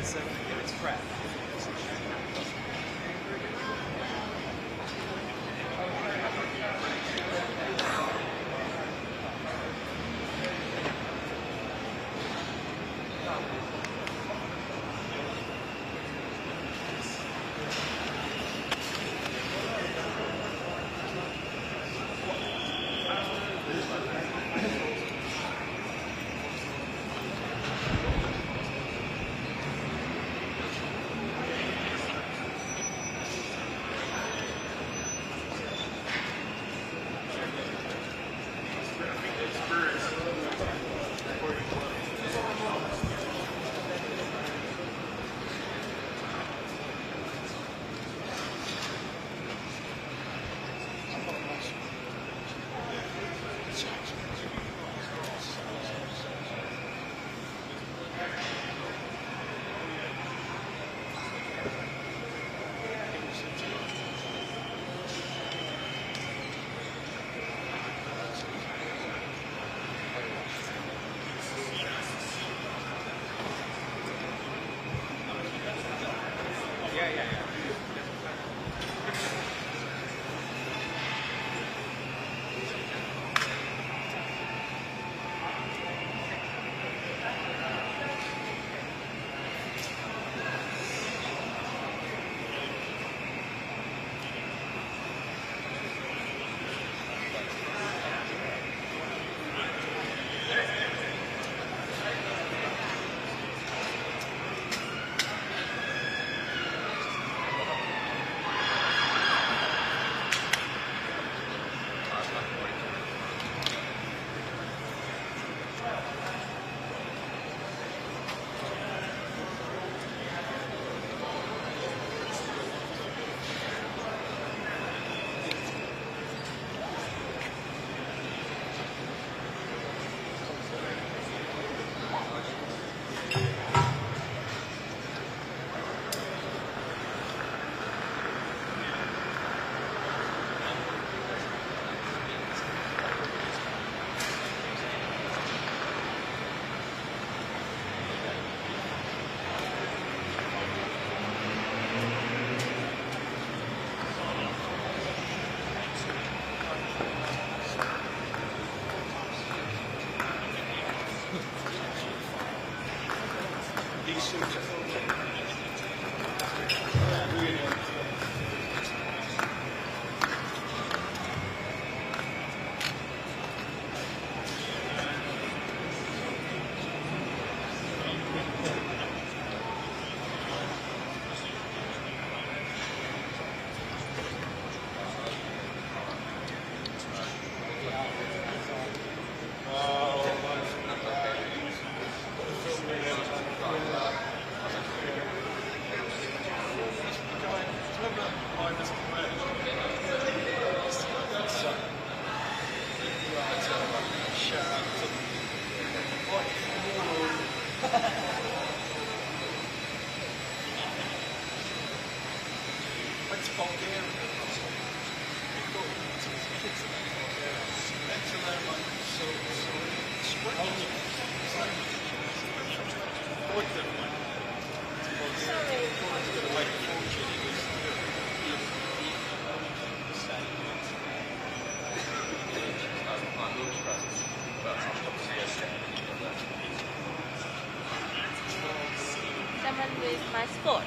It's crap. experiment with my sport.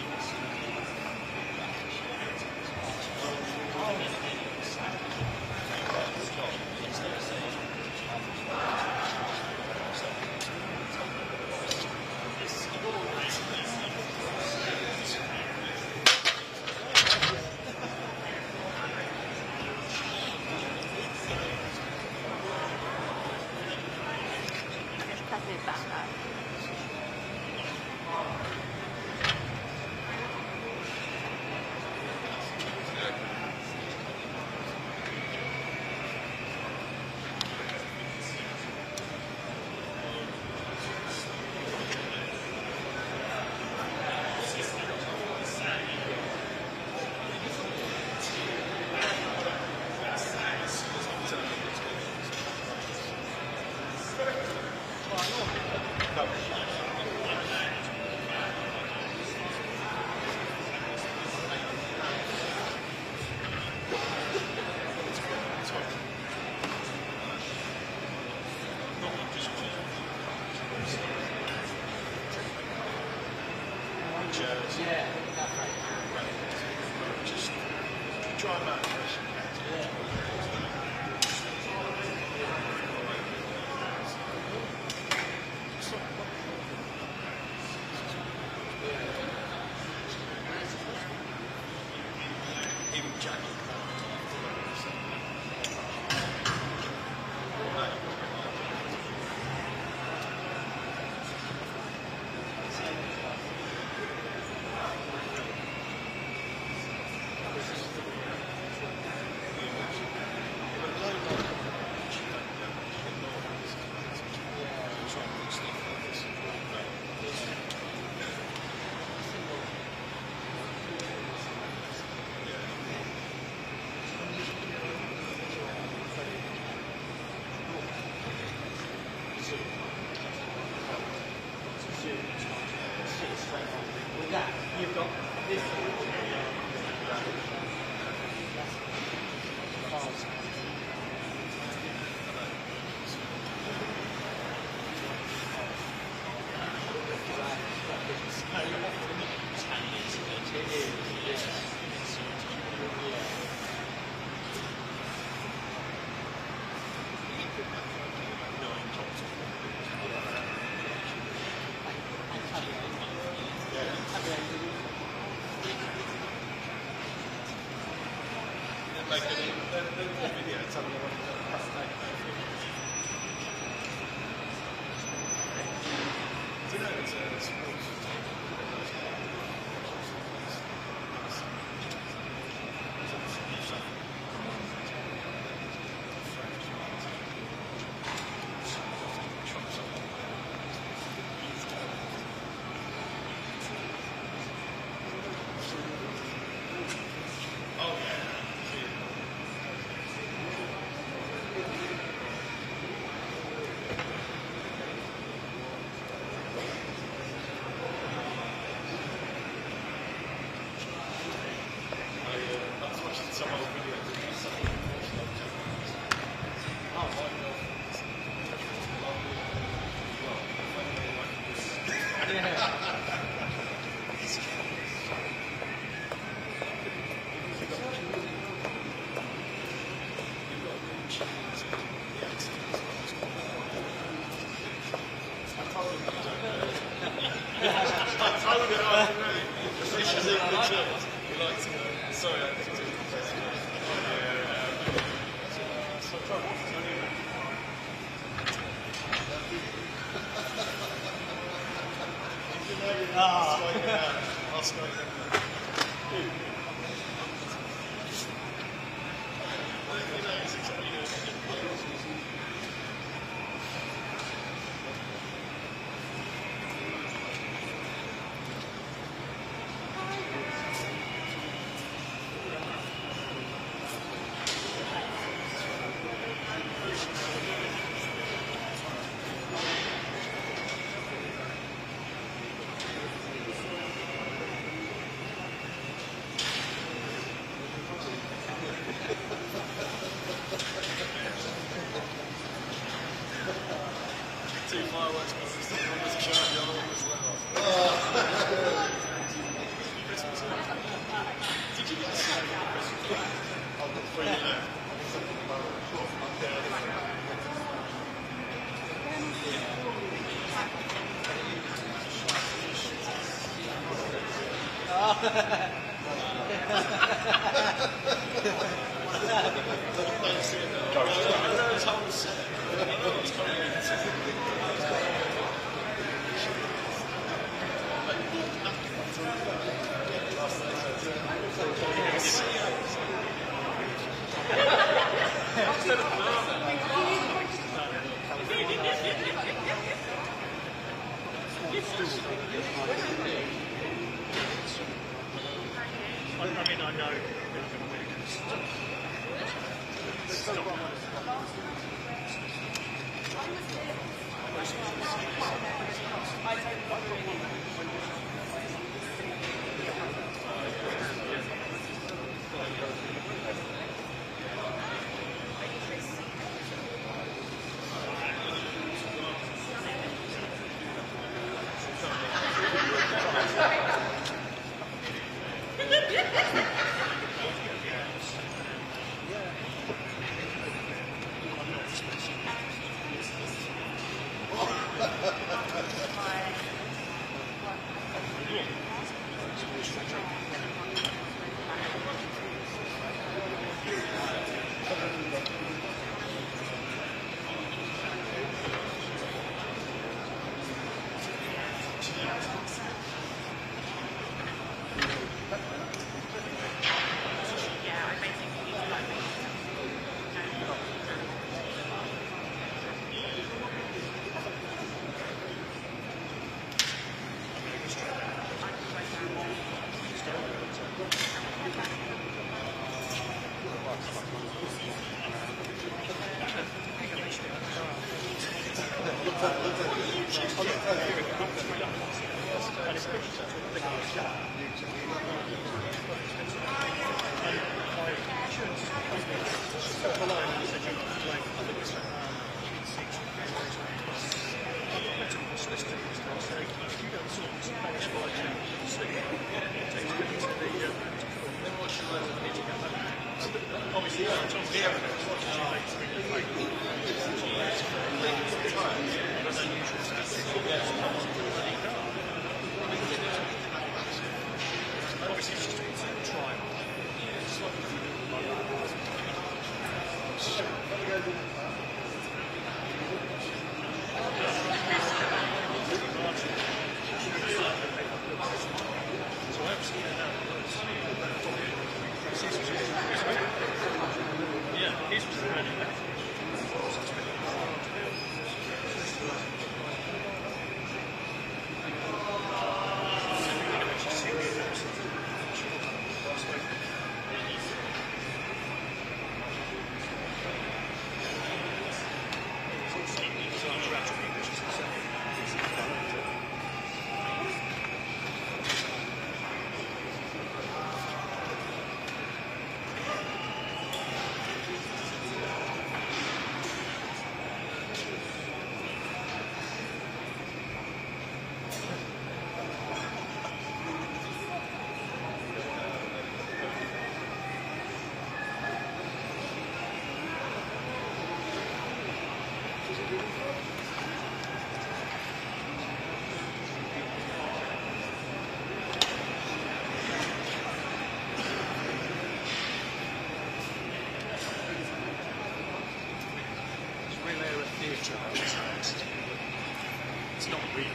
It's not real.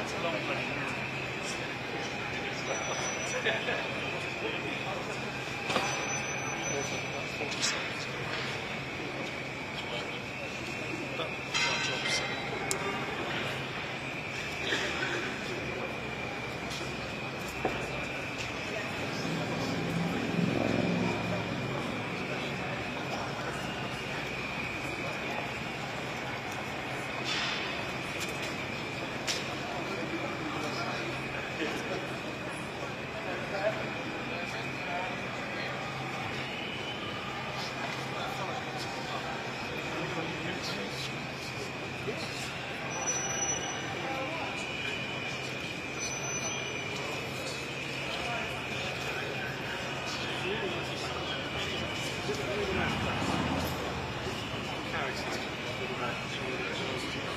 It's a long way. 40 seconds. But our jobs.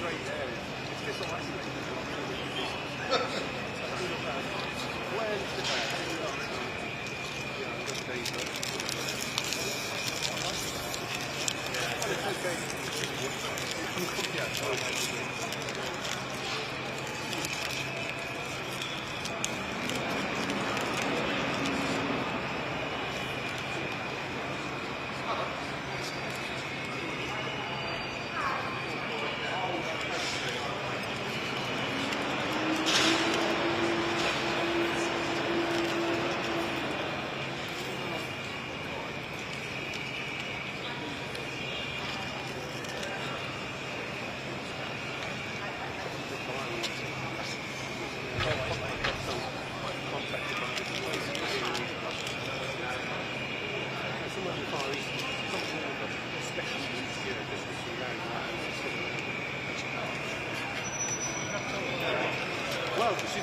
Great area. It's just like Well, she's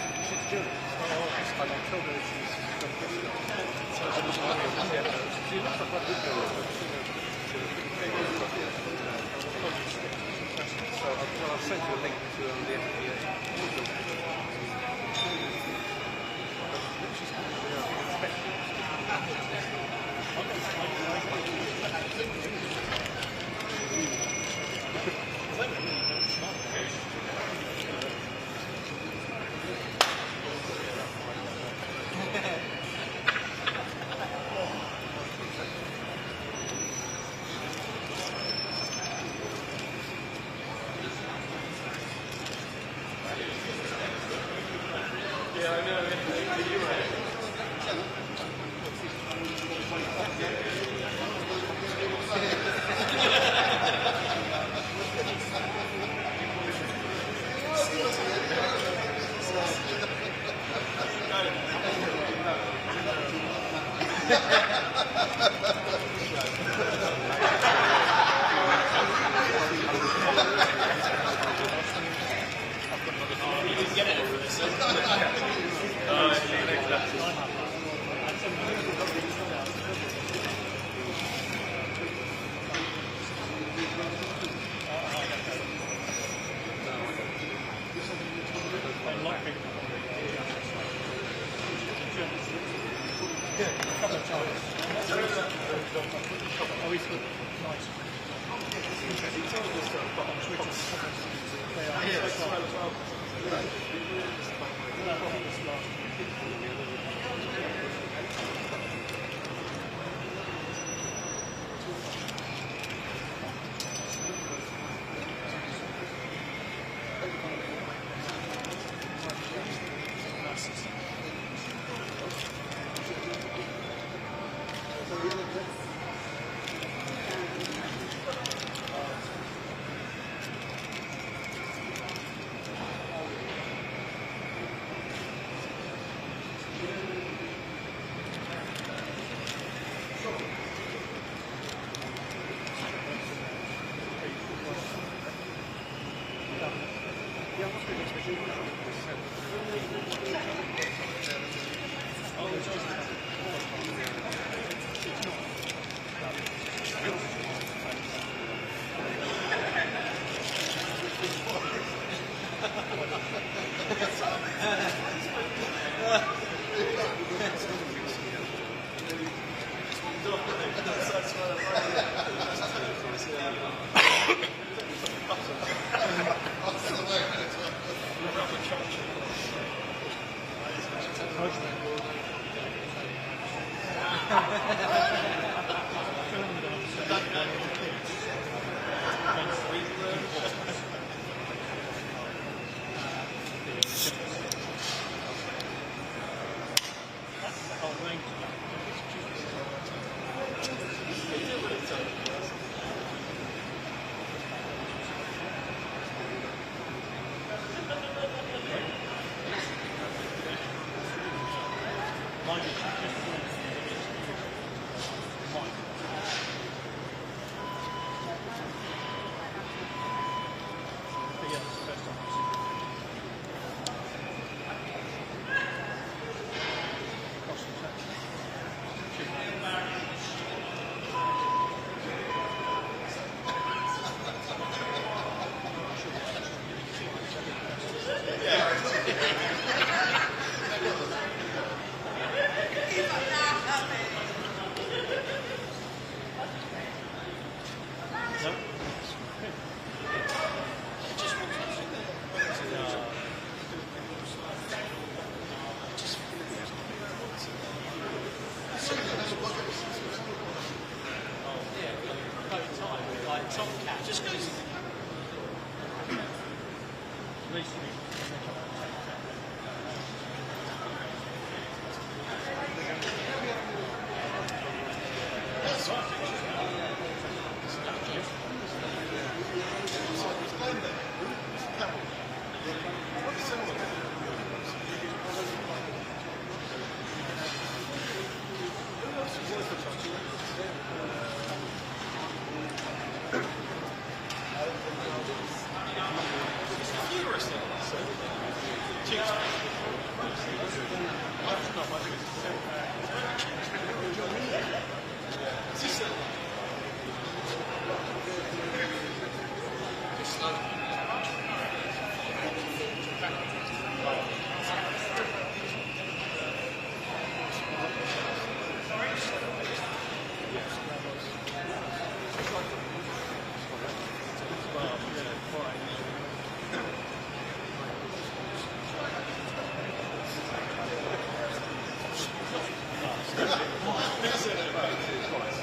doing it. I told her she's done this stuff. She looks like a good girl. So I'll send you a link to the FDA. She's Yeah, I know. You're right. Just goes.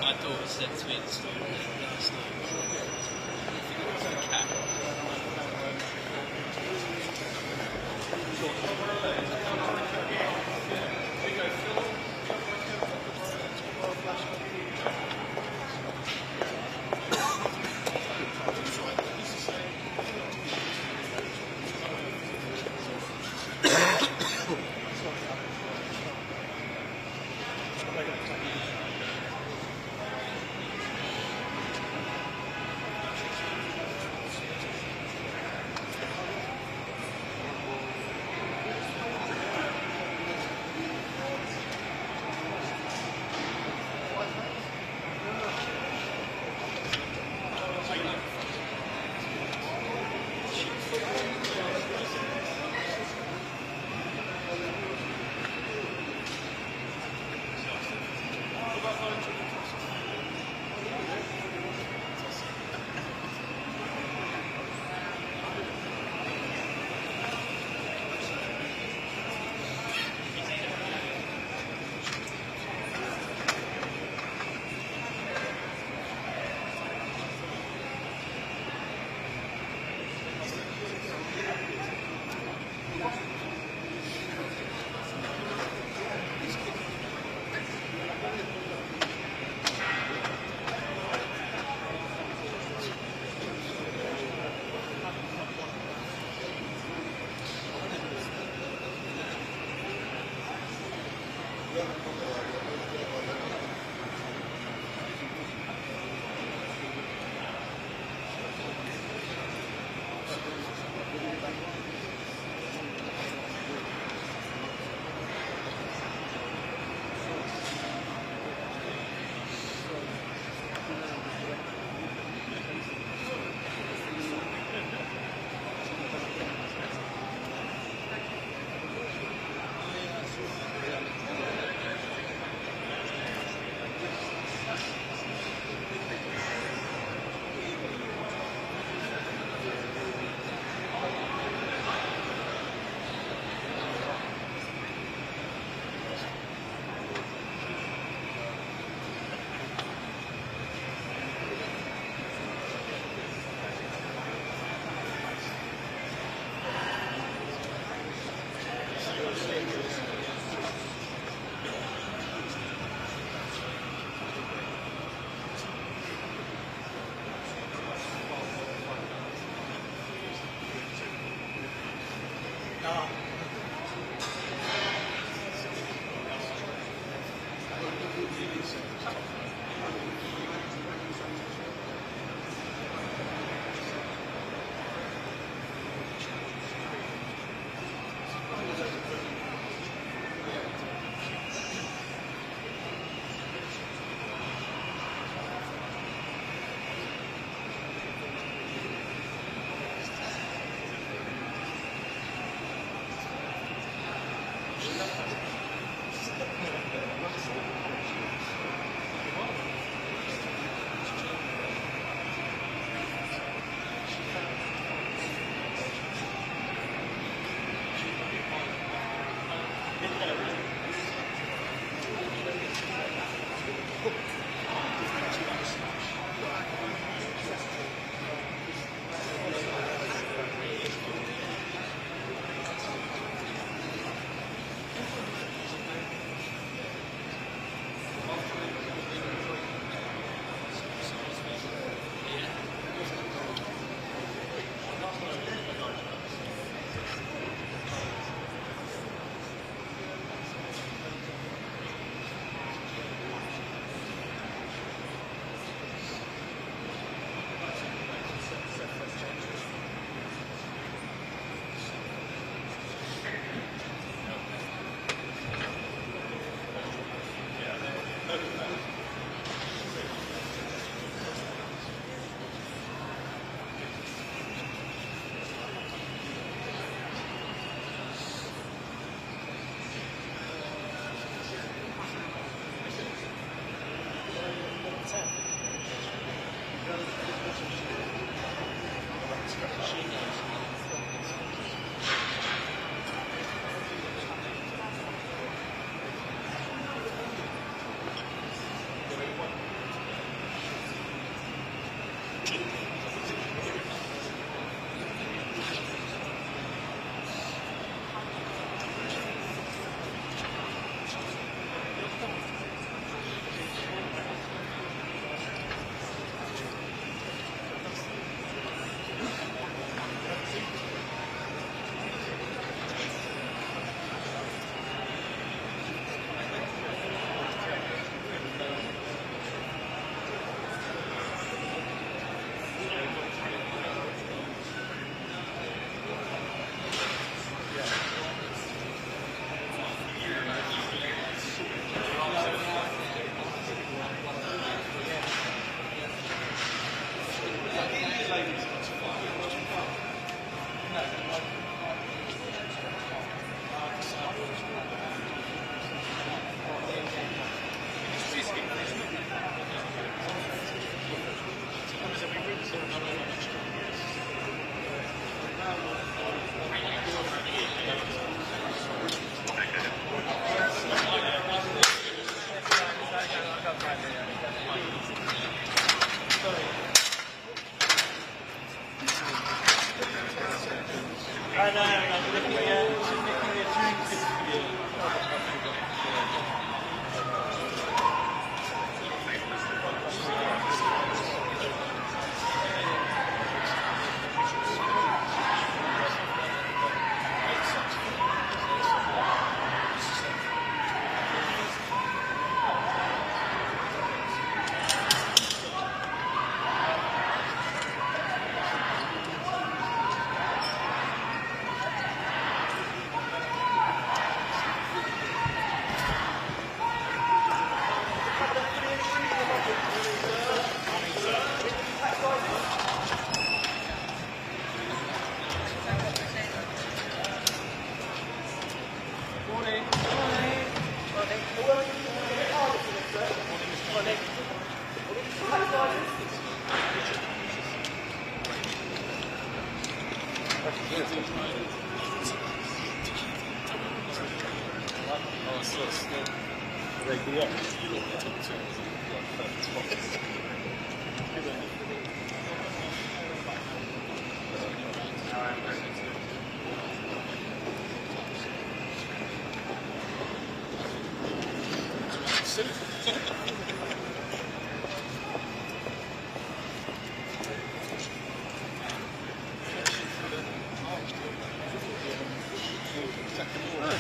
I thought it said to me last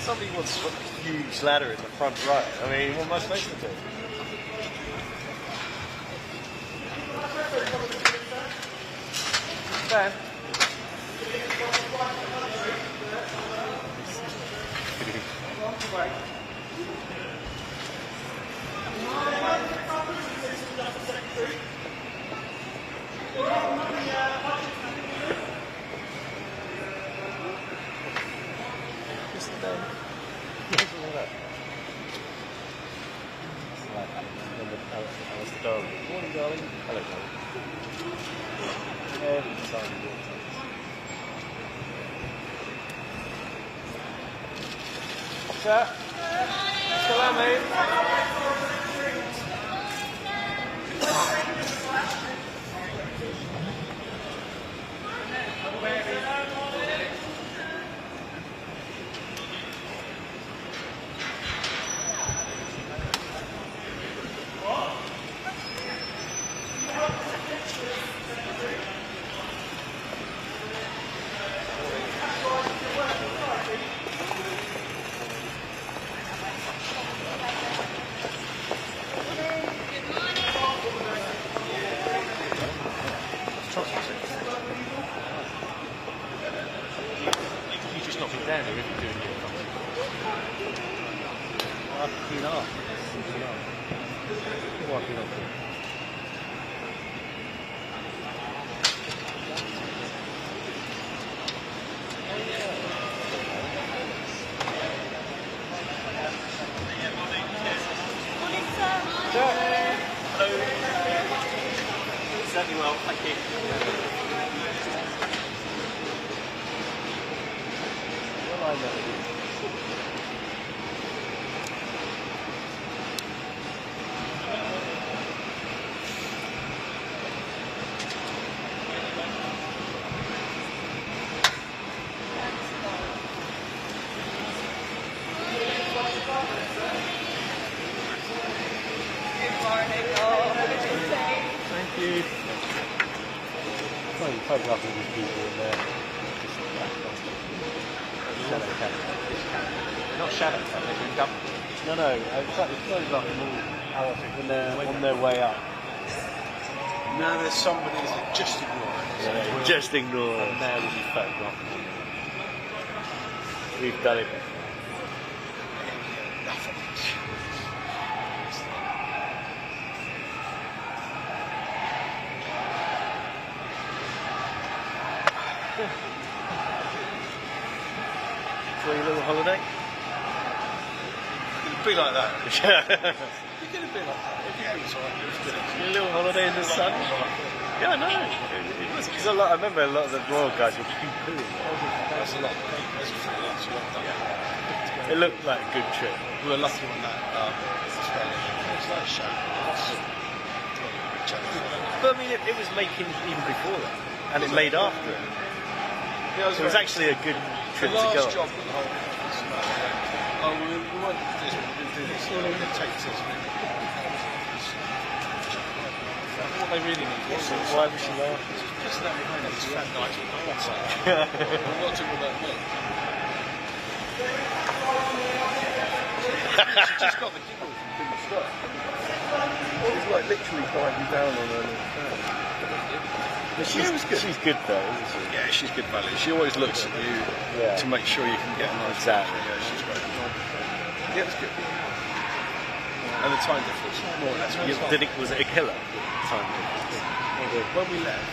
Somebody wants a huge ladder in the front row. I mean, what am I supposed to do? Ben? Morning, darling. Hello, darling. Every time you walk. Sir? Hello, mate. Certainly well, thank you. Well, I know. Thank you. Well, you photograph all these people in there. Shadow cabinet. Not shadow, they've been government. No, it's like photograph them all when they're on their way up. Now there's somebody that just ignores it. Yeah, just ignore it. And now we'll be photographing them. We've done it. For your little holiday? It'd be like that. Yeah. You're going to be like that. Your little holiday in the sun? Yeah, I know. It was because I remember a lot of the royal guys were poo-pooing. That's a lot. That's a lot. Yeah. It looked like a good trip. We were lucky on that. It's like a show. But I mean, it was making even before that, and it made after it. Yeah, It was actually a good trip the to go. last job with the whole office, we won't do this, we didn't do this. We're going to take this. What they really need is Why was she laughing? Just let me know these fat guys with the hot side. We're not talking about me. She just got the giggle from being struck. She's like literally biting down on her little fan. She's good though, isn't she? Yeah, she's good value. She always looks at you to make sure you can get a nice Exactly. picture. Yeah, she's great. Yeah, it's good. And the time difference, more or less. Was it a killer? Time. When we left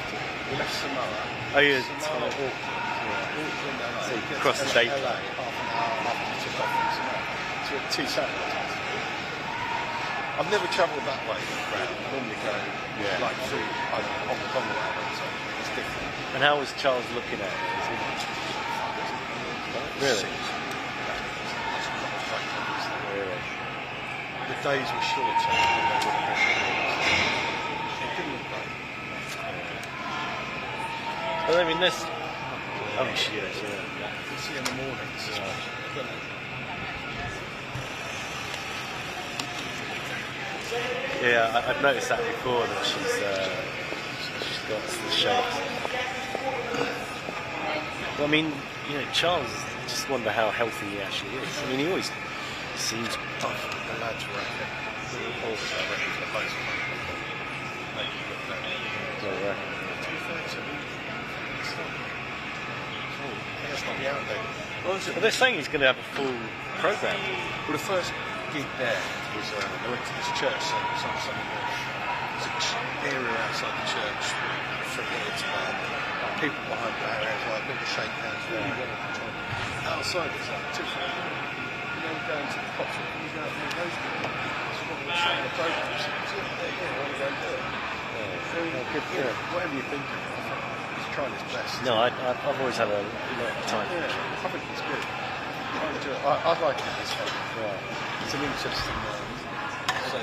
Samoa. Oh yeah. Samoa walked in LA. So you crossed the date. LA half an hour after we took off from Samoa. So we had 2 satellites. I've never travelled that way around. I normally go like through Hong Kong or whatever, so it's different. And how was Charles looking at it? Really? Really? The days were shorter than they would have been. It didn't look great. Well, I mean, this. Oh, she is, yeah. You can see in the mornings. Yeah, I've noticed that before, that she's got the shapes. Well, I mean, you know, Charles, I just wonder how healthy he actually is. I mean, he always seems tough. The lads were okay. All the I reckon for both of them. Maybe you got that. Oh, right. 2/3 of it. That's not the out there. Well, they're saying he's going to have a full programme. Well, the first gig there was I went to this church service on Sunday morning. There's an area outside the church with a football bar. People behind the areas like people shake hands. Really wanted to try. Outside it's like 2 feet. You know, going to the cops and you go out and those people. It's what we're saying the programme. So there you go, I want to go and do it. Good for him. Whatever you think of it, he's trying his best. No, I've always had a lot of time. Yeah, I think it's good. I like it this way. Yeah. It's an interesting so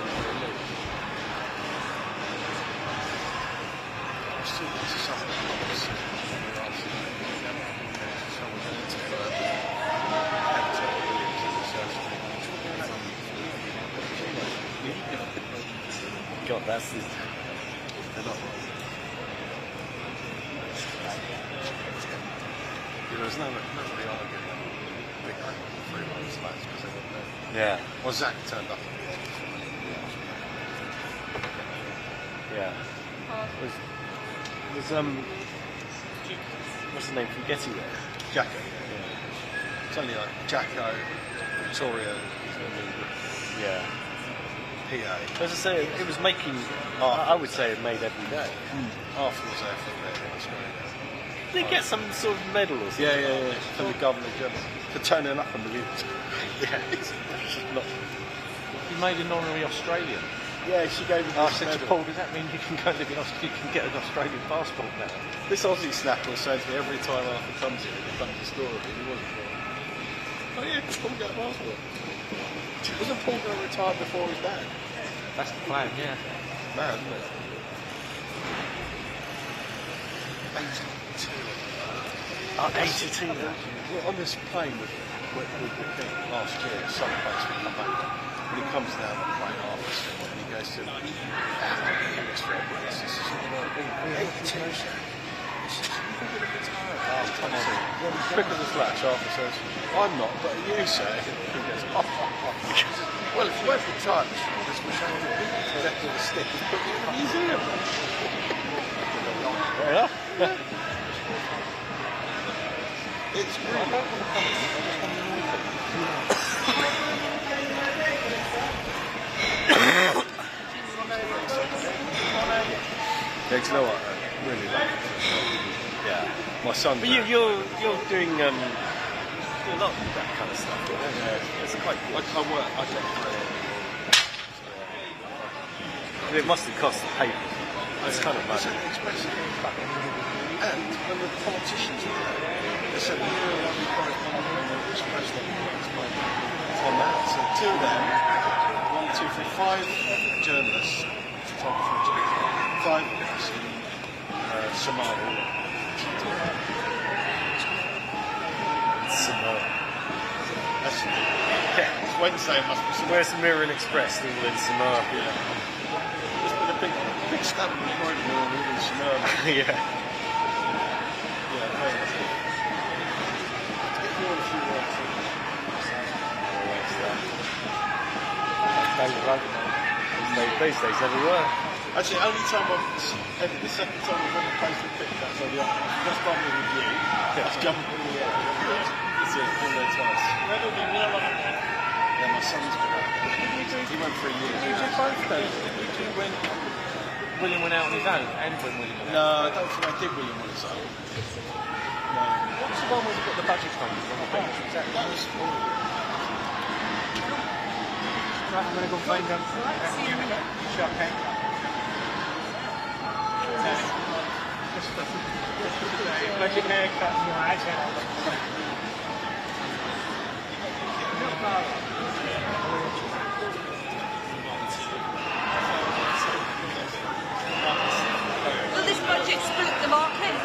God, that's the. they're not right. There's nobody arguing big for 3 months lads because they wouldn't know. Yeah. Well, Zach turned up. Yeah. Was what's his name from Getty there? Jacko. It's only like Jacko, Victoria, Yeah. PA. As I say, it was making. I would say it made every day. Arthur was there for a bit. It was great. Did they get some sort of medal or something? Yeah. From the Governor General for turning up on the news. Yeah. Not. You made an honorary Australian. Yeah, she gave me I this said to medal. Paul, does that mean you can go live in Australia? You can get an Australian passport now? This Aussie snacker was saying to me every time Arthur comes here, he comes to the store, he wasn't sure. Oh yeah, Paul got a passport. Wasn't Paul going to retire before his dad? That's the plan, yeah. Mad, isn't it? 82. Oh, 82 now. We're on this plane with the thing last year, some place we come back on. When he comes down the plane after swim, and he goes to this for everyone. This is 82. Quick as a flash, Arthur says, I'm not, but you say. He goes, oh. Well, if you went for touch, this was showing the people left with a stick and put it in a museum. Fair enough. It's great. Yeah, do you know what? I really like it. Yeah. My son. But you're doing a lot of that kind of stuff. Yeah. It's quite good. I work. I get It must have cost the paper. It's kind of mad. It's expensive. And when the politicians are there, they said, it's president on that. So 2 of them, 1, 2, 3, 5 journalists, photographers, 5 of us in Somalia. It's Wednesday must be some. Where's the Mirror and Express? England, Samar. Yeah. There's been a big stamp on the point of England, Samar. Yeah. Yeah, very nice. Get more if you want to. These days everywhere. Actually, only time the second time I've ever posted a picture outside the office. First time was with you. That's jumping in the air. That's it, been there twice. Yeah, my son's been out there. He went for a year. Did you do both those? Did you do when William went out on his own and when William went out? No, I don't think I did William on his own. No. What's the one where you got the budget funding on the bench? Exactly. That was Right, I'm going to go find them. Shop hand. Magic haircut. Will this budget split the market?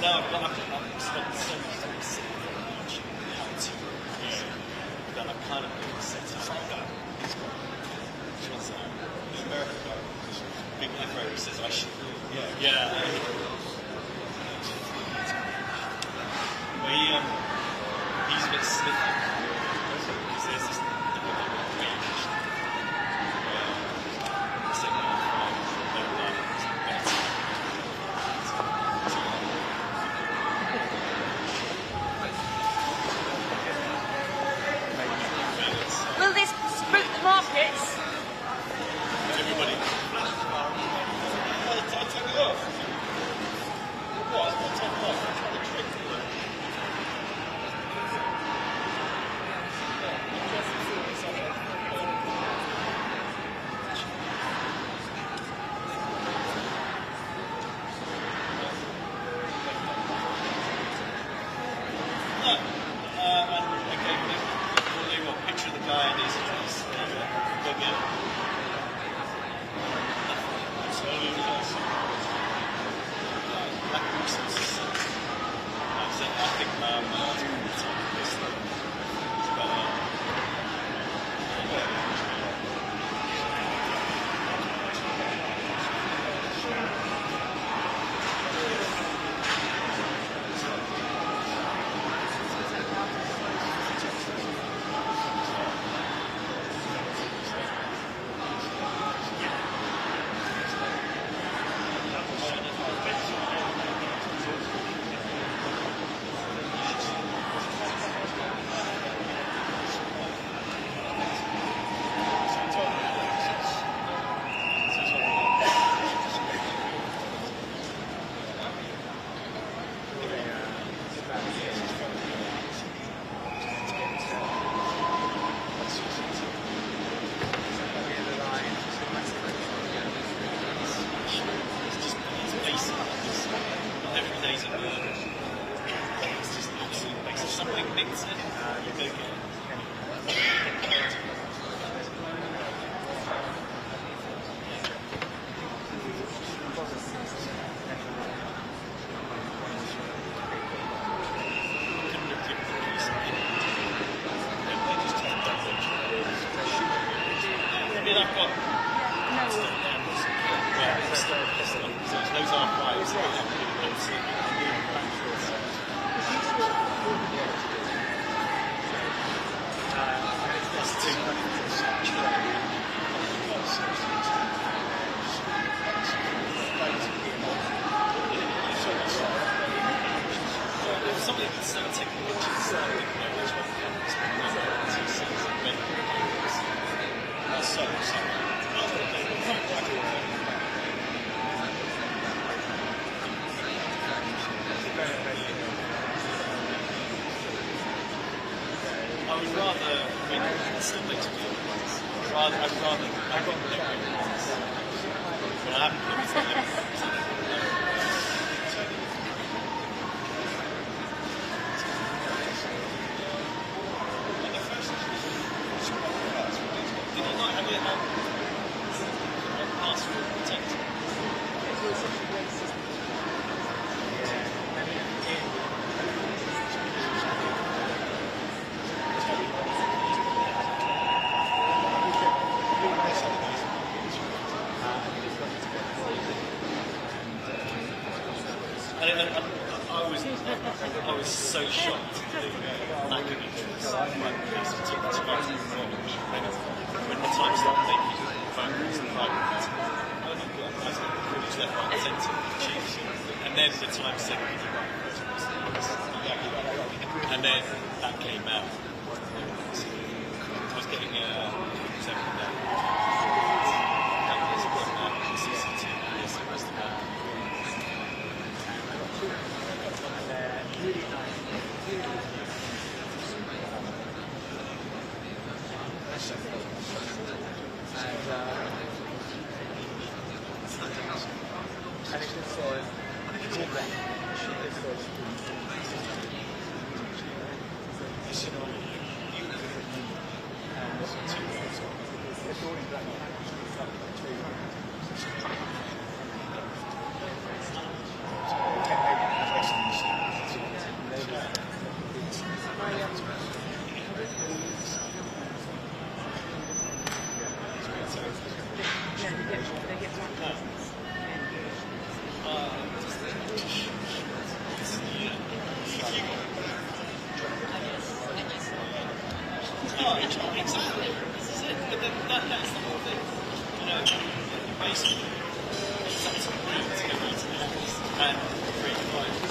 No, but I've spent so much time sitting there watching how to that I've kind of been set up like that. Which was the American guy, big Afro who says I should. Yeah. Well, he's a bit sniffy because there's this range. The second half, Will this split the markets? everybody. I'll take it off. What? I'll take it off. I'm trying to trick you. Picture of the guy in his dress. Plug in. So, black Christmas. I think started taking pictures. I didn't know which one the cameras were. I don't know what he says. I would rather, I mean, it still makes me feel nice. I'd rather have it once. But I haven't looked at it. Did you not have it on password protected? I was so shocked at the lack of interest by the police to when the Times started making phone calls and private meetings, I was getting privileged left, right, and centre, and then the Times said we did write and then that came out. I was getting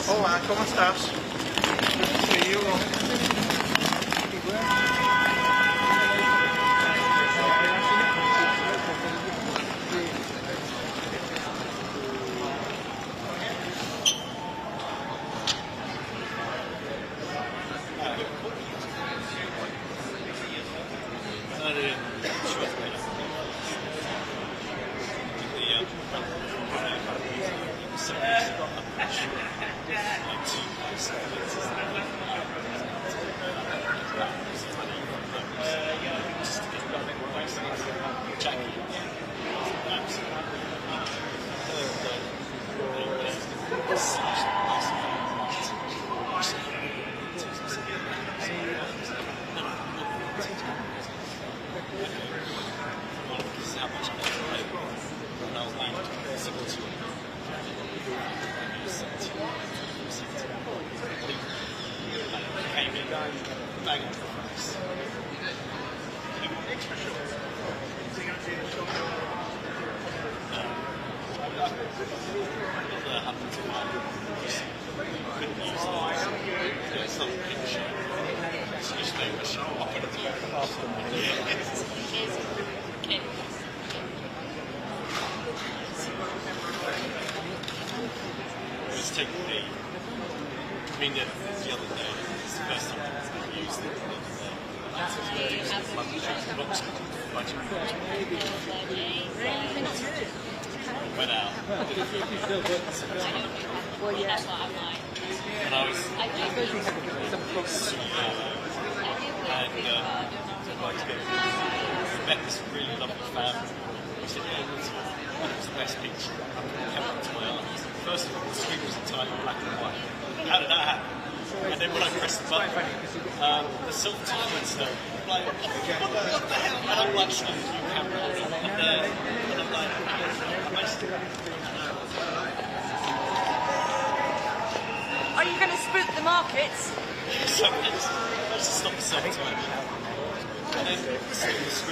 Hola, ¿cómo estás? Sí, yo. Are you going to spook the markets? So let's stop the self-time. And then the screen was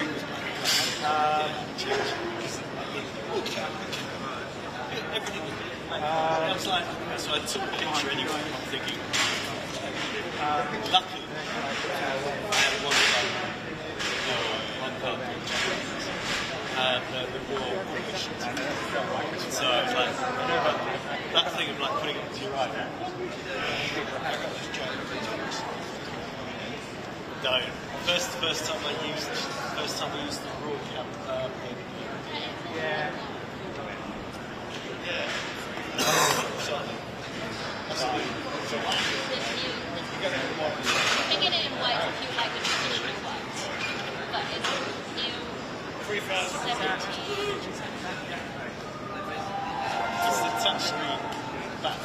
everything was I was like, so I took a picture anyway, I'm thinking, Luckily, I had one pub and the war questions. So I was like, that thing of like putting it to your right. No, first time I used the raw cap. Yeah. Bring it in white if you like the traditional ones, but it's new 17. It's the touchscreen back.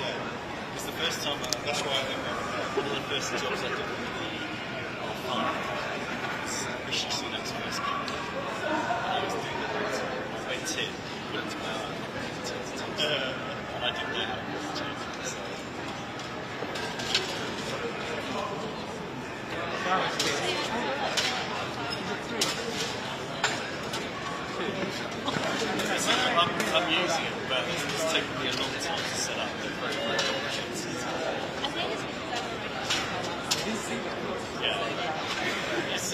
Yeah. It's the first time. That's why I think one of the first jobs I did with the farm was Rishi Sunak's first game. I was doing that. I went in, went to power, and I didn't know how to change it. So. I'm using it, but it's taken me a long time to set up the projects. I think it's because I've already Yeah. It's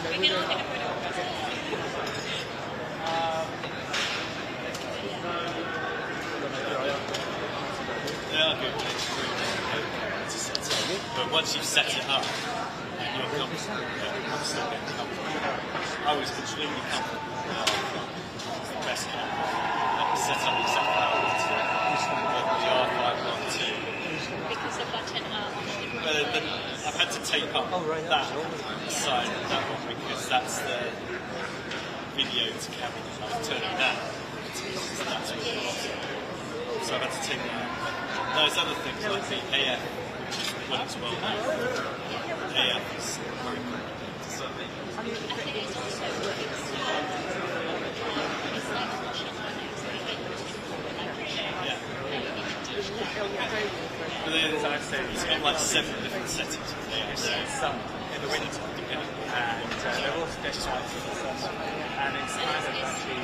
Bring it on, take a photo. yeah, good. But once you've set it up, you're comfortable. I'm still getting comfortable. I was completely comfortable. It's the best game. Set up exactly how I wanted it. The R512. Because the button But I've had to tape up that side of that one because that's the video to camera that I'm turning down. That's what's so I've had to tape that out. There's other things like the AF, which is when it's well known. AF is very complicated. So I think it's also it's like watching on yeah. But then it's got like 7 different settings for the AF. So Some in the winter, and they're all specialised in stuff, and it's kind of actually.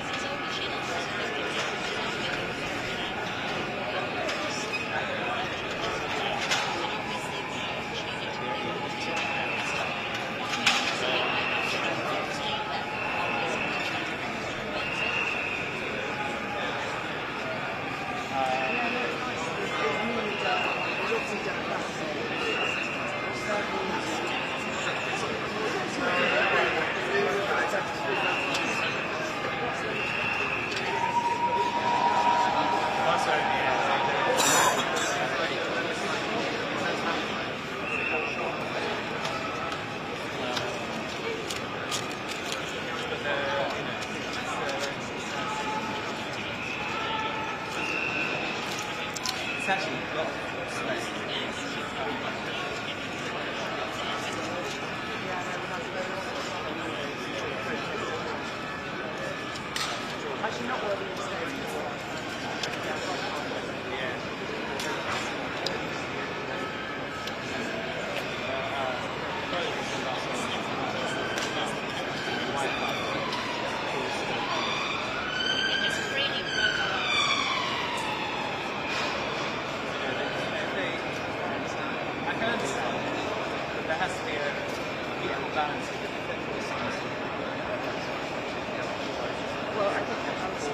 It's actually got space. Actually, not worthy of staying. It's really mobile. I can understand, but there has to be a equal balance of different things. Well, I think that was.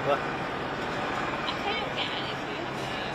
What? I kind of get it if you have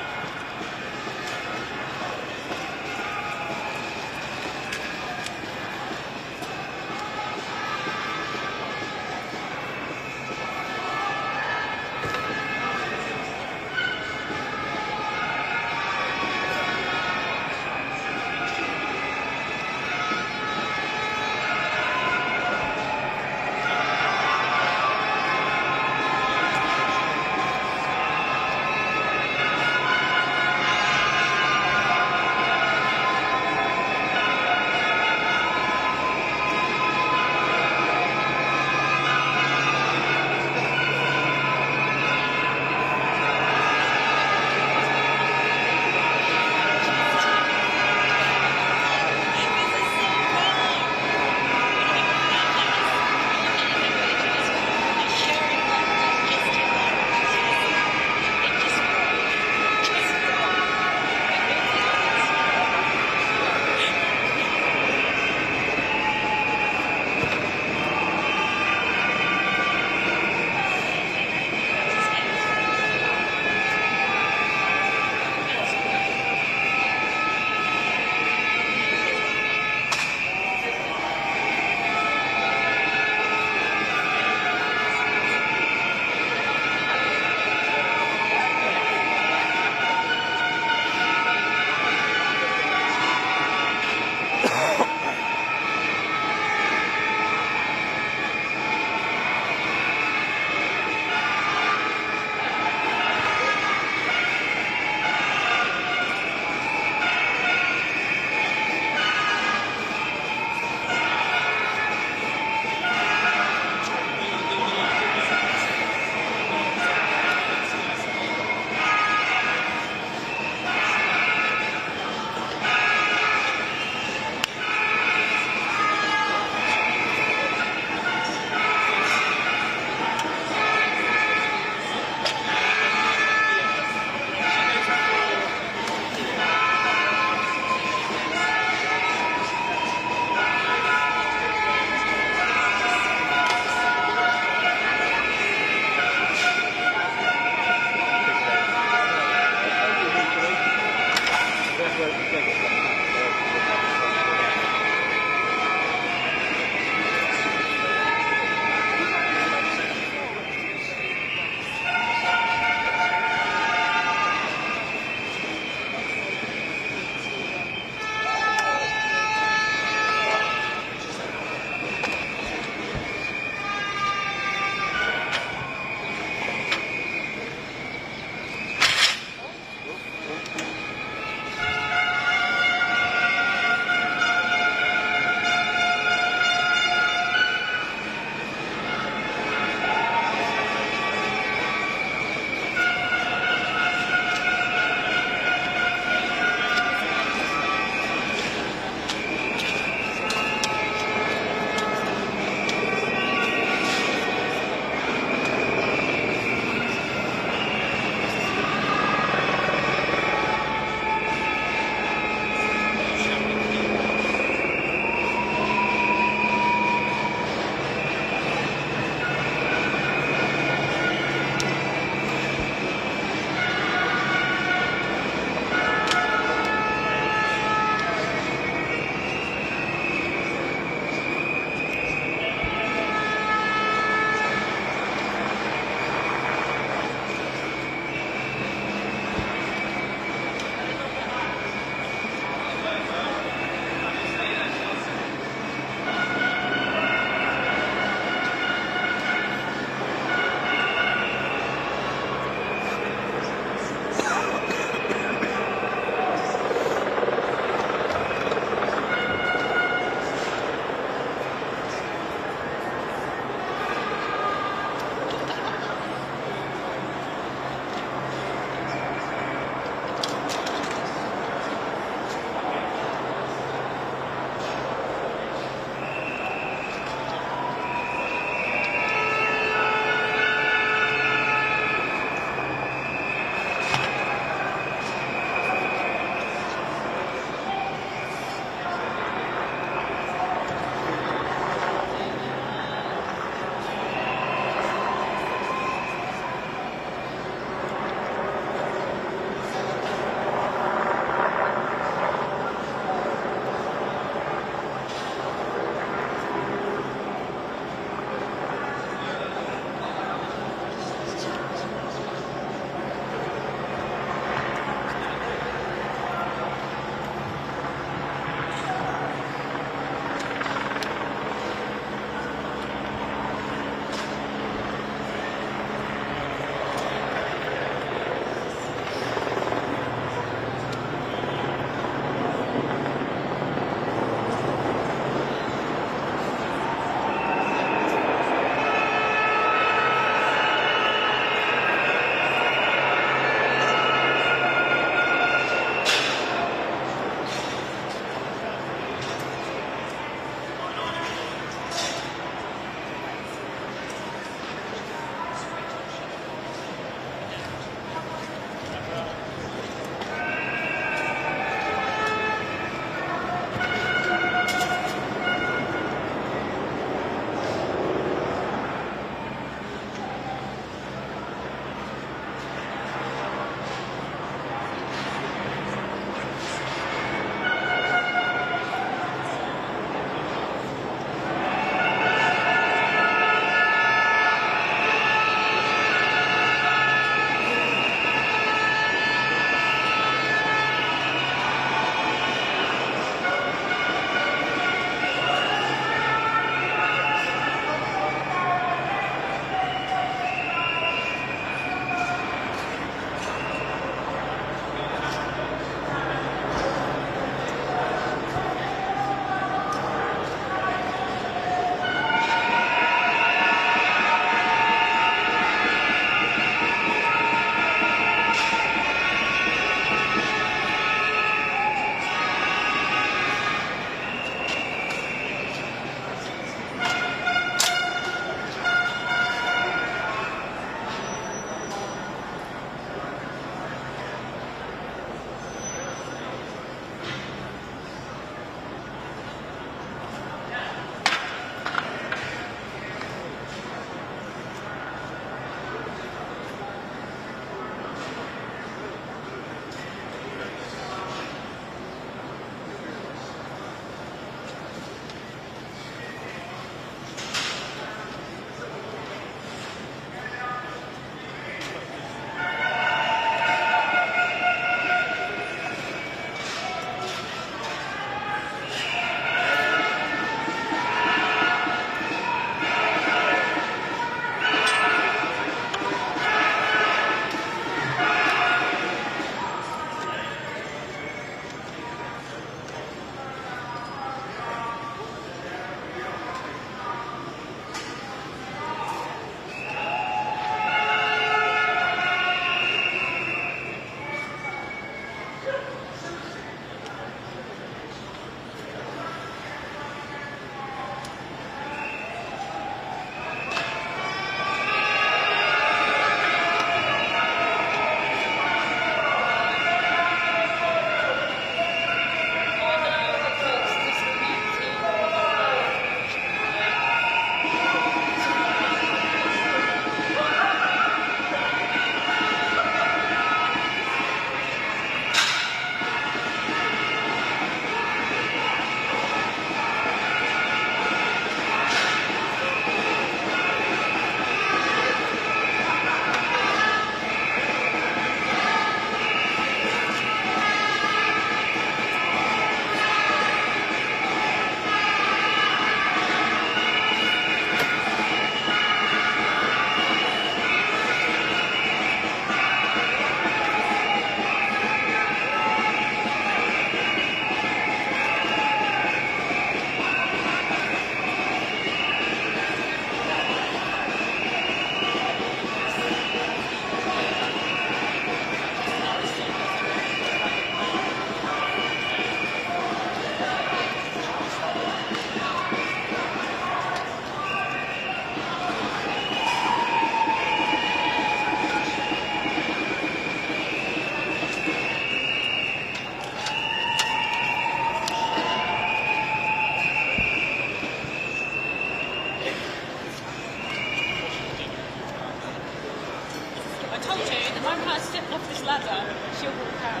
she'll walk out.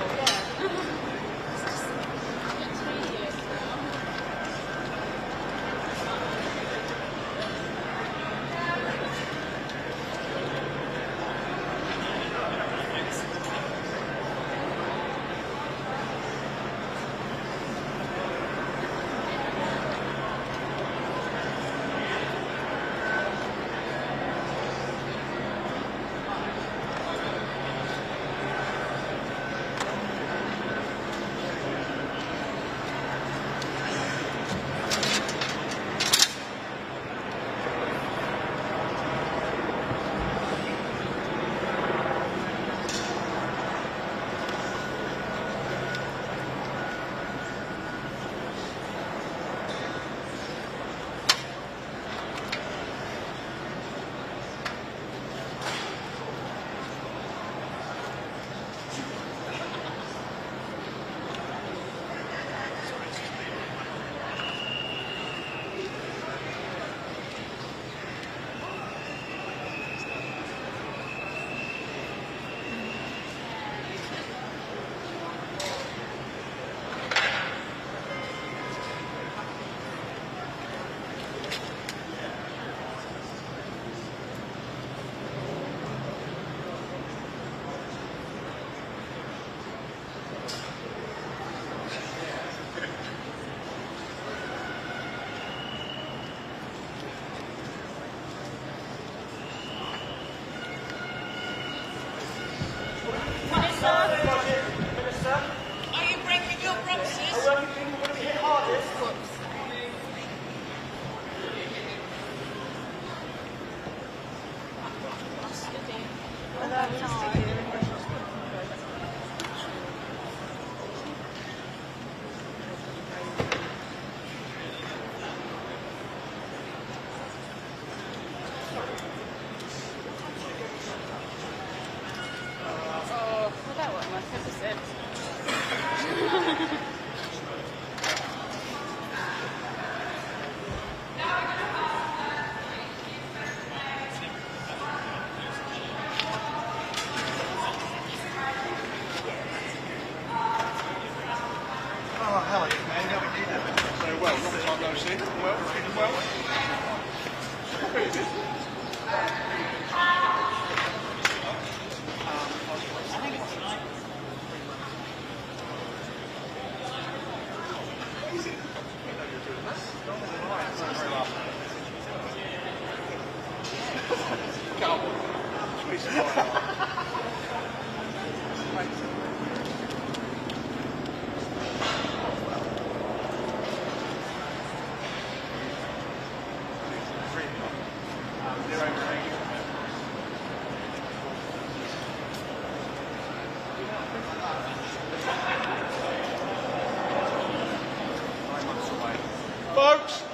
Folks!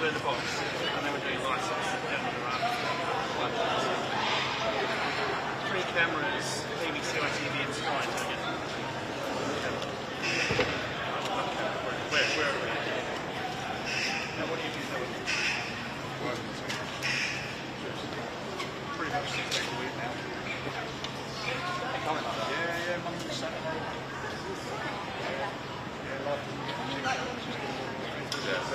In the box, and then we're doing license. 3 cameras, BBC, ITV, and Sky. Where are we? Now, what do you do now? Pretty much 6 days a week now. Yeah, Monday to Saturday. Yeah,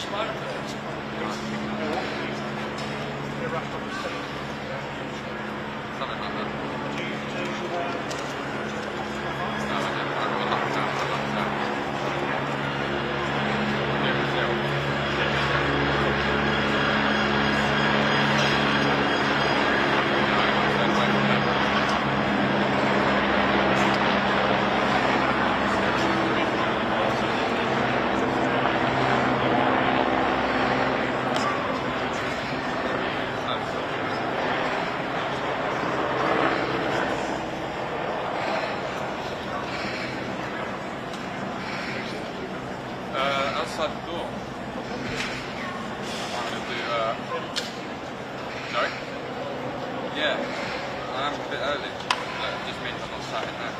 Something like that. Outside the door. I'm going to do, sorry? Yeah, I'm a bit early. That just means I'm not sat in there.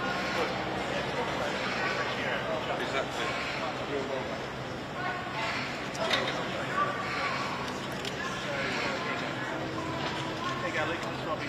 Exactly. Hey, Gally, come to Robbie.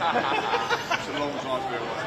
It's a long time to be away.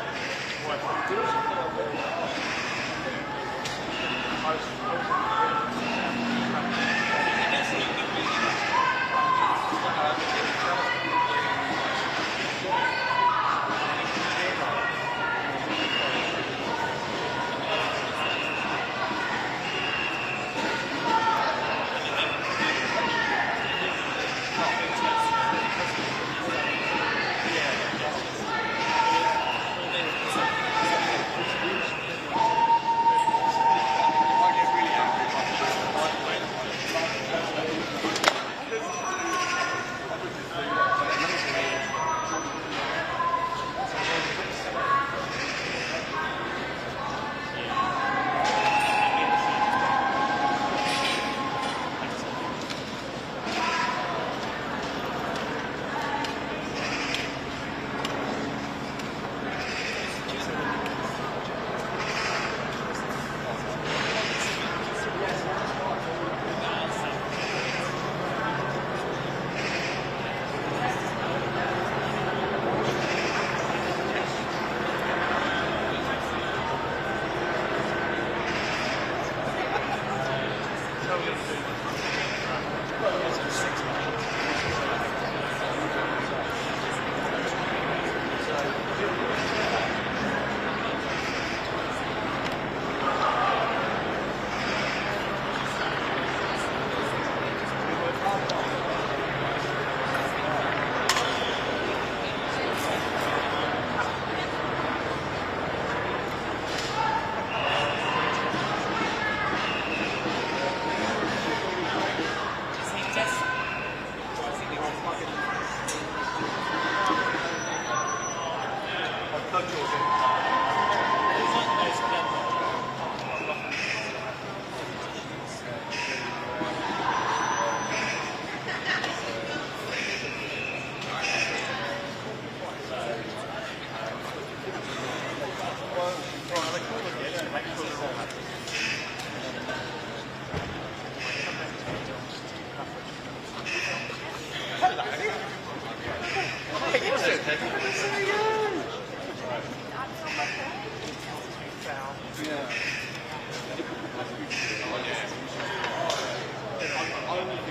Only thing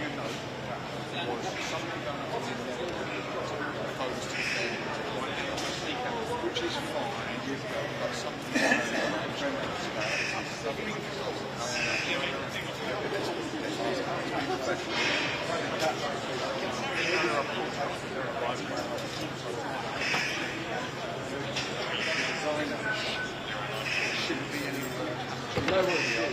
I know was something going on in there opposed to which is fine, but something shouldn't be anywhere. No one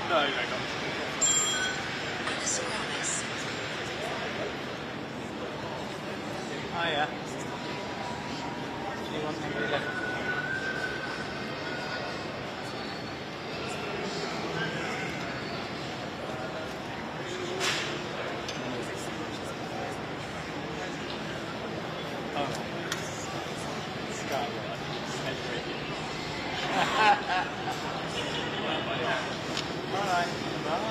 No, no, no. Oh yeah. Do you want number 11? Oh. Scarborough. Alright. Bye.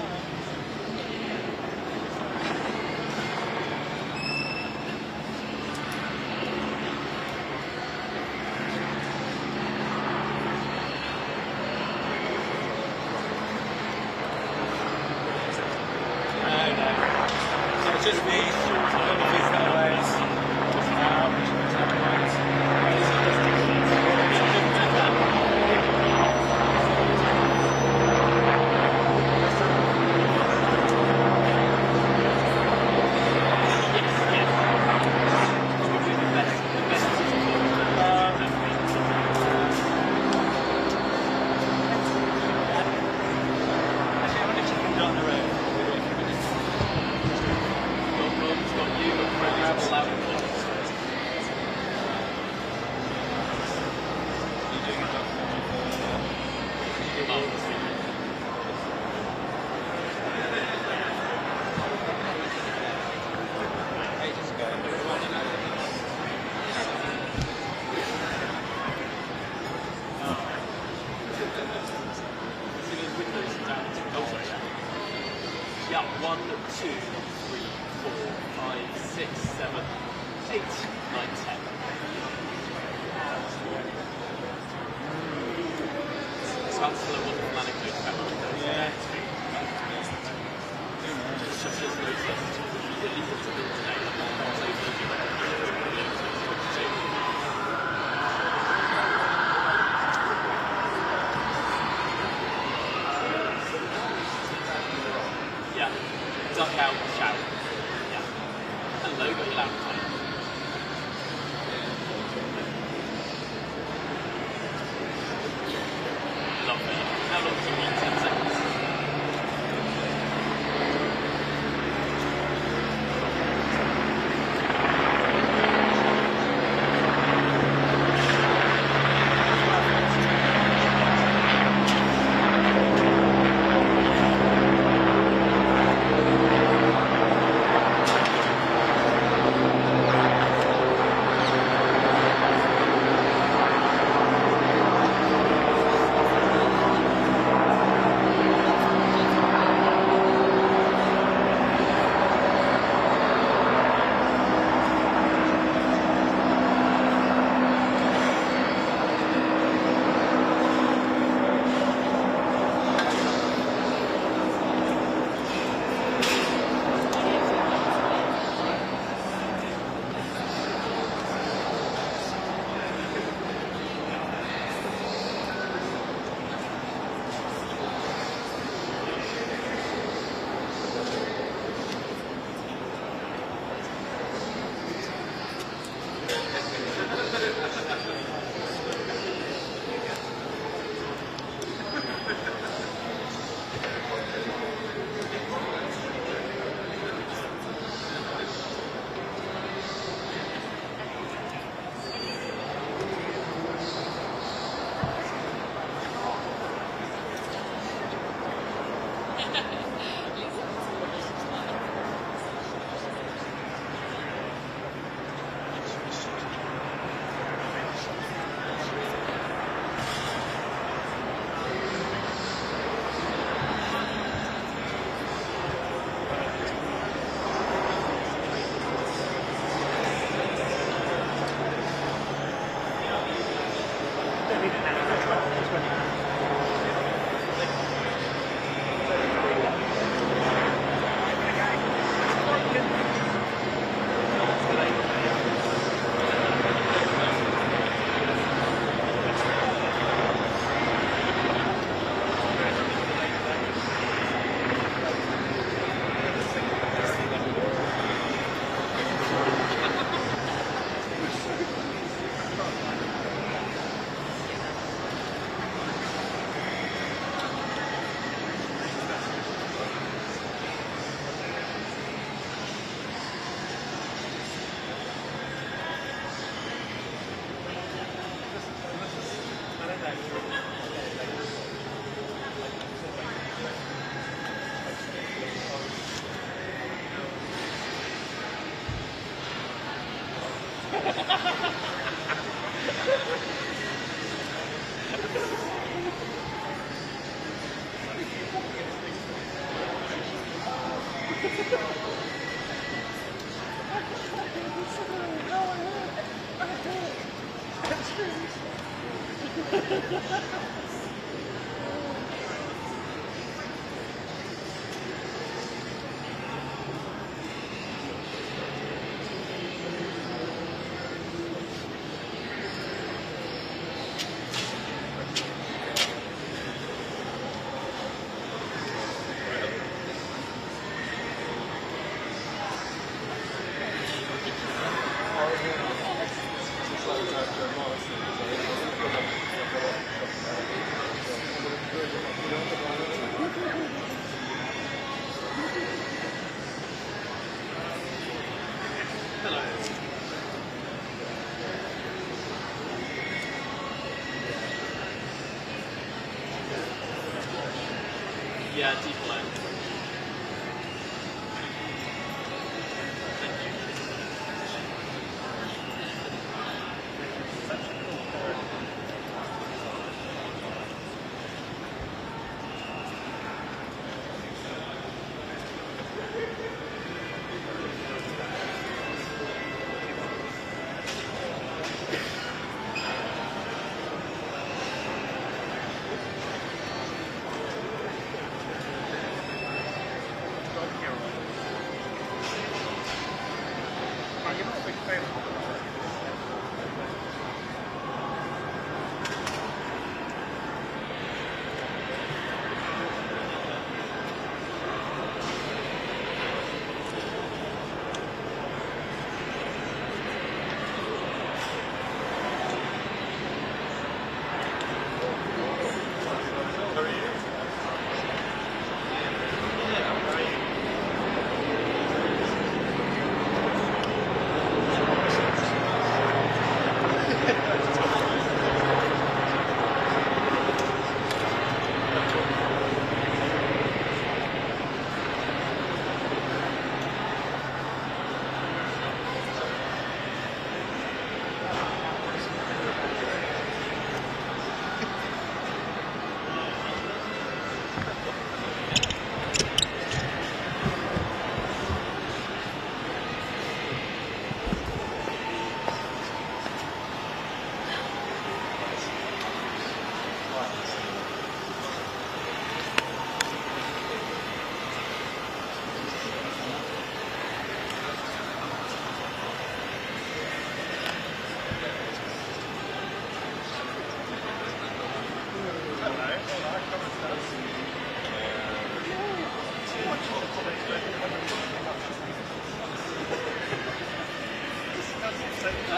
1, 2, 3, 4, 5, 6, 7, 8, 9, 10. Chancellor Rachel Yeah. Just noticed immediately put it in today. Yeah. Duck out, shout. Yeah. Hello, go loud. Love it. How long do you want? 10 seconds. Yeah, deep below. Thank you.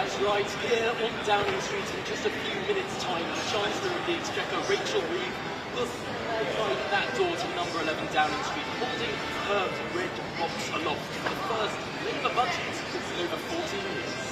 That's right, here on Downing Street in just a few minutes' time, the Chancellor of the Exchequer, Rachel Reeves, will slide that door to number 11 Downing Street, holding her red box aloft for the first Labour budget since over 14 years.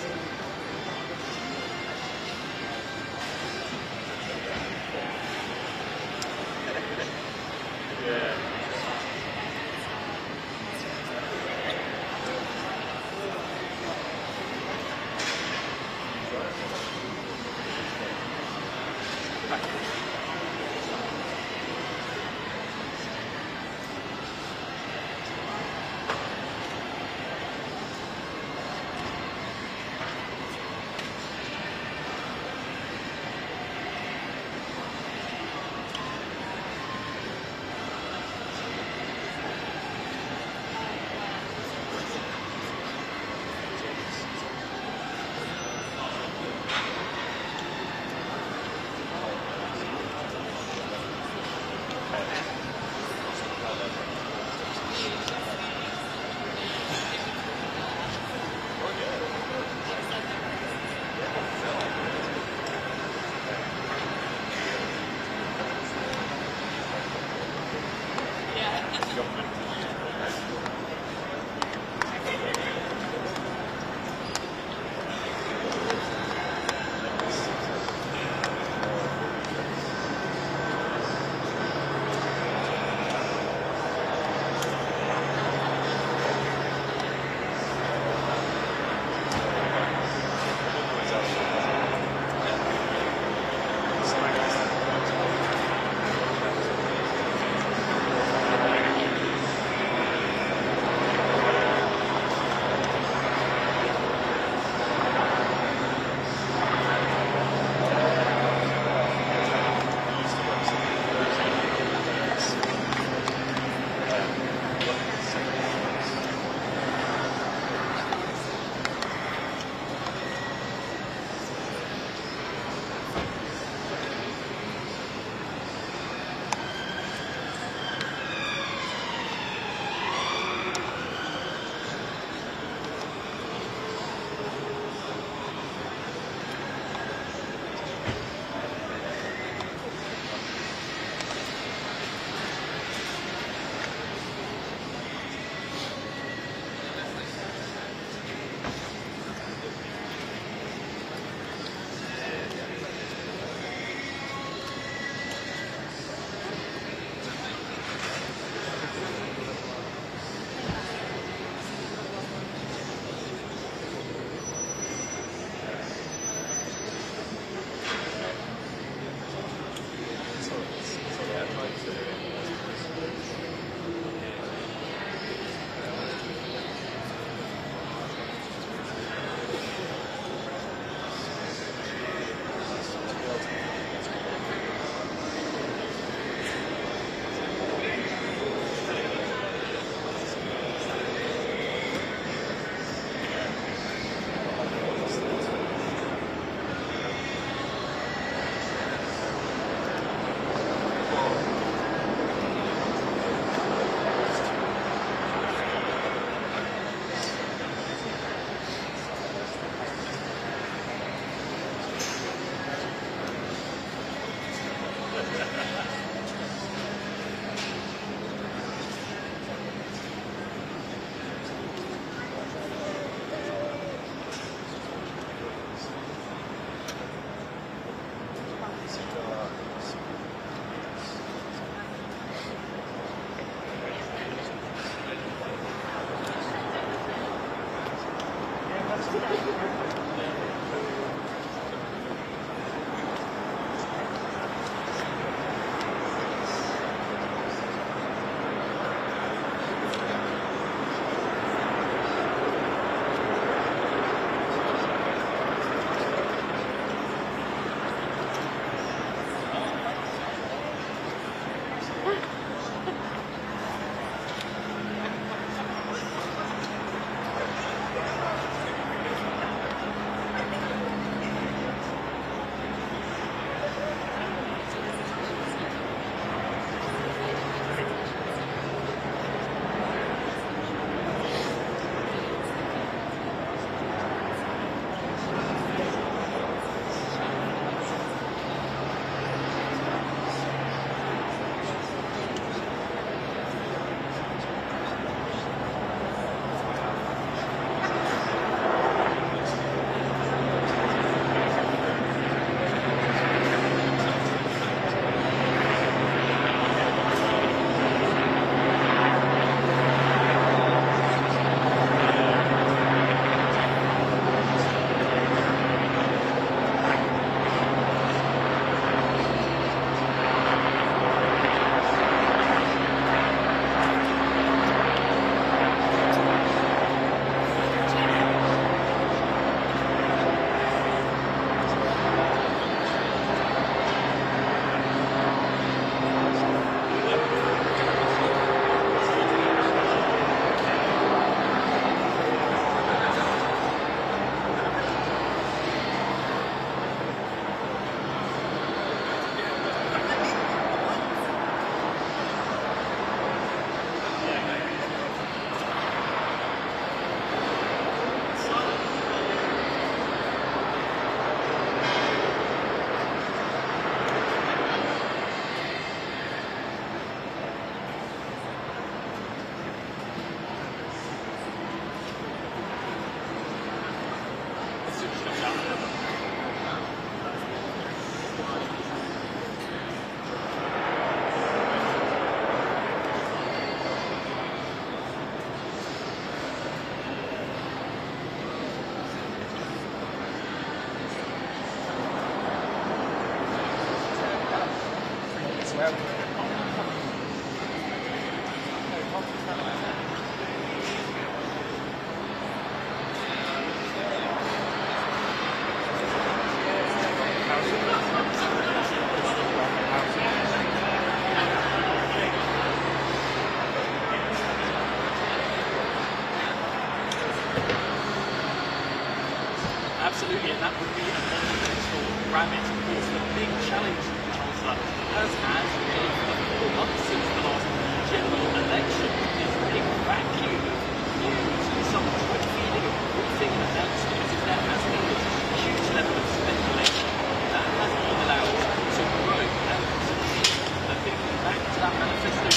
Absolutely, and that would be a monumental rabbit. Of course, the big challenge that the Chancellor has had in the 4 months since the last general election is a big vacuum of news and some drip feeding of briefing and announcements. If there has been this huge level of speculation that has been allowed to grow and succeed. And thinking back to that manifesto,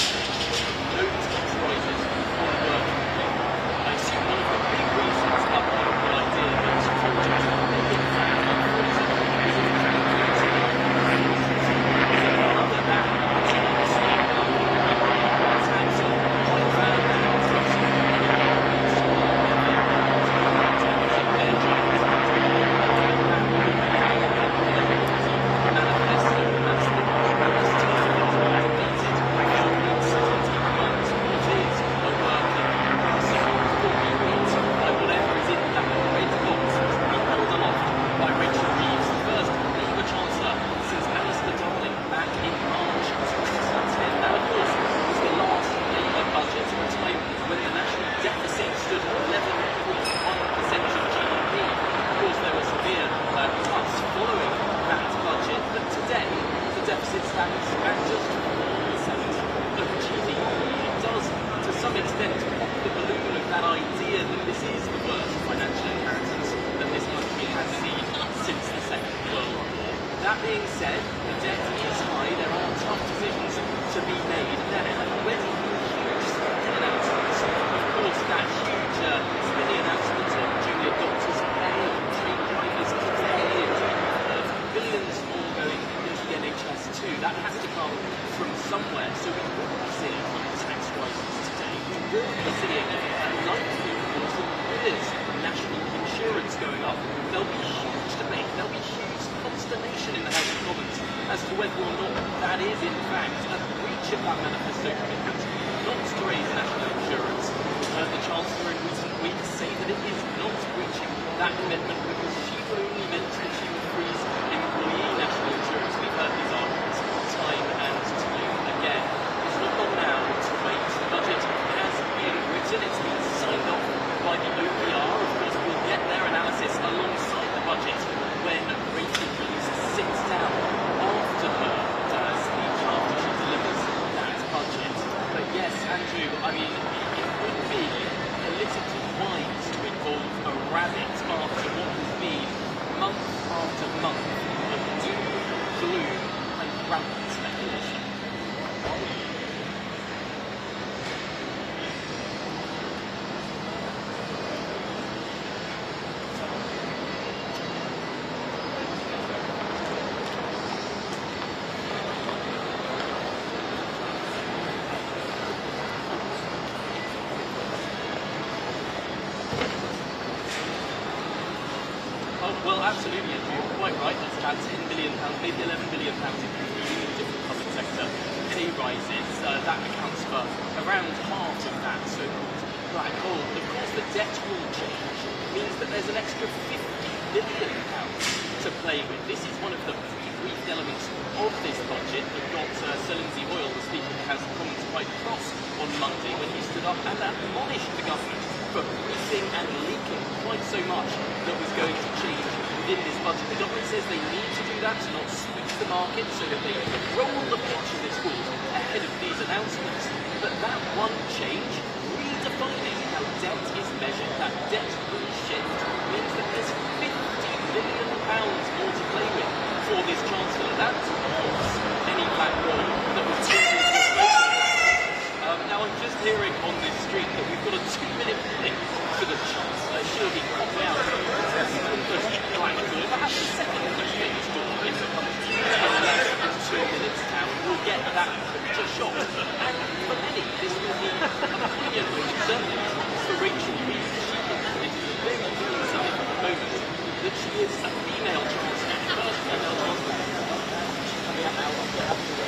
nobody's rises on working people. I assume one of the big reasons uphold the idea that projects are making Well, absolutely, and you're quite right. That's about £10 billion, maybe £11 billion including the different public sector pay rises. That accounts for around half of that so-called black hole. Of course, the debt rule change means that there's an extra £50 billion to play with. This is one of the brief elements of this budget that got Sir Lindsay Hoyle, the Speaker of the House of Commons, quite cross on Monday when he stood up and admonished the government for briefing and leaking quite so much that was going to change within this budget. The government says they need to do that to not squeeze the market so that they can roll the pitch, as it's called, ahead of these announcements. But that one change, redefining how debt is measured, that debt rule shift, means that there's £50 billion more to play with for this Chancellor. That dwarfs any black wall that was now I'm just hearing on this street that we've got a 2-minute break for the Chancellor. She'll be popped out of the black door. Perhaps a second next door in the country. In 2 minutes now, and we'll get that picture shot. And for many, this will be a brilliant moment, certainly for Rachel Reeves. She thinks this is a very, very significant moment that she is a female Chancellor, the first female Chancellor coming out of the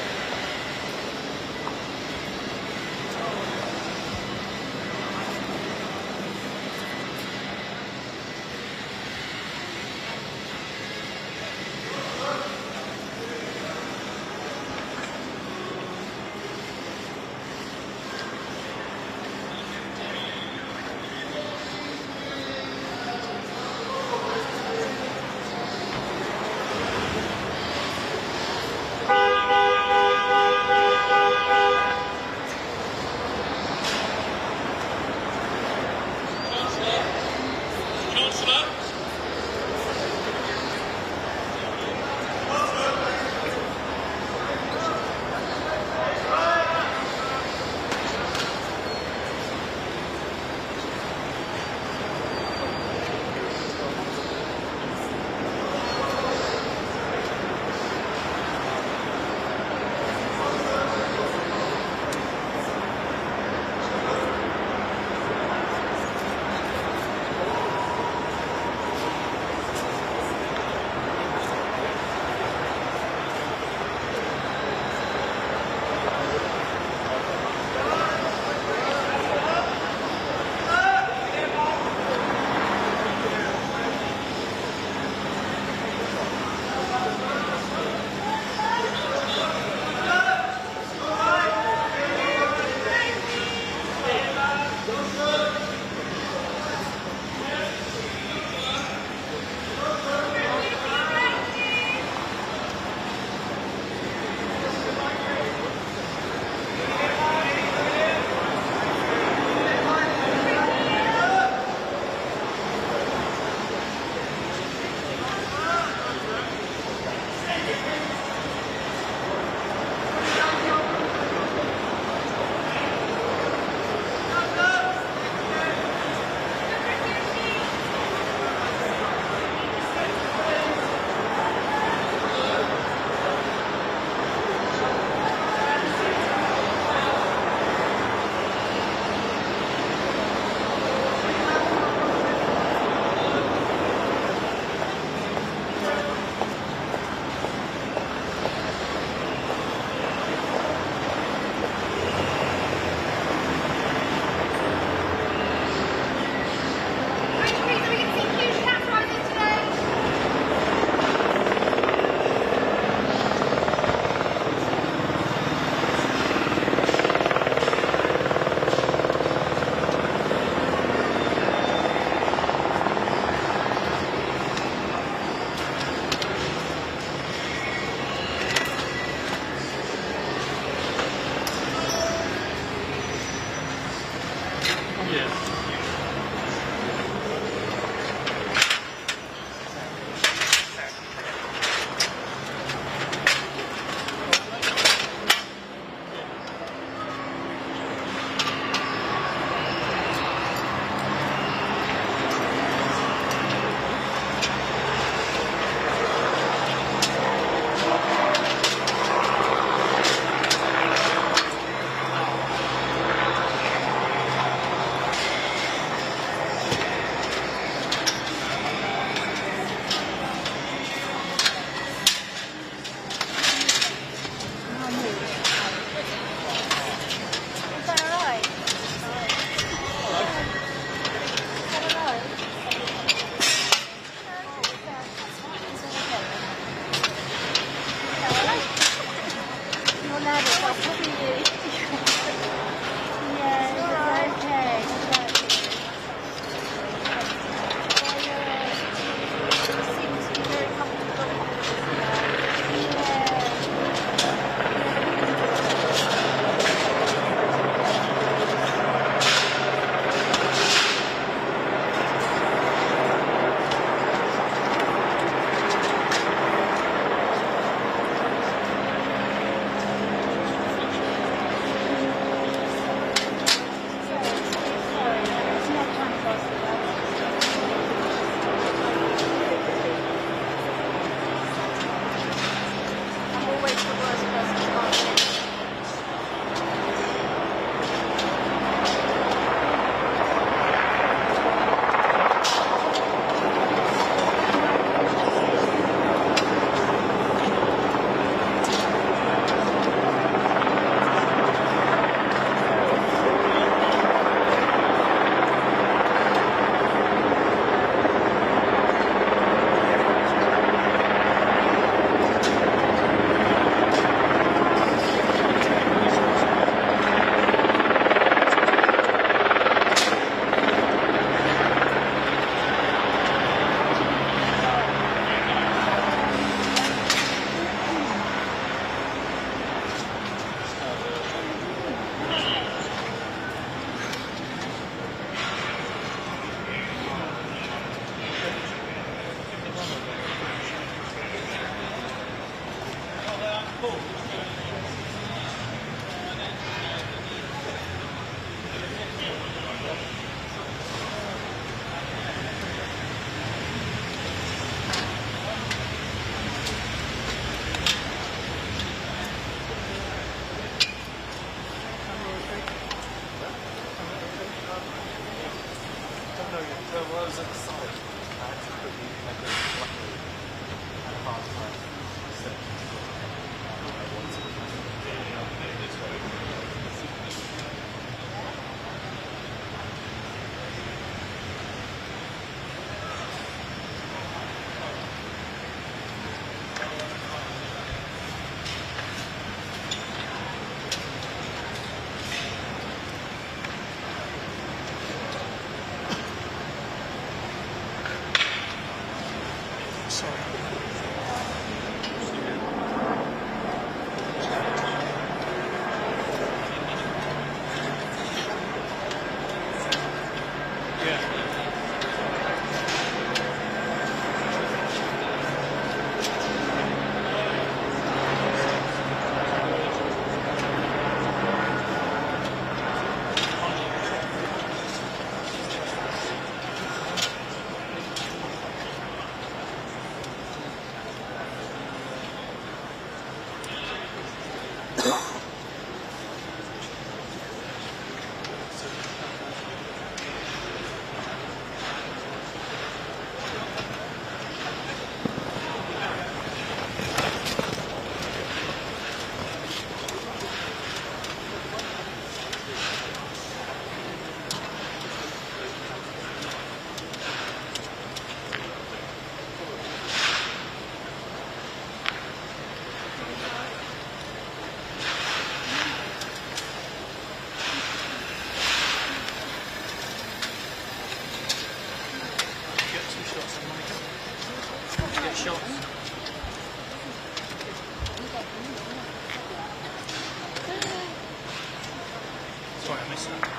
Sorry, I missed that.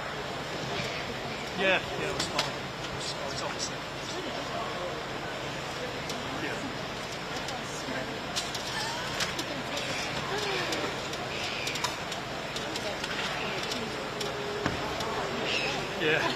Yeah, it was fine. I was opposite. Yeah. Yeah.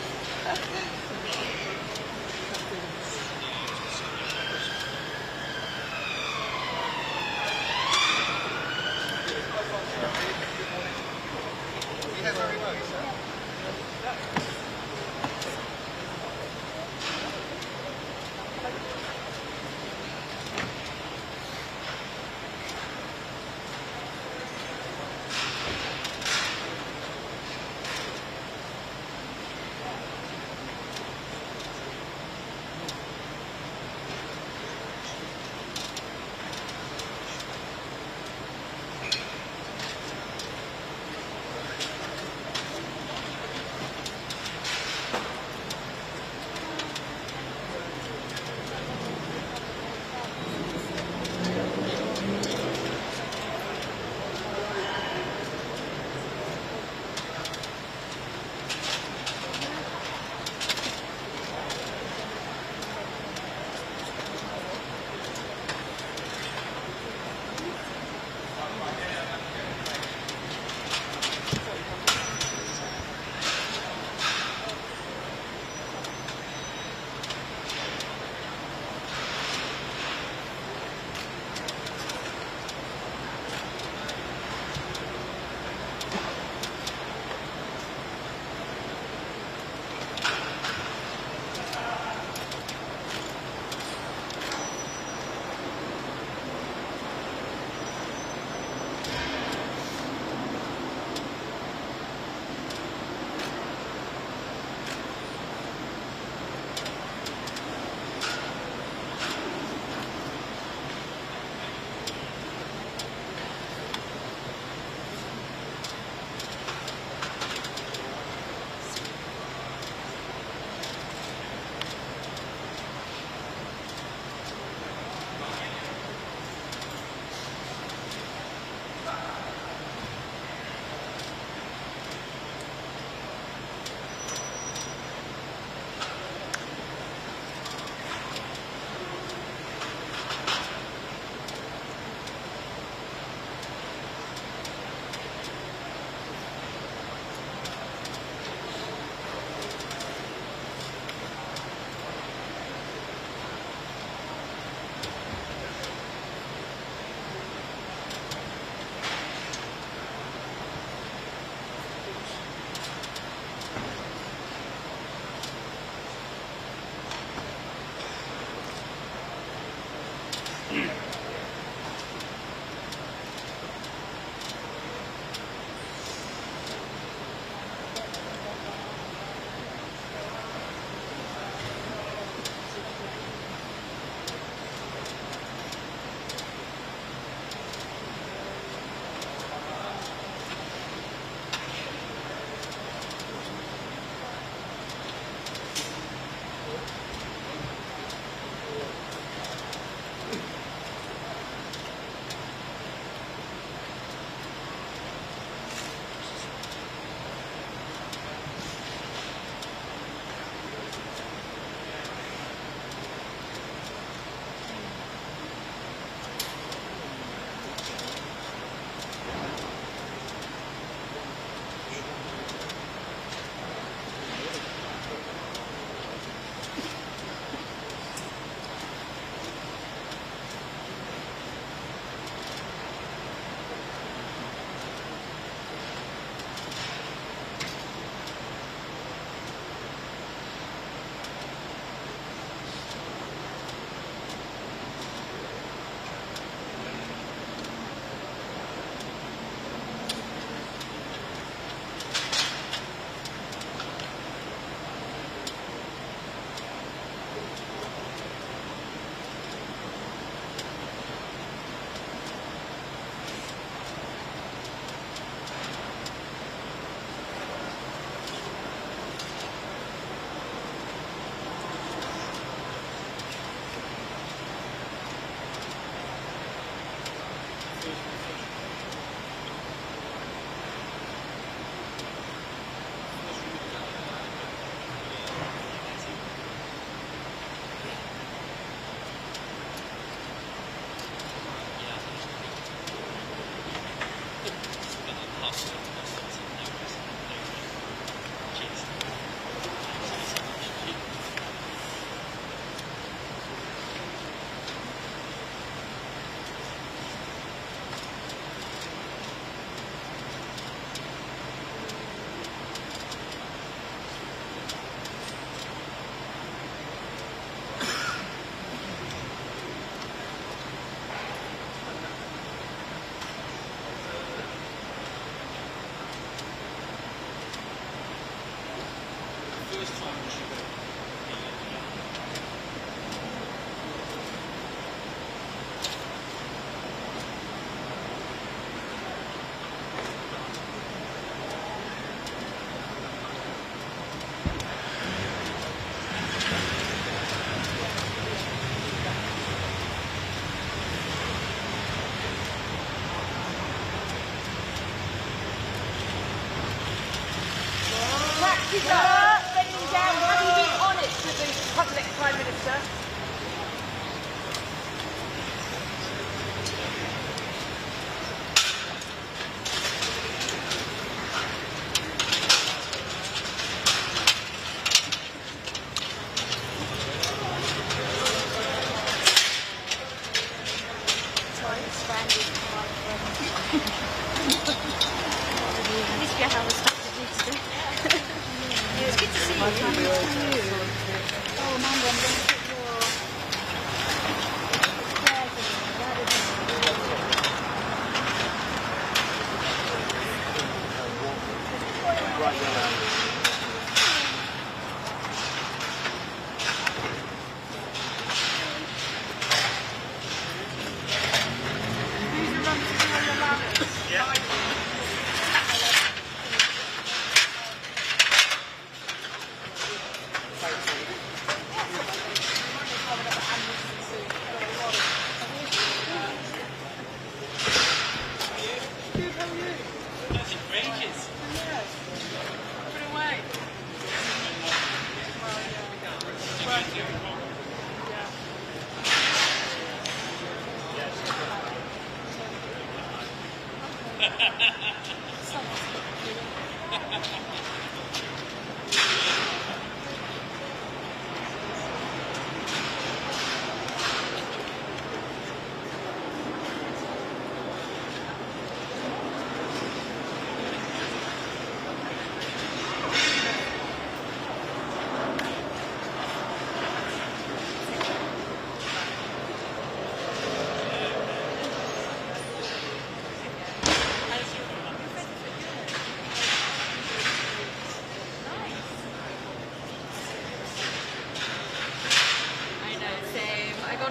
Bending down, have you been honest with the public Prime Minister?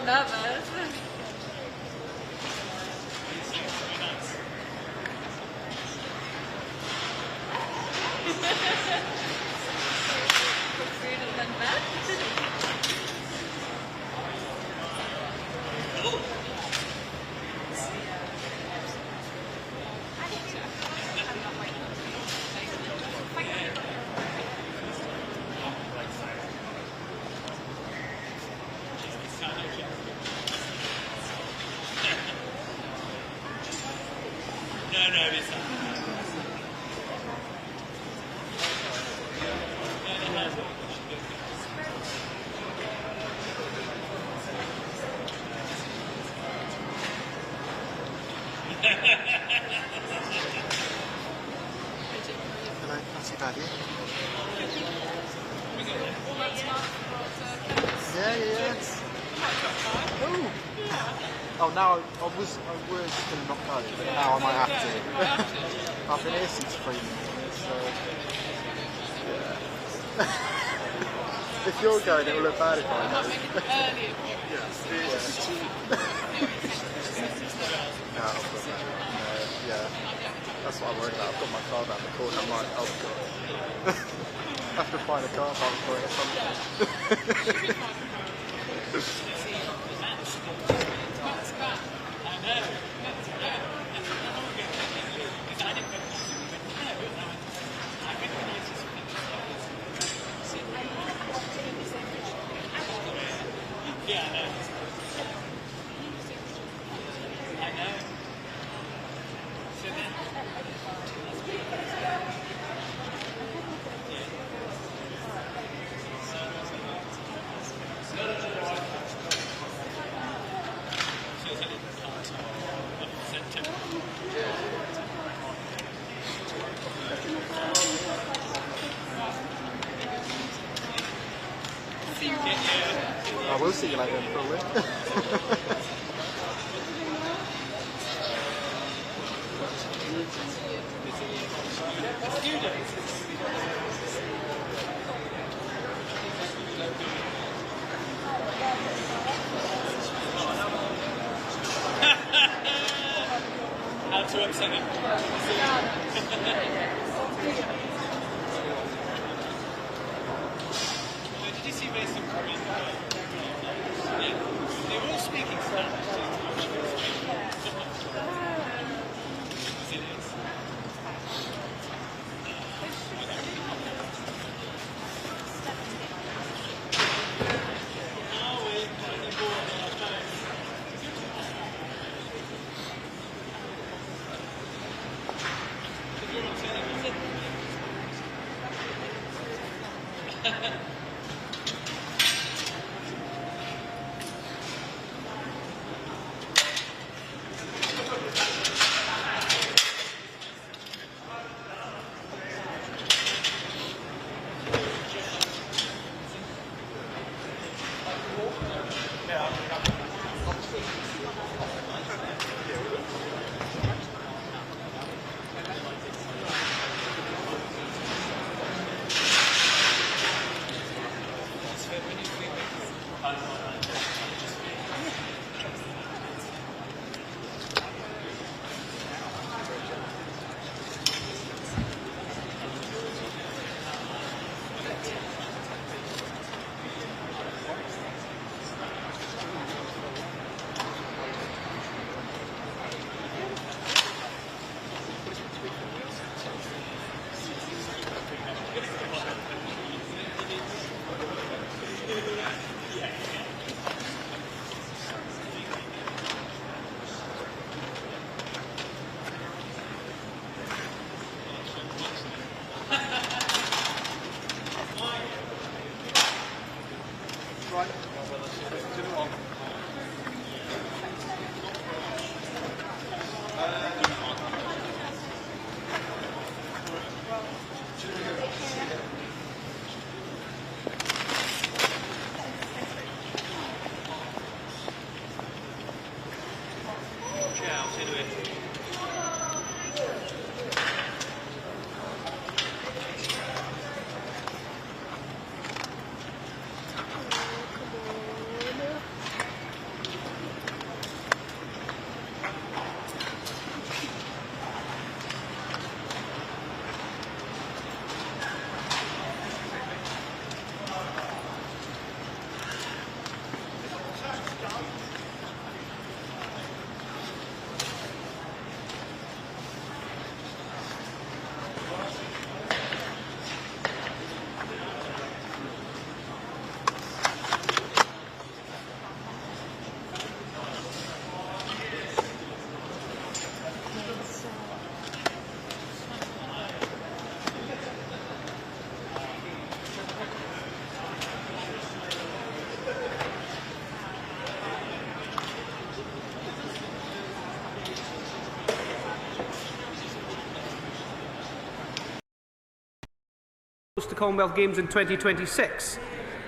Nervous. Food and then bed. Hello, not too bad, yeah? Yeah. Ooh. Oh, now I was going to not go, but now I might have to. I've been here since 3 minutes, so yeah. If you're going, it will look bad if I go. Yeah, that's what I'm worried about. I've got my car around the corner. I'm like, oh god. I have to find a car park for it or something. I will see you later, probably. How to upset him. Did you see based on Korean? Yeah. They were all speaking Spanish. The Commonwealth Games in 2026.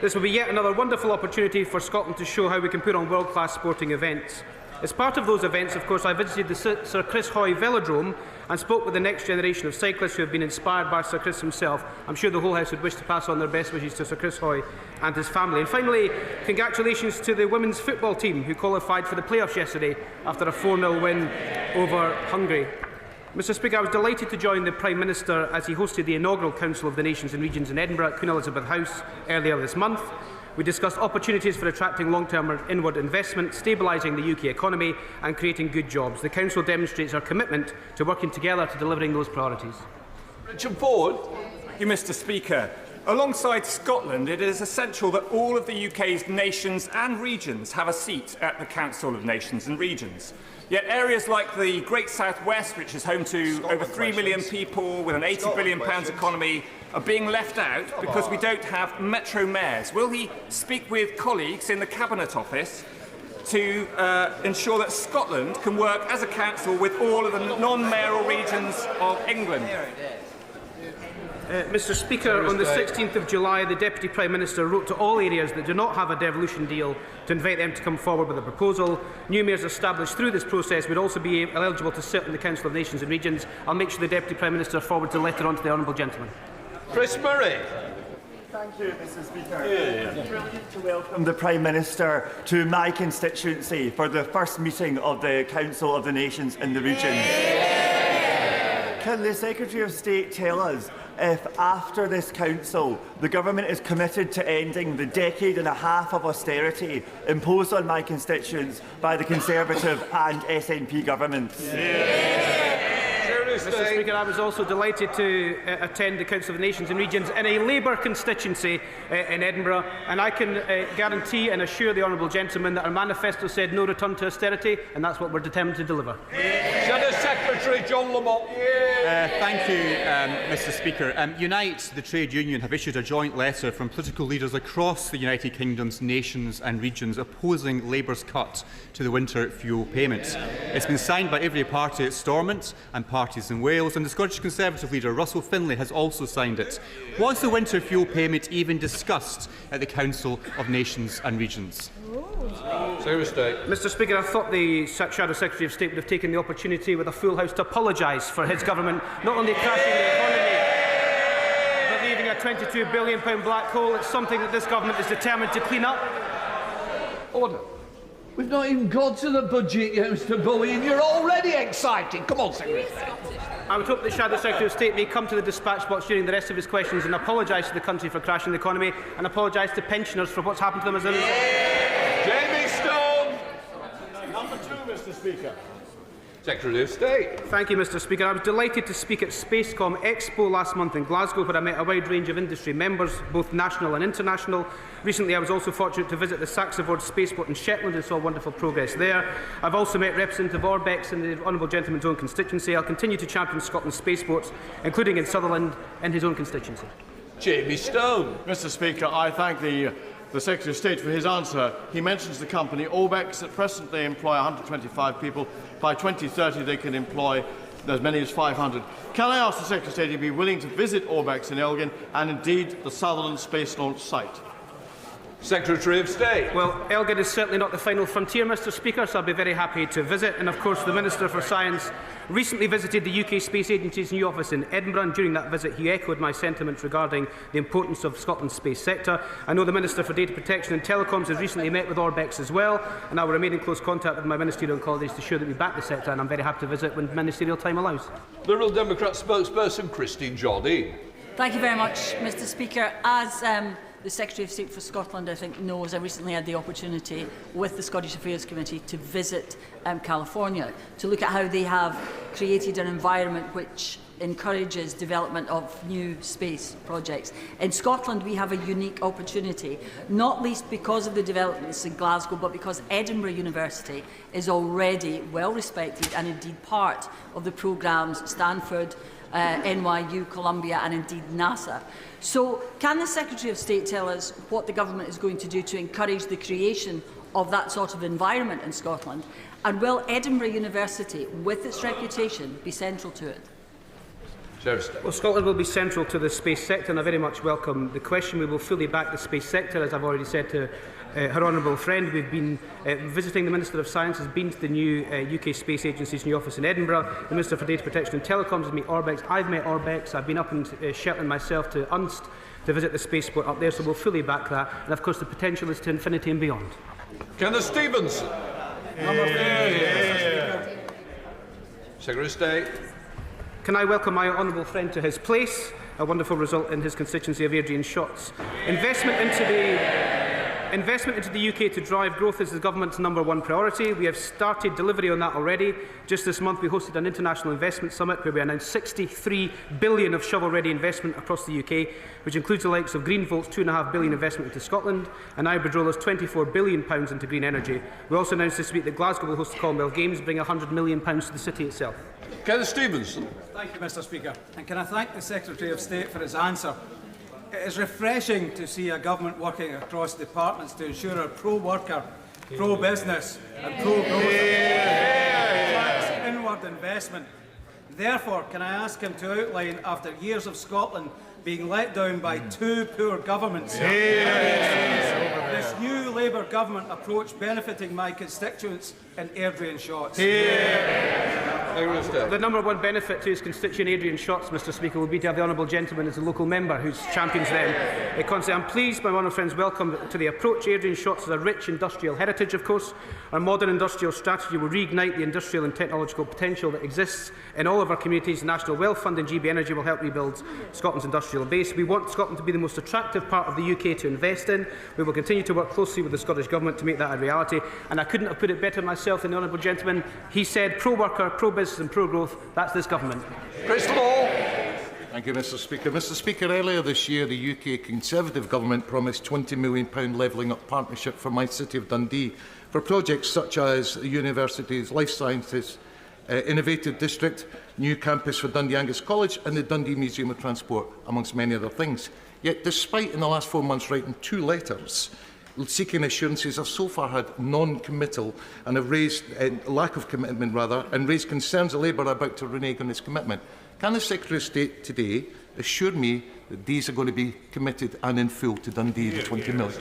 This will be yet another wonderful opportunity for Scotland to show how we can put on world-class sporting events. As part of those events, of course, I visited the Sir Chris Hoy Velodrome and spoke with the next generation of cyclists who have been inspired by Sir Chris himself. I'm sure the whole House would wish to pass on their best wishes to Sir Chris Hoy and his family. And finally, congratulations to the women's football team who qualified for the playoffs yesterday after a 4-0 win over Hungary. Mr Speaker, I was delighted to join the Prime Minister as he hosted the inaugural Council of the Nations and Regions in Edinburgh at Queen Elizabeth House earlier this month. We discussed opportunities for attracting long-term inward investment, stabilising the UK economy and creating good jobs. The Council demonstrates our commitment to working together to delivering those priorities. Richard Ford. Thank you, Mr Speaker. Alongside Scotland, it is essential that all of the UK's nations and regions have a seat at the Council of Nations and Regions. Yet areas like the Great South West, which is home to over 3 million people with an £80 billion economy, are being left out because we don't have metro mayors. Will he speak with colleagues in the Cabinet Office to ensure that Scotland can work as a council with all of the non-mayoral regions of England? Mr Speaker, on the 16th of July, the Deputy Prime Minister wrote to all areas that do not have a devolution deal to invite them to come forward with a proposal. New mayors established through this process would also be eligible to sit in the Council of Nations and Regions. I'll make sure the Deputy Prime Minister forwards a letter on to the honourable gentleman. Chris Murray. Thank you, Mr Speaker. It's brilliant to welcome the Prime Minister to my constituency for the first meeting of the Council of the Nations and the Regions. Can the Secretary of State tell us if, after this Council, the Government is committed to ending the decade and a half of austerity imposed on my constituents by the Conservative and SNP governments? Mr Speaker, I was also delighted to attend the Council of the Nations and Regions in a Labour constituency in Edinburgh, and I can guarantee and assure the honourable gentleman that our manifesto said no return to austerity, and that's what we're determined to deliver. Shadow Secretary. Secretary John Lamont. Thank you, Mr Speaker. Unite, the trade union, have issued a joint letter from political leaders across the United Kingdom's nations and regions opposing Labour's cut to the winter fuel payments. It's been signed by every party at Stormont and parties in Wales, and the Scottish Conservative leader Russell Finlay has also signed it. Was the winter fuel payment even discussed at the Council of Nations and Regions? Mr Speaker, I thought the Shadow Secretary of State would have taken the opportunity with a full House to apologise for his government not only crashing the economy but leaving a £22 billion black hole. It's something that this government is determined to clean up. Order. We've not even got to the budget yet, Mr Bowie, and you're already excited. Come on, Secretary. I would hope the Shadow Secretary of State may come to the dispatch box during the rest of his questions and apologise to the country for crashing the economy and apologise to pensioners for what's happened to them as a result. Jamie Stone. Number 2, Mr Speaker. Secretary of State. Thank you, Mr Speaker. I was delighted to speak at Spacecom Expo last month in Glasgow, where I met a wide range of industry members, both national and international. Recently, I was also fortunate to visit the Saxavord Spaceport in Shetland and saw wonderful progress there. I've also met Representative Orbex in the Honourable Gentleman's own constituency. I'll continue to champion Scotland's spaceports, including in Sutherland in his own constituency. Jamie Stone. Mr Speaker, I thank the Secretary of State for his answer. He mentions the company Orbex. At present, they employ 125 people. By 2030, they can employ as many as 500. Can I ask the Secretary of State if he'd be willing to visit Orbex in Elgin and indeed the Sutherland Space Launch Site? Secretary of State. Well, Elgin is certainly not the final frontier, Mr Speaker, so I'll be very happy to visit. And of course, the Minister for Science recently visited the UK Space Agency's new office in Edinburgh, and during that visit he echoed my sentiments regarding the importance of Scotland's space sector. I know the Minister for Data Protection and Telecoms has recently met with Orbex as well, and I will remain in close contact with my ministerial colleagues to ensure that we back the sector, and I'm very happy to visit when ministerial time allows. Liberal Democrat spokesperson Christine Jardine. Thank you very much, Mr Speaker. As the Secretary of State for Scotland, I think, knows, I recently had the opportunity with the Scottish Affairs Committee to visit California to look at how they have created an environment which encourages development of new space projects. In Scotland, we have a unique opportunity, not least because of the developments in Glasgow, but because Edinburgh University is already well respected and indeed part of the programmes Stanford, NYU, Columbia and indeed NASA. So can the Secretary of State tell us what the government is going to do to encourage the creation of that sort of environment in Scotland? And will Edinburgh University, with its reputation, be central to it? Well, Scotland will be central to the space sector, and I very much welcome the question. We will fully back the space sector, as I've already said to her honourable friend. We've been visiting the Minister of Science, has been to the new UK Space Agency's new office in Edinburgh. The Minister for Data Protection and Telecoms has met Orbex. I've met Orbex. I've been up in Shetland myself to Unst to visit the spaceport up there, so we'll fully back that. And of course, the potential is to infinity and beyond. Kenneth Stevenson. Secretary of State. Can I welcome my honourable friend to his place? A wonderful result in his constituency of Adrian Shotts. Investment into the UK to drive growth is the government's #1 priority. We have started delivery on that already. Just this month we hosted an international investment summit where we announced £63 billion of shovel-ready investment across the UK, which includes the likes of Greenvolt's £2.5 billion investment into Scotland and Iberdrola's £24 billion into green energy. We also announced this week that Glasgow will host the Commonwealth Games, bringing £100 million to the city itself. Kenneth Stevenson. Thank you, Mr Speaker. And can I thank the Secretary of State for his answer. It is refreshing to see a government working across departments to ensure our pro-worker, pro-business and pro-growth attracts inward investment. Therefore, can I ask him to outline, after years of Scotland being let down by two poor governments, this new Labour government approach benefiting my constituents in Airdrie and Shotts? The #1 benefit to his constituent Adrian Shotts, Mr Speaker, will be to have the honourable gentleman as a local member who champions them. I'm pleased my honourable friends welcome to the approach. Adrian Shotts has a rich industrial heritage, of course. Our modern industrial strategy will reignite the industrial and technological potential that exists in all of our communities. The National Wealth Fund and GB Energy will help rebuild Scotland's industrial base. We want Scotland to be the most attractive part of the UK to invest in. We will continue to work closely with the Scottish Government to make that a reality. And I couldn't have put it better myself than the honourable gentleman. He said pro-worker, pro-business and pro-growth. That's this government. Chris Law. Thank you, Mr Speaker. Mr Speaker, earlier this year the UK Conservative Government promised £20 million levelling up partnership for my city of Dundee for projects such as the university's life sciences innovative district, new campus for Dundee Angus College and the Dundee Museum of Transport, amongst many other things. Yet, despite in the last 4 months writing 2 letters seeking assurances, I've so far had non-committal and have raised lack of commitment rather, and raised concerns that Labour are about to renege on its commitment. Can the Secretary of State today assure me that these are going to be committed and in full to Dundee, the 20 million?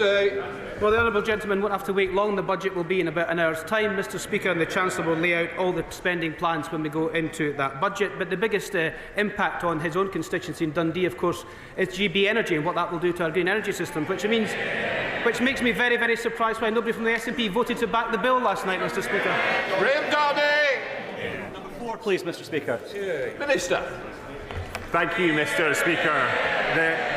Well, the honourable gentleman won't have to wait long. The budget will be in about an hour's time, Mr Speaker, and the Chancellor will lay out all the spending plans when we go into that budget. But the biggest impact on his own constituency in Dundee, of course, is GB Energy and what that will do to our green energy system, which makes me very, very surprised why nobody from the SNP voted to back the bill last night, Mr Speaker. Graham Downey! Number 4, please, Mr Speaker. Minister. Thank you, Mr Speaker.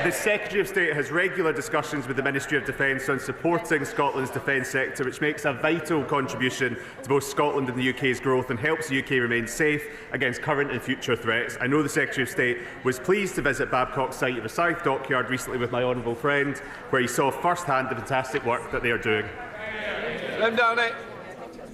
The Secretary of State has regular discussions with the Ministry of Defence on supporting Scotland's defence sector, which makes a vital contribution to both Scotland and the UK's growth and helps the UK remain safe against current and future threats. I know the Secretary of State was pleased to visit Babcock's site at the South Dockyard recently with my honourable friend, where he saw firsthand the fantastic work that they are doing.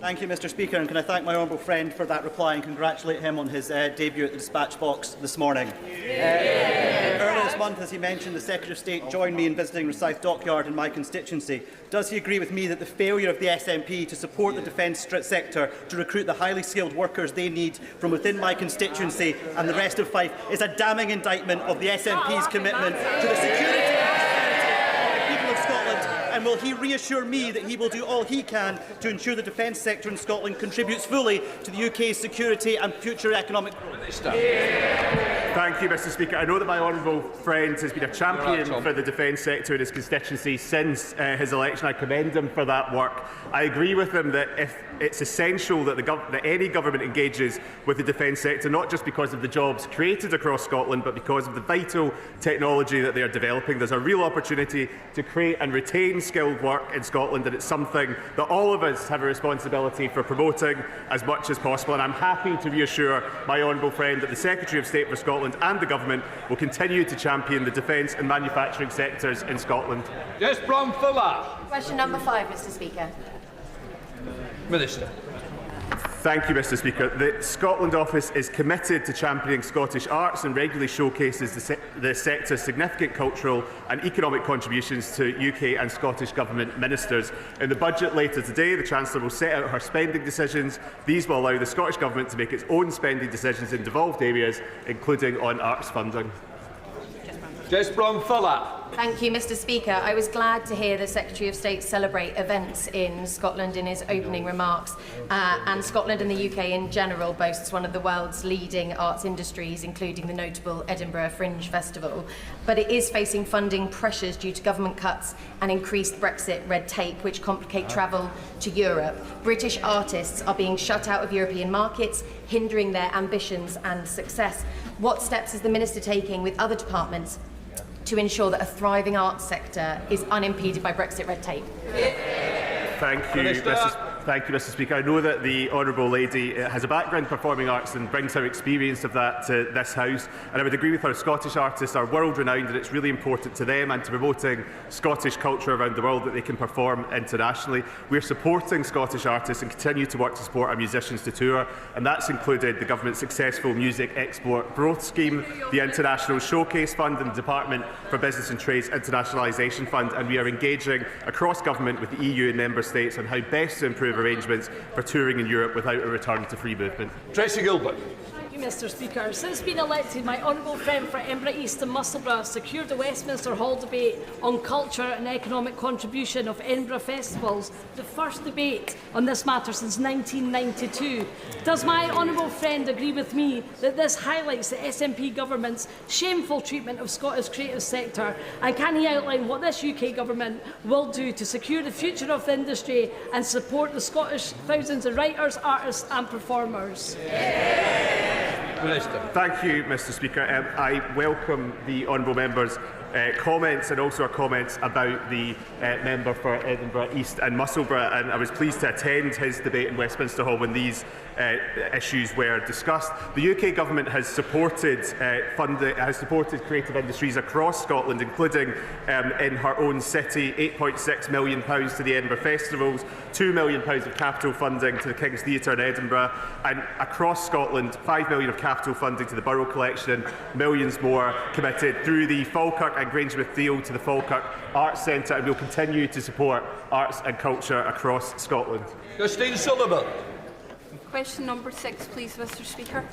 Thank you, Mr Speaker, and can I thank my honourable friend for that reply and congratulate him on his debut at the dispatch box this morning. Earlier this month, as he mentioned, the Secretary of State joined me in visiting the South Dockyard in my constituency. Does he agree with me that the failure of the SNP to support the defence sector to recruit the highly skilled workers they need from within my constituency and the rest of Fife is a damning indictment of the SNP's commitment to the security of the people of Scotland? And will he reassure me that he will do all he can to ensure the defence sector in Scotland contributes fully to the UK's security and future economic growth? Thank you, Mr Speaker. I know that my honourable friend has been a champion for the defence sector in his constituency since his election. I commend him for that work. I agree with him that if it's essential that, that any government engages with the defence sector, not just because of the jobs created across Scotland, but because of the vital technology that they are developing. There's a real opportunity to create and retain skilled work in Scotland, and it's something that all of us have a responsibility for promoting as much as possible. And I'm happy to reassure my honourable friend that the Secretary of State for Scotland and the Government will continue to champion the defence and manufacturing sectors in Scotland. Yes, Brown Fuller. Question number 5, Mr Speaker. Minister. Thank you, Mr Speaker. The Scotland Office is committed to championing Scottish arts and regularly showcases the sector's significant cultural and economic contributions to UK and Scottish Government ministers. In the budget later today, the Chancellor will set out her spending decisions. These will allow the Scottish Government to make its own spending decisions in devolved areas, including on arts funding. Jess Brown Fuller. Thank you, Mr Speaker. I was glad to hear the Secretary of State celebrate events in Scotland in his opening remarks. And Scotland and the UK in general boasts one of the world's leading arts industries, including the notable Edinburgh Fringe Festival. But it is facing funding pressures due to government cuts and increased Brexit red tape, which complicate travel to Europe. British artists are being shut out of European markets, hindering their ambitions and success. What steps is the Minister taking with other departments to ensure that a thriving arts sector is unimpeded by Brexit red tape? Thank you, Mr Speaker. I know that the Honourable Lady has a background in performing arts and brings her experience of that to this House, and I would agree with her. Scottish artists are world renowned, and it's really important to them and to promoting Scottish culture around the world that they can perform internationally. We're supporting Scottish artists and continue to work to support our musicians to tour, and that's included the Government's successful Music Export Growth Scheme, the International Showcase Fund and the Department for Business and Trade's Internationalisation Fund, and we are engaging across Government with the EU and Member States on how best to improve arrangements for touring in Europe without a return to free movement. Tracy Gilbert. Thank you, Mr Speaker. Since being elected, my honourable friend for Edinburgh East and Musselburgh secured the Westminster Hall debate on culture and economic contribution of Edinburgh festivals, the first debate on this matter since 1992. Does my honourable friend agree with me that this highlights the SNP government's shameful treatment of Scottish creative sector, and can he outline what this UK government will do to secure the future of the industry and support the Scottish thousands of writers, artists and performers? Minister. Thank you, Mr Speaker. I welcome the honourable member's comments and also our comments about the member for Edinburgh East and Musselburgh, and I was pleased to attend his debate in Westminster Hall when these issues were discussed. The UK government has supported creative industries across Scotland, including in her own city, £8.6 million to the Edinburgh Festivals, £2 million of capital funding to the King's Theatre in Edinburgh, and across Scotland, £5 million of capital funding to the Borough Collection and millions more committed through the Falkirk and Grangemouth deal to the Falkirk Arts Centre, and we'll continue to support arts and culture across Scotland. Christine Sullivan. Question number 6, please, Mr Speaker.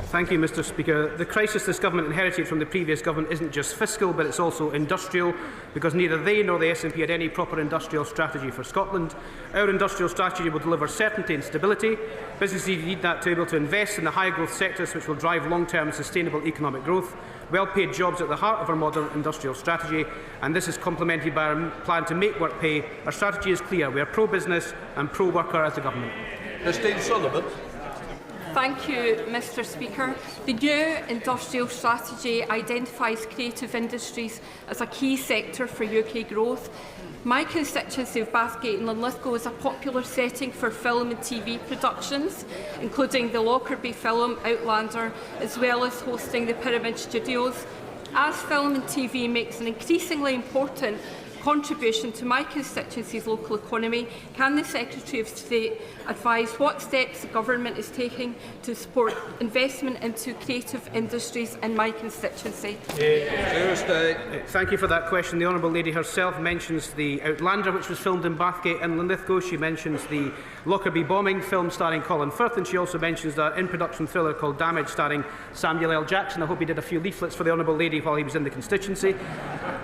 Thank you, Mr Speaker. The crisis this government inherited from the previous government isn't just fiscal, but it's also industrial, because neither they nor the SNP had any proper industrial strategy for Scotland. Our industrial strategy will deliver certainty and stability. Businesses need that to be able to invest in the high-growth sectors which will drive long-term sustainable economic growth. Well-paid jobs at the heart of our modern industrial strategy, and this is complemented by our plan to make work pay. Our strategy is clear. We are pro-business and pro-worker as a government. Christine Sullivan. Thank you, Mr Speaker. The new industrial strategy identifies creative industries as a key sector for UK growth. My constituency of Bathgate and Linlithgow is a popular setting for film and TV productions, including the Lockerbie film Outlander, as well as hosting the Pyramid Studios. As film and TV makes an increasingly important contribution to my constituency's local economy, can the Secretary of State advise what steps the government is taking to support investment into creative industries in my constituency? Thank you for that question. The Honourable Lady herself mentions the Outlander, which was filmed in Bathgate and Linlithgow. She mentions the Lockerbie bombing film starring Colin Firth, and she also mentions the in-production thriller called Damage starring Samuel L. Jackson. I hope he did a few leaflets for the Honourable Lady while he was in the constituency.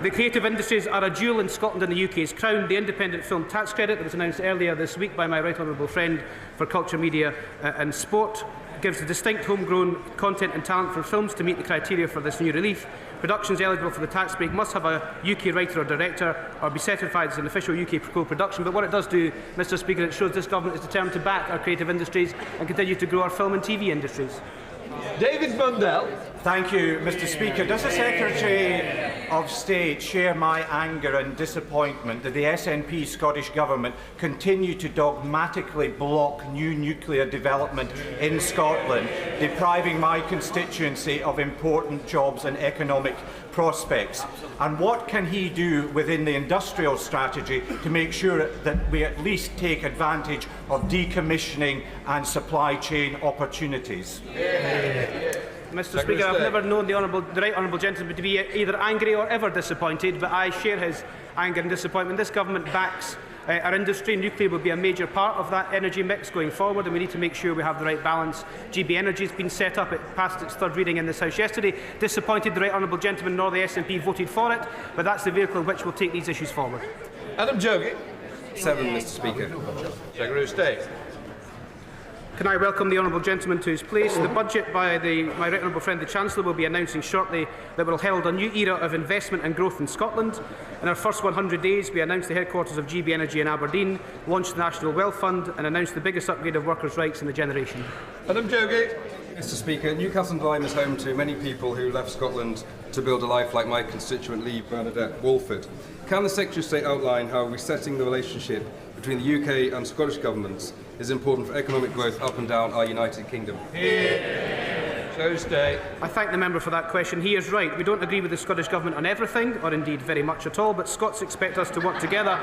The creative industries are a jewel in Scotland and the UK's crown. The independent film tax credit that was announced earlier this week by my right honourable friend for culture, media and sport gives a distinct homegrown content and talent for films to meet the criteria for this new relief. Productions eligible for the tax break must have a UK writer or director or be certified as an official UK co-production. But what it does do, Mr Speaker, it shows this government is determined to back our creative industries and continue to grow our film and TV industries. David Mundell. Thank you, Mr Speaker. Does the Secretary of State share my anger and disappointment that the SNP Scottish Government continue to dogmatically block new nuclear development in Scotland, depriving my constituency of important jobs and economic prospects? And what can he do within the industrial strategy to make sure that we at least take advantage of decommissioning and supply chain opportunities? Mr Speaker, I've never known the right honourable gentleman to be either angry or ever disappointed, but I share his anger and disappointment. This government backs our industry. Nuclear will be a major part of that energy mix going forward, and we need to make sure we have the right balance. GB Energy has been set up. It passed its third reading in this House yesterday. Disappointed the right honourable gentleman nor the SNP voted for it, but that's the vehicle which will take these issues forward. Adam Jogi. 7, Mr Speaker. Secretary of State. Can I welcome the honourable gentleman to his place? The budget by my right honourable friend the Chancellor will be announcing shortly that will herald a new era of investment and growth in Scotland. In our first 100 days, we announced the headquarters of GB Energy in Aberdeen, launched the National Wealth Fund and announced the biggest upgrade of workers' rights in the generation. Adam Jogi. Mr Speaker, Newcastle and Lyme is home to many people who left Scotland to build a life like my constituent Lee Bernadette Walford. Can the Secretary of State outline how resetting the relationship between the UK and Scottish governments is important for economic growth up and down our United Kingdom? I thank the member for that question. He is right. We don't agree with the Scottish Government on everything, or indeed very much at all, but Scots expect us to work together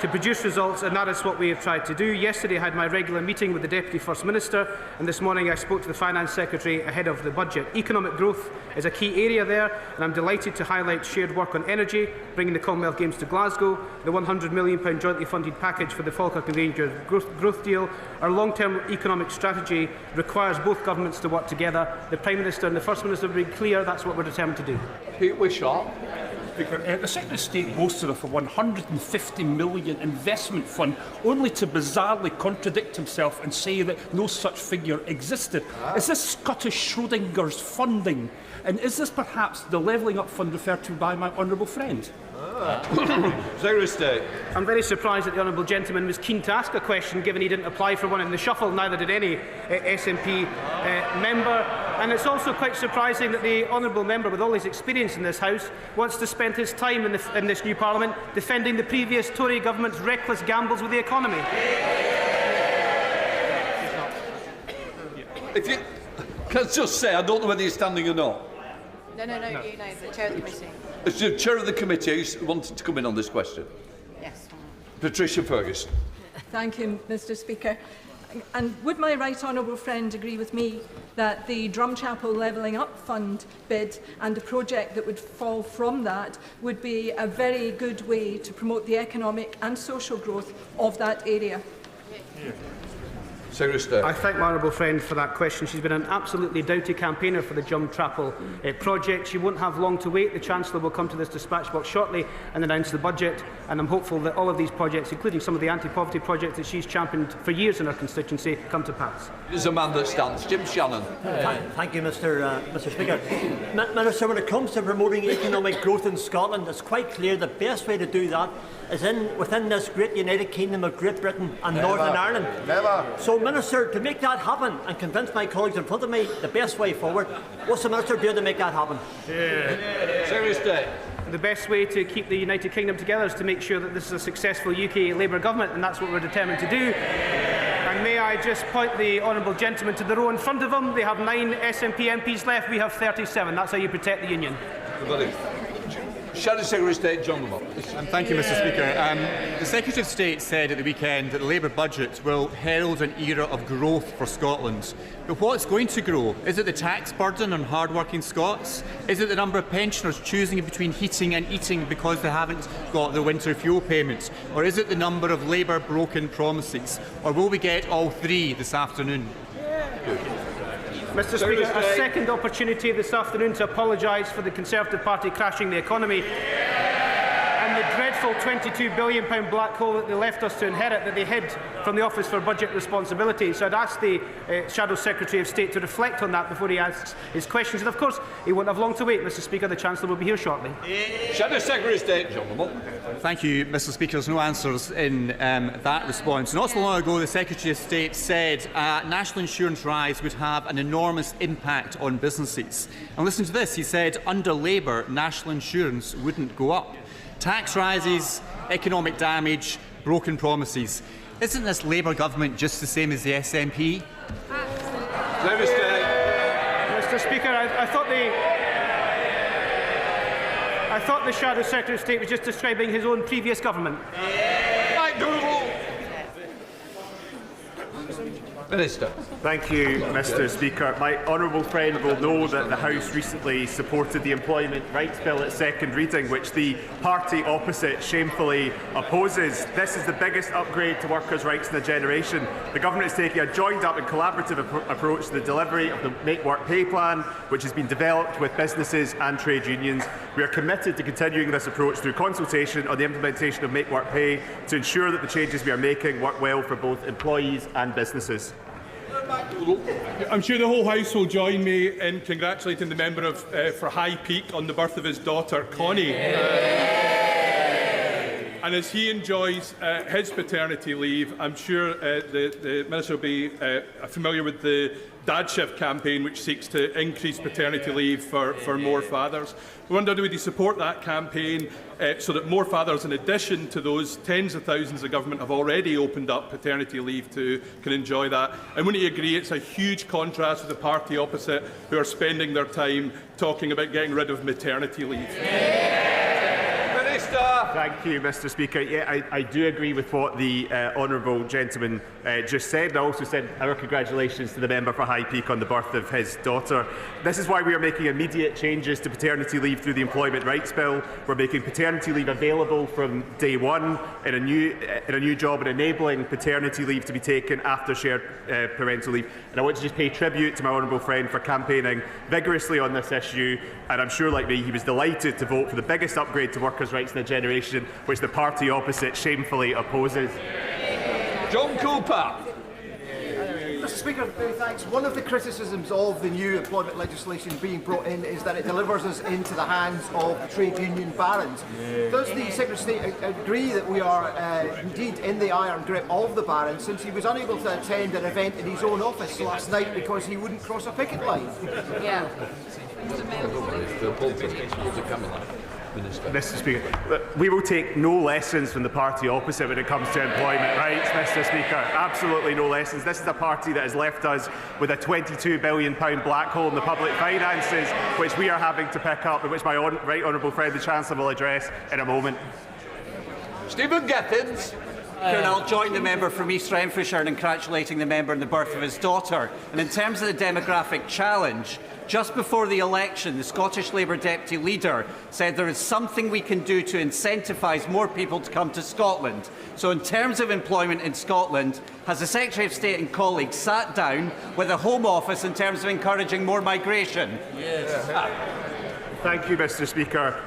to produce results, and that is what we have tried to do. Yesterday I had my regular meeting with the Deputy First Minister, and this morning I spoke to the Finance Secretary ahead of the budget. Economic growth is a key area there, and I'm delighted to highlight shared work on energy, bringing the Commonwealth Games to Glasgow, the £100 million jointly funded package for the Falkirk and Rangers growth deal. Our long-term economic strategy requires both governments to work together. The Prime Minister and the First Minister have been clear that's what we're determined to do. Pete Wishart. Speaker. The Secretary of State boasted of a £150 million investment fund, only to bizarrely contradict himself and say that no such figure existed. Is this Scottish Schrodinger's funding? And is this perhaps the levelling up fund referred to by my honourable friend? Secretary of State. I'm very surprised that the honourable gentleman was keen to ask a question, given he didn't apply for one in the shuffle, neither did any SNP member. And it's also quite surprising that the honourable member, with all his experience in this House, wants to spend his time in this new Parliament defending the previous Tory government's reckless gambles with the economy. If you can I just say, I don't know whether you're standing or not. No, you know, the Chair of the Committee. As the Chair of the Committee, who wanted to come in on this question? Yes. Patricia Ferguson. Thank you, Mr. Speaker. And would my right honourable friend agree with me that the Drumchapel Levelling Up Fund bid and a project that would fall from that would be a very good way to promote the economic and social growth of that area? Secretary of State. I thank my honourable friend for that question. She's been an absolutely doughty campaigner for the Drumchapel project. She won't have long to wait. The Chancellor will come to this dispatch box shortly and announce the budget. And I'm hopeful that all of these projects, including some of the anti-poverty projects that she's championed for years in her constituency, come to pass. There's a man that stands. Jim Shannon. Thank you, Mr. Speaker. Minister, when it comes to promoting economic growth in Scotland, it's quite clear the best way to do that is within this great United Kingdom of Great Britain and Northern Ireland. So, Minister, to make that happen and convince my colleagues in front of me the best way forward, what's the Minister doing to make that happen? Secretary of State. The best way to keep the United Kingdom together is to make sure that this is a successful UK Labour government, and that's what we're determined to do. And may I just point the honourable gentleman to the row in front of him. They have 9 SNP MPs left, we have 37. That's how you protect the Union. Shadow Secretary of State John Lamont. Thank you, Mr. Speaker. The Secretary of State said at the weekend that the Labour budget will herald an era of growth for Scotland. But what's going to grow? Is it the tax burden on hard-working Scots? Is it the number of pensioners choosing between heating and eating because they haven't got their winter fuel payments? Or is it the number of Labour broken promises? Or will we get all three this afternoon? Mr. Speaker, a second opportunity this afternoon to apologise for the Conservative Party crashing the economy and the dreadful £22 billion black hole that they left us to inherit, that they hid from the Office for Budget Responsibility. So I'd ask the Shadow Secretary of State to reflect on that before he asks his questions. And of course, he won't have long to wait, Mr. Speaker. The Chancellor will be here shortly. Shadow Secretary of State John Lamont. Thank you, Mr. Speaker. There's no answers in that response. Not so long ago, the Secretary of State said a national insurance rise would have an enormous impact on businesses. And listen to this. He said, under Labour, national insurance wouldn't go up. Tax rises, economic damage, broken promises. Isn't this Labour government just the same as the SNP? Mr. Speaker, I thought the Shadow Secretary of State was just describing his own previous government. Minister. Thank you, Mr. Speaker. My honourable friend will know that the House recently supported the Employment Rights Bill at second reading, which the party opposite shamefully opposes. This is the biggest upgrade to workers' rights in a generation. The Government is taking a joined-up and collaborative approach to the delivery of the Make Work Pay Plan, which has been developed with businesses and trade unions. We are committed to continuing this approach through consultation on the implementation of Make Work Pay to ensure that the changes we are making work well for both employees and businesses. I'm sure the whole House will join me in congratulating the member for High Peak on the birth of his daughter, Connie. And as he enjoys his paternity leave, I'm sure the Minister will be familiar with the Dad Shift campaign, which seeks to increase paternity leave for more fathers. We wondered, would he support that campaign so that more fathers, in addition to those tens of thousands the government have already opened up paternity leave to, can enjoy that? And wouldn't he agree it's a huge contrast with the party opposite, who are spending their time talking about getting rid of maternity leave? Thank you, Mr. Speaker. Yeah, I do agree with what the honourable gentleman just said. I also said our congratulations to the member for High Peak on the birth of his daughter. This is why we are making immediate changes to paternity leave through the Employment Rights Bill. We're making paternity leave available from day one in a new job and enabling paternity leave to be taken after shared parental leave. And I want to just pay tribute to my honourable friend for campaigning vigorously on this issue. And I'm sure, like me, he was delighted to vote for the biggest upgrade to workers' rights in a generation, which the party opposite shamefully opposes. John Cooper. Mr. Speaker, thanks. One of the criticisms of the new employment legislation being brought in is that it delivers us into the hands of the trade union barons. Does the Secretary of State agree that we are indeed in the iron grip of the barons, since he was unable to attend an event in his own office last night because he wouldn't cross a picket line? Yeah. Mr. Speaker, we will take no lessons from the party opposite when it comes to employment rights, Mr. Speaker. Absolutely no lessons. This is a party that has left us with a £22 billion black hole in the public finances, which we are having to pick up, and which my right honourable friend, the Chancellor, will address in a moment. Stephen Gittins. I'll join the member from East Renfrewshire in congratulating the member on the birth of his daughter. And in terms of the demographic challenge, just before the election, the Scottish Labour Deputy Leader said there is something we can do to incentivise more people to come to Scotland. So in terms of employment in Scotland, has the Secretary of State and colleagues sat down with the Home Office in terms of encouraging more migration? Yes. Thank you, Mr. Speaker.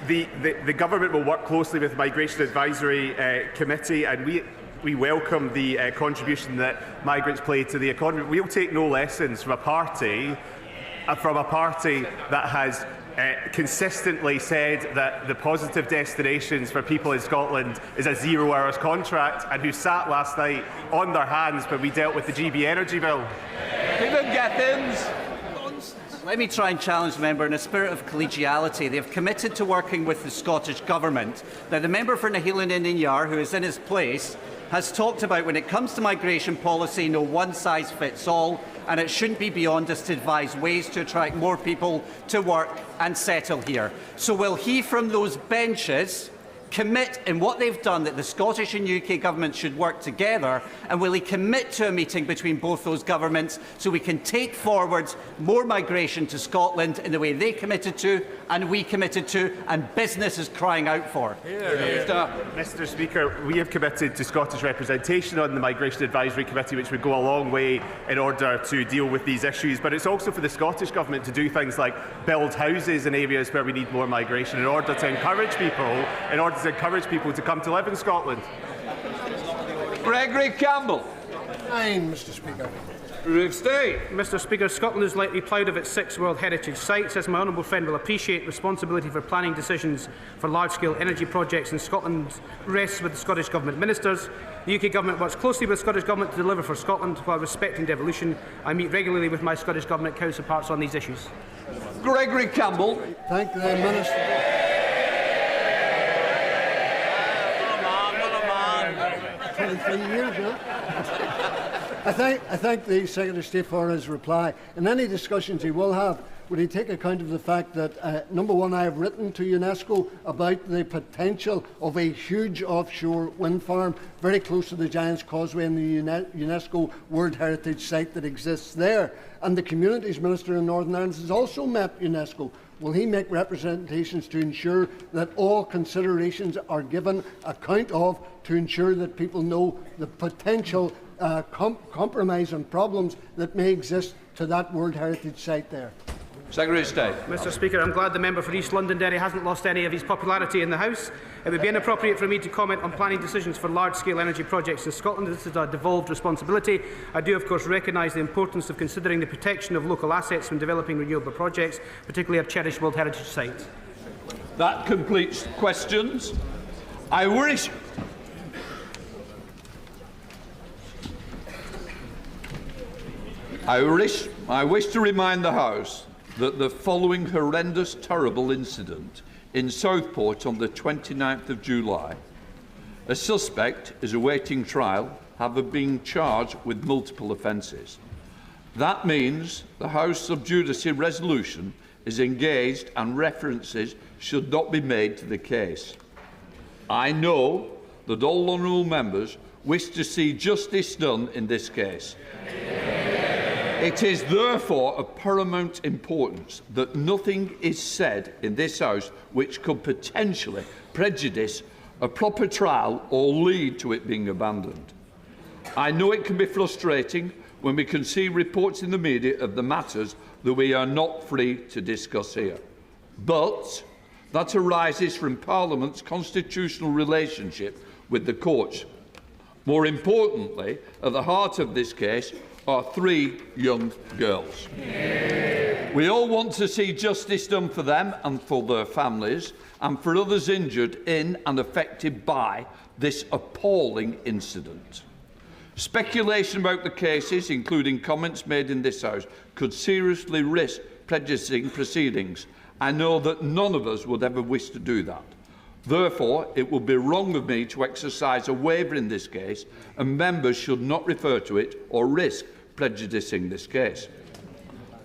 The government will work closely with the Migration Advisory Committee, and we welcome the contribution that migrants play to the economy. We'll take no lessons from a party that has consistently said that the positive destinations for people in Scotland is a 0 hours contract, and who sat last night on their hands when we dealt with the GB Energy Bill. Stephen Gittins. Let me try and challenge the member in a spirit of collegiality. They have committed to working with the Scottish Government. Now, the member for Nahealan Indian Yar, who is in his place, has talked about when it comes to migration policy, no one size fits all, and it shouldn't be beyond us to devise ways to attract more people to work and settle here. So will he, from those benches, commit in what they've done that the Scottish and UK governments should work together, and will he commit to a meeting between both those governments so we can take forward more migration to Scotland in the way they committed to and we committed to and business is crying out for? Mr. Speaker, we have committed to Scottish representation on the Migration Advisory Committee, which would go a long way in order to deal with these issues, but it's also for the Scottish Government to do things like build houses in areas where we need more migration in order to encourage people to come to live in Scotland. Gregory Campbell. Fine, Mr. Speaker. Mr. Speaker, Scotland is lightly proud of its 6 World Heritage sites. As my honourable friend will appreciate, responsibility for planning decisions for large-scale energy projects in Scotland rests with the Scottish Government ministers. The UK Government works closely with the Scottish Government to deliver for Scotland while respecting devolution. I meet regularly with my Scottish Government counterparts on these issues. Gregory Campbell. Thank the Minister. 23 years, yeah. I thank the Secretary of State for his reply. In any discussions he will have, would he take account of the fact that, number one, I have written to UNESCO about the potential of a huge offshore wind farm very close to the Giant's Causeway and the UNESCO World Heritage Site that exists there. And the Communities Minister in Northern Ireland has also met UNESCO. Will he make representations to ensure that all considerations are given account of, to ensure that people know the potential compromise and problems that may exist to that World Heritage Site there? Secretary of State. Mr. Speaker, I'm glad the member for East Londonderry hasn't lost any of his popularity in the House. It would be inappropriate for me to comment on planning decisions for large-scale energy projects in Scotland. This is a devolved responsibility. I do, of course, recognise the importance of considering the protection of local assets when developing renewable projects, particularly a cherished World Heritage Site. That completes questions. I wish to remind the House that the following horrendous, terrible incident in Southport on the 29th of July, a suspect is awaiting trial, having been charged with multiple offences. That means the House sub judice resolution is engaged and references should not be made to the case. I know that all honourable members wish to see justice done in this case. It is therefore of paramount importance that nothing is said in this House which could potentially prejudice a proper trial or lead to it being abandoned. I know it can be frustrating when we can see reports in the media of the matters that we are not free to discuss here. But that arises from Parliament's constitutional relationship with the courts. More importantly, at the heart of this case are 3 young girls. We all want to see justice done for them and for their families, and for others injured in and affected by this appalling incident. Speculation about the cases, including comments made in this House, could seriously risk prejudicing proceedings. I know that none of us would ever wish to do that. Therefore, it would be wrong of me to exercise a waiver in this case, and members should not refer to it or risk prejudicing this case.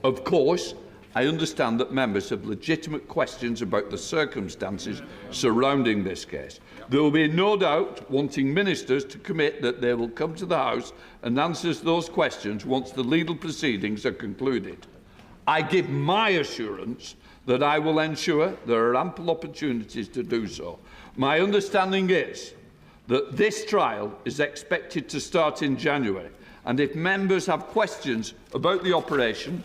Of course, I understand that members have legitimate questions about the circumstances surrounding this case. There will be no doubt wanting ministers to commit that they will come to the House and answer those questions once the legal proceedings are concluded. I give my assurance that I will ensure there are ample opportunities to do so. My understanding is that this trial is expected to start in January, and if members have questions about the operation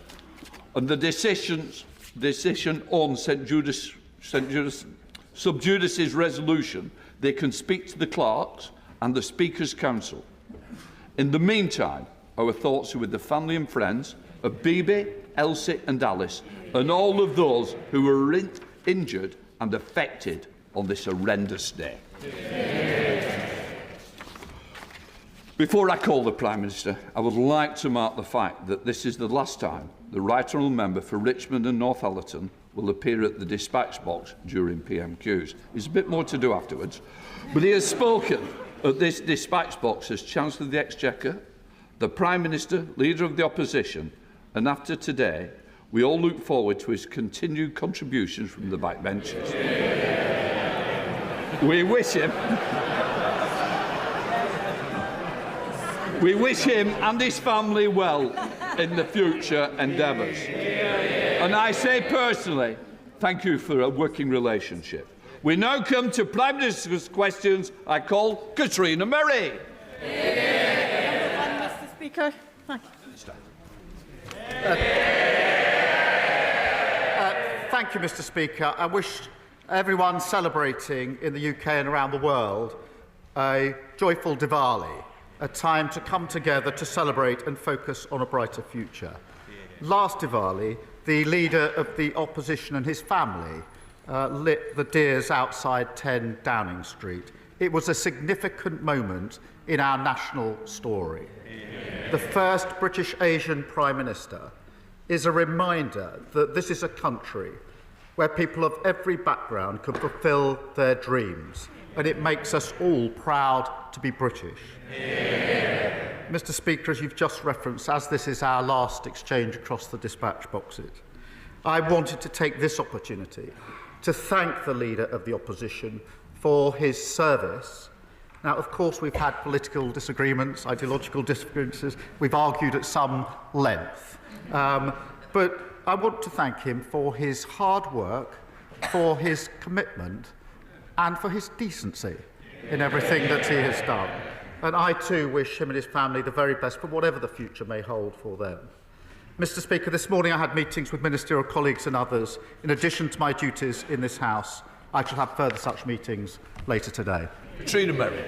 and the decision on sub judice's resolution, they can speak to the clerks and the Speaker's Council. In the meantime, our thoughts are with the family and friends of Bibi, Elsie and Alice, and all of those who were injured and affected on this horrendous day. Before I call the Prime Minister, I would like to mark the fact that this is the last time the Right Honourable Member for Richmond and Northallerton will appear at the dispatch box during PMQs. There's a bit more to do afterwards, but he has spoken at this dispatch box as Chancellor of the Exchequer, the Prime Minister, Leader of the Opposition, and after today, we all look forward to his continued contributions from the backbenches. We wish him and his family well in the future endeavours. And I say personally, thank you for a working relationship. We now come to Prime Minister's questions. I call Katrina Murray. Mr. Speaker. Thank you. Thank you, Mr. Speaker. I wish everyone celebrating in the UK and around the world a joyful Diwali, a time to come together to celebrate and focus on a brighter future. Last Diwali, the leader of the opposition and his family lit the deers outside 10 Downing Street. It was a significant moment in our national story. The first British Asian Prime Minister is a reminder that this is a country where people of every background can fulfil their dreams, and it makes us all proud to be British. Mr. Speaker, as you've just referenced, as this is our last exchange across the dispatch boxes, I wanted to take this opportunity to thank the Leader of the Opposition for his service. Now, of course, we've had political disagreements, ideological differences, we've argued at some length. But I want to thank him for his hard work, for his commitment, and for his decency in everything that he has done. And I too wish him and his family the very best for whatever the future may hold for them. Mr. Speaker, this morning I had meetings with ministerial colleagues and others. In addition to my duties in this House, I shall have further such meetings later today. Katrina Murray.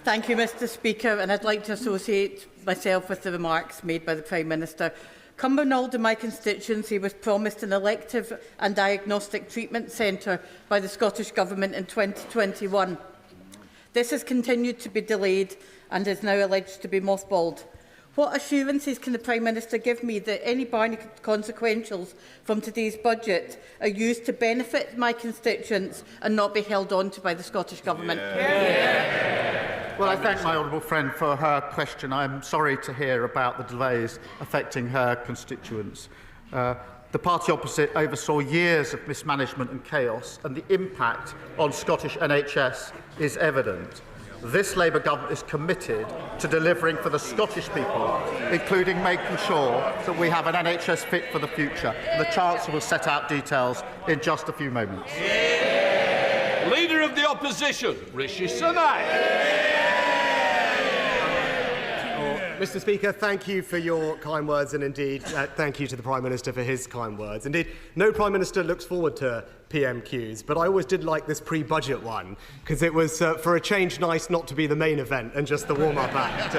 Thank you, Mr. Speaker, and I'd like to associate myself with the remarks made by the Prime Minister. Cumbernauld, in my constituency, was promised an elective and diagnostic treatment centre by the Scottish Government in 2021. This has continued to be delayed and is now alleged to be mothballed. What assurances can the Prime Minister give me that any barney consequentials from today's budget are used to benefit my constituents and not be held on to by the Scottish Government? Well, I thank my honourable friend for her question. I'm sorry to hear about the delays affecting her constituents. the party opposite oversaw years of mismanagement and chaos, and the impact on Scottish NHS is evident. This Labour government is committed to delivering for the Scottish people, including making sure that we have an NHS fit for the future. And the Chancellor will set out details in just a few moments. Leader of the Opposition, Rishi Sunak. Mr. Speaker, thank you for your kind words, and indeed thank you to the Prime Minister for his kind words. Indeed, no Prime Minister looks forward to PMQs, but I always did like this pre-budget one, because it was, for a change, nice not to be the main event and just the warm-up act.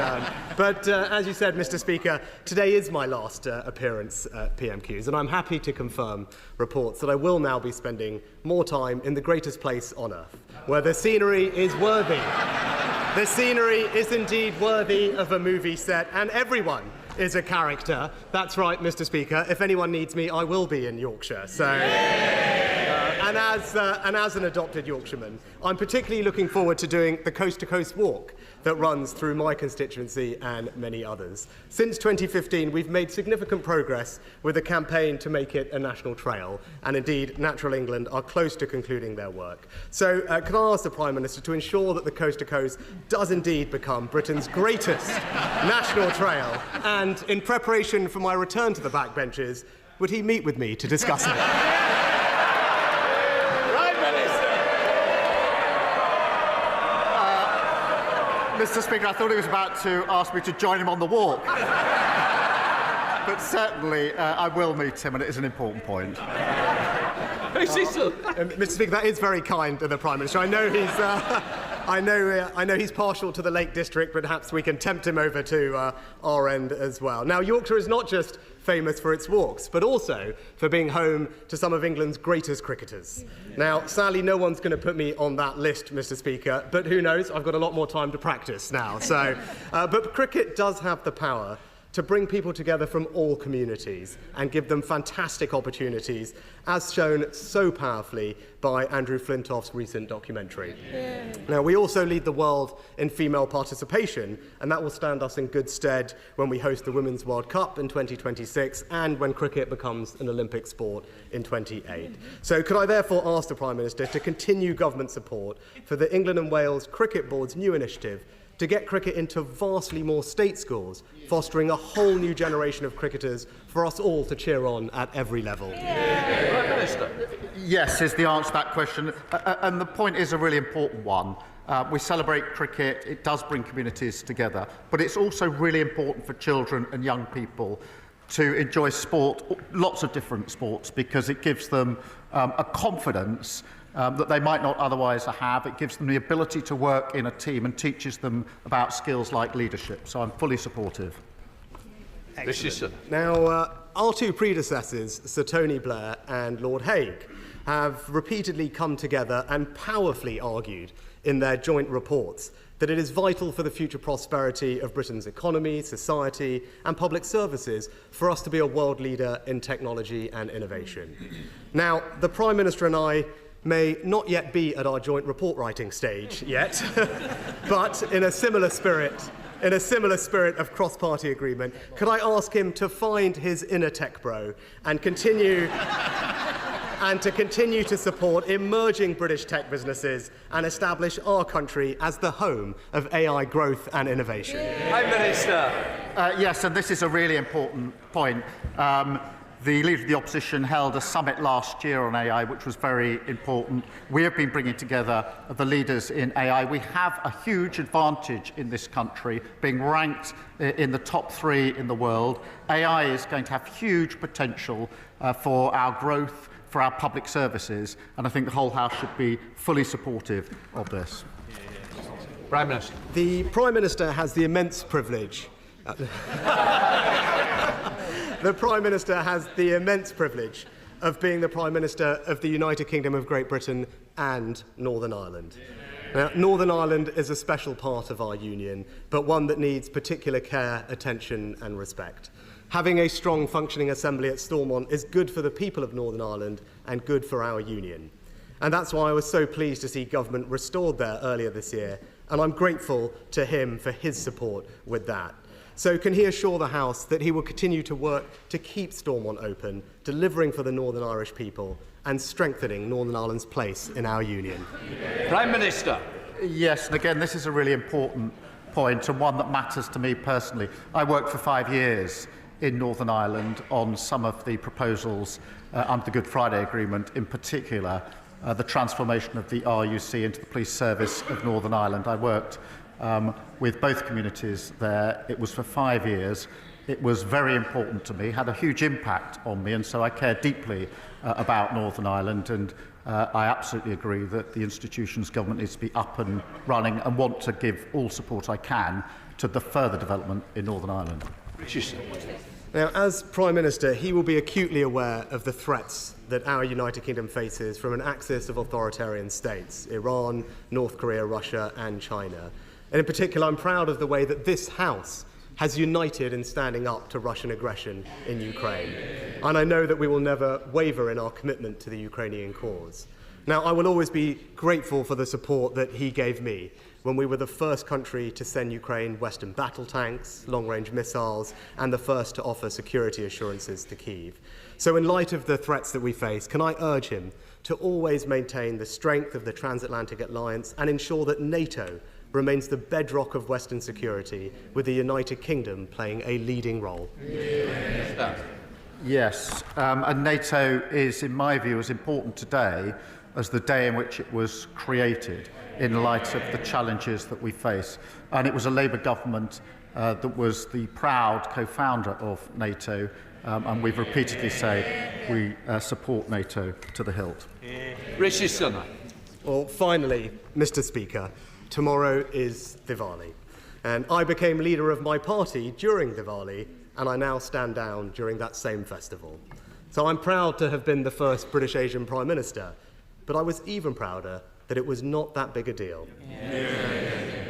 But as you said, Mr. Speaker, today is my last appearance at PMQs, and I'm happy to confirm reports that I will now be spending more time in the greatest place on earth, where the scenery is worthy. The scenery is indeed worthy of a movie set, and everyone is a character. That's right, Mr. Speaker. If anyone needs me, I will be in Yorkshire. So, and as an adopted Yorkshireman, I'm particularly looking forward to doing the coast-to-coast walk that runs through my constituency and many others. Since 2015, we've made significant progress with a campaign to make it a national trail, and indeed, Natural England are close to concluding their work. So, can I ask the Prime Minister to ensure that the coast-to-coast does indeed become Britain's greatest national trail, and in preparation for my return to the backbenches, would he meet with me to discuss it? Mr. Speaker, I thought he was about to ask me to join him on the walk. But certainly, I will meet him, and it is an important point. Mr. Speaker, that is very kind of the Prime Minister. I know he's, I know he's partial to the Lake District, but perhaps we can tempt him over to our end as well. Now, Yorkshire is not just famous for its walks, but also for being home to some of England's greatest cricketers. Now, sadly, no one's going to put me on that list, Mr. Speaker, but who knows? I've got a lot more time to practice now. So, but cricket does have the power to bring people together from all communities and give them fantastic opportunities, as shown so powerfully by Andrew Flintoff's recent documentary. Yeah. Now, we also lead the world in female participation, and that will stand us in good stead when we host the Women's World Cup in 2026 and when cricket becomes an Olympic sport in 2028. So could I therefore ask the Prime Minister to continue government support for the England and Wales Cricket Board's new initiative to get cricket into vastly more state schools, fostering a whole new generation of cricketers for us all to cheer on at every level? Yes, is the answer to that question. And the point is a really important one. We celebrate cricket, it does bring communities together, but it's also really important for children and young people to enjoy sport, lots of different sports, because it gives them a confidence that they might not otherwise have. It gives them the ability to work in a team and teaches them about skills like leadership. So I'm fully supportive. Now, our two predecessors, Sir Tony Blair and Lord Hague, have repeatedly come together and powerfully argued in their joint reports that it is vital for the future prosperity of Britain's economy, society and public services for us to be a world leader in technology and innovation. Now, the Prime Minister and I may not yet be at our joint report writing stage yet, but in a similar spirit of cross-party agreement, could I ask him to find his inner tech bro and continue to support emerging British tech businesses and establish our country as the home of AI growth and innovation? Prime Minister. Yes, and this is a really important point. The Leader of the Opposition held a summit last year on AI, which was very important. We have been bringing together the leaders in AI. We have a huge advantage in this country, being ranked in the top 3 in the world. AI is going to have huge potential for our growth, for our public services, and I think the whole House should be fully supportive of this. Prime Minister. The Prime Minister has the immense privilege The Prime Minister has the immense privilege of being the Prime Minister of the United Kingdom of Great Britain and Northern Ireland. Now, Northern Ireland is a special part of our union, but one that needs particular care, attention and respect. Having a strong functioning assembly at Stormont is good for the people of Northern Ireland and good for our union. And that's why I was so pleased to see government restored there earlier this year, and I'm grateful to him for his support with that. So can he assure the House that he will continue to work to keep Stormont open, delivering for the Northern Irish people and strengthening Northern Ireland's place in our union? Prime Minister. Yes, and again, this is a really important point and one that matters to me personally. I worked for 5 years in Northern Ireland on some of the proposals under the Good Friday Agreement, in particular the transformation of the RUC into the police service of Northern Ireland. I worked with both communities there. It was for 5 years. It was very important to me, had a huge impact on me, and so I care deeply about Northern Ireland, and I absolutely agree that the institutions government needs to be up and running and want to give all support I can to the further development in Northern Ireland. Now, as Prime Minister, he will be acutely aware of the threats that our United Kingdom faces from an axis of authoritarian states, Iran, North Korea, Russia and China. And in particular, I'm proud of the way that this House has united in standing up to Russian aggression in Ukraine. And I know that we will never waver in our commitment to the Ukrainian cause. Now, I will always be grateful for the support that he gave me when we were the first country to send Ukraine Western battle tanks, long-range missiles, and the first to offer security assurances to Kyiv. So in light of the threats that we face, can I urge him to always maintain the strength of the transatlantic alliance and ensure that NATO remains the bedrock of Western security, with the United Kingdom playing a leading role? Yes, and NATO is, in my view, as important today as the day in which it was created, in light of the challenges that we face. And it was a Labour government that was the proud co-founder of NATO, and we've repeatedly said we support NATO to the hilt. Rishi Sunak. Well, finally, Mr. Speaker, tomorrow is Diwali, and I became leader of my party during Diwali, and I now stand down during that same festival. So I'm proud to have been the first British Asian Prime Minister, but I was even prouder that it was not that big a deal.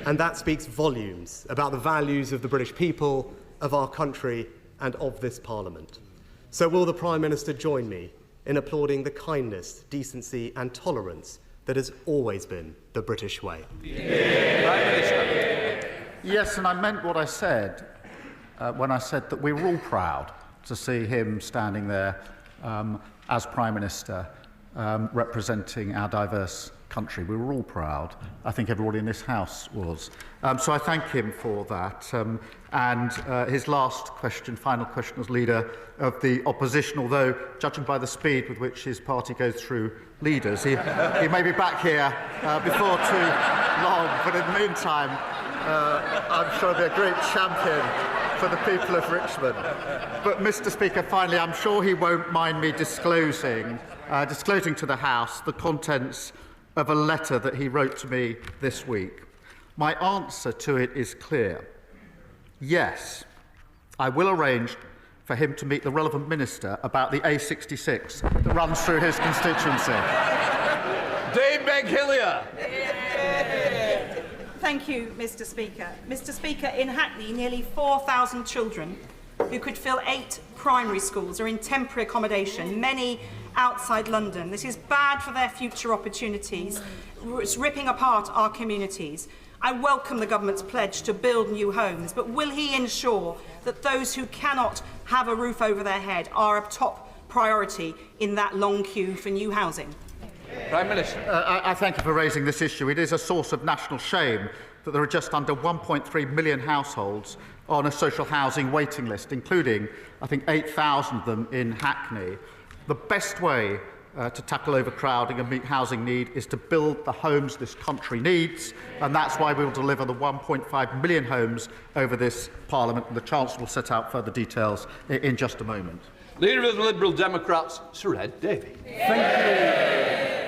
And that speaks volumes about the values of the British people, of our country, and of this Parliament. So will the Prime Minister join me in applauding the kindness, decency and tolerance that has always been the British way? Yes, and I meant what I said when I said that we were all proud to see him standing there as Prime Minister, representing our diverse country. We were all proud. I think everybody in this House was. So I thank him for that. And his last question, final question as leader of the opposition, although judging by the speed with which his party goes through leaders, he may be back here before too long. But in the meantime, I'm sure he'll be a great champion for the people of Richmond. But, Mr. Speaker, finally, I'm sure he won't mind me disclosing to the House the contents of a letter that he wrote to me this week. My answer to it is clear. Yes, I will arrange for him to meet the relevant minister about the A66 that runs through his constituency. Dame Beghillier. Thank you, Mr. Speaker. Mr. Speaker, in Hackney, nearly 4,000 children who could fill 8 primary schools are in temporary accommodation, many outside London. This is bad for their future opportunities. It's ripping apart our communities. I welcome the government's pledge to build new homes, but will he ensure that those who cannot have a roof over their head are a top priority in that long queue for new housing? Prime Minister. I thank you for raising this issue. It is a source of national shame that there are just under 1.3 million households on a social housing waiting list, including, I think, 8,000 of them in Hackney. The best way to tackle overcrowding and meet housing need is to build the homes this country needs, and that's why we will deliver the 1.5 million homes over this Parliament, and the Chancellor will set out further details in just a moment. Leader of the Liberal Democrats, Sir Ed Davey.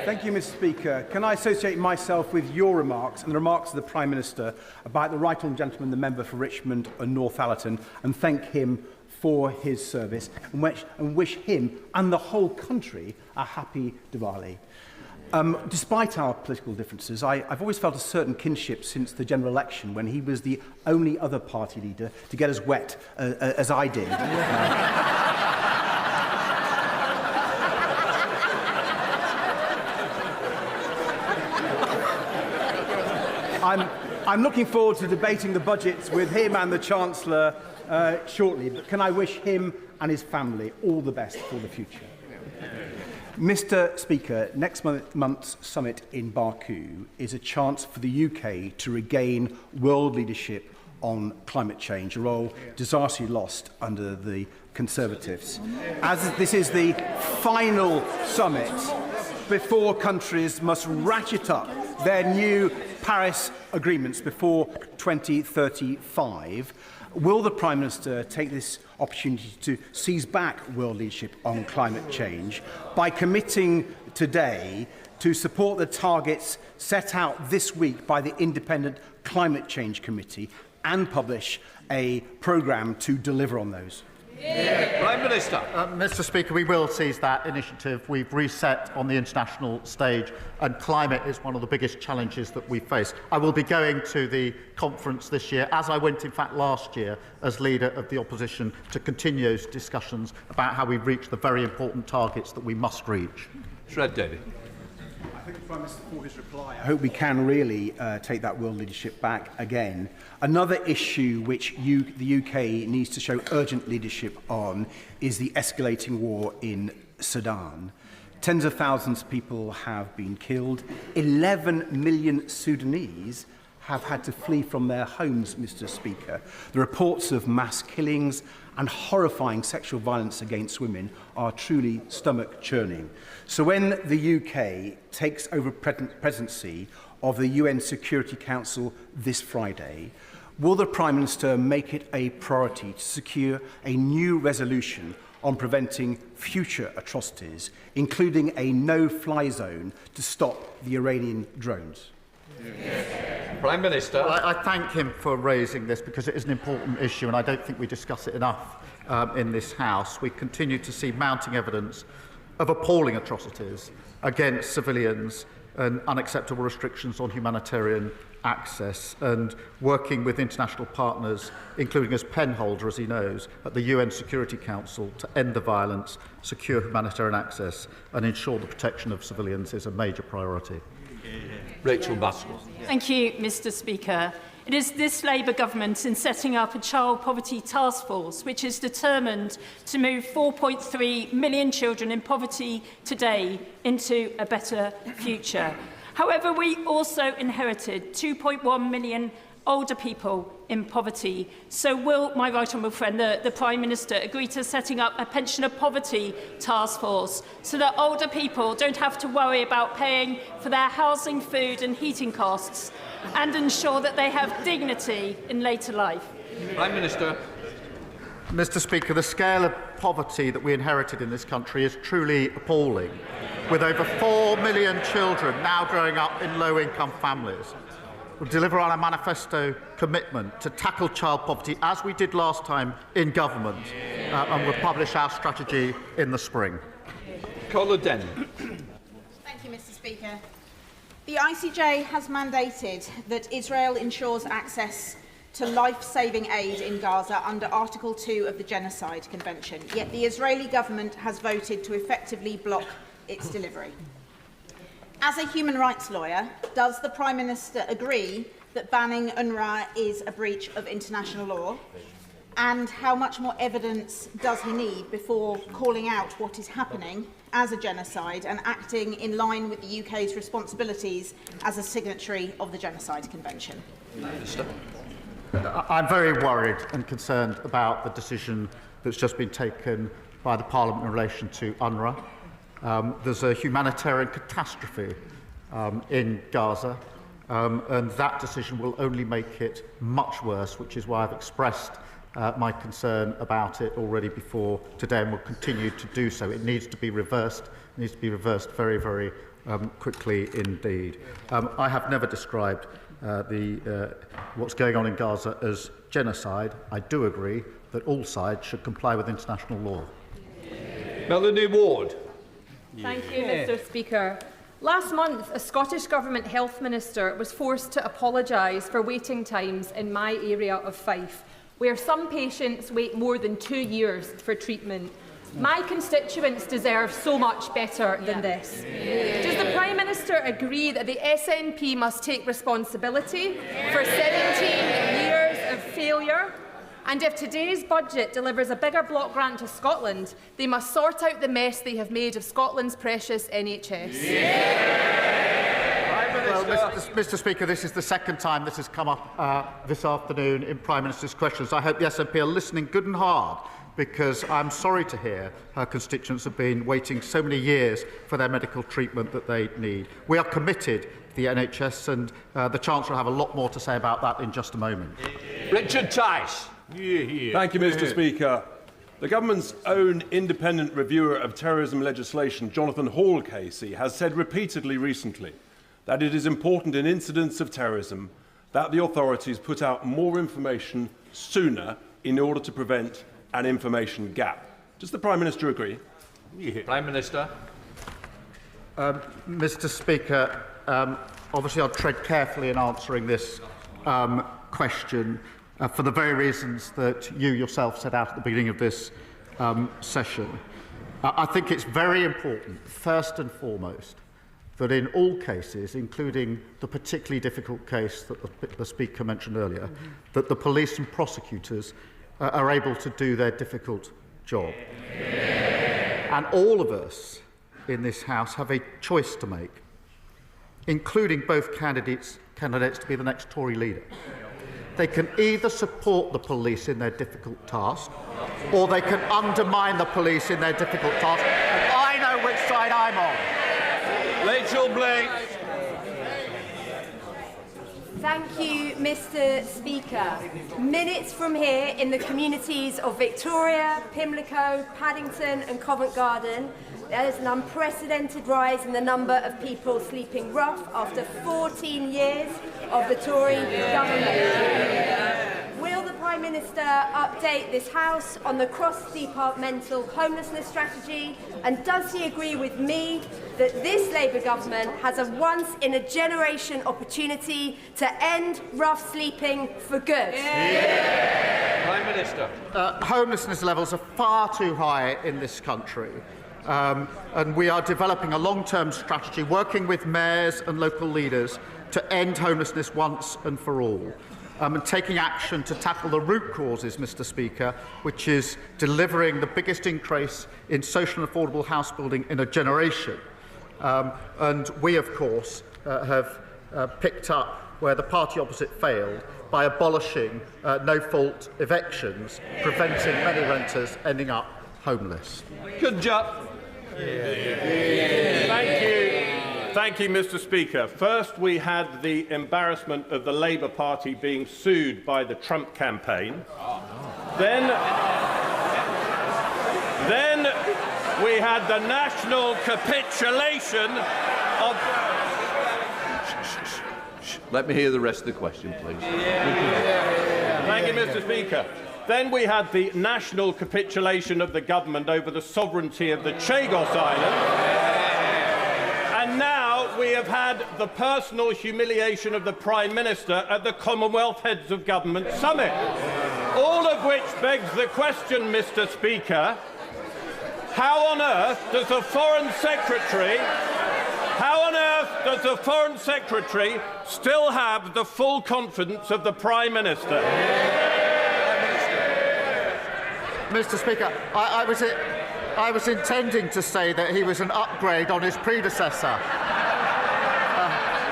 Thank you, Mr. Speaker. Can I associate myself with your remarks and the remarks of the Prime Minister about the right honourable gentleman, the member for Richmond and Northallerton, and thank him for his service and wish him and the whole country a happy Diwali. Despite our political differences, I've always felt a certain kinship since the general election, when he was the only other party leader to get as wet as I did. I'm looking forward to debating the budgets with him and the Chancellor shortly, but can I wish him and his family all the best for the future. Mr. Speaker, next month's summit in Baku is a chance for the UK to regain world leadership on climate change, a role disastrously lost under the Conservatives. As this is the final summit before countries must ratchet up their new Paris agreements before 2035, will the Prime Minister take this opportunity to seize back world leadership on climate change by committing today to support the targets set out this week by the Independent Climate Change Committee and publish a programme to deliver on those? Prime Minister. Mr. Speaker, we will seize that initiative. We've reset on the international stage, and climate is one of the biggest challenges that we face. I will be going to the conference this year, as I went, in fact, last year, as leader of the opposition, to continue those discussions about how we reach the very important targets that we must reach. Shred David. I thank the Prime Minister for his reply. I hope we can really take that world leadership back again. Another issue which the UK needs to show urgent leadership on is the escalating war in Sudan. Tens of thousands of people have been killed. 11 million Sudanese have had to flee from their homes, Mr. Speaker. The reports of mass killings and horrifying sexual violence against women are truly stomach-churning. So when the UK takes over presidency of the UN Security Council this Friday, will the Prime Minister make it a priority to secure a new resolution on preventing future atrocities, including a no-fly zone to stop the Iranian drones? Prime Minister. Well, I thank him for raising this because it is an important issue, and I don't think we discuss it enough in this House. We continue to see mounting evidence of appalling atrocities against civilians and unacceptable restrictions on humanitarian access, and working with international partners, including as penholder, as he knows, at the UN Security Council to end the violence, secure humanitarian access and ensure the protection of civilians is a major priority. Rachel Baswell. Thank you, Mr. Speaker. It is this Labour government in setting up a child poverty task force which is determined to move 4.3 million children in poverty today into a better future. However, we also inherited 2.1 million older people in poverty. So will my right honourable friend, the Prime Minister, agree to setting up a pensioner poverty task force so that older people don't have to worry about paying for their housing, food and heating costs, and ensure that they have dignity in later life? Prime Minister. Mr. Speaker, the scale of poverty that we inherited in this country is truly appalling, with over 4 million children now growing up in low-income families. We'll deliver on our manifesto commitment to tackle child poverty, as we did last time in government, and we'll publish our strategy in the spring. Cola Den. Thank you, Mr. Speaker. The ICJ has mandated that Israel ensures access to life-saving aid in Gaza under Article 2 of the Genocide Convention, yet the Israeli government has voted to effectively block its delivery. As a human rights lawyer, does the Prime Minister agree that banning UNRWA is a breach of international law? And how much more evidence does he need before calling out what is happening as a genocide and acting in line with the UK's responsibilities as a signatory of the Genocide Convention? I'm very worried and concerned about the decision that's just been taken by the Parliament in relation to UNRWA. There's a humanitarian catastrophe in Gaza, and that decision will only make it much worse, which is why I've expressed my concern about it already before today and will continue to do so. It needs to be reversed. It needs to be reversed very, very quickly indeed. I have never described what's going on in Gaza as genocide. I do agree that all sides should comply with international law. Melanie Ward. Thank you, Mr. Speaker. Last month, a Scottish Government Health Minister was forced to apologise for waiting times in my area of Fife, where some patients wait more than 2 years for treatment. My constituents deserve so much better than this. Does the Prime Minister agree that the SNP must take responsibility for 17 years of failure? And if today's budget delivers a bigger block grant to Scotland, they must sort out the mess they have made of Scotland's precious NHS. Well, Mr. Speaker, this is the second time this has come up this afternoon in Prime Minister's questions. I hope the SNP are listening good and hard, because I'm sorry to hear her constituents have been waiting so many years for their medical treatment that they need. We are committed to the NHS, and the Chancellor will have a lot more to say about that in just a moment. Richard Tice. Thank you, Mr. Speaker. The government's own independent reviewer of terrorism legislation, Jonathan Hall-Casey, has said repeatedly recently that it is important in incidents of terrorism that the authorities put out more information sooner in order to prevent an information gap. Does the Prime Minister agree? Prime Minister. Mr. Speaker, obviously I'll tread carefully in answering this question for the very reasons that you yourself set out at the beginning of this session. I think it's very important, first and foremost, that in all cases, including the particularly difficult case that the Speaker mentioned earlier, that the police and prosecutors are able to do their difficult job. And all of us in this House have a choice to make, including both candidates to be the next Tory leader. They can either support the police in their difficult task, or they can undermine the police in their difficult task. And I know which side I'm on. Rachel Blake. Thank you, Mr. Speaker. Minutes from here in the communities of Victoria, Pimlico, Paddington and Covent Garden, there is an unprecedented rise in the number of people sleeping rough after 14 years of the Tory government. Will the Prime Minister update this House on the cross-departmental homelessness strategy? And does he agree with me that this Labour government has a once-in-a-generation opportunity to end rough sleeping for good? Prime Minister. Homelessness levels are far too high in this country. And we are developing a long-term strategy, working with mayors and local leaders to end homelessness once and for all. And taking action to tackle the root causes, Mr. Speaker, which is delivering the biggest increase in social and affordable house building in a generation. And we, of course, have picked up where the party opposite failed by abolishing no-fault evictions, preventing many renters ending up homeless. Good job. Thank you. Thank you, Mr. Speaker. First, we had the embarrassment of the Labour Party being sued by the Trump campaign. Then we had the national capitulation of... Let me hear the rest of the question, please. Thank you, Mr. Speaker. Then we had the national capitulation of the government over the sovereignty of the Chagos Islands. And now we have had the personal humiliation of the Prime Minister at the Commonwealth Heads of Government Summit. All of which begs the question, Mr. Speaker, how on earth does the Foreign Secretary still have the full confidence of the Prime Minister? Mr. Speaker, I was intending to say that he was an upgrade on his predecessor.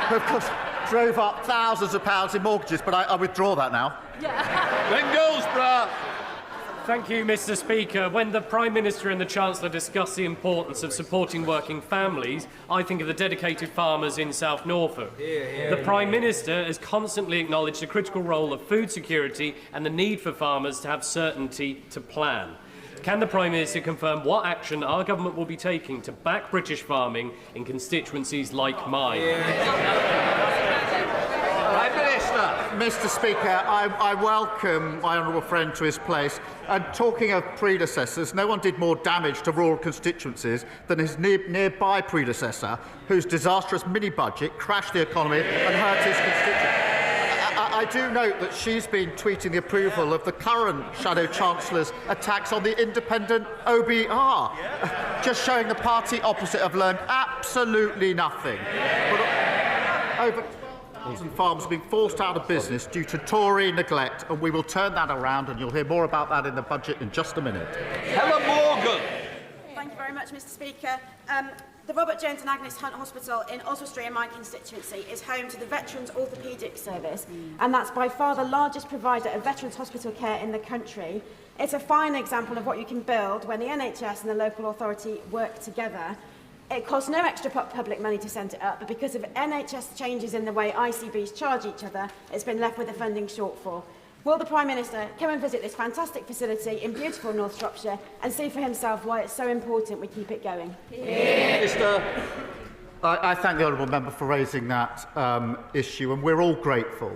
Who, of course, drove up thousands of pounds in mortgages, but I withdraw that now. Ben Goldsborough. Thank you, Mr. Speaker. When the Prime Minister and the Chancellor discuss the importance of supporting working families, I think of the dedicated farmers in South Norfolk. The Prime Minister has constantly acknowledged the critical role of food security and the need for farmers to have certainty to plan. Can the Prime Minister confirm what action our government will be taking to back British farming in constituencies like mine? Prime Minister. Mr. Speaker, I welcome my honourable friend to his place. And talking of predecessors, no one did more damage to rural constituencies than his nearby predecessor, whose disastrous mini-budget crashed the economy and hurt his constituents. I do note that she's been tweeting the approval of the current Shadow Chancellor's attacks on the independent OBR, just showing the party opposite have learned absolutely nothing. Over 1,000 farms have been forced out of business due to Tory neglect, and we will turn that around, and you'll hear more about that in the budget in just a minute. Helen Morgan. Thank you very much, Mr. Speaker. The Robert Jones and Agnes Hunt Hospital in Oswestry in my constituency is home to the Veterans Orthopaedic Service, and that's by far the largest provider of veterans hospital care in the country. It's a fine example of what you can build when the NHS and the local authority work together. It costs no extra public money to set it up, but because of NHS changes in the way ICBs charge each other, it's been left with a funding shortfall. Will the Prime Minister come and visit this fantastic facility in beautiful North Shropshire and see for himself why it's so important we keep it going? I thank the honourable member for raising that issue, and we're all grateful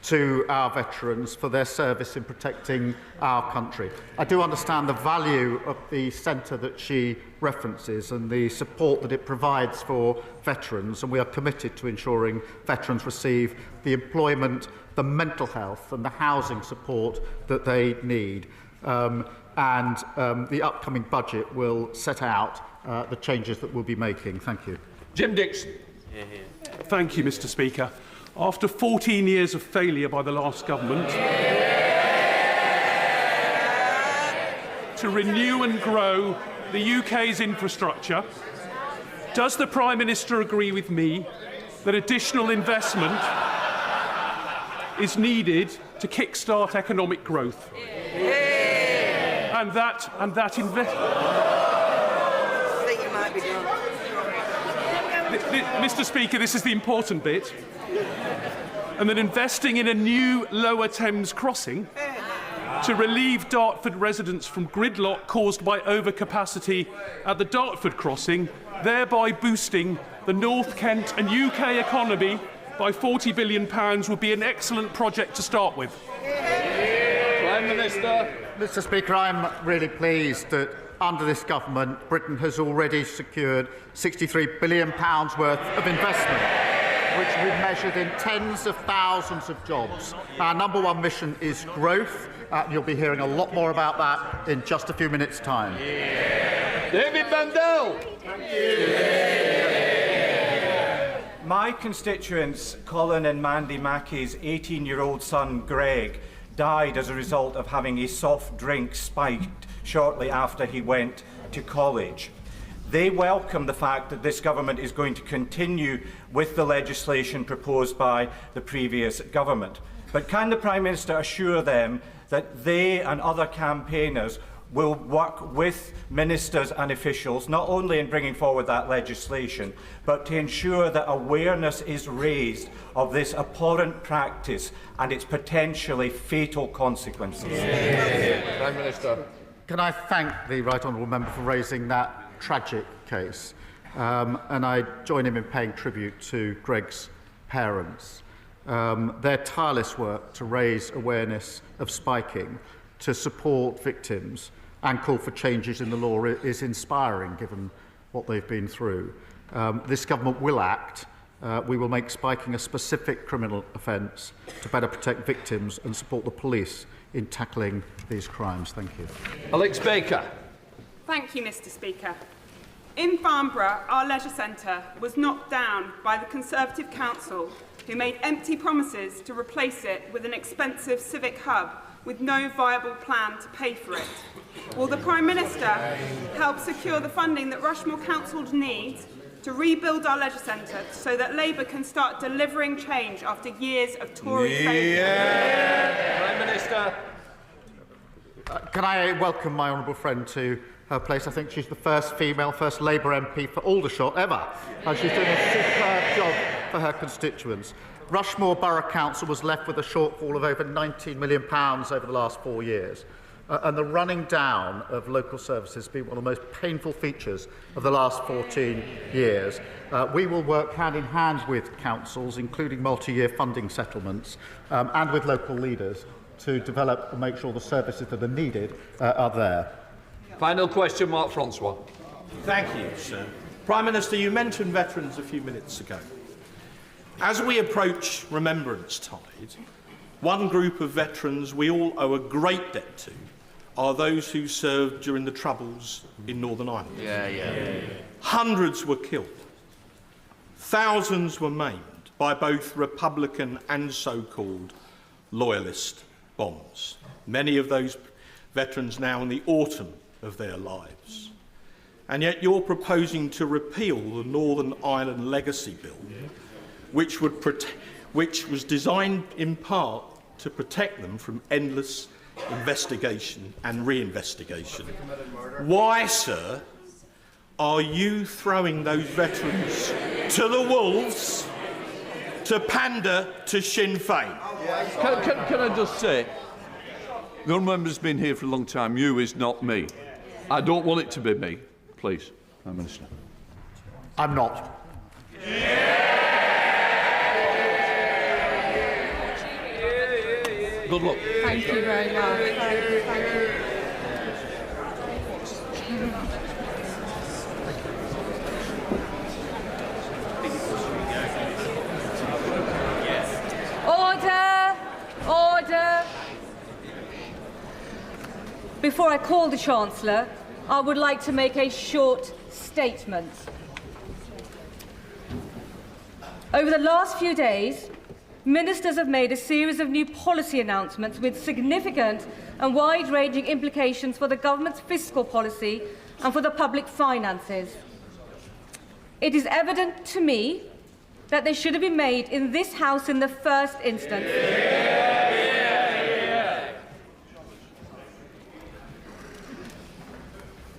to our veterans for their service in protecting our country. I do understand the value of the centre that she references and the support that it provides for veterans, and we are committed to ensuring veterans receive the employment, the mental health and the housing support that they need. The upcoming budget will set out the changes that we'll be making. Thank you. Jim Dixon. Thank you, Mr. Speaker. After 14 years of failure by the last government to renew and grow the UK's infrastructure, does the Prime Minister agree with me that additional investment is needed to kickstart economic growth? And that investment... Mr. Speaker, this is the important bit. And that investing in a new Lower Thames crossing to relieve Dartford residents from gridlock caused by overcapacity at the Dartford crossing, thereby boosting the North Kent and UK economy by £40 billion would be an excellent project to start with. Prime Minister. Mr. Speaker, I'm really pleased that under this government, Britain has already secured £63 billion worth of investment, which we've measured in tens of thousands of jobs. Our number one mission is growth. You'll be hearing a lot more about that in just a few minutes' time. David Bandel. My constituents, Colin and Mandy Mackey's 18-year-old son, Greg, died as a result of having a soft drink spiked shortly after he went to college. They welcome the fact that this government is going to continue with the legislation proposed by the previous government. But can the Prime Minister assure them that they and other campaigners will work with ministers and officials, not only in bringing forward that legislation, but to ensure that awareness is raised of this abhorrent practice and its potentially fatal consequences? Prime Minister. Can I thank the Right Honourable Member for raising that tragic case, and I join him in paying tribute to Greg's parents. Their tireless work to raise awareness of spiking, to support victims and call for changes in the law is inspiring given what they've been through. This government will act. We will make spiking a specific criminal offence to better protect victims and support the police in tackling these crimes. Thank you. Alex Baker. Thank you, Mr. Speaker. In Farnborough, our leisure centre was knocked down by the Conservative Council, who made empty promises to replace it with an expensive civic hub with no viable plan to pay for it. Will the Prime Minister help secure the funding that Rushmore Council needs to rebuild our leisure centre so that Labour can start delivering change after years of Tory failure? Prime Minister. Can I welcome my honourable friend to her place? I think she's the first Labour MP for Aldershot ever. And she's doing a superb job for her constituents. Rushmore Borough Council was left with a shortfall of over £19 million over the last 4 years. And the running down of local services has been one of the most painful features of the last 14 years. We will work hand in hand with councils, including multi-year funding settlements, and with local leaders to develop and make sure the services that are needed are there. Final question, Mark Francois. Thank you, sir. Prime Minister, you mentioned veterans a few minutes ago. As we approach Remembrance Tide, One group of veterans we all owe a great debt to are those who served during the Troubles in Northern Ireland. Hundreds were killed. Thousands were maimed by both Republican and so-called loyalist bombs. Many of those veterans now in the autumn of their lives. And yet you're proposing to repeal the Northern Ireland Legacy Bill, which was designed in part to protect them from endless investigation and reinvestigation. Why, sir, are you throwing those veterans to the wolves to pander to Sinn Féin? Can I just say, the honourable member's been here for a long time. You is not me. I don't want it to be me. Please, Prime Minister. I'm not. Good luck. Thank you very much. Thank you. Order! Order! Before I call the Chancellor, I would like to make a short statement. Over the last few days, ministers have made a series of new policy announcements with significant and wide-ranging implications for the government's fiscal policy and for the public finances. It is evident to me that they should have been made in this House in the first instance.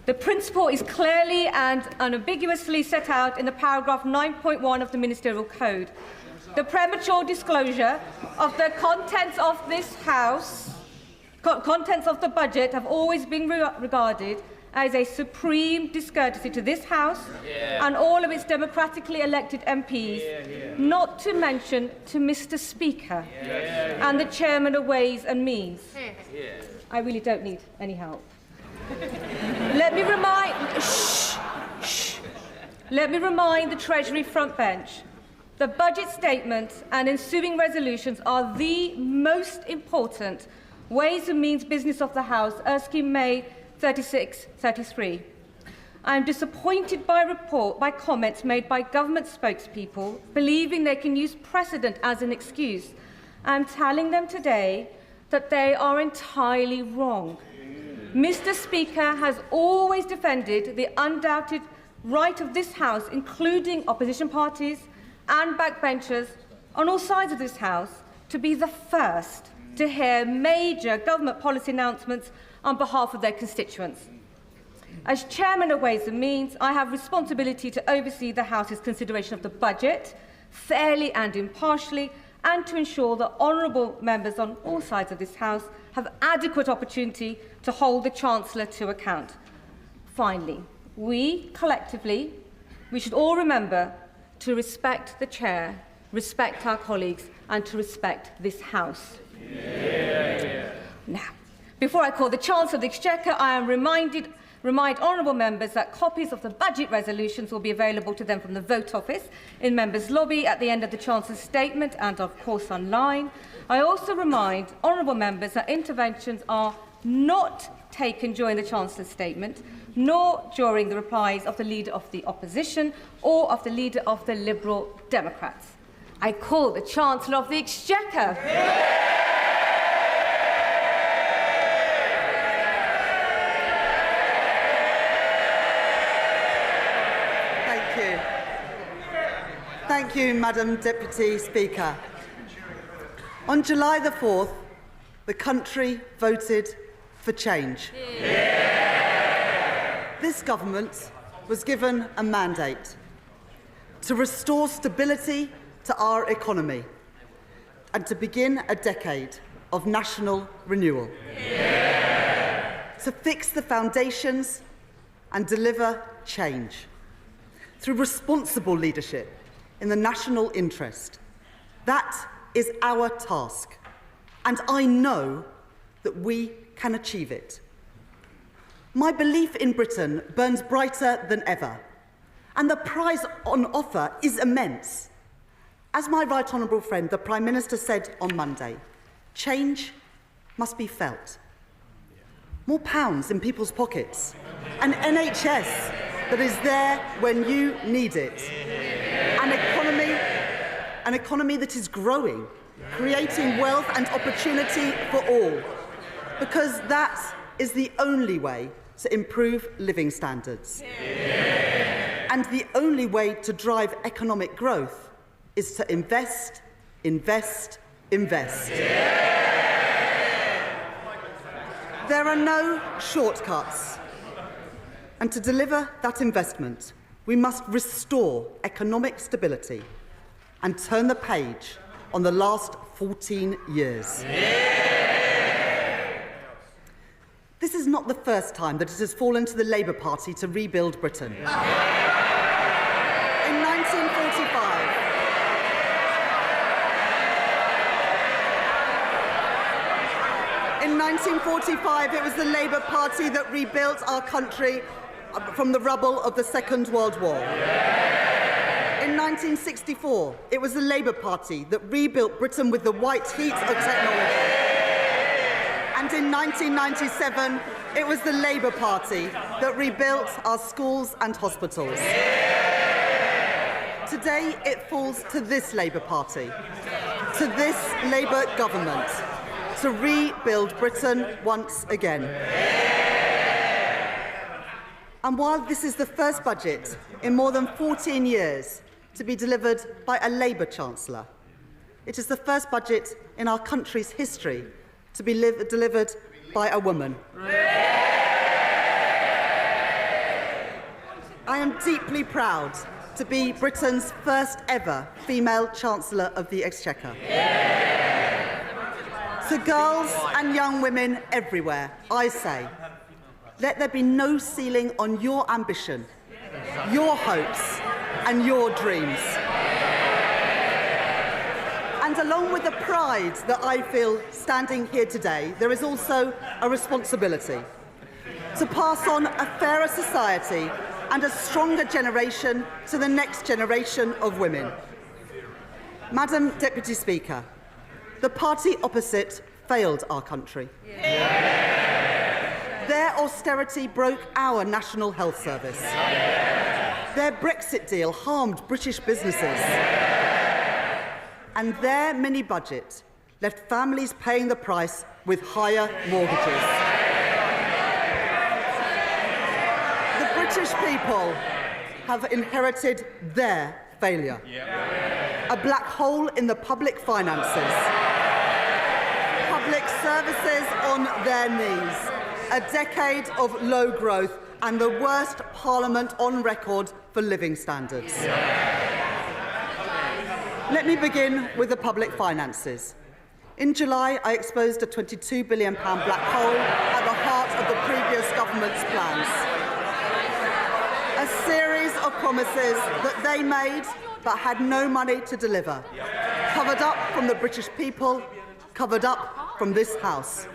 The principle is clearly and unambiguously set out in the paragraph 9.1 of the Ministerial Code. The premature disclosure of the contents of this House, contents of the budget, have always been regarded as a supreme discourtesy to this House and all of its democratically elected MPs, not to mention to Mr. Speaker and the Chairman of Ways and Means. I really don't need any help. Let me remind the Treasury front bench. The budget statement and ensuing resolutions are the most important Ways and Means business of the House, Erskine May 36-33. I am disappointed by comments made by government spokespeople believing they can use precedent as an excuse. I am telling them today that they are entirely wrong. Mr. Speaker has always defended the undoubted right of this House, including opposition parties and backbenchers on all sides of this House, to be the first to hear major government policy announcements on behalf of their constituents. As Chairman of Ways and Means, I have responsibility to oversee the House's consideration of the budget fairly and impartially, and to ensure that honourable members on all sides of this House have adequate opportunity to hold the Chancellor to account. Finally, we collectively, we should all remember to respect the Chair, respect our colleagues, and to respect this House. Now, before I call the Chancellor of the Exchequer, I am remind honourable members that copies of the budget resolutions will be available to them from the Vote Office in Members' Lobby at the end of the Chancellor's statement and, of course, online. I also remind honourable members that interventions are not taken during the Chancellor's statement, nor during the replies of the Leader of the Opposition or of the Leader of the Liberal Democrats. I call the Chancellor of the Exchequer. Thank you, Madam Deputy Speaker. On July the 4th, the country voted for change. This government was given a mandate to restore stability to our economy and to begin a decade of national renewal, to fix the foundations and deliver change through responsible leadership in the national interest. That is our task, and I know that we can achieve it. My belief in Britain burns brighter than ever, and the prize on offer is immense. As my right honourable friend, the Prime Minister, said on Monday, Change must be felt. More pounds in people's pockets. An NHS that is there when you need it. An economy that is growing, creating wealth and opportunity for all. Because that is the only way to improve living standards. And the only way to drive economic growth is to invest, invest, invest. There are no shortcuts. And to deliver that investment, we must restore economic stability and turn the page on the last 14 years. This is not the first time that it has fallen to the Labour Party to rebuild Britain. In 1945, it was the Labour Party that rebuilt our country from the rubble of the Second World War. In 1964, it was the Labour Party that rebuilt Britain with the white heat of technology. And in 1997, it was the Labour Party that rebuilt our schools and hospitals. Today, it falls to this Labour Party, to this Labour government, to rebuild Britain once again. And while this is the first budget in more than 14 years to be delivered by a Labour Chancellor, it is the first budget in our country's history to be delivered by a woman. I am deeply proud to be Britain's first ever female Chancellor of the Exchequer. To girls and young women everywhere, I say, let there be no ceiling on your ambition, your hopes, and your dreams. And along with the pride that I feel standing here today, there is also a responsibility to pass on a fairer society and a stronger generation to the next generation of women. Madam Deputy Speaker, the party opposite failed our country. Their austerity broke our National Health Service. Their Brexit deal harmed British businesses. And their mini-budget left families paying the price with higher mortgages. The British people have inherited their failure. A black hole in the public finances. Public services on their knees. A decade of low growth and the worst Parliament on record for living standards. Let me begin with the public finances. In July, I exposed a £22 billion black hole at the heart of the previous government's plans. A series of promises that they made but had no money to deliver. Covered up from the British people, covered up from this House.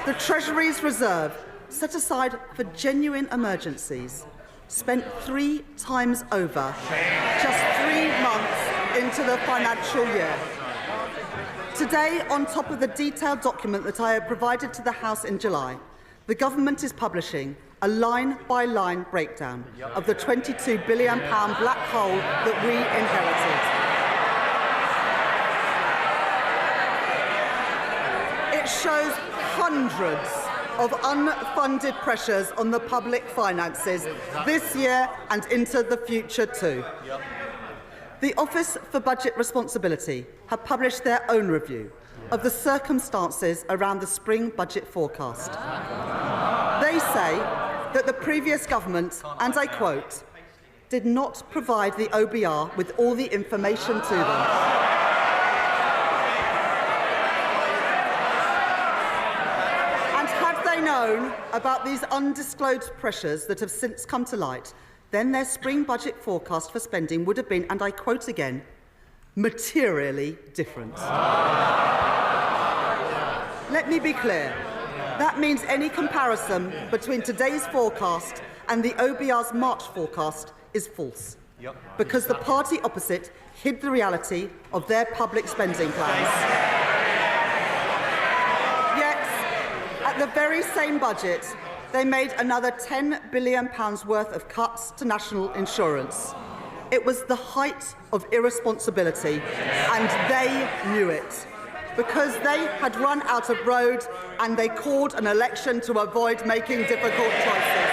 The Treasury's reserve, set aside for genuine emergencies, spent 3 times over just 3 months into the financial year. Today, on top of the detailed document that I had provided to the House in July, the government is publishing a line-by-line breakdown of the £22 billion black hole that we inherited. It shows hundreds of unfunded pressures on the public finances this year and into the future too. The Office for Budget Responsibility have published their own review of the circumstances around the spring budget forecast. They say that the previous government, and I quote, did not provide the OBR with all the information to them. And had they known about these undisclosed pressures that have since come to light, then their spring budget forecast for spending would have been, and I quote again, materially different. Let me be clear. That means any comparison between today's forecast and the OBR's March forecast is false. Because the party opposite hid the reality of their public spending plans. the very same budget, they made another £10 billion worth of cuts to national insurance. It was the height of irresponsibility, and they knew it, because they had run out of road and they called an election to avoid making difficult choices.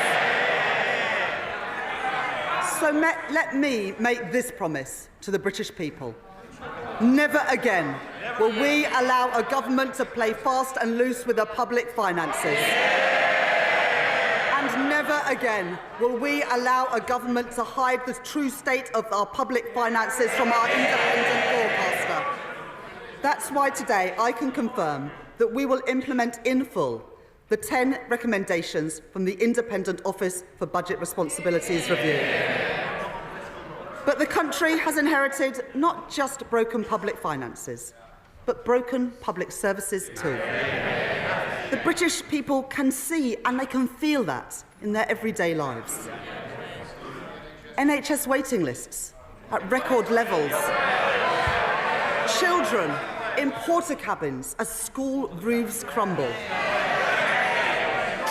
So let me make this promise to the British people. Never again will we allow a government to play fast and loose with the public finances. And never again will we allow a government to hide the true state of our public finances from our independent forecaster. That's why today I can confirm that we will implement in full the 10 recommendations from the Independent Office for Budget Responsibilities Review. But the country has inherited not just broken public finances, but broken public services too. The British people can see and they can feel that in their everyday lives. NHS waiting lists at record levels. Children in porter cabins as school roofs crumble.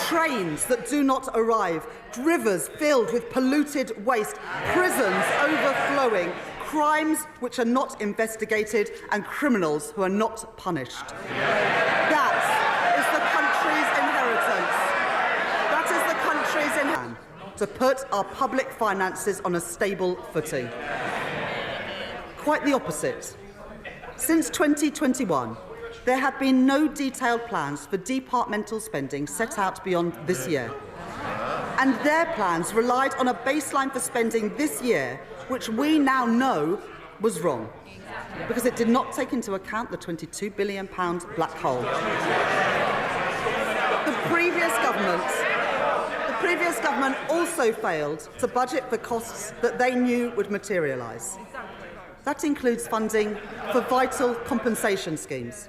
Trains that do not arrive, rivers filled with polluted waste, prisons overflowing, crimes which are not investigated, and criminals who are not punished. That is the country's inheritance. That is the country's inheritance to put our public finances on a stable footing. Quite the opposite. Since 2021, there have been no detailed plans for departmental spending set out beyond this year. And their plans relied on a baseline for spending this year, which we now know was wrong, because it did not take into account the £22 billion black hole. The previous government also failed to budget for costs that they knew would materialise. That includes funding for vital compensation schemes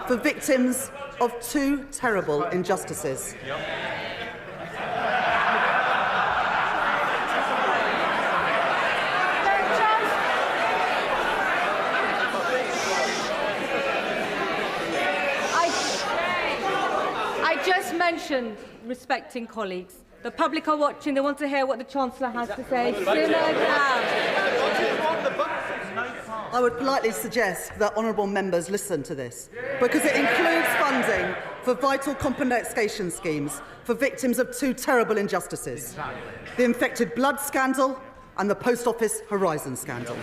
for victims of two terrible injustices. I just mentioned respecting colleagues. The public are watching. They want to hear what the Chancellor has to say. Simmer down. I would politely suggest that honourable members listen to this, because it includes funding for vital compensation schemes for victims of two terrible injustices: the infected blood scandal and the Post Office Horizon scandal.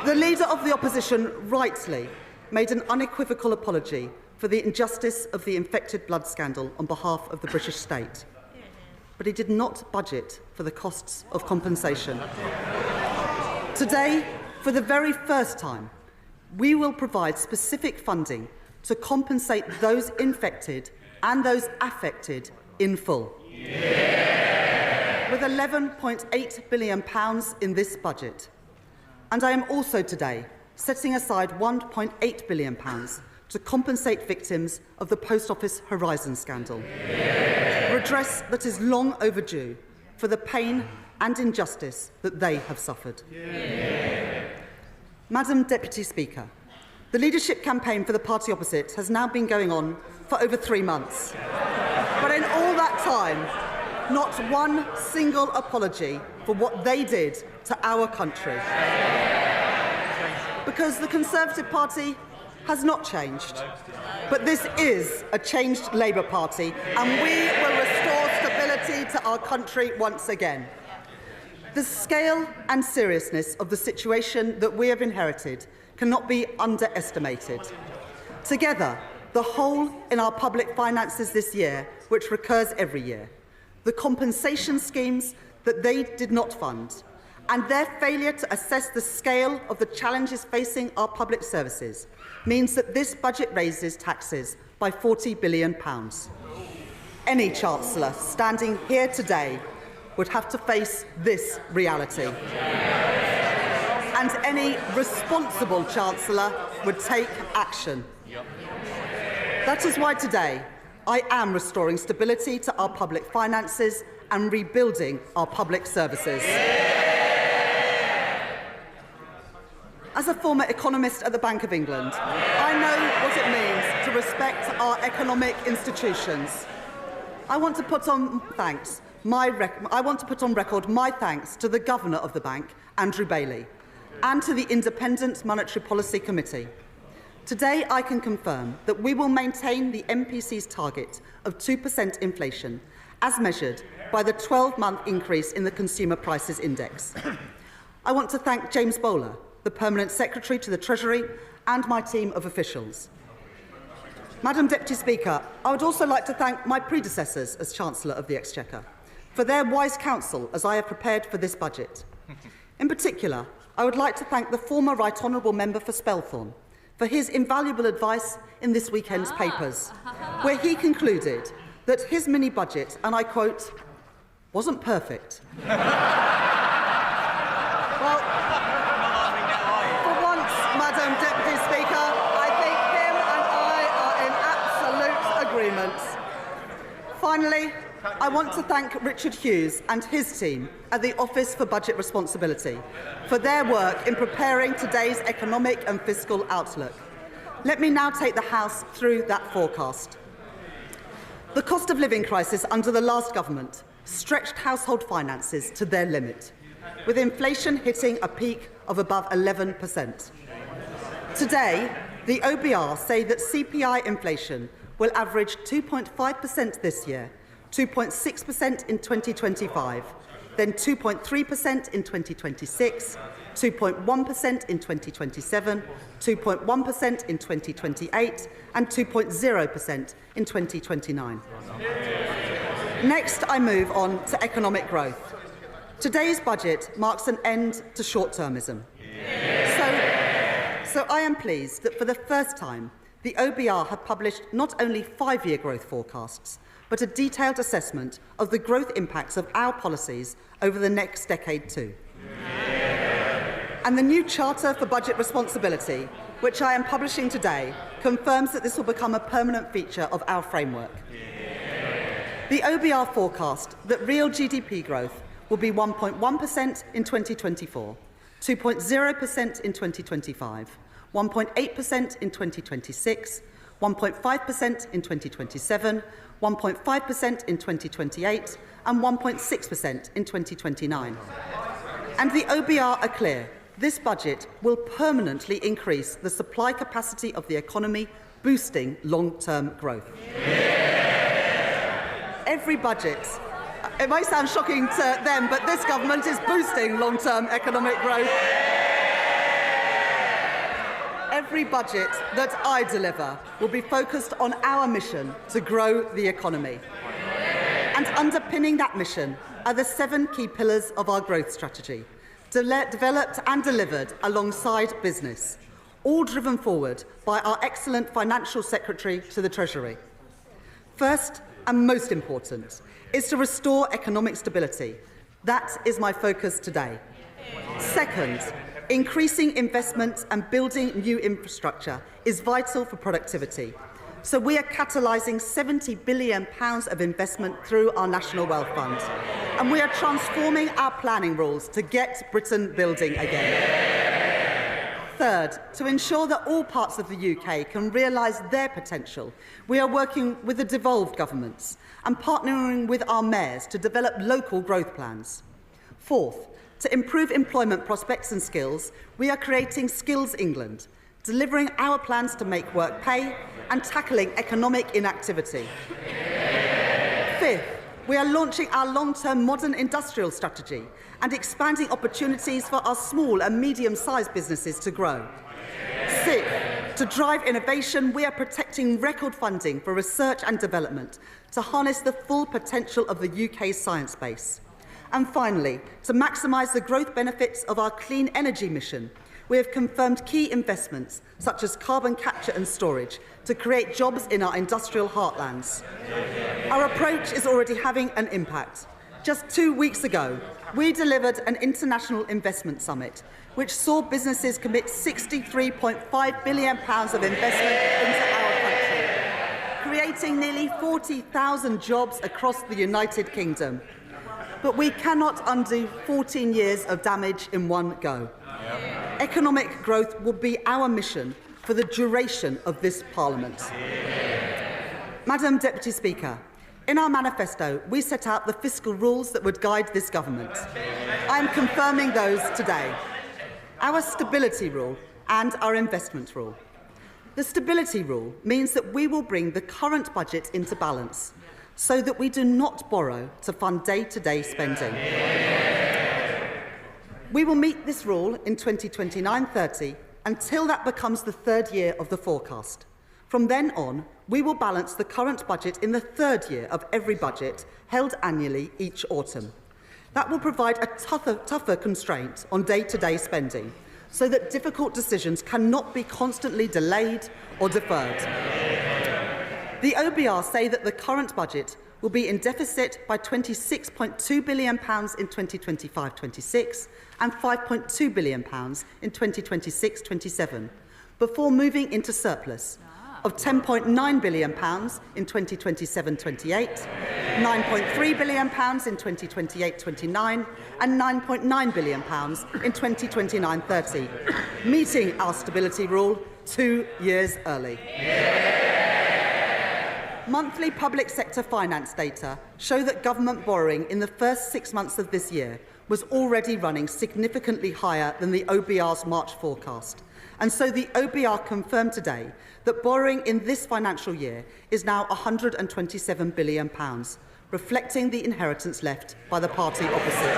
The Leader of the Opposition rightly made an unequivocal apology for the injustice of the infected blood scandal on behalf of the British state. But he did not budget for the costs of compensation. Today, for the very first time, we will provide specific funding to compensate those infected and those affected in full. With £11.8 billion in this budget. And I am also today setting aside £1.8 billion to compensate victims of the Post Office Horizon scandal. Redress that is long overdue for the pain and injustice that they have suffered. Madam Deputy Speaker, the leadership campaign for the party opposite has now been going on for over 3 months. But in all that time, not one single apology for what they did to our country. Because the Conservative Party has not changed. But this is a changed Labour Party, and we will restore stability to our country once again. The scale and seriousness of the situation that we have inherited cannot be underestimated. Together, the hole in our public finances this year, which recurs every year, the compensation schemes that they did not fund, and their failure to assess the scale of the challenges facing our public services means that this budget raises taxes by £40 billion. Any Chancellor standing here today would have to face this reality. And any responsible Chancellor would take action. That is why today I am restoring stability to our public finances and rebuilding our public services. As a former economist at the Bank of England, I know what it means to to respect our economic institutions. I want to put on record my thanks to the Governor of the Bank, Andrew Bailey, and to the Independent Monetary Policy Committee. Today, I can confirm that we will maintain the MPC's target of 2% inflation, as measured by the 12-month increase in the Consumer Prices Index. I want to thank James Bowler, the Permanent Secretary to the Treasury, and my team of officials. Madam Deputy Speaker, I would also like to thank my predecessors as Chancellor of the Exchequer for their wise counsel as I have prepared for this budget. In particular, I would like to thank the former Right Honourable Member for Spelthorne for his invaluable advice in this weekend's papers, where he concluded that his mini-budget, and I quote, wasn't perfect. Well, for once, Madam Deputy Speaker, I think him and I are in absolute agreement. Finally, I want to thank Richard Hughes and his team at the Office for Budget Responsibility for their work in preparing today's economic and fiscal outlook. Let me now take the House through that forecast. The cost of living crisis under the last government stretched household finances to their limit, with inflation hitting a peak of above 11%. Today, the OBR say that CPI inflation will average 2.5% this year, 2.6% in 2025, then 2.3% in 2026, 2.1% in 2027, 2.1% in 2028, and 2.0% in 2029. Next, I move on to economic growth. Today's budget marks an end to short-termism. So I am pleased that for the first time, the OBR have published not only 5-year growth forecasts, but a detailed assessment of the growth impacts of our policies over the next decade too. And the new Charter for Budget Responsibility, which I am publishing today, confirms that this will become a permanent feature of our framework. The OBR forecast that real GDP growth will be 1.1% in 2024, 2.0% in 2025, 1.8% in 2026, 1.5% in 2027, 1.5% in 2028, and 1.6% in 2029. And the OBR are clear. This budget will permanently increase the supply capacity of the economy, boosting long-term growth. Every budget, it might sound shocking to them, but this government is boosting long-term economic growth. Every budget that I deliver will be focused on our mission to grow the economy. And underpinning that mission are the 7 key pillars of our growth strategy, developed and delivered alongside business, all driven forward by our excellent Financial Secretary to the Treasury. First, and most important, is to restore economic stability. That is my focus today. Second, increasing investment and building new infrastructure is vital for productivity. So we are catalysing £70 billion of investment through our National Wealth Fund. And we are transforming our planning rules to get Britain building again. Third, to ensure that all parts of the UK can realise their potential, we are working with the devolved governments and partnering with our mayors to develop local growth plans. Fourth, to improve employment prospects and skills, we are creating Skills England, delivering our plans to make work pay and tackling economic inactivity. Fifth, we are launching our long-term modern industrial strategy and expanding opportunities for our small and medium-sized businesses to grow. Sixth, to drive innovation, we are protecting record funding for research and development to harness the full potential of the UK's science base. And finally, to maximise the growth benefits of our clean energy mission, we have confirmed key investments such as carbon capture and storage to create jobs in our industrial heartlands. Our approach is already having an impact. Just 2 weeks ago, we delivered an international investment summit which saw businesses commit £63.5 billion of investment into our country, creating nearly 40,000 jobs across the United Kingdom. But we cannot undo 14 years of damage in one go. Economic growth will be our mission for the duration of this Parliament. Madam Deputy Speaker, in our manifesto, we set out the fiscal rules that would guide this government. I am confirming those today. Our stability rule and our investment rule. The stability rule means that we will bring the current budget into balance so that we do not borrow to fund day-to-day spending. We will meet this rule in 2029-30 until that becomes the third year of the forecast. From then on, we will balance the current budget in the third year of every budget held annually each autumn. That will provide a tougher constraint on day-to-day spending so that difficult decisions cannot be constantly delayed or deferred. The OBR say that the current budget will be in deficit by £26.2 billion in 2025-26 and £5.2 billion in 2026-27, before moving into surplus of £10.9 billion in 2027-28, £9.3 billion in 2028-29 and £9.9 billion in 2029-30, meeting our stability rule 2 years early. Monthly public sector finance data show that government borrowing in the first 6 months of this year was already running significantly higher than the OBR's March forecast. And so the OBR confirmed today that borrowing in this financial year is now £127 billion, reflecting the inheritance left by the party opposite.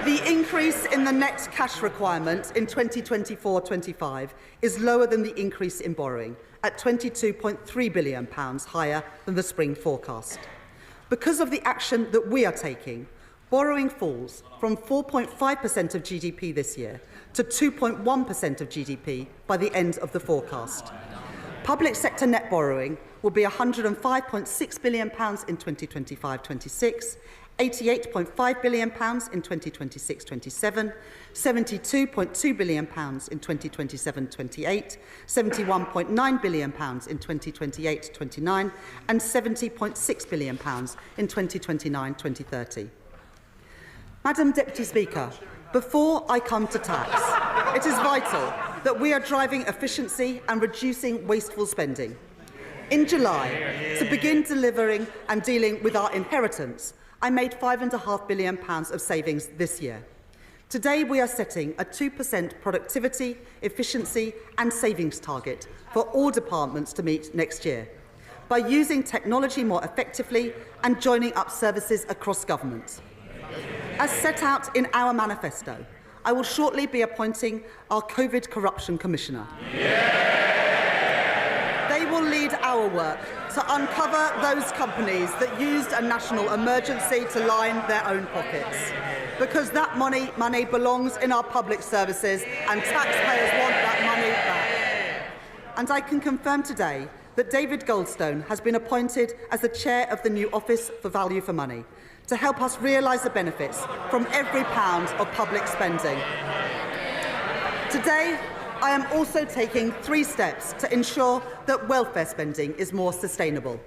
The increase in the net cash requirement in 2024-25 is lower than the increase in borrowing, at £22.3 billion higher than the spring forecast. Because of the action that we are taking, borrowing falls from 4.5% of GDP this year to 2.1% of GDP by the end of the forecast. Public sector net borrowing will be £105.6 billion in 2025-26, £88.5 billion in 2026-27, £72.2 billion in 2027-28, £71.9 billion in 2028-29 and £70.6 billion in 2029-2030. Madam Deputy Speaker, before I come to tax, it is vital that we are driving efficiency and reducing wasteful spending. In July, to begin delivering and dealing with our inheritance, I made £5.5 billion of savings this year. Today, we are setting a 2% productivity, efficiency and savings target for all departments to meet next year by using technology more effectively and joining up services across government. As set out in our manifesto, I will shortly be appointing our COVID Corruption Commissioner. They will lead our work to uncover those companies that used a national emergency to line their own pockets. Because that money belongs in our public services and taxpayers want that money back. And I can confirm today that David Goldstone has been appointed as the chair of the new Office for Value for Money to help us realise the benefits from every pound of public spending. Today, I am also taking 3 steps to ensure that welfare spending is more sustainable.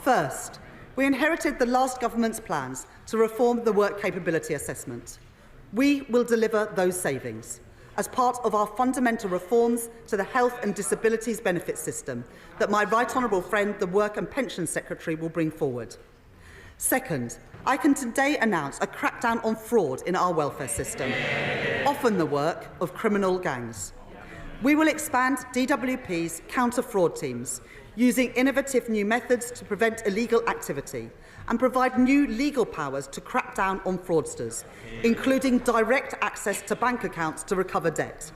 First, we inherited the last government's plans to reform the work capability assessment. We will deliver those savings as part of our fundamental reforms to the health and disabilities benefit system that my right honourable friend, the Work and Pensions Secretary, will bring forward. Second, I can today announce a crackdown on fraud in our welfare system, often the work of criminal gangs. We will expand DWP's counter-fraud teams, using innovative new methods to prevent illegal activity and provide new legal powers to crack down on fraudsters, including direct access to bank accounts to recover debt.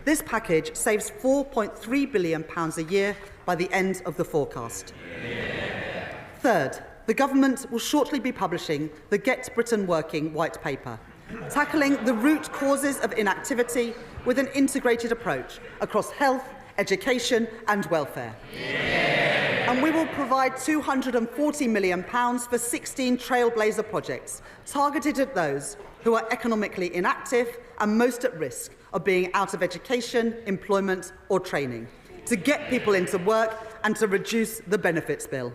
This package saves £4.3 billion a year by the end of the forecast. Third, the government will shortly be publishing the Get Britain Working white paper, tackling the root causes of inactivity with an integrated approach across health, education and welfare. And we will provide £240 million for 16 trailblazer projects targeted at those who are economically inactive and most at risk of being out of education, employment or training, to get people into work and to reduce the benefits bill.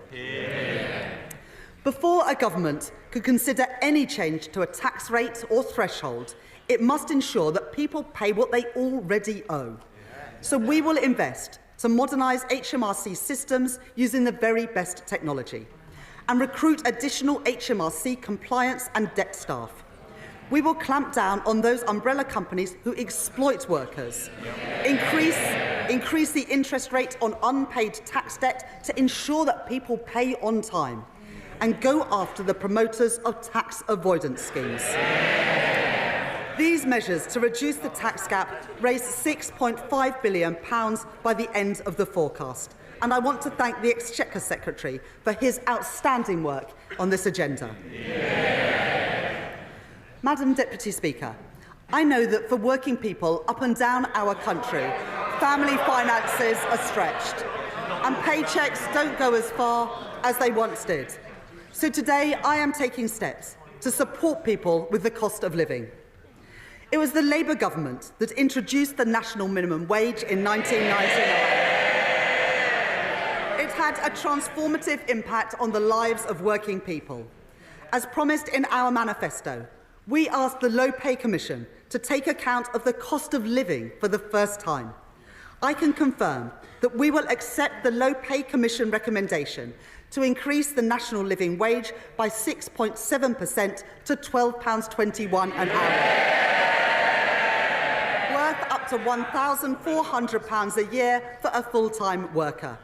Before a government could consider any change to a tax rate or threshold, it must ensure that people pay what they already owe. So we will invest to modernise HMRC systems using the very best technology and recruit additional HMRC compliance and debt staff. We will clamp down on those umbrella companies who exploit workers, increase the interest rate on unpaid tax debt to ensure that people pay on time, and go after the promoters of tax avoidance schemes. These measures to reduce the tax gap raise £6.5 billion by the end of the forecast. And I want to thank the Exchequer Secretary for his outstanding work on this agenda. Madam Deputy Speaker, I know that for working people up and down our country, family finances are stretched and paychecks don't go as far as they once did. So today I am taking steps to support people with the cost of living. It was the Labour government that introduced the national minimum wage in 1999. It had a transformative impact on the lives of working people. As promised in our manifesto, we asked the Low Pay Commission to take account of the cost of living for the first time. I can confirm that we will accept the Low Pay Commission recommendation to increase the national living wage by 6.7% to £12.21 an hour. Worth up to £1,400 a year for a full-time worker.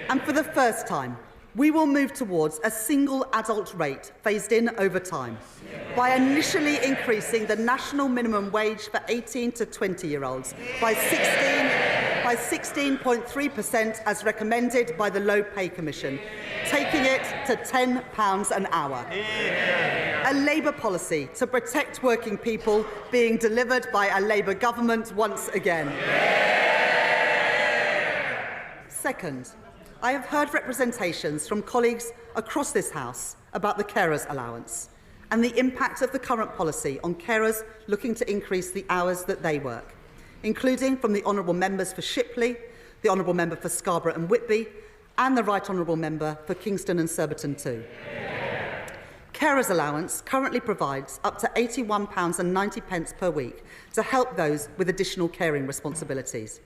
And for the first time, we will move towards a single adult rate phased in over time by initially increasing the national minimum wage for 18 to 20-year-olds by 16.3% as recommended by the Low Pay Commission, taking it to £10 an hour. A Labour policy to protect working people being delivered by a Labour government once again. Second, I have heard representations from colleagues across this House about the carers allowance and the impact of the current policy on carers looking to increase the hours that they work, including from the Honourable Members for Shipley, the Honourable Member for Scarborough and Whitby, and the Right Honourable Member for Kingston and Surbiton too. Carers allowance currently provides up to £81.90 per week to help those with additional caring responsibilities.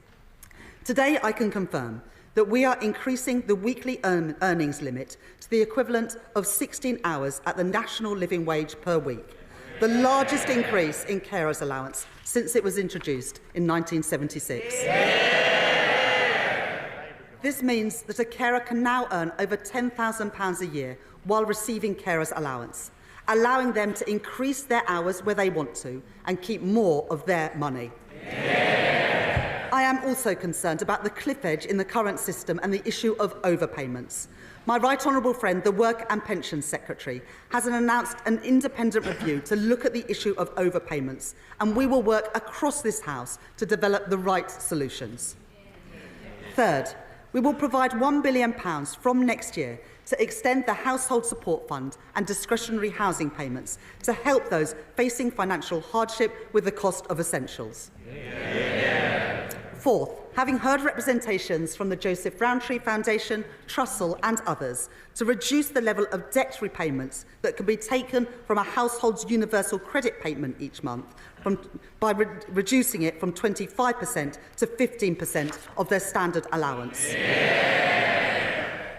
Today I can confirm that we are increasing the weekly earnings limit to the equivalent of 16 hours at the national living wage per week, the largest increase in carers allowance since it was introduced in 1976. This means that a carer can now earn over £10,000 a year while receiving carers allowance, allowing them to increase their hours where they want to and keep more of their money. I am also concerned about the cliff edge in the current system and the issue of overpayments. My right honourable friend, the Work and Pensions Secretary, has announced an independent review to look at the issue of overpayments, and we will work across this House to develop the right solutions. Third, we will provide £1 billion from next year to extend the Household Support Fund and discretionary housing payments to help those facing financial hardship with the cost of essentials. Fourth, having heard representations from the Joseph Rowntree Foundation, Trussell and others to reduce the level of debt repayments that can be taken from a household's universal credit payment each month by reducing it from 25% to 15% of their standard allowance.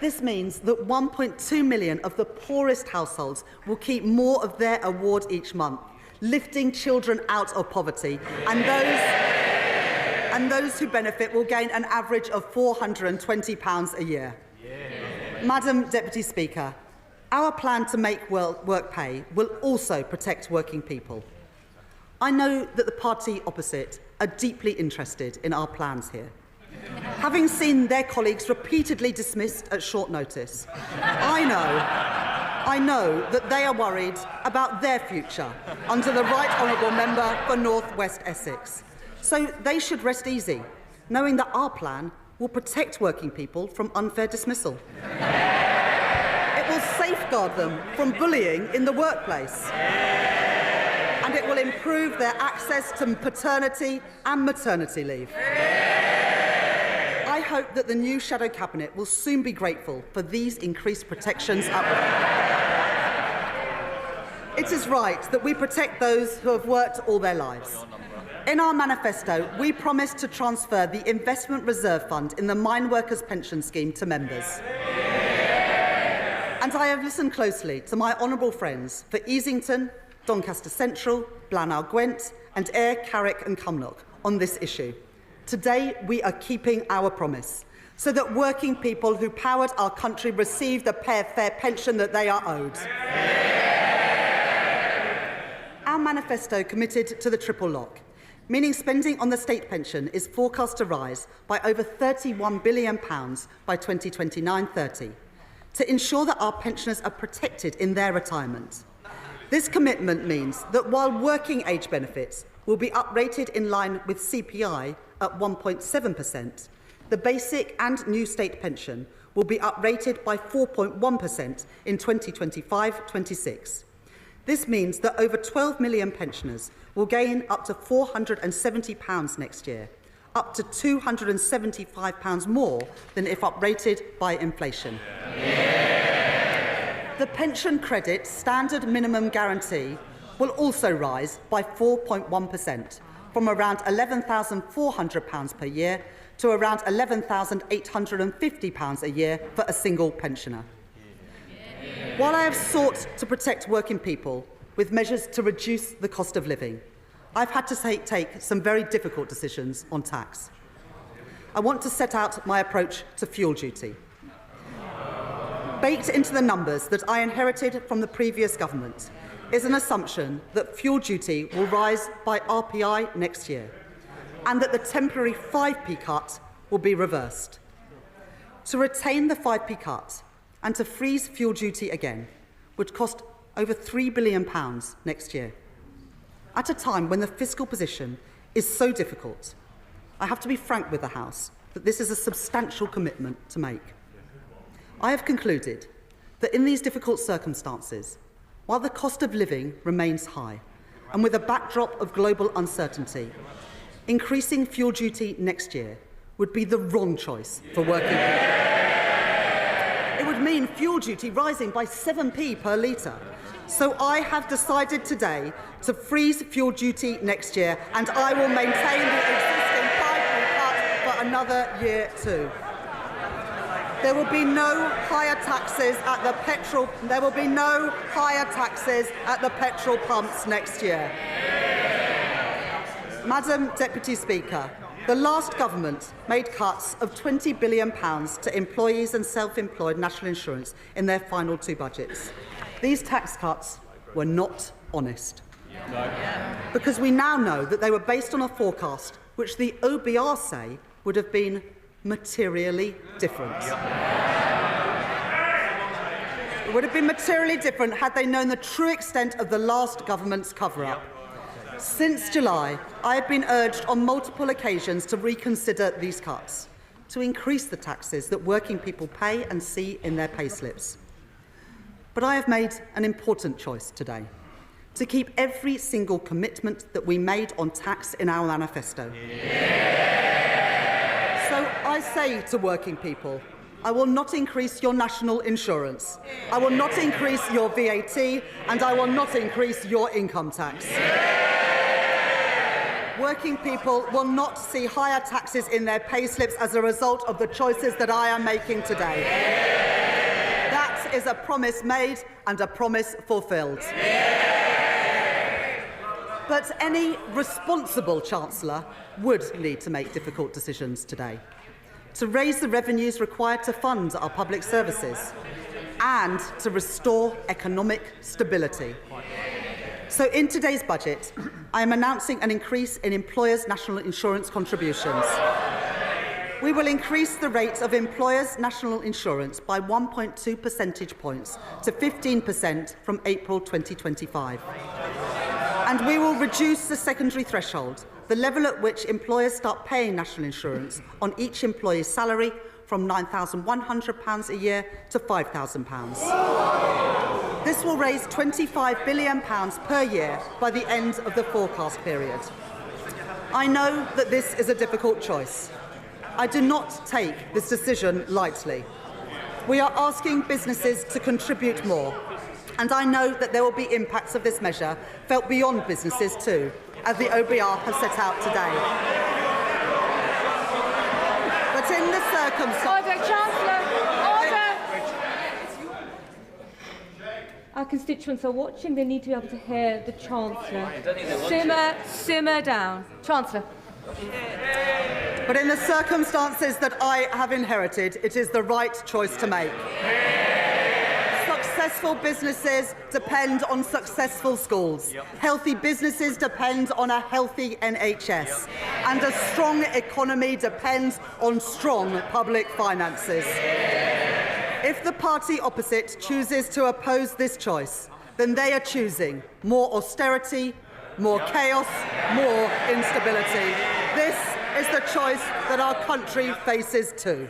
This means that 1.2 million of the poorest households will keep more of their award each month, lifting children out of poverty, and those who benefit will gain an average of £420 a year. Madam Deputy Speaker, our plan to make work pay will also protect working people. I know that the party opposite are deeply interested in our plans here. Having seen their colleagues repeatedly dismissed at short notice, I know that they are worried about their future under the Right Honourable Member for North West Essex. So they should rest easy, knowing that our plan will protect working people from unfair dismissal. It will safeguard them from bullying in the workplace. And it will improve their access to paternity and maternity leave. I hope that the new Shadow Cabinet will soon be grateful for these increased protections at work. It is right that we protect those who have worked all their lives. In our manifesto, we promised to transfer the Investment Reserve Fund in the Mine Workers Pension Scheme to members. And I have listened closely to my honourable friends for Easington, Doncaster Central, Blaenau Gwent and Ayr, Carrick and Cumnock on this issue. Today, we are keeping our promise so that working people who powered our country receive the fair pension that they are owed. Our manifesto committed to the triple lock, meaning spending on the state pension is forecast to rise by over £31 billion by 2029-30, to ensure that our pensioners are protected in their retirement. This commitment means that while working age benefits will be uprated in line with CPI at 1.7%, the basic and new state pension will be uprated by 4.1% in 2025-26. This means that over 12 million pensioners will gain up to £470 next year, up to £275 more than if uprated by inflation. The pension credit standard minimum guarantee will also rise by 4.1%, from around £11,400 per year to around £11,850 a year for a single pensioner. While I have sought to protect working people with measures to reduce the cost of living, I've had to take some very difficult decisions on tax. I want to set out my approach to fuel duty. Baked into the numbers that I inherited from the previous government is an assumption that fuel duty will rise by RPI next year and that the temporary 5p cut will be reversed. To retain the 5p cut and to freeze fuel duty again would cost over £3 billion next year. At a time when the fiscal position is so difficult, I have to be frank with the House that this is a substantial commitment to make. I have concluded that in these difficult circumstances, while the cost of living remains high, and with a backdrop of global uncertainty, increasing fuel duty next year would be the wrong choice for working people. It would mean fuel duty rising by 7p per litre. So I have decided today to freeze fuel duty next year, and I will maintain the existing 5p cut for another year too. There will be no higher taxes at the petrol. There will be no higher taxes at the petrol pumps next year. Madam Deputy Speaker, the last government made cuts of £20 billion to employees and self-employed national insurance in their final two budgets. These tax cuts were not honest. Because we now know that they were based on a forecast which the OBR say would have been materially different. It would have been materially different had they known the true extent of the last government's cover-up. Since July, I have been urged on multiple occasions to reconsider these cuts, to increase the taxes that working people pay and see in their payslips. But I have made an important choice today, to keep every single commitment that we made on tax in our manifesto. So I say to working people, I will not increase your national insurance, I will not increase your VAT, and I will not increase your income tax. Working people will not see higher taxes in their payslips as a result of the choices that I am making today. That is a promise made and a promise fulfilled. But any responsible Chancellor would need to make difficult decisions today, to raise the revenues required to fund our public services and to restore economic stability. So in today's budget, I am announcing an increase in employers' national insurance contributions. We will increase the rate of employers' national insurance by 1.2 percentage points to 15% from April 2025. And we will reduce the secondary threshold, the level at which employers start paying national insurance on each employee's salary, from £9,100 a year to £5,000. This will raise £25 billion per year by the end of the forecast period. I know that this is a difficult choice. I do not take this decision lightly. We are asking businesses to contribute more. And I know that there will be impacts of this measure felt beyond businesses too, as the OBR has set out today. But in the circumstances... Order, Chancellor! Order! Our constituents are watching. They need to be able to hear the Chancellor. Simmer down. Chancellor. But in the circumstances that I have inherited, it is the right choice to make. Successful businesses depend on successful schools. Healthy businesses depend on a healthy NHS. And a strong economy depends on strong public finances. If the party opposite chooses to oppose this choice, then they are choosing more austerity, more chaos, more instability. This is the choice that our country faces too.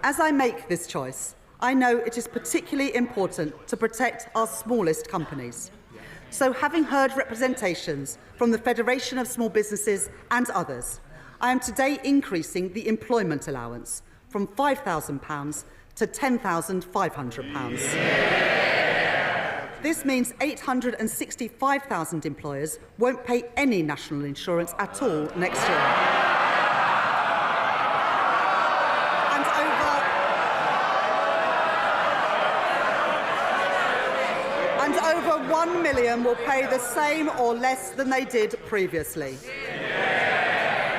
As I make this choice, I know it is particularly important to protect our smallest companies. So, having heard representations from the Federation of Small Businesses and others, I am today increasing the employment allowance from £5,000 to £10,500. This means 865,000 employers won't pay any national insurance at all next year. And over 1 million will pay the same or less than they did previously.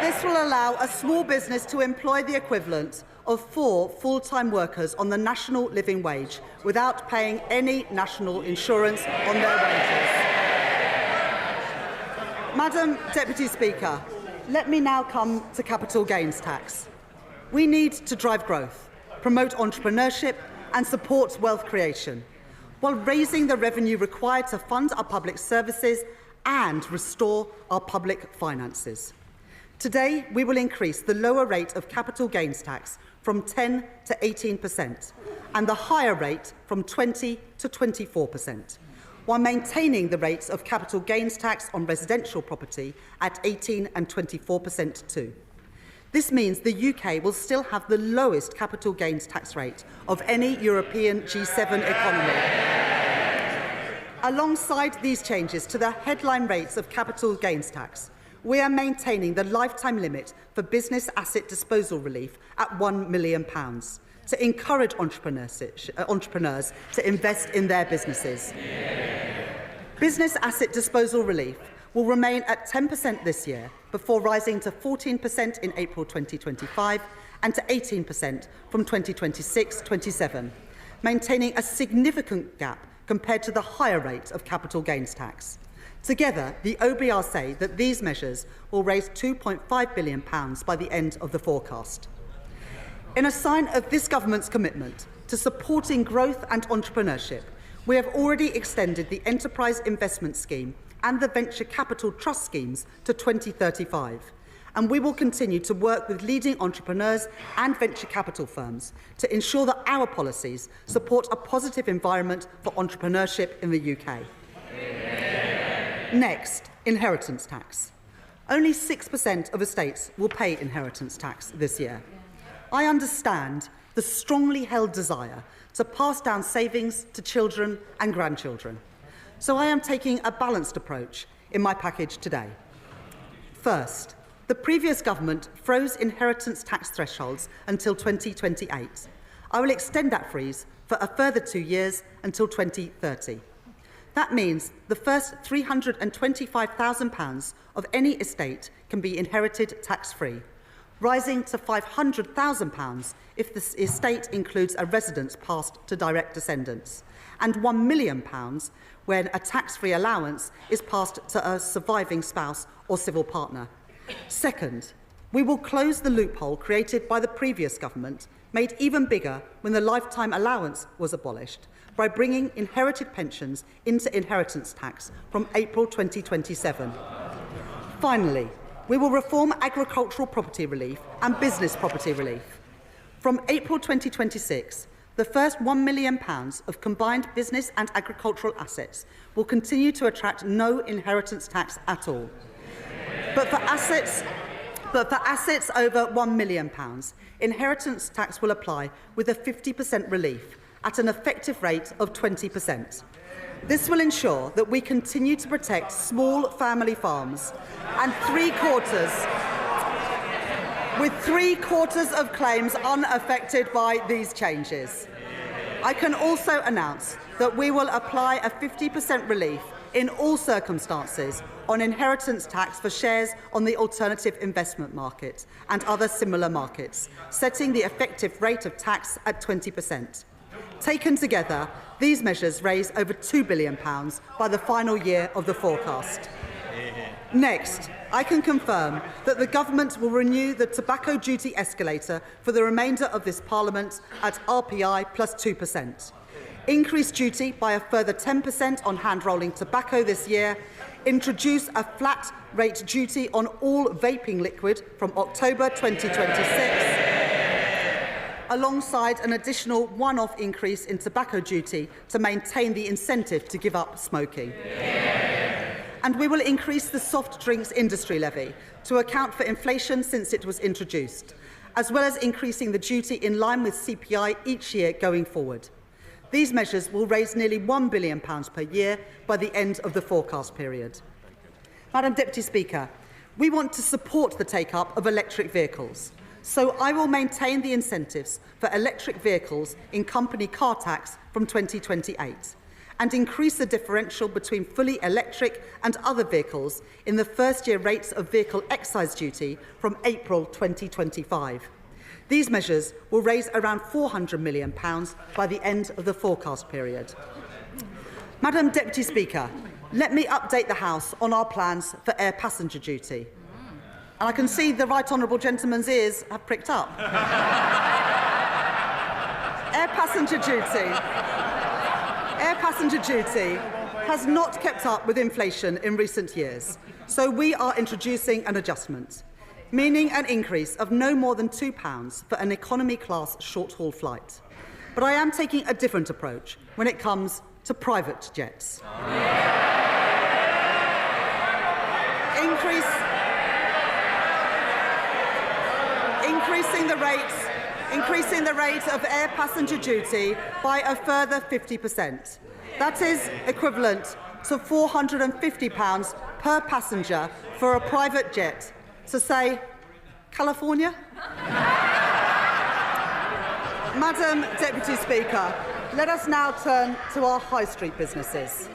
This will allow a small business to employ the equivalent of 4 full-time workers on the national living wage without paying any national insurance on their wages. Madam Deputy Speaker, let me now come to capital gains tax. We need to drive growth, promote entrepreneurship and support wealth creation, while raising the revenue required to fund our public services and restore our public finances. Today, we will increase the lower rate of capital gains tax from 10 to 18% and the higher rate from 20 to 24%, while maintaining the rates of capital gains tax on residential property at 18 and 24% too. This means the UK will still have the lowest capital gains tax rate of any European G7 economy. Alongside these changes to the headline rates of capital gains tax, we are maintaining the lifetime limit for business asset disposal relief at £1 million to encourage entrepreneurs to invest in their businesses. Business asset disposal relief will remain at 10% this year before rising to 14% in April 2025 and to 18% from 2026-27, maintaining a significant gap compared to the higher rate of capital gains tax. Together, the OBR say that these measures will raise £2.5 billion by the end of the forecast. In a sign of this government's commitment to supporting growth and entrepreneurship, we have already extended the Enterprise Investment Scheme and the Venture Capital Trust schemes to 2035, and we will continue to work with leading entrepreneurs and venture capital firms to ensure that our policies support a positive environment for entrepreneurship in the UK. Next, inheritance tax. Only 6% of estates will pay inheritance tax this year. I understand the strongly held desire to pass down savings to children and grandchildren. So I am taking a balanced approach in my package today. First, the previous government froze inheritance tax thresholds until 2028. I will extend that freeze for a further 2 years until 2030. That means the first £325,000 of any estate can be inherited tax-free, rising to £500,000 if the estate includes a residence passed to direct descendants, and £1 million when a tax-free allowance is passed to a surviving spouse or civil partner. Second, we will close the loophole created by the previous government, made even bigger when the lifetime allowance was abolished, by bringing inherited pensions into inheritance tax from April 2027. Finally, we will reform agricultural property relief and business property relief. From April 2026, the first £1 million of combined business and agricultural assets will continue to attract no inheritance tax at all. But for assets over £1 million, inheritance tax will apply with a 50% relief, at an effective rate of 20%. This will ensure that we continue to protect small family farms and with three-quarters of claims unaffected by these changes. I can also announce that we will apply a 50% relief in all circumstances on inheritance tax for shares on the alternative investment market and other similar markets, setting the effective rate of tax at 20%. Taken together, these measures raise over £2 billion by the final year of the forecast. Next, I can confirm that the Government will renew the tobacco duty escalator for the remainder of this Parliament at RPI plus 2%. Increase duty by a further 10% on hand-rolling tobacco this year, introduce a flat rate duty on all vaping liquid from October 2026, alongside an additional one-off increase in tobacco duty to maintain the incentive to give up smoking. And we will increase the soft drinks industry levy to account for inflation since it was introduced, as well as increasing the duty in line with CPI each year going forward. These measures will raise nearly £1 billion per year by the end of the forecast period. Madam Deputy Speaker, we want to support the take-up of electric vehicles, so I will maintain the incentives for electric vehicles in company car tax from 2028 and increase the differential between fully electric and other vehicles in the first-year rates of vehicle excise duty from April 2025. These measures will raise around £400 million by the end of the forecast period. Madam Deputy Speaker, let me update the House on our plans for air passenger duty. And I can see the right honourable gentleman's ears have pricked up. Air passenger duty has not kept up with inflation in recent years, so we are introducing an adjustment, meaning an increase of no more than £2 for an economy-class short-haul flight. But I am taking a different approach when it comes to private jets. Increasing the rate of air passenger duty by a further 50%. That is equivalent to £450 per passenger for a private jet to, say, California? Madam Deputy Speaker, let us now turn to our high street businesses.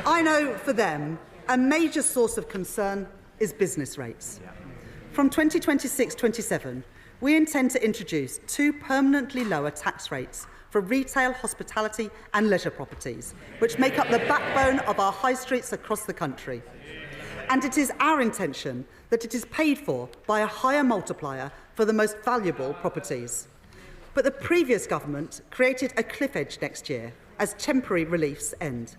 I know for them, a major source of concern is business rates. From 2026-27, we intend to introduce two permanently lower tax rates for retail, hospitality and leisure properties, which make up the backbone of our high streets across the country. And it is our intention that it is paid for by a higher multiplier for the most valuable properties. But the previous government created a cliff edge next year as temporary reliefs end.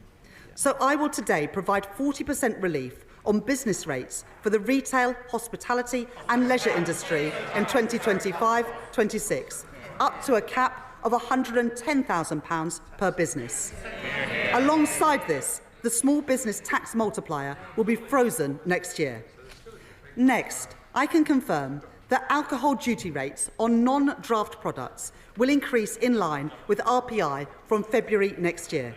So I will today provide 40% relief on business rates for the retail, hospitality and leisure industry in 2025-26, up to a cap of £110,000 per business. Alongside this, the small business tax multiplier will be frozen next year. Next, I can confirm that alcohol duty rates on non-draft products will increase in line with RPI from February next year.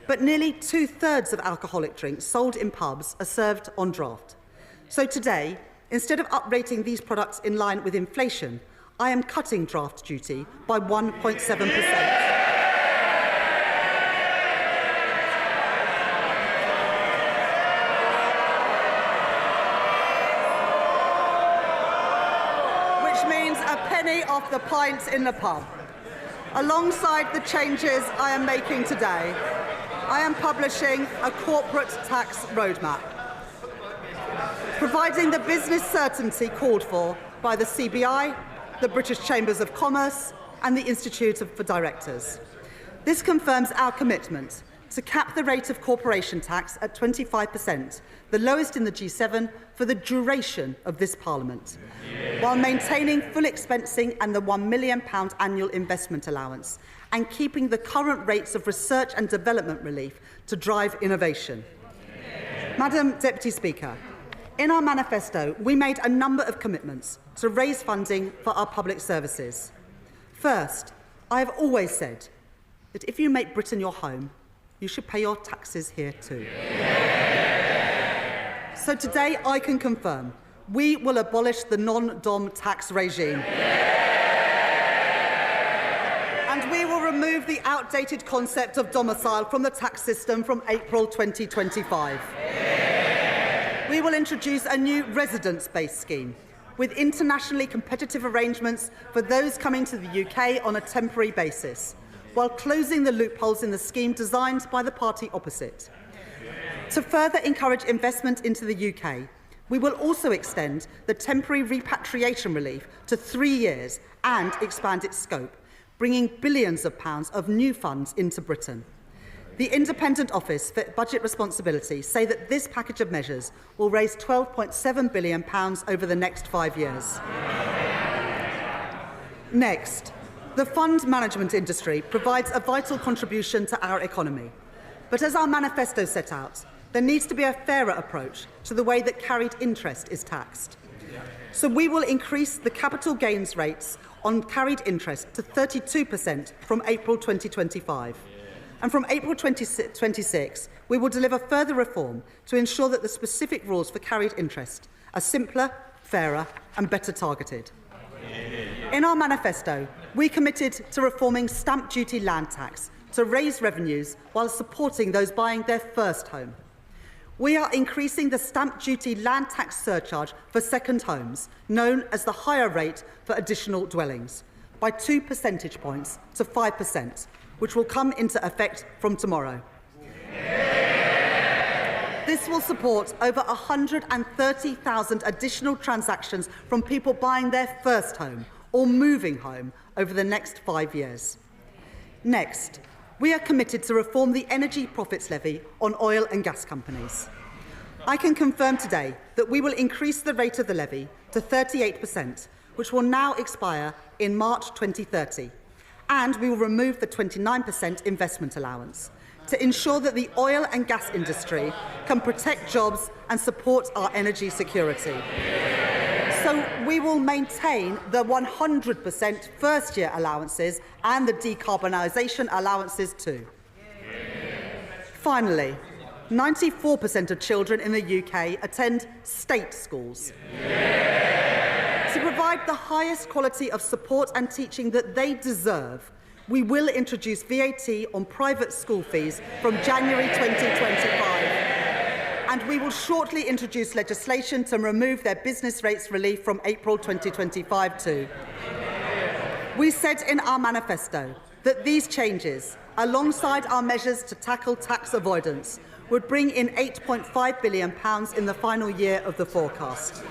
But nearly two-thirds of alcoholic drinks sold in pubs are served on draft. So today, instead of uprating these products in line with inflation, I am cutting draft duty by 1.7%. A penny off the pints in the pub. Alongside the changes I am making today, I am publishing a corporate tax roadmap, providing the business certainty called for by the CBI, the British Chambers of Commerce and the Institute for Directors. This confirms our commitment to cap the rate of corporation tax at 25%, the lowest in the G7, for the duration of this Parliament, while maintaining full expensing and the £1 million annual investment allowance, and keeping the current rates of research and development relief to drive innovation. Madam Deputy Speaker, in our manifesto, we made a number of commitments to raise funding for our public services. First, I have always said that if you make Britain your home, you should pay your taxes here too. So today I can confirm we will abolish the non-dom tax regime. And we will remove the outdated concept of domicile from the tax system from April 2025. We will introduce a new residence-based scheme with internationally competitive arrangements for those coming to the UK on a temporary basis, while closing the loopholes in the scheme designed by the party opposite. To further encourage investment into the UK, we will also extend the temporary repatriation relief to 3 years and expand its scope, bringing billions of pounds of new funds into Britain. The Independent Office for Budget Responsibility say that this package of measures will raise £12.7 billion over the next 5 years. Next, the fund management industry provides a vital contribution to our economy. But as our manifesto set out, there needs to be a fairer approach to the way that carried interest is taxed. So we will increase the capital gains rates on carried interest to 32% from April 2025. And from April 2026, we will deliver further reform to ensure that the specific rules for carried interest are simpler, fairer and better targeted. In our manifesto, we committed to reforming stamp duty land tax to raise revenues while supporting those buying their first home. We are increasing the stamp duty land tax surcharge for second homes, known as the higher rate for additional dwellings, by 2 percentage points to 5%, which will come into effect from tomorrow. This will support over 130,000 additional transactions from people buying their first home or moving home over the next 5 years. Next, we are committed to reform the energy profits levy on oil and gas companies. I can confirm today that we will increase the rate of the levy to 38%, which will now expire in March 2030. And we will remove the 29% investment allowance to ensure that the oil and gas industry can protect jobs and support our energy security. So we will maintain the 100% first-year allowances and the decarbonisation allowances too. Finally, 94% of children in the UK attend state schools. To provide the highest quality of support and teaching that they deserve, we will introduce VAT on private school fees from January 2025. And we will shortly introduce legislation to remove their business rates relief from April 2025 too. We said in our manifesto that these changes, alongside our measures to tackle tax avoidance, would bring in £8.5 billion in the final year of the forecast.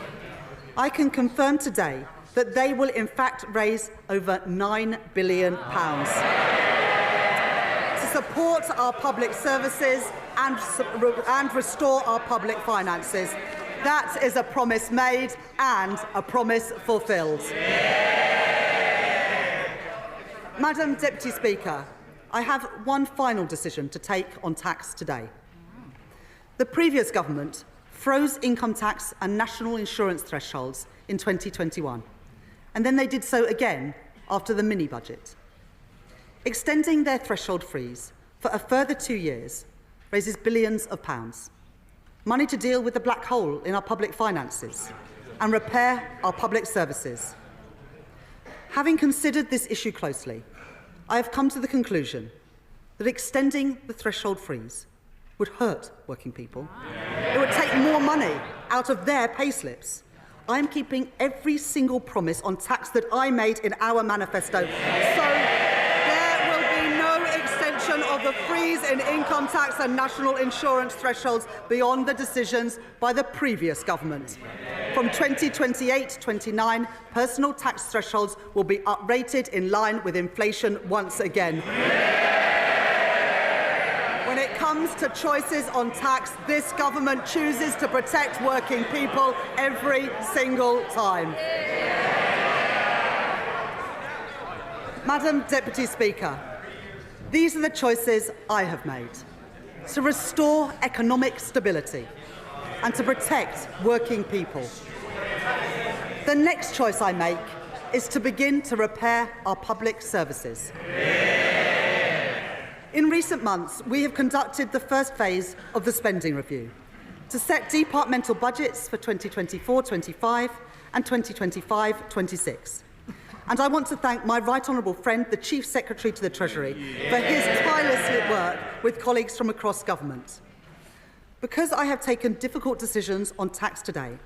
I can confirm today that they will in fact raise over £9 billion to support our public services and restore our public finances. That is a promise made and a promise fulfilled. Madam Deputy Speaker, I have one final decision to take on tax today. The previous government froze income tax and national insurance thresholds in 2021, and then they did so again after the mini-budget. Extending their threshold freeze for a further 2 years raises billions of pounds, money to deal with the black hole in our public finances and repair our public services. Having considered this issue closely, I have come to the conclusion that extending the threshold freeze would hurt working people. It would take more money out of their payslips. I am keeping every single promise on tax that I made in our manifesto. So there will be no extension of the freeze in income tax and national insurance thresholds beyond the decisions by the previous government. From 2028-29, personal tax thresholds will be uprated in line with inflation once again. When it comes to choices on tax, this government chooses to protect working people every single time. Madam Deputy Speaker, these are the choices I have made to restore economic stability and to protect working people. The next choice I make is to begin to repair our public services. In recent months, we have conducted the first phase of the spending review to set departmental budgets for 2024-25 and 2025-26. And I want to thank my right honourable friend, the Chief Secretary to the Treasury, for his tireless work with colleagues from across government. Because I have taken difficult decisions on tax today,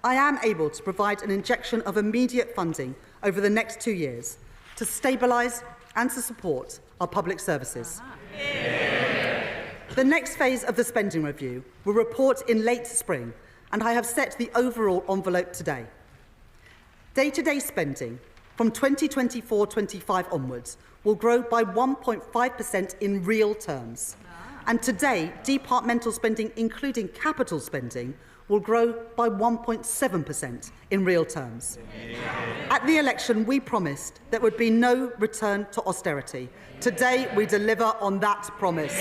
I am able to provide an injection of immediate funding over the next 2 years to stabilise and to support our public services. The next phase of the spending review will report in late spring, and I have set the overall envelope today. Day-to-day spending from 2024-25 onwards will grow by 1.5% in real terms. And today, departmental spending, including capital spending, will grow by 1.7% in real terms. At the election, we promised there would be no return to austerity. Today, we deliver on that promise.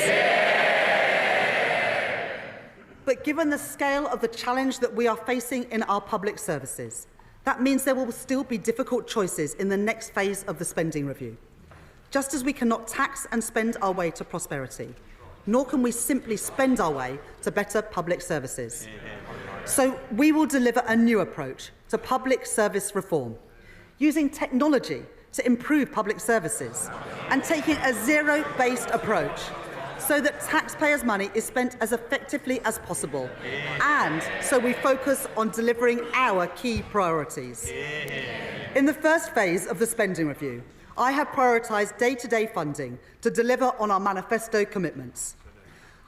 But given the scale of the challenge that we are facing in our public services, that means there will still be difficult choices in the next phase of the spending review. Just as we cannot tax and spend our way to prosperity, nor can we simply spend our way to better public services. So we will deliver a new approach to public service reform, using technology to improve public services and taking a zero-based approach so that taxpayers' money is spent as effectively as possible, and so we focus on delivering our key priorities. In the first phase of the spending review, I have prioritised day-to-day funding to deliver on our manifesto commitments.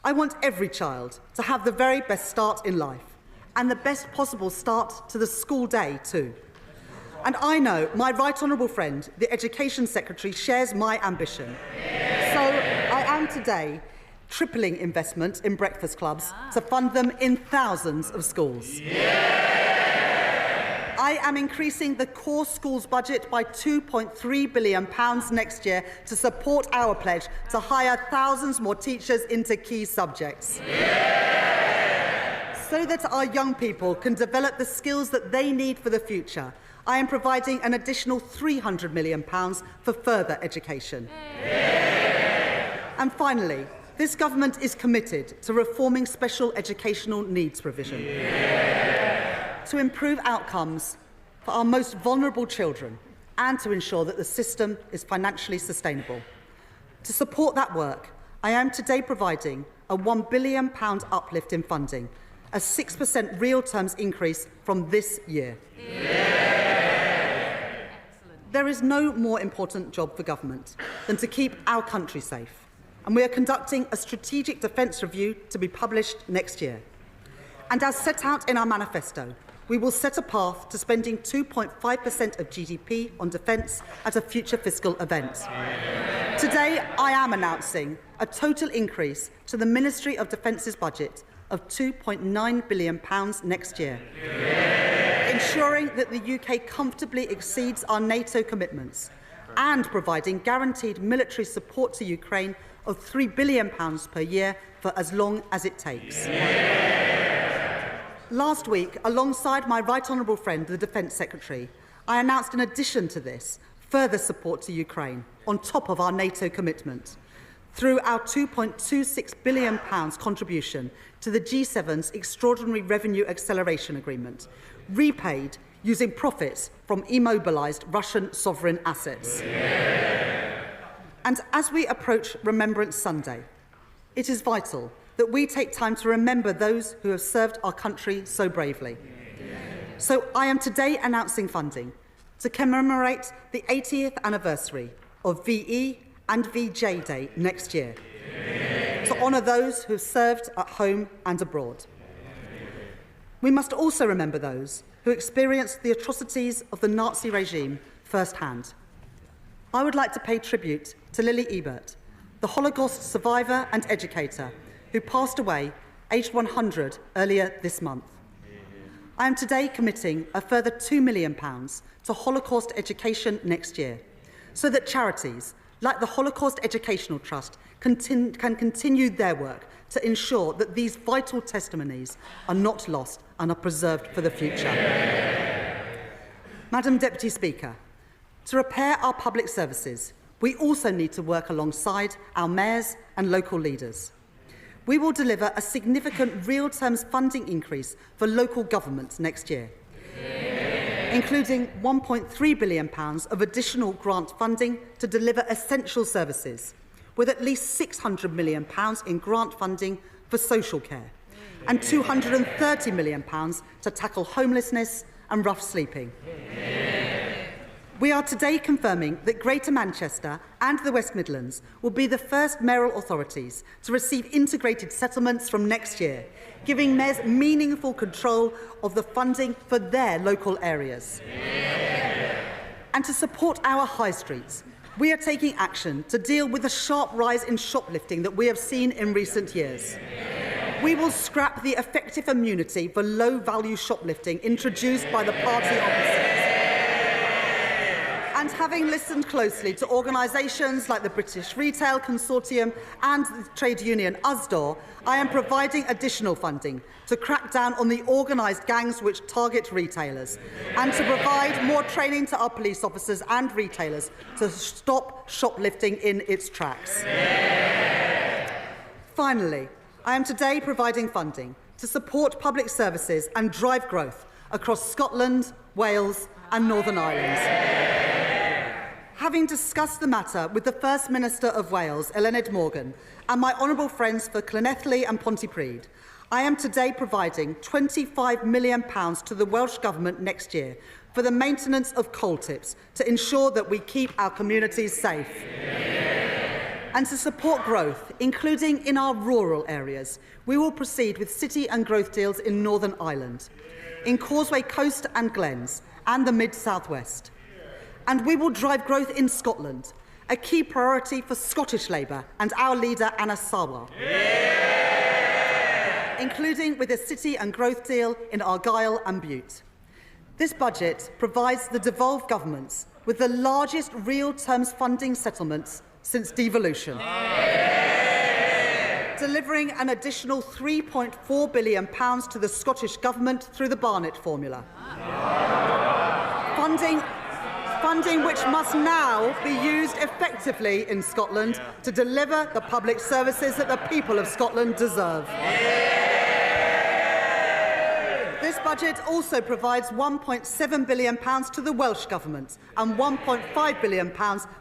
I want every child to have the very best start in life, and the best possible start to the school day too. And I know my right honourable friend, the Education Secretary, shares my ambition. So I am today tripling investment in breakfast clubs to fund them in thousands of schools. I am increasing the core schools budget by £2.3 billion next year to support our pledge to hire thousands more teachers into key subjects. So that our young people can develop the skills that they need for the future, I am providing an additional £300 million for further education. And finally, this government is committed to reforming special educational needs provision to improve outcomes for our most vulnerable children and to ensure that the system is financially sustainable. To support that work, I am today providing a £1 billion uplift in funding, a 6% real terms increase from this year. There is no more important job for government than to keep our country safe, and we are conducting a strategic defence review to be published next year. And as set out in our manifesto, we will set a path to spending 2.5% of GDP on defence at a future fiscal event. Today, I am announcing a total increase to the Ministry of Defence's budget of £2.9 billion next year, ensuring that the UK comfortably exceeds our NATO commitments and providing guaranteed military support to Ukraine of £3 billion per year for as long as it takes. Last week, alongside my right honourable friend, the Defence Secretary, I announced in addition to this further support to Ukraine on top of our NATO commitment through our £2.26 billion contribution to the G7's Extraordinary Revenue Acceleration Agreement, repaid using profits from immobilised Russian sovereign assets. And as we approach Remembrance Sunday, it is vital that we take time to remember those who have served our country so bravely. So I am today announcing funding to commemorate the 80th anniversary of VE and VJ Day next year, to honour those who have served at home and abroad. We must also remember those who experienced the atrocities of the Nazi regime firsthand. I would like to pay tribute to Lily Ebert, the Holocaust survivor and educator who passed away aged 100 earlier this month. I am today committing a further £2 million to Holocaust education next year, so that charities like the Holocaust Educational Trust can continue their work to ensure that these vital testimonies are not lost and are preserved for the future. Madam Deputy Speaker, to repair our public services, We also need to work alongside our mayors and local leaders. We will deliver a significant real terms funding increase for local governments next year, including £1.3 billion of additional grant funding to deliver essential services, with at least £600 million in grant funding for social care and £230 million to tackle homelessness and rough sleeping. We are today confirming that Greater Manchester and the West Midlands will be the first mayoral authorities to receive integrated settlements from next year, giving mayors meaningful control of the funding for their local areas. And to support our high streets, we are taking action to deal with the sharp rise in shoplifting that we have seen in recent years. We will scrap the effective immunity for low-value shoplifting introduced by the party opposite. And having listened closely to organisations like the British Retail Consortium and the trade union USDOR, I am providing additional funding to crack down on the organised gangs which target retailers and to provide more training to our police officers and retailers to stop shoplifting in its tracks. Finally, I am today providing funding to support public services and drive growth across Scotland, Wales and Northern Ireland. Having discussed the matter with the First Minister of Wales, Eluned Morgan, and my honourable friends for Llanelli and Pontypridd, I am today providing £25 million to the Welsh Government next year for the maintenance of coal tips to ensure that we keep our communities safe. And to support growth, including in our rural areas, we will proceed with city and growth deals in Northern Ireland, in Causeway Coast and Glens, and the Mid-South West. And we will drive growth in Scotland, a key priority for Scottish Labour and our leader Anna Sawar, including with a city and growth deal in Argyll and Bute. This budget provides the devolved governments with the largest real terms funding settlements since devolution, delivering an additional £3.4 billion to the Scottish Government through the Barnett formula. Funding which must now be used effectively in Scotland to deliver the public services that the people of Scotland deserve. This budget also provides £1.7 billion to the Welsh Government and £1.5 billion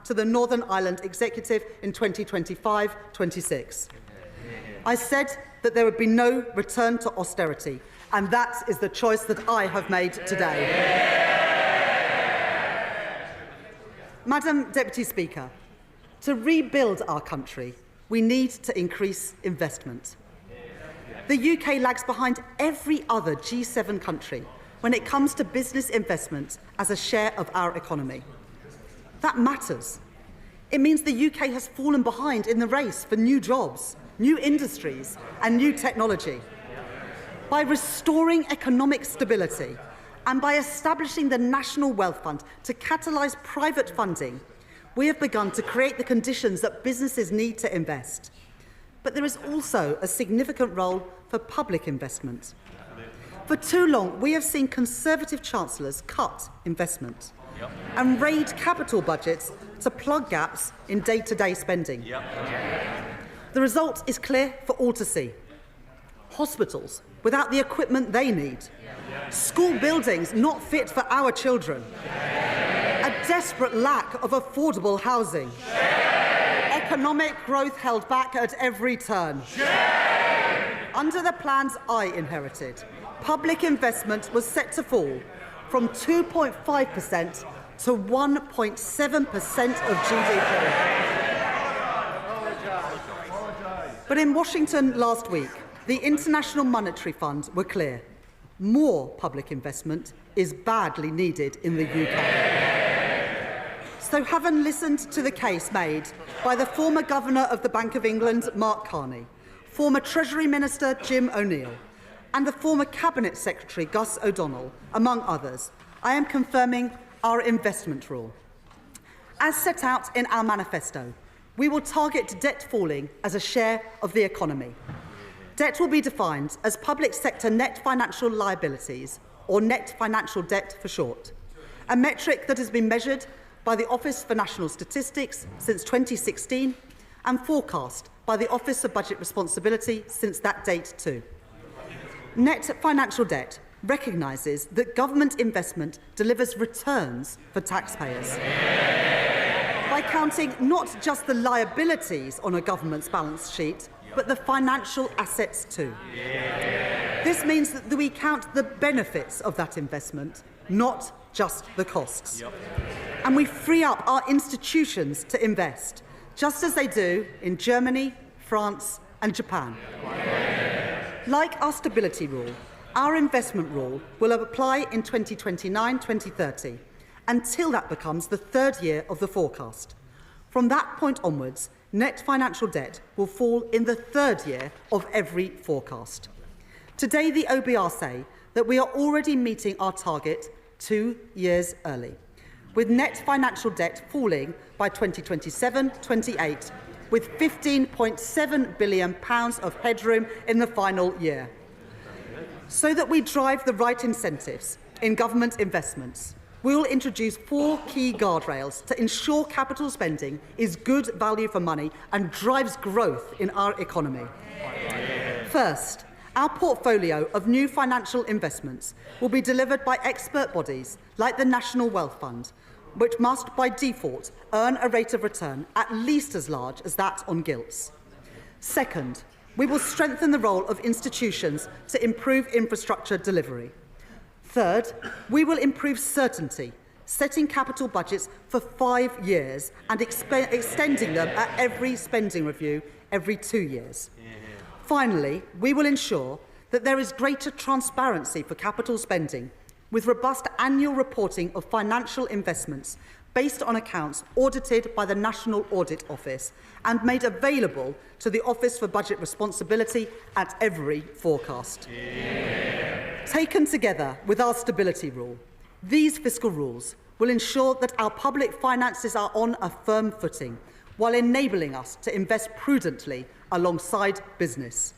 to the Northern Ireland Executive in 2025-26. I said that there would be no return to austerity, and that is the choice that I have made today. Madam Deputy Speaker, to rebuild our country, we need to increase investment. The UK lags behind every other G7 country when it comes to business investment as a share of our economy. That matters. It means the UK has fallen behind in the race for new jobs, new industries and new technology. By restoring economic stability, and by establishing the National Wealth Fund to catalyse private funding, we have begun to create the conditions that businesses need to invest. But there is also a significant role for public investment. For too long, we have seen Conservative chancellors cut investment and raid capital budgets to plug gaps in day-to-day spending. The result is clear for all to see. Hospitals without the equipment they need. School buildings not fit for our children. A desperate lack of affordable housing. Economic growth held back at every turn. Under the plans I inherited, public investment was set to fall from 2.5% to 1.7% of GDP. But in Washington last week, the International Monetary Fund were clear. More public investment is badly needed in the UK. So having listened to the case made by the former Governor of the Bank of England, Mark Carney, former Treasury Minister Jim O'Neill, and the former Cabinet Secretary Gus O'Donnell, among others, I am confirming our investment rule. As set out in our manifesto, we will target debt falling as a share of the economy. Debt will be defined as public sector net financial liabilities, or net financial debt for short, a metric that has been measured by the Office for National Statistics since 2016 and forecast by the Office of Budget Responsibility since that date too. Net financial debt recognises that government investment delivers returns for taxpayers. By counting not just the liabilities on a government's balance sheet, but the financial assets too. This means that we count the benefits of that investment, not just the costs. And we free up our institutions to invest, just as they do in Germany, France and Japan. Like our stability rule, our investment rule will apply in 2029-2030 until that becomes the third year of the forecast. From that point onwards, net financial debt will fall in the third year of every forecast. Today, the OBR say that we are already meeting our target 2 years early, with net financial debt falling by 2027-28, with £15.7 billion of headroom in the final year. So that we drive the right incentives in government investments, we will introduce 4 key guardrails to ensure capital spending is good value for money and drives growth in our economy. First, our portfolio of new financial investments will be delivered by expert bodies like the National Wealth Fund, which must, by default, earn a rate of return at least as large as that on gilts. Second, we will strengthen the role of institutions to improve infrastructure delivery. Third, we will improve certainty, setting capital budgets for 5 years and extending them at every spending review every 2 years. Finally, we will ensure that there is greater transparency for capital spending, with robust annual reporting of financial investments based on accounts audited by the National Audit Office and made available to the Office for Budget Responsibility at every forecast. Taken together with our stability rule, these fiscal rules will ensure that our public finances are on a firm footing while enabling us to invest prudently alongside business.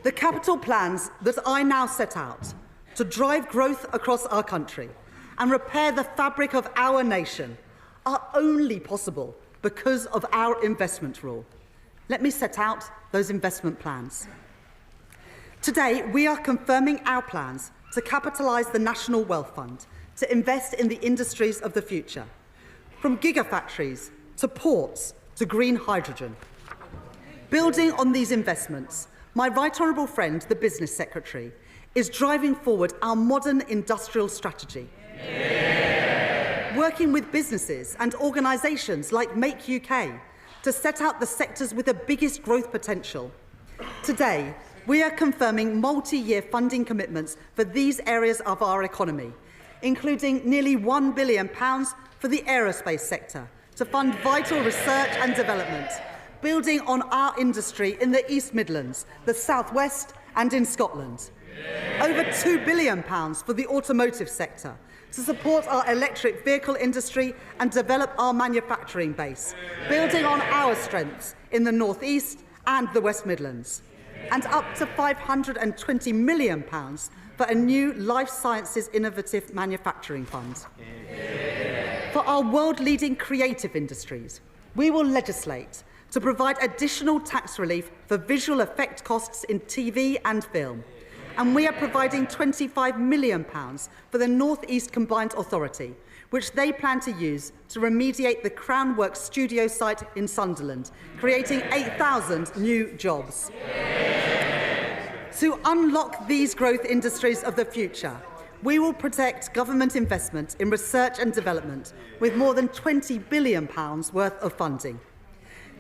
The capital plans that I now set out to drive growth across our country and repair the fabric of our nation are only possible because of our investment rule. Let me set out those investment plans. Today, we are confirming our plans to capitalise the National Wealth Fund to invest in the industries of the future, from gigafactories to ports to green hydrogen. Building on these investments, my right honourable friend, the Business Secretary, is driving forward our modern industrial strategy. Working with businesses and organisations like Make UK to set out the sectors with the biggest growth potential. Today, we are confirming multi-year funding commitments for these areas of our economy, including nearly £1 billion for the aerospace sector to fund vital research and development, building on our industry in the East Midlands, the South West and in Scotland. Over £2 billion for the automotive sector to support our electric vehicle industry and develop our manufacturing base, building on our strengths in the North East and the West Midlands. And up to £520 million for a new life sciences innovative manufacturing fund. For our world-leading creative industries, we will legislate to provide additional tax relief for visual effect costs in TV and film. And we are providing £25 million for the North East Combined Authority, which they plan to use to remediate the Crown Works studio site in Sunderland, creating 8,000 new jobs. To unlock these growth industries of the future, we will protect government investment in research and development with more than £20 billion worth of funding.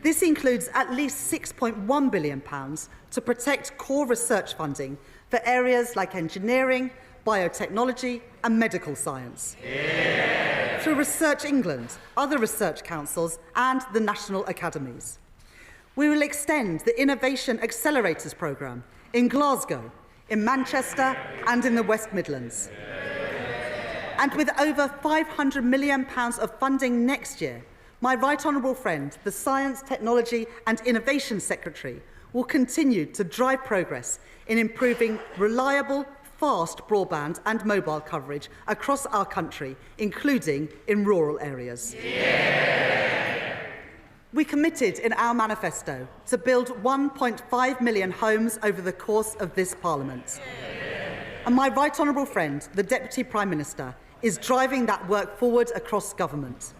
This includes at least £6.1 billion to protect core research funding for areas like engineering, biotechnology and medical science. Through Research England, other research councils and the national academies. We will extend the Innovation Accelerators programme in Glasgow, in Manchester and in the West Midlands. And with over £500 million of funding next year, my right honourable friend, the Science, Technology and Innovation Secretary, will continue to drive progress in improving reliable, fast broadband and mobile coverage across our country, including in rural areas. We committed in our manifesto to build 1.5 million homes over the course of this Parliament. And my right honourable friend, the Deputy Prime Minister, is driving that work forward across government.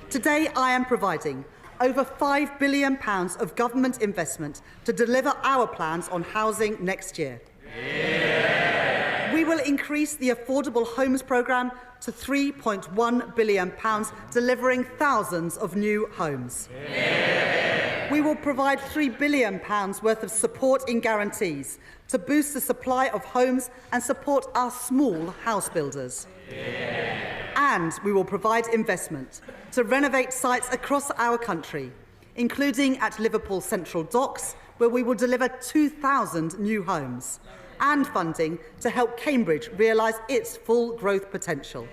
Today, I am providing over £5 billion of government investment to deliver our plans on housing next year. We will increase the Affordable Homes programme to £3.1 billion, delivering thousands of new homes. We will provide £3 billion worth of support in guarantees to boost the supply of homes and support our small house builders. And we will provide investment to renovate sites across our country, including at Liverpool Central Docks, where we will deliver 2,000 new homes, and funding to help Cambridge realise its full growth potential.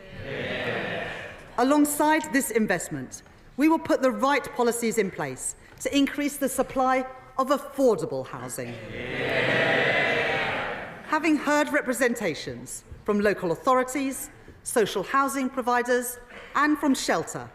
Alongside this investment, we will put the right policies in place to increase the supply of affordable housing. Having heard representations from local authorities, social housing providers and from Shelter,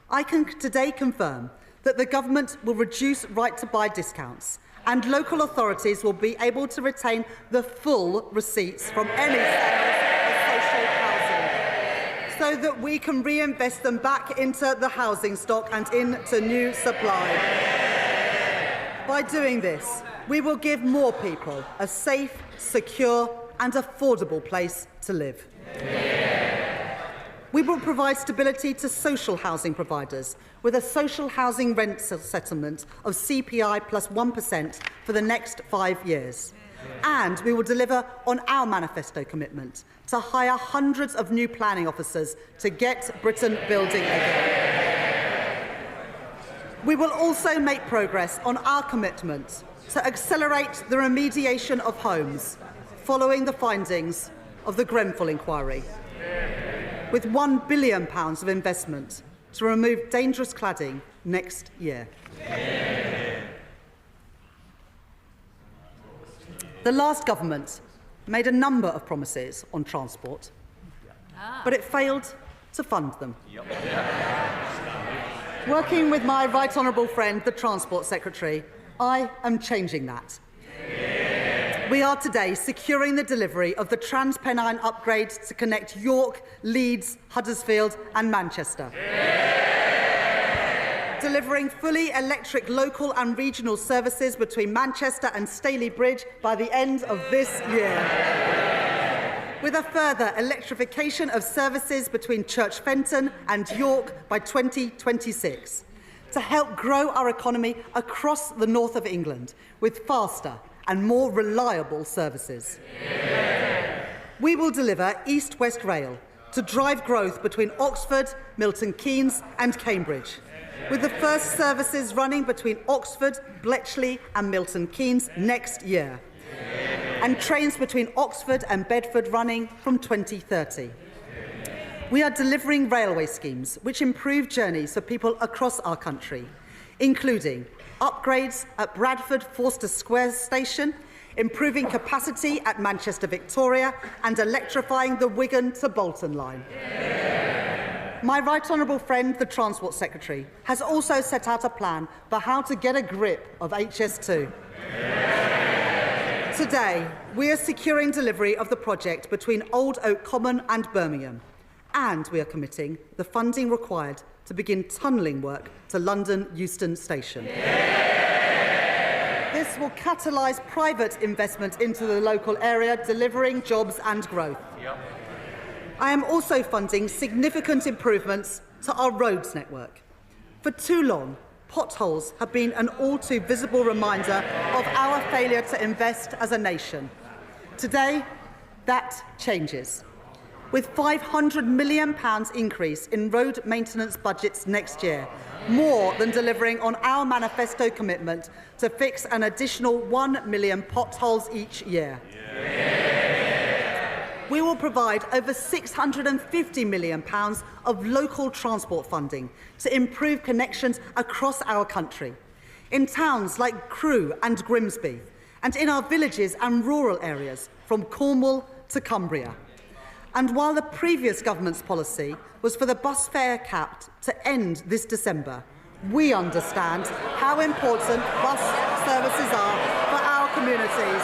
I can today confirm that the government will reduce right-to-buy discounts and local authorities will be able to retain the full receipts from any sales of social housing so that we can reinvest them back into the housing stock and into new supply. By doing this, we will give more people a safe, secure and affordable place to live. We will provide stability to social housing providers with a social housing rent settlement of CPI plus 1% for the next 5 years. And we will deliver on our manifesto commitment to hire hundreds of new planning officers to get Britain building again. We will also make progress on our commitment to accelerate the remediation of homes following the findings of the Grenfell inquiry, with £1 billion of investment to remove dangerous cladding next year. The last government made a number of promises on transport, but it failed to fund them. Working with my right honourable friend, the Transport Secretary, I am changing that. We are today securing the delivery of the Transpennine upgrade to connect York, Leeds, Huddersfield and Manchester. Delivering fully electric local and regional services between Manchester and Staley Bridge by the end of this year. With a further electrification of services between Church Fenton and York by 2026. To help grow our economy across the north of England with faster and more reliable services. We will deliver East-West Rail to drive growth between Oxford, Milton Keynes and Cambridge, with the first services running between Oxford, Bletchley and Milton Keynes next year, and trains between Oxford and Bedford running from 2030. We are delivering railway schemes which improve journeys for people across our country, including upgrades at Bradford Forster Square Station, improving capacity at Manchester Victoria and electrifying the Wigan to Bolton line. My right honourable friend, the Transport Secretary, has also set out a plan for how to get a grip of HS2. Today, we are securing delivery of the project between Old Oak Common and Birmingham, and we are committing the funding required to begin tunnelling work to London Euston Station. This will catalyse private investment into the local area, delivering jobs and growth. I am also funding significant improvements to our roads network. For too long, potholes have been an all too visible reminder of our failure to invest as a nation. Today, that changes. With £500 million increase in road maintenance budgets next year, more than delivering on our manifesto commitment to fix an additional 1 million potholes each year. We will provide over £650 million of local transport funding to improve connections across our country, in towns like Crewe and Grimsby, and in our villages and rural areas from Cornwall to Cumbria. And while the previous government's policy was for the bus fare cap to end this December, we understand how important bus services are for our communities.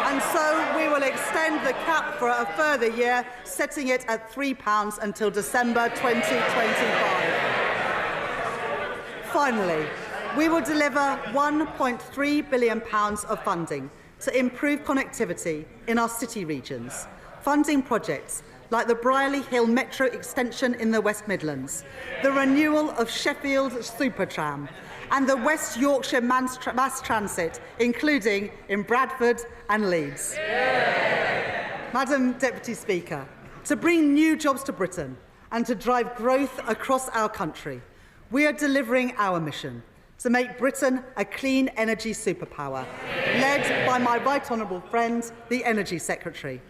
And so we will extend the cap for a further year, setting it at £3 until December 2025. Finally, we will deliver £1.3 billion of funding to improve connectivity in our city regions, funding projects like the Brierley Hill Metro extension in the West Midlands, the renewal of Sheffield Supertram, and the West Yorkshire Mass Transit, including in Bradford and Leeds. Madam Deputy Speaker, to bring new jobs to Britain and to drive growth across our country, we are delivering our mission to make Britain a clean energy superpower, led by my right honourable friend, the Energy Secretary.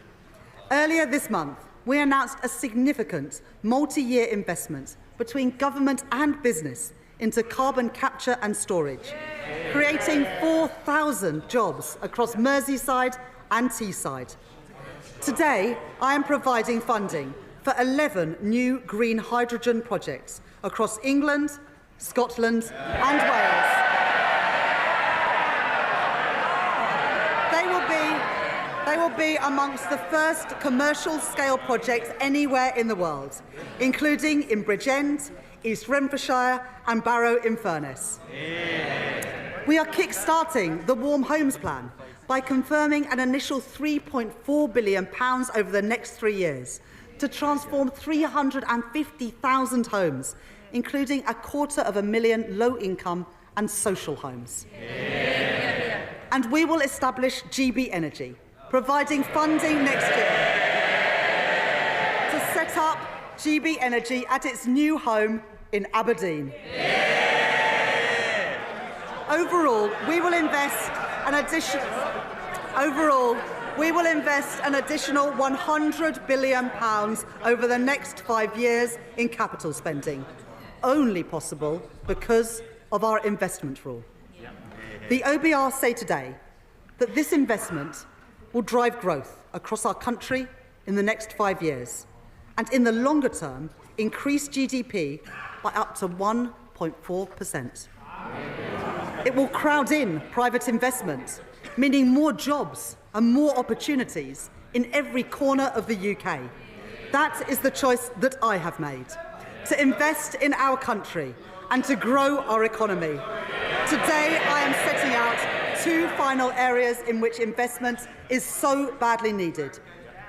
Earlier this month, we announced a significant multi-year investment between government and business into carbon capture and storage, creating 4,000 jobs across Merseyside and Teesside. Today, I am providing funding for 11 new green hydrogen projects across England, Scotland and Wales. They will be amongst the first commercial-scale projects anywhere in the world, including in Bridgend, East Renfrewshire and Barrow-in-Furness. We are kick-starting the Warm Homes Plan by confirming an initial £3.4 billion over the next 3 years to transform 350,000 homes, including 250,000 low-income and social homes. And we will establish GB Energy, providing funding next year to set up GB Energy at its new home in Aberdeen. Overall, we will invest an additional £100 billion over the next 5 years in capital spending, only possible because of our investment rule. The OBR say today that this investment will drive growth across our country in the next 5 years, and in the longer term, increase GDP by up to 1.4%. It will crowd in private investment, meaning more jobs and more opportunities in every corner of the UK. That is the choice that I have made, to invest in our country and to grow our economy. Today, I am setting out 2 final areas in which investment is so badly needed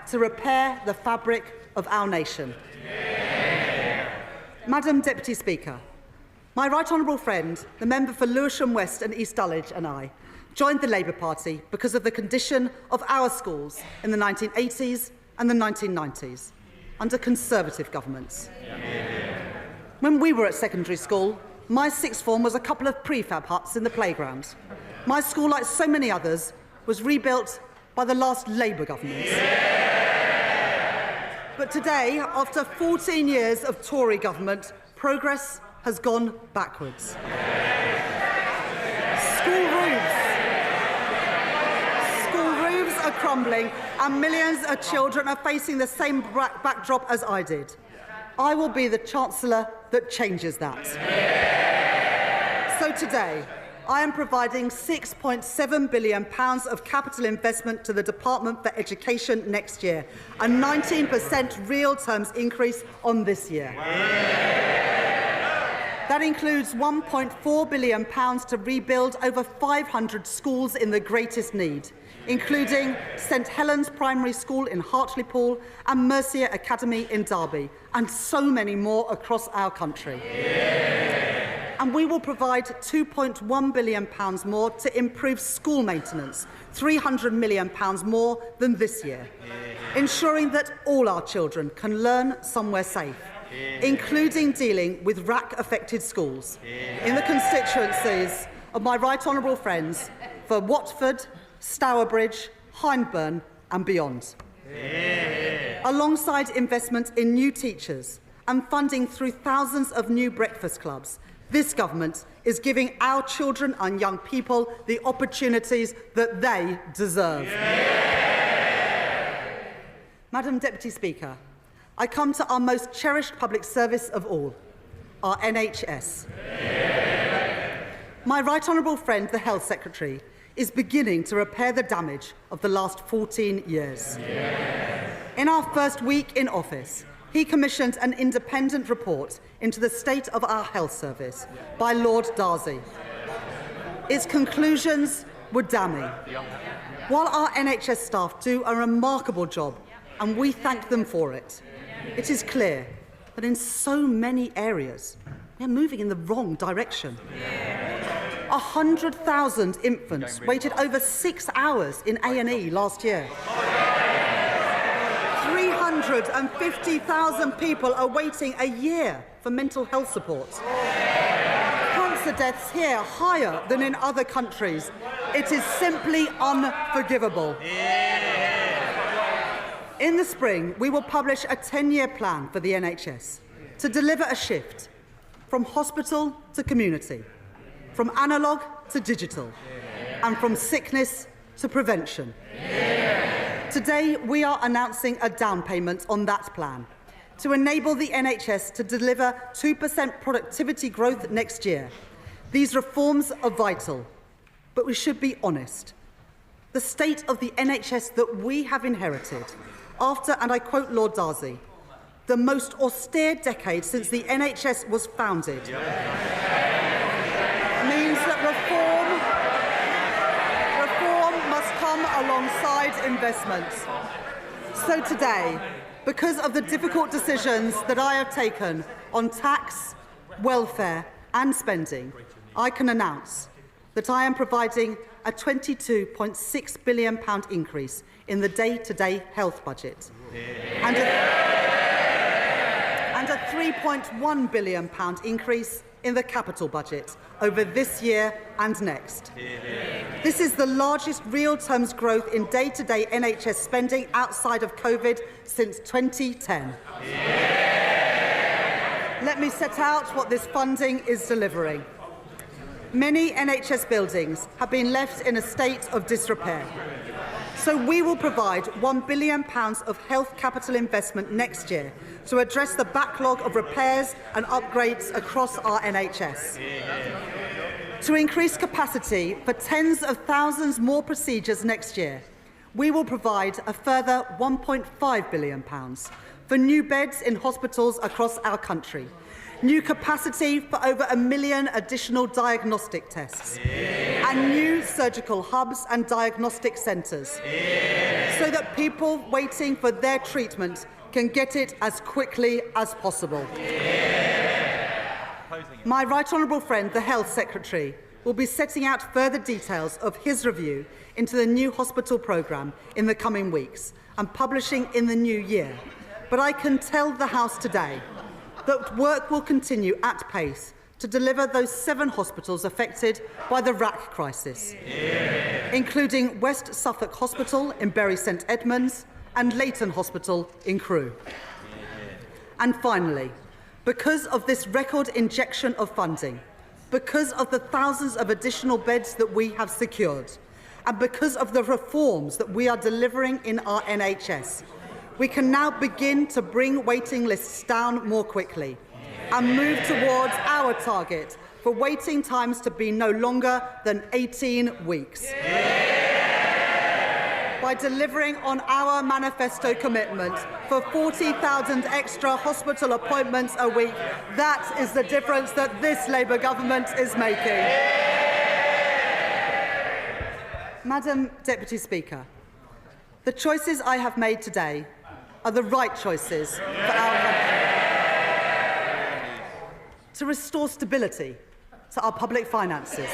to repair the fabric of our nation. Madam Deputy Speaker, my right honourable friend, the member for Lewisham West and East Dulwich and I joined the Labour Party because of the condition of our schools in the 1980s and the 1990s under Conservative governments. When we were at secondary school, my sixth form was a couple of prefab huts in the playground. My school, like so many others, was rebuilt by the last Labour government. But today, after 14 years of Tory government, progress has gone backwards. School roofs are crumbling and millions of children are facing the same backdrop as I did. I will be the Chancellor that changes that. So today, I am providing £6.7 billion of capital investment to the Department for Education next year, a 19% real terms increase on this year. That includes £1.4 billion to rebuild over 500 schools in the greatest need, including St Helens Primary School in Hartlepool and Mercia Academy in Derby, and so many more across our country. And we will provide £2.1 billion more to improve school maintenance, £300 million more than this year, ensuring that all our children can learn somewhere safe, including dealing with RAC-affected schools in the constituencies of my right honourable friends for Watford, Stourbridge, Hyndburn and beyond. Alongside investment in new teachers and funding through thousands of new breakfast clubs, this government is giving our children and young people the opportunities that they deserve. Madam Deputy Speaker, I come to our most cherished public service of all, our NHS. My right honourable friend, the Health Secretary, is beginning to repair the damage of the last 14 years. In our first week in office, he commissioned an independent report into the state of our health service by Lord Darcy. Its conclusions were damning. While our NHS staff do a remarkable job, and we thank them for it, it is clear that in so many areas, we are moving in the wrong direction. 100,000 infants waited over 6 hours in A&E last year. 350,000 people are waiting a year for mental health support. Cancer deaths here higher than in other countries. It is simply unforgivable. In the spring, we will publish a 10-year plan for the NHS to deliver a shift from hospital to community, from analogue to digital, and from sickness to prevention. Today, we are announcing a down payment on that plan to enable the NHS to deliver 2% productivity growth next year. These reforms are vital, but we should be honest. The state of the NHS that we have inherited after, and I quote Lord Darcy, the most austere decade since the NHS was founded, means that reform must come alongside investments. So today, because of the difficult decisions that I have taken on tax, welfare and spending, I can announce that I am providing a £22.6 billion increase in the day-to-day health budget and a £3.1 billion increase in the capital budget over this year and next. This is the largest real terms growth in day-to-day NHS spending outside of COVID since 2010. Let me set out what this funding is delivering. Many NHS buildings have been left in a state of disrepair. So we will provide £1 billion of health capital investment next year to address the backlog of repairs and upgrades across our NHS. To increase capacity for tens of thousands more procedures next year, we will provide a further £1.5 billion for new beds in hospitals across our country, new capacity for over 1 million additional diagnostic tests, and new surgical hubs and diagnostic centres, so that people waiting for their treatment can get it as quickly as possible. My right honourable friend, the Health Secretary, will be setting out further details of his review into the new hospital programme in the coming weeks and publishing in the new year. But I can tell the House today that work will continue at pace to deliver those 7 hospitals affected by the RAC crisis, including West Suffolk Hospital in Bury St Edmunds and Leighton Hospital in Crewe. And finally, because of this record injection of funding, because of the thousands of additional beds that we have secured, and because of the reforms that we are delivering in our NHS, we can now begin to bring waiting lists down more quickly and move towards our target for waiting times to be no longer than 18 weeks. By delivering on our manifesto commitment for 40,000 extra hospital appointments a week, that is the difference that this Labour government is making. Madam Deputy Speaker, the choices I have made today are the right choices for our country. To restore stability to our public finances,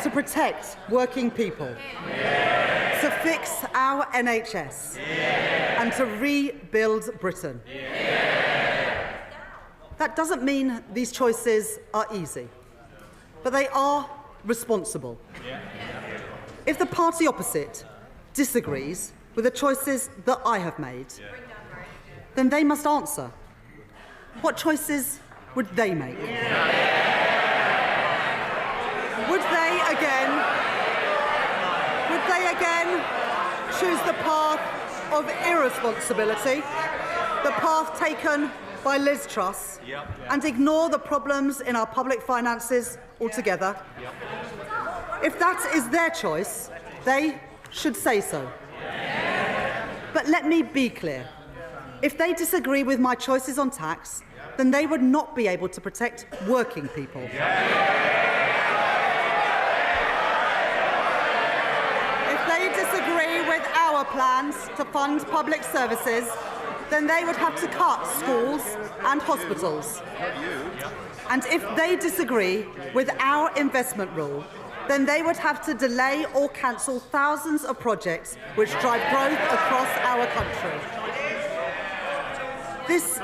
to protect working people, to fix our NHS, and to rebuild Britain. That doesn't mean these choices are easy, but they are responsible. If the party opposite disagrees with the choices that I have made, then they must answer. What choices would they make? Would they again choose the path of irresponsibility, the path taken by Liz Truss, and ignore the problems in our public finances altogether. If that is their choice, they should say so. But let me be clear. If they disagree with my choices on tax, then they would not be able to protect working people. If they disagree with our plans to fund public services, then they would have to cut schools and hospitals. And if they disagree with our investment rule, then they would have to delay or cancel thousands of projects which drive growth across our country. This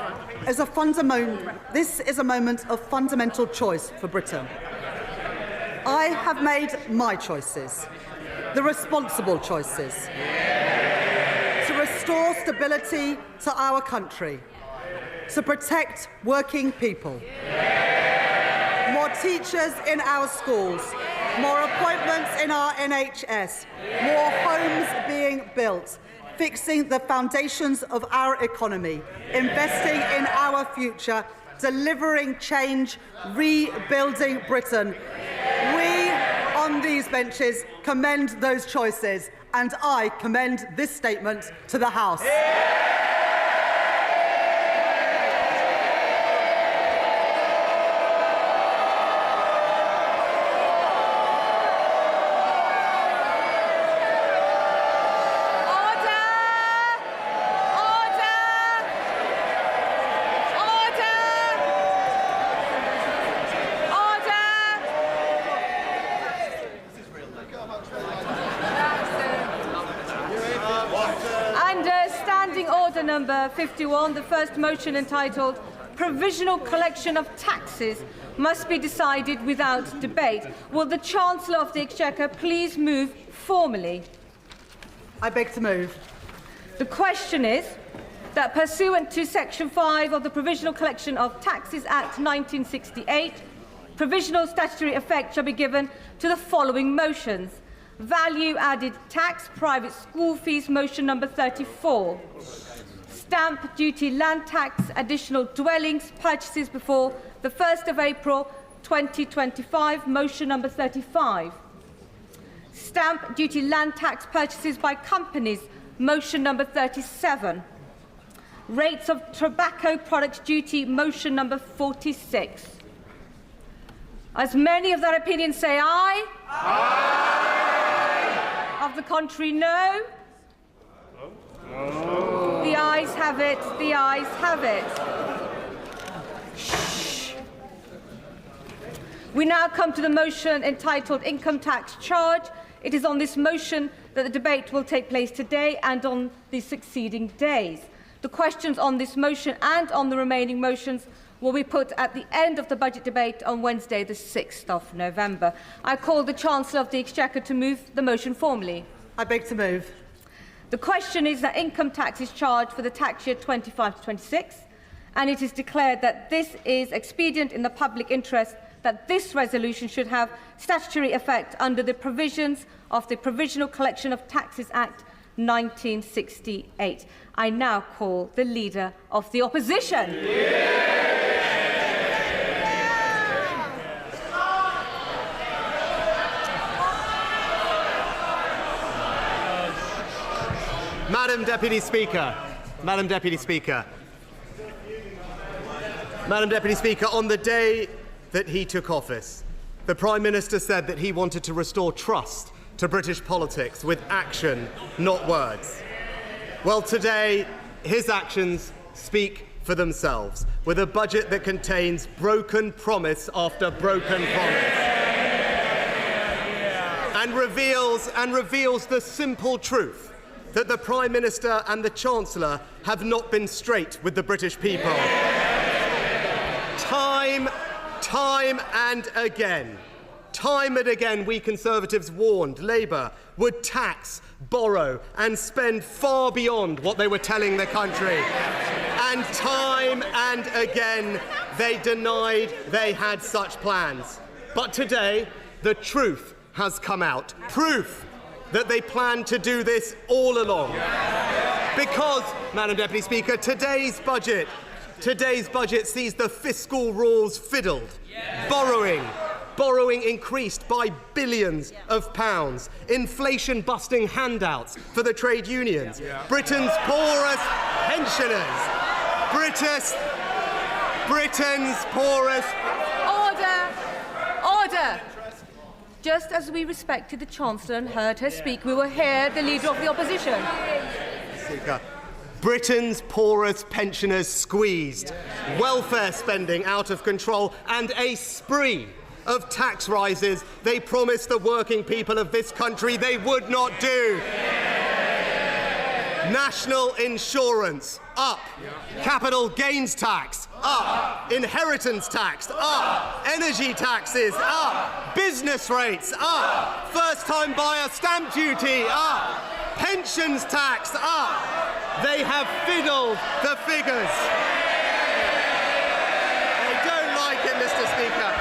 is a moment of fundamental choice for Britain. I have made my choices, the responsible choices, to restore stability to our country, to protect working people. More teachers in our schools, more appointments in our NHS, more homes being built, fixing the foundations of our economy, investing in our future, delivering change, rebuilding Britain. We on these benches commend those choices, and I commend this statement to the House. Number 51, the first motion entitled Provisional Collection of Taxes must be decided without debate. Will the Chancellor of the Exchequer please move formally? I beg to move. The question is that pursuant to Section 5 of the Provisional Collection of Taxes Act 1968, provisional statutory effect shall be given to the following motions. Value added tax, private school fees, motion number 34. Stamp duty, land tax, additional dwellings, purchases before the 1st of April 2025, motion number 35. Stamp duty, land tax, purchases by companies, motion number 37. Rates of tobacco products duty, motion number 46. As many of that opinion say aye. Aye. Of the contrary, no. The ayes have it. The ayes have it. Shh. We now come to the motion entitled Income Tax Charge. It is on this motion that the debate will take place today and on the succeeding days. The questions on this motion and on the remaining motions will be put at the end of the budget debate on Wednesday, the 6th of November. I call the Chancellor of the Exchequer to move the motion formally. I beg to move. The question is that income tax is charged for the tax year 25 to 26, and it is declared that this is expedient in the public interest, that this resolution should have statutory effect under the provisions of the Provisional Collection of Taxes Act 1968. I now call the Leader of the Opposition. Madam Deputy Speaker, Madam Deputy Speaker, Madam Deputy Speaker, on the day that he took office, the Prime Minister said that he wanted to restore trust to British politics with action, not words. Well, today, his actions speak for themselves, with a budget that contains broken promise after broken promise, and reveals the simple truth that the Prime Minister and the Chancellor have not been straight with the British people. Time and again, we Conservatives warned Labour would tax, borrow and spend far beyond what they were telling the country. And time and again, they denied they had such plans. But today, the truth has come out. Proof that they planned to do this all along. Because, Madam Deputy Speaker, today's budget sees the fiscal rules fiddled. Borrowing increased by billions of pounds. Inflation-busting handouts for the trade unions. Britain's poorest pensioners. Britain's poorest... Order! Just as we respected the Chancellor and heard her speak, we will hear the Leader of the Opposition. Speaker. Britain's poorest pensioners squeezed, welfare spending out of control, and a spree of tax rises they promised the working people of this country they would not do. National insurance, up. Capital gains tax, up. Inheritance tax, up. Energy taxes, up. Business rates, up. First-time buyer stamp duty, up. Pensions tax, up. They have fiddled the figures. They don't like it, Mr. Speaker.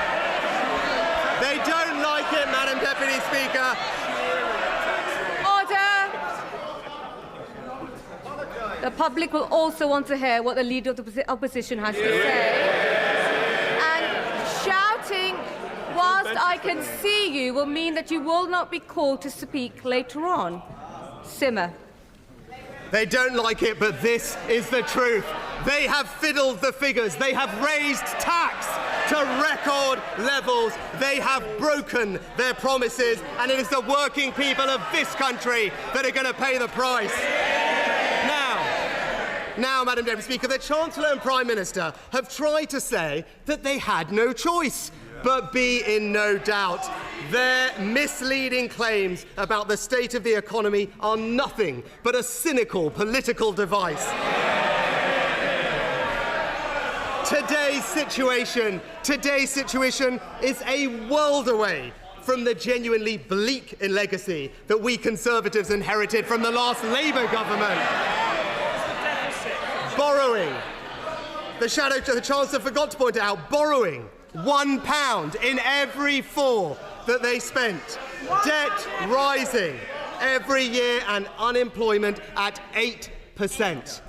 They don't like it, Madam Deputy Speaker. The public will also want to hear what the Leader of the Opposition has to say. And shouting whilst I can see you will mean that you will not be called to speak later on. Simmer. They don't like it, but this is the truth. They have fiddled the figures. They have raised tax to record levels. They have broken their promises, and it is the working people of this country that are going to pay the price. Now, Madam Deputy Speaker, the Chancellor and Prime Minister have tried to say that they had no choice. But be in no doubt, their misleading claims about the state of the economy are nothing but a cynical political device. Today's situation is a world away from the genuinely bleak legacy that we Conservatives inherited from the last Labour government. Borrowing. The Chancellor forgot to point out, borrowing £1 in every 4 that they spent. Debt rising every year and unemployment at 8%.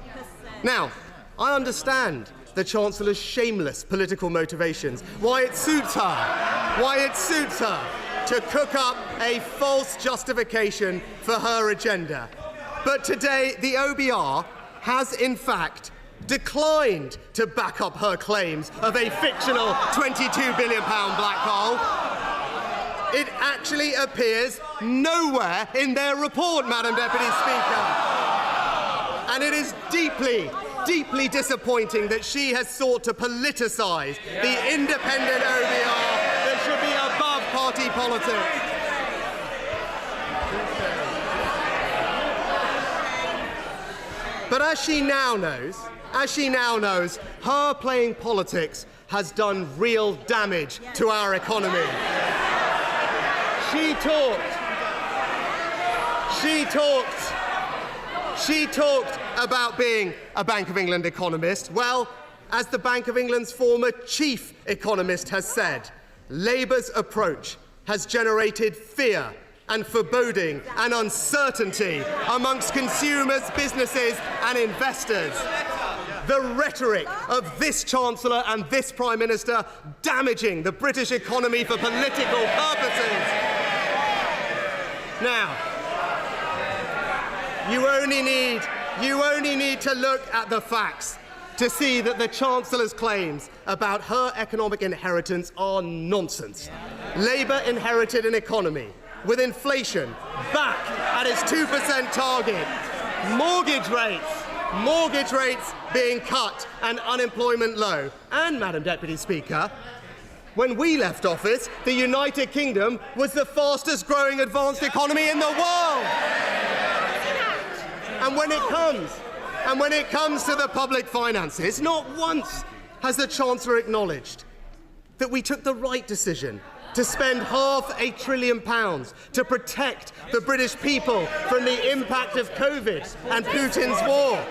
Now, I understand the Chancellor's shameless political motivations, why it suits her to cook up a false justification for her agenda. But today, the OBR has, in fact, declined to back up her claims of a fictional £22 billion black hole. It actually appears nowhere in their report, Madam Deputy Speaker. And it is deeply, deeply disappointing that she has sought to politicise the independent OBR that should be above party politics. But as she now knows, her playing politics has done real damage to our economy. She talked about being a Bank of England economist. Well, as the Bank of England's former chief economist has said, Labour's approach has generated fear and foreboding and uncertainty amongst consumers, businesses and investors. The rhetoric of this Chancellor and this Prime Minister damaging the British economy for political purposes. Now, you only need to look at the facts to see that the Chancellor's claims about her economic inheritance are nonsense. Labour inherited an economy with inflation back at its 2% target, mortgage rates being cut and unemployment low. And, Madam Deputy Speaker, when we left office, the United Kingdom was the fastest growing advanced economy in the world. And when it comes to the public finances, not once has the Chancellor acknowledged that we took the right decision to spend £500 billion to protect the British people from the impact of COVID and Putin's war.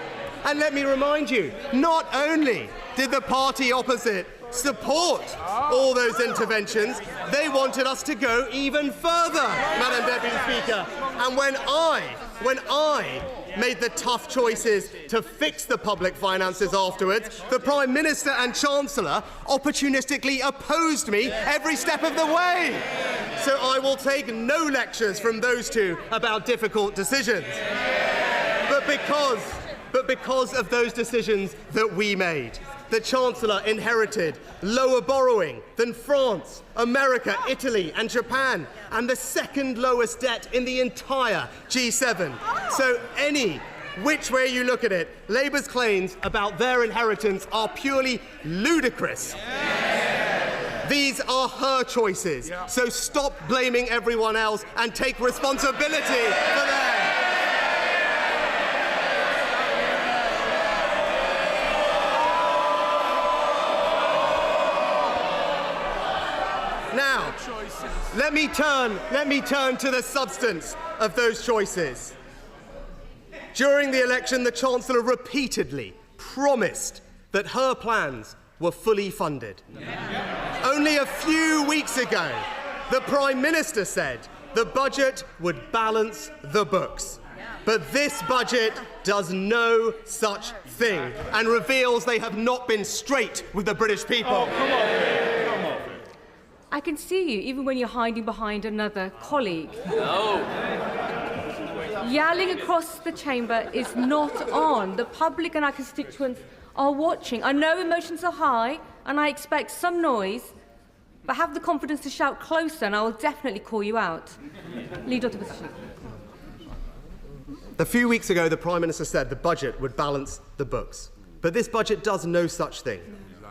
And let me remind you, not only did the party opposite support all those interventions, they wanted us to go even further, Madam Deputy Speaker. And when I made the tough choices to fix the public finances afterwards, the Prime Minister and Chancellor opportunistically opposed me every step of the way. So I will take no lectures from those two about difficult decisions. But because of those decisions that we made, the Chancellor inherited lower borrowing than France, America, Italy and Japan, and the second lowest debt in the entire G7. So which way you look at it, Labour's claims about their inheritance are purely ludicrous. These are her choices, so stop blaming everyone else and take responsibility for them. Now, let me turn to the substance of those choices. During the election, the Chancellor repeatedly promised that her plans were fully funded. Only a few weeks ago, the Prime Minister said the budget would balance the books. But this budget does no such thing and reveals they have not been straight with the British people. Oh, come on. I can see you, even when you're hiding behind another colleague. No. Yelling across the chamber is not on. The public and our constituents are watching. I know emotions are high, and I expect some noise, but have the confidence to shout closer, and I will definitely call you out. Leader of the Opposition. A few weeks ago, the Prime Minister said the budget would balance the books. But this budget does no such thing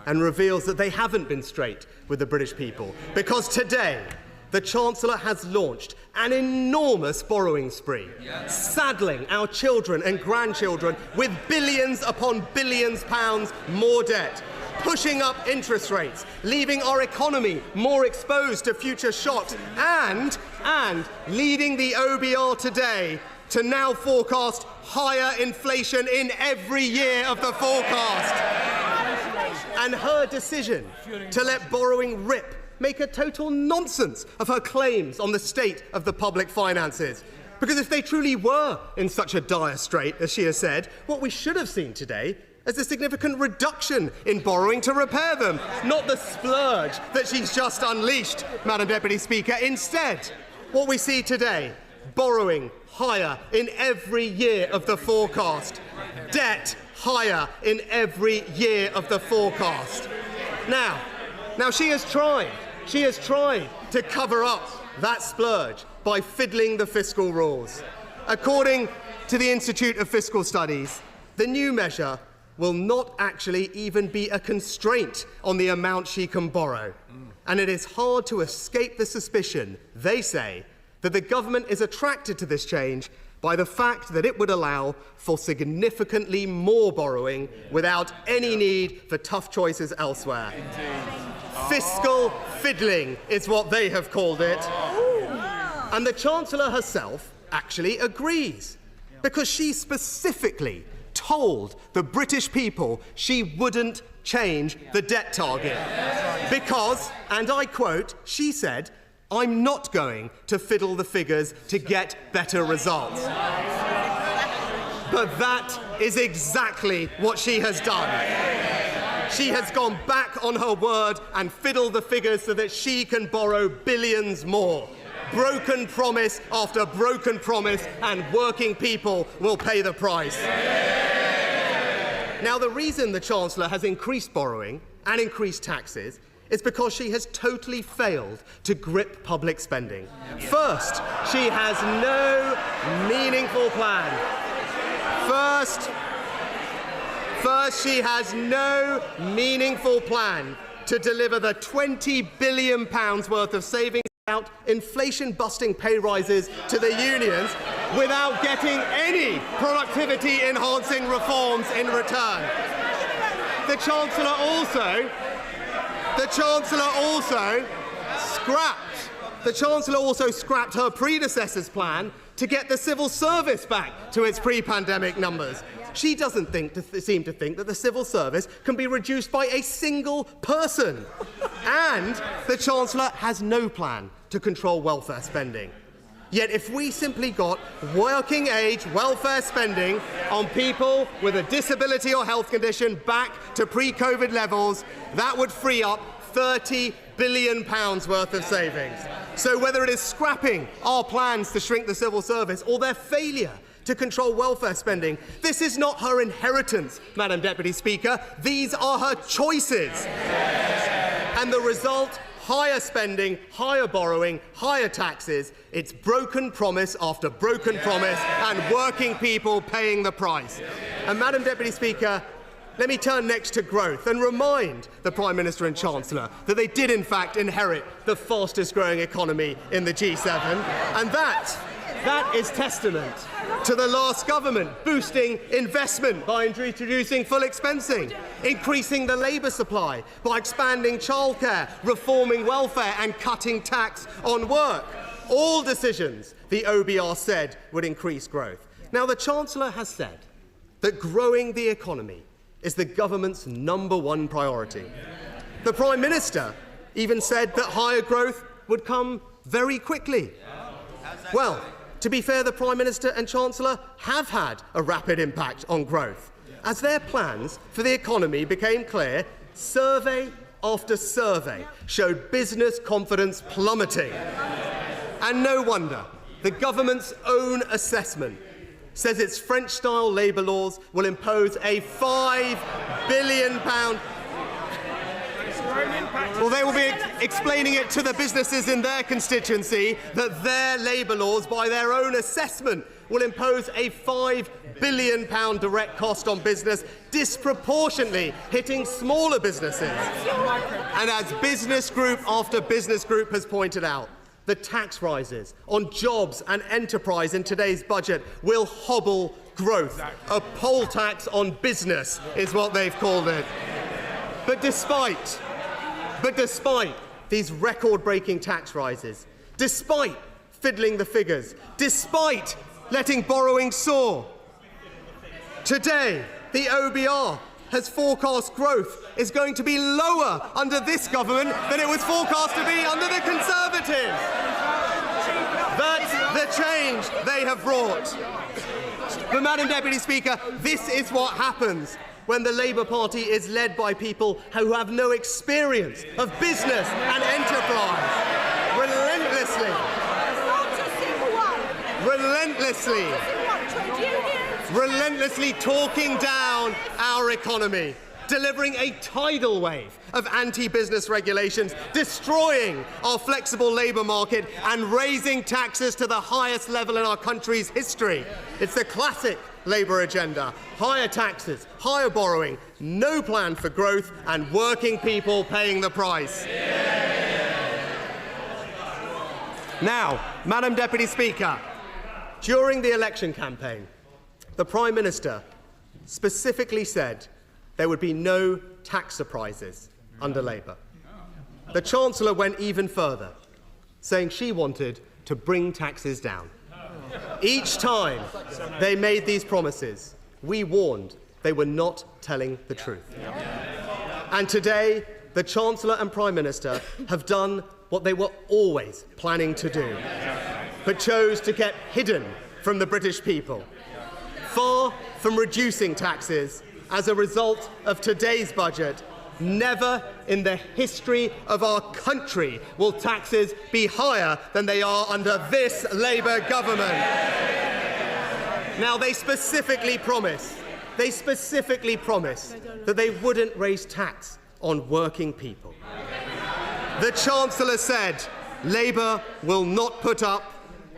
and reveals that they haven't been straight with the British people. Because today, the Chancellor has launched an enormous borrowing spree, saddling our children and grandchildren with billions upon billions pounds more debt, pushing up interest rates, leaving our economy more exposed to future shocks, and leading the OBR today to now forecast higher inflation in every year of the forecast. And her decision to let borrowing rip make a total nonsense of her claims on the state of the public finances. Because if they truly were in such a dire strait, as she has said, what we should have seen today is a significant reduction in borrowing to repair them, not the splurge that she's just unleashed, Madam Deputy Speaker. Instead, what we see today, borrowing higher in every year of the forecast, debt higher in every year of the forecast. Now she has tried to cover up that splurge by fiddling the fiscal rules. According to the Institute of Fiscal Studies, the new measure will not actually even be a constraint on the amount she can borrow. And it is hard to escape the suspicion, they say, that the government is attracted to this change by the fact that it would allow for significantly more borrowing without any need for tough choices elsewhere. Fiscal fiddling is what they have called it. And the Chancellor herself actually agrees, because she specifically told the British people she wouldn't change the debt target. Because, and I quote, she said, "I'm not going to fiddle the figures to get better results." But that is exactly what she has done. She has gone back on her word and fiddled the figures so that she can borrow billions more. Broken promise after broken promise, and working people will pay the price. Now, the reason the Chancellor has increased borrowing and increased taxes is because she has totally failed to grip public spending. First, she has no meaningful plan. First, she has no meaningful plan to deliver the £20 billion worth of savings without inflation-busting pay rises to the unions, without getting any productivity-enhancing reforms in return. The Chancellor also scrapped her predecessor's plan to get the civil service back to its pre-pandemic numbers. She doesn't seem to think that the civil service can be reduced by a single person. And the Chancellor has no plan to control welfare spending. Yet if we simply got working age welfare spending on people with a disability or health condition back to pre-COVID levels, that would free up £30 billion worth of savings. So whether it is scrapping our plans to shrink the civil service or their failure to control welfare spending, this is not her inheritance, Madam Deputy Speaker. These are her choices. And the result: higher spending, higher borrowing, higher taxes. It's broken promise after broken promise, and working people paying the price. And Madam Deputy Speaker, let me turn next to growth and remind the Prime Minister and Chancellor that they did in fact inherit the fastest growing economy in the G7, and that is testament to the last government boosting investment by introducing full expensing, increasing the labour supply by expanding childcare, reforming welfare and cutting tax on work. All decisions the OBR said would increase growth. Now, the Chancellor has said that growing the economy is the government's #1 priority. The Prime Minister even said that higher growth would come very quickly. Well, to be fair, the Prime Minister and Chancellor have had a rapid impact on growth. As their plans for the economy became clear, survey after survey showed business confidence plummeting. And no wonder. The government's own assessment says its French-style labour laws will impose a £5 billion... Well, they will be explaining it to the businesses in their constituency that their labour laws, by their own assessment, will impose a £5 billion direct cost on business, disproportionately hitting smaller businesses. And as business group after business group has pointed out, the tax rises on jobs and enterprise in today's budget will hobble growth. A poll tax on business is what they've called it. But despite these record-breaking tax rises, despite fiddling the figures, despite letting borrowing soar, today the OBR has forecast growth is going to be lower under this government than it was forecast to be under the Conservatives. That's the change they have brought. But, Madam Deputy Speaker, this is what happens when the Labour Party is led by people who have no experience of business and enterprise. Relentlessly talking down our economy, delivering a tidal wave of anti-business regulations, destroying our flexible labour market and raising taxes to the highest level in our country's history. It's the classic Labour agenda: higher taxes, higher borrowing, no plan for growth, and working people paying the price. Now, Madam Deputy Speaker, during the election campaign, the Prime Minister specifically said there would be no tax surprises under Labour. The Chancellor went even further, saying she wanted to bring taxes down. Each time they made these promises, we warned they were not telling the truth. And today, the Chancellor and Prime Minister have done what they were always planning to do, but chose to get hidden from the British people. Far from reducing taxes as a result of today's budget, never in the history of our country will taxes be higher than they are under this Labour government. Now, they specifically promised that they wouldn't raise tax on working people. The Chancellor said Labour will not put up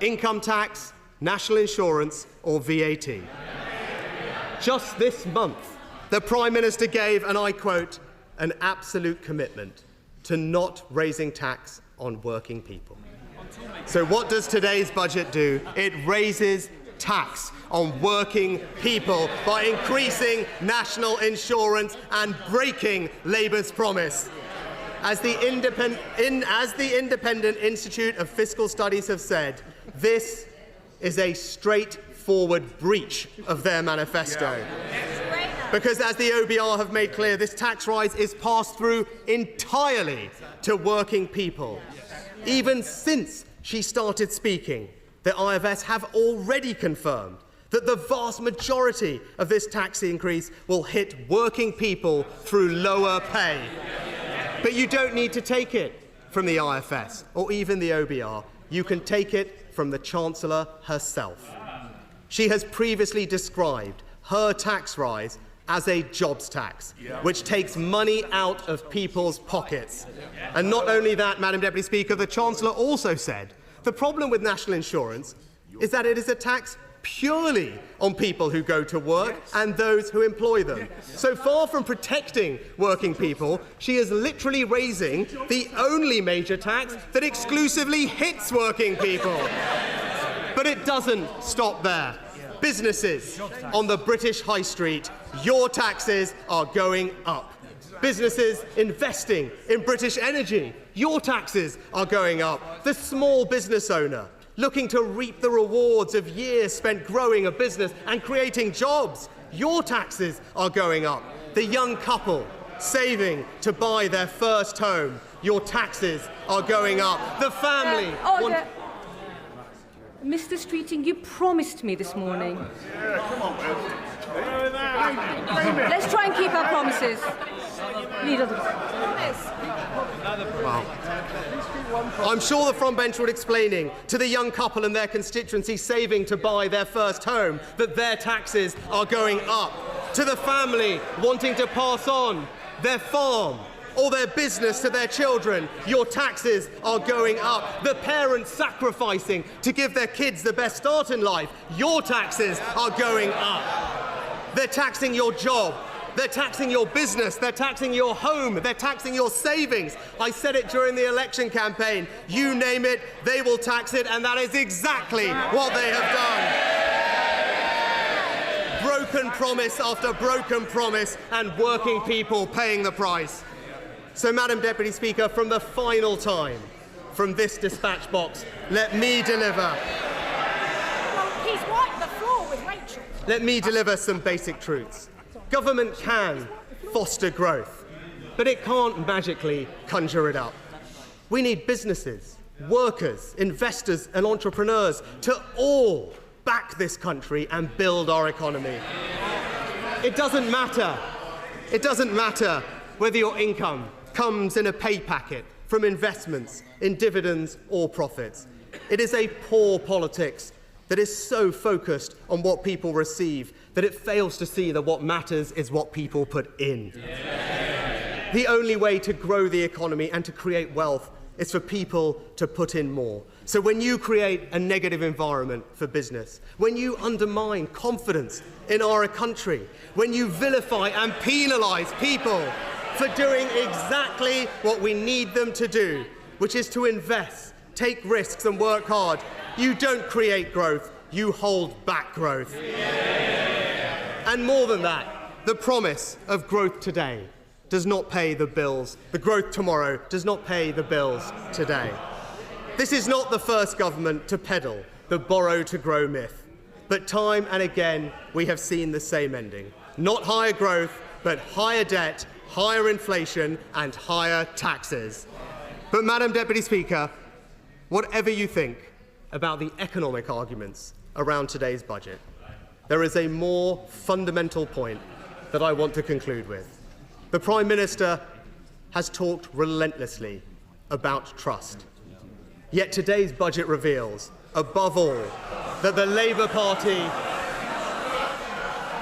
income tax, national insurance or VAT. Just this month, the Prime Minister gave, and I quote, an absolute commitment to not raising tax on working people. So what does today's budget do? It raises tax on working people by increasing national insurance and breaking Labour's promise. As the Independent Institute of Fiscal Studies have said, this is a straightforward breach of their manifesto. Because, as the OBR have made clear, this tax rise is passed through entirely to working people. Even since she started speaking, The IFS have already confirmed that the vast majority of this tax increase will hit working people through lower pay. But you don't need to take it from the IFS or even the OBR. You can take it from the Chancellor herself. She has previously described her tax rise as a jobs tax, which takes money out of people's pockets. And not only that, Madam Deputy Speaker, the Chancellor also said the problem with national insurance is that it is a tax purely on people who go to work and those who employ them. So far from protecting working people, she is literally raising the only major tax that exclusively hits working people. But it doesn't stop there. Businesses on the British high street, your taxes are going up. Businesses investing in British energy, your taxes are going up. The small business owner looking to reap the rewards of years spent growing a business and creating jobs, your taxes are going up. The young couple saving to buy their first home, your taxes are going up. The family... Mr. Streeting, you promised me this morning. Let's try and keep our promises. Well, I'm sure the front bench would explaining to the young couple and their constituency saving to buy their first home that their taxes are going up. To the family wanting to pass on their farm or their business to their children, your taxes are going up. The parents sacrificing to give their kids the best start in life, your taxes are going up. They're taxing your job. They're taxing your business, they're taxing your home, they're taxing your savings. I said it during the election campaign. You name it, they will tax it, and that is exactly what they have done. Broken promise after broken promise, and working people paying the price. So, Madam Deputy Speaker, from the final time, from this dispatch box, let me deliver. Well, he's wiped the floor with Rachel. Let me deliver some basic truths. Government can foster growth, but it can't magically conjure it up. We need businesses, workers, investors and entrepreneurs to all back this country and build our economy. It doesn't matter whether your income comes in a pay packet from investments, in dividends or profits. It is a poor politics that is so focused on what people receive that it fails to see that what matters is what people put in. Yeah. The only way to grow the economy and to create wealth is for people to put in more. So when you create a negative environment for business, when you undermine confidence in our country, when you vilify and penalise people for doing exactly what we need them to do, which is to invest, take risks and work hard, you don't create growth, you hold back growth. And more than that, the promise of growth today does not pay the bills. The growth tomorrow does not pay the bills today. This is not the first government to peddle the borrow to grow myth. But time and again, we have seen the same ending. Not higher growth, but higher debt, higher inflation, and higher taxes. But, Madam Deputy Speaker, whatever you think about the economic arguments around today's budget, there is a more fundamental point that I want to conclude with. The Prime Minister has talked relentlessly about trust. Yet today's budget reveals, above all, that the Labour Party...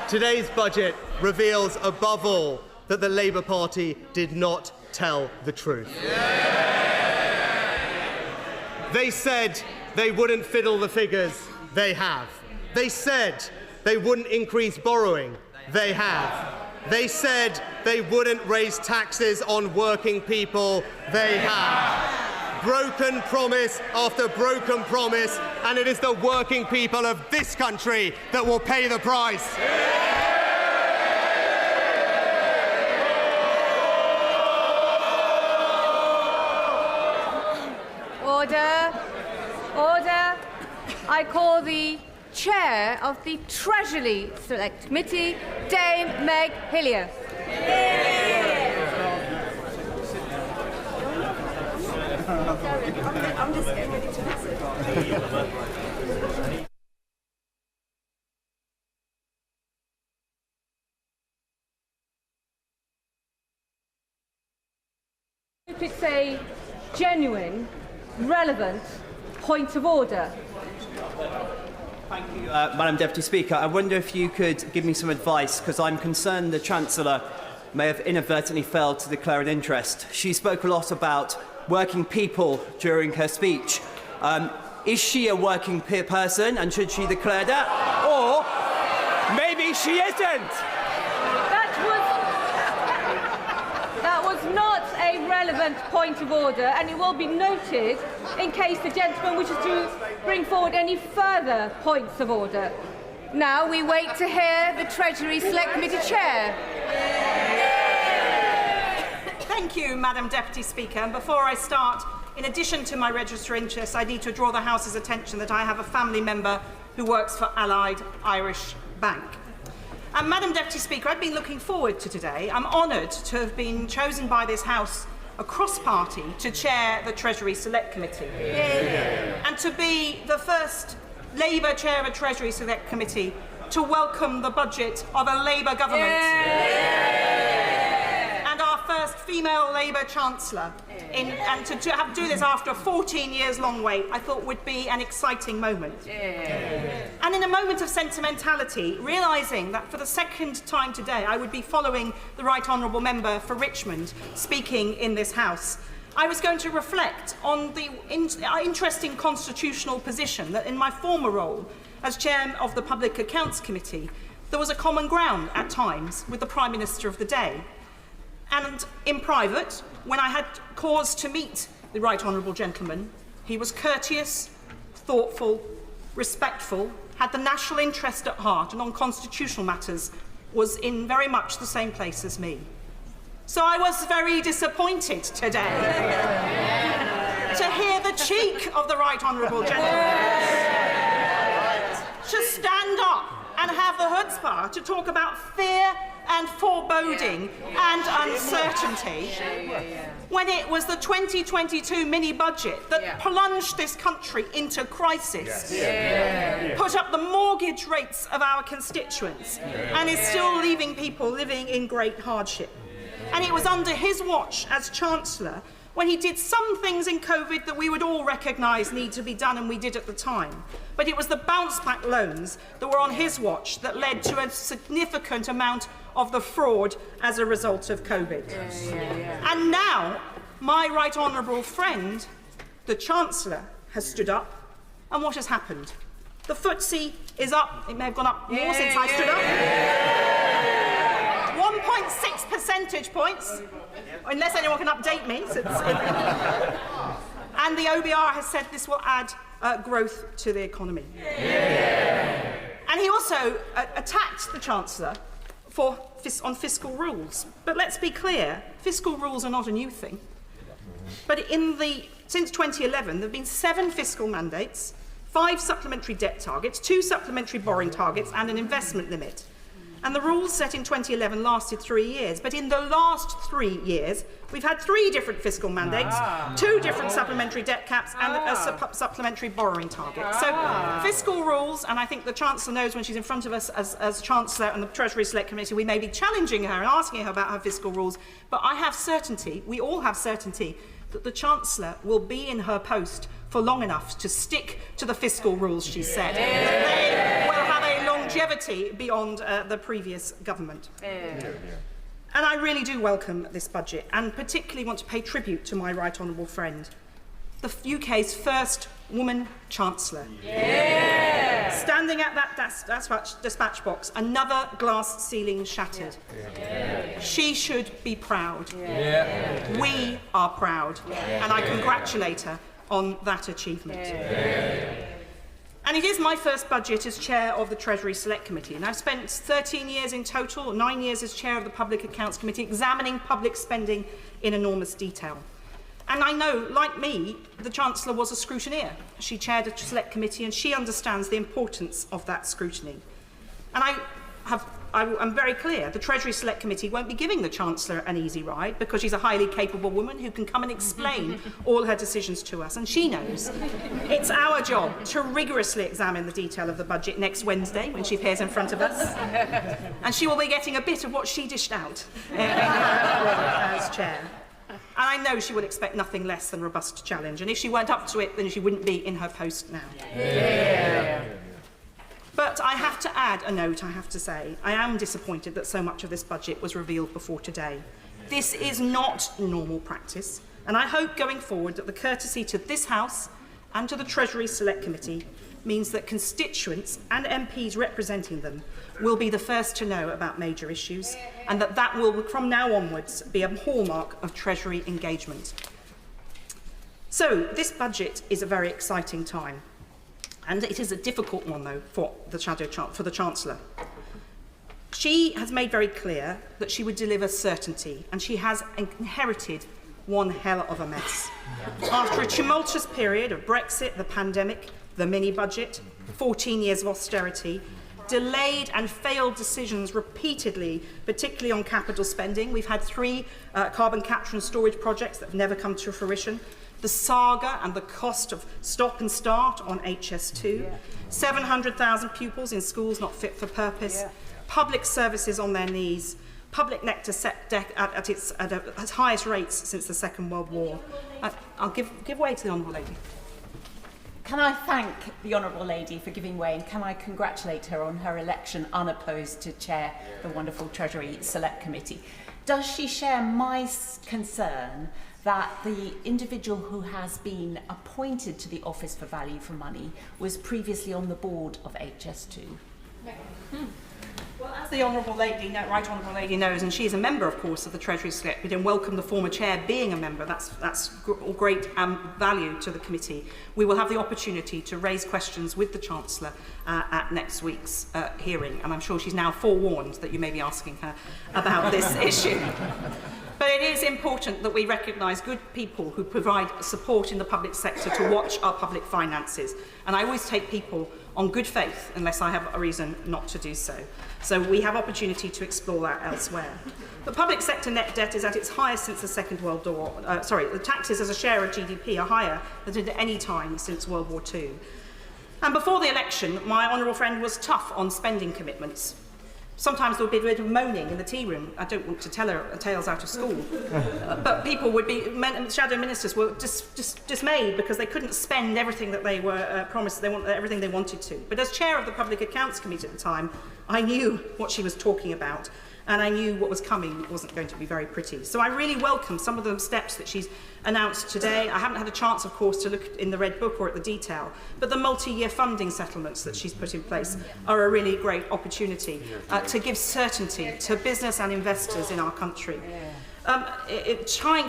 Today's budget reveals, above all, that the Labour Party did not tell the truth. They said they wouldn't fiddle the figures. They have. They said they wouldn't increase borrowing. They have. They said they wouldn't raise taxes on working people. They have. Broken promise after broken promise, and it is the working people of this country that will pay the price. Order. Order. I call the Chair of the Treasury Select Committee, Dame Meg Hillier. I'm just getting ready to listen. If it's a genuine, relevant point of order. Thank you, Madam Deputy Speaker. I wonder if you could give me some advice, because I'm concerned the Chancellor may have inadvertently failed to declare an interest. She spoke a lot about working people during her speech. Is she a working person, and should she declare that? Or maybe she isn't? That was not a relevant point of order, and it will be noted in case the gentleman wishes to bring forward any further points of order. Now we wait to hear the Treasury Select Committee Chair. Thank you, Madam Deputy Speaker. And before I start, in addition to my register of interest, I need to draw the House's attention that I have a family member who works for Allied Irish Bank. And Madam Deputy Speaker, I've been looking forward to today. I'm honoured to have been chosen by this House across party to chair the Treasury Select Committee. And to be the first Labour chair of a Treasury Select Committee to welcome the budget of a Labour government. And our first female Labour Chancellor. And to do this after a 14 years long wait, I thought would be an exciting moment. And in a moment of sentimentality, realising that for the second time today I would be following the Right Honourable Member for Richmond speaking in this House, I was going to reflect on the interesting constitutional position that in my former role as Chair of the Public Accounts Committee, there was a common ground at times with the Prime Minister of the day. And in private, when I had cause to meet the Right Honourable Gentleman, he was courteous, thoughtful, respectful, had the national interest at heart, and on constitutional matters was in very much the same place as me. So I was very disappointed today to hear the cheek of the Right Honourable Gentleman to stand up and have the chutzpah to talk about fear and foreboding and uncertainty when it was the 2022 mini-budget that plunged this country into crisis, put up the mortgage rates of our constituents and is still leaving people living in great hardship. And it was under his watch as Chancellor when he did some things in COVID that we would all recognise need to be done, and we did at the time. But it was the bounce-back loans that were on his watch that led to a significant amount of the fraud as a result of COVID. And now, my right honourable friend, the Chancellor, has stood up, and what has happened? The FTSE is up. It may have gone up more since I stood up. 1.6 percentage points, unless anyone can update me. And the OBR has said this will add growth to the economy. And he also attacked the Chancellor on fiscal rules. But let's be clear, fiscal rules are not a new thing. But since 2011, there have been 7 fiscal mandates, 5 supplementary debt targets, 2 supplementary borrowing targets, and an investment limit. And the rules set in 2011 lasted 3 years. But in the last 3 years, we've had 3 different fiscal mandates, 2 different supplementary debt caps, and a supplementary borrowing target. So fiscal rules, and I think the Chancellor knows when she's in front of us as Chancellor and the Treasury Select Committee, we may be challenging her and asking her about her fiscal rules. But I have certainty, we all have certainty, that the Chancellor will be in her post for long enough to stick to the fiscal rules she set. They will have a longevity beyond the previous government. And I really do welcome this budget, and particularly want to pay tribute to my right honourable friend, the UK's first woman Chancellor. Standing at that dispatch box, another glass ceiling shattered. She should be proud. We are proud, and I congratulate her on that achievement. And it is my first budget as Chair of the Treasury Select Committee, and I've spent 13 years in total, 9 years as Chair of the Public Accounts Committee, examining public spending in enormous detail. And I know, like me, the Chancellor was a scrutineer. She chaired a Select Committee, and she understands the importance of that scrutiny. And I I'm very clear, the Treasury Select Committee won't be giving the Chancellor an easy ride because she's a highly capable woman who can come and explain all her decisions to us. And she knows it's our job to rigorously examine the detail of the budget next Wednesday when she appears in front of us. And she will be getting a bit of what she dished out as chair. And I know she would expect nothing less than robust challenge. And if she weren't up to it, then she wouldn't be in her post now. But I have to add a note, I have to say. I am disappointed that so much of this budget was revealed before today. This is not normal practice, and I hope going forward that the courtesy to this House and to the Treasury Select Committee means that constituents and MPs representing them will be the first to know about major issues, and that will, from now onwards, be a hallmark of Treasury engagement. So, this budget is a very exciting time. And it is a difficult one, though, for the Chancellor. She has made very clear that she would deliver certainty, and she has inherited one hell of a mess. After a tumultuous period of Brexit, the pandemic, the mini-budget, 14 years of austerity, delayed and failed decisions repeatedly, particularly on capital spending. We've had 3 carbon capture and storage projects that have never come to fruition. The saga and the cost of stop and start on HS2, 700,000 pupils in schools not fit for purpose, public services on their knees, public nectar set at its highest rates since the Second World War. I'll give way to the Honourable Lady. Can I thank the Honourable Lady for giving way, and can I congratulate her on her election unopposed to chair the wonderful Treasury Select Committee? Does she share my concern that the individual who has been appointed to the Office for Value for Money was previously on the board of HS2? Well, as the Honourable Lady, Right Honourable Lady knows, and she is a member, of course, of the Treasury Select, we don't welcome the former chair being a member. That's great value to the committee. We will have the opportunity to raise questions with the Chancellor at next week's hearing, and I'm sure she's now forewarned that you may be asking her about this issue. But it is important that we recognise good people who provide support in the public sector to watch our public finances. And I always take people on good faith unless I have a reason not to do so. So we have opportunity to explore that elsewhere. The public sector net debt is at its highest since the Second World War. The taxes as a share of GDP are higher than at any time since World War II. And before the election, my honourable friend was tough on spending commitments. Sometimes there would be a bit of moaning in the tea room. I don't want to tell her tales out of school. But people would be, shadow ministers were dismayed because they couldn't spend everything that they were promised, everything they wanted to. But as chair of the Public Accounts Committee at the time, I knew what she was talking about. And I knew what was coming wasn't going to be very pretty. So I really welcome some of the steps that she's announced today. I haven't had a chance, of course, to look in the Red Book or at the detail, but the multi-year funding settlements that she's put in place are a really great opportunity to give certainty to business and investors in our country.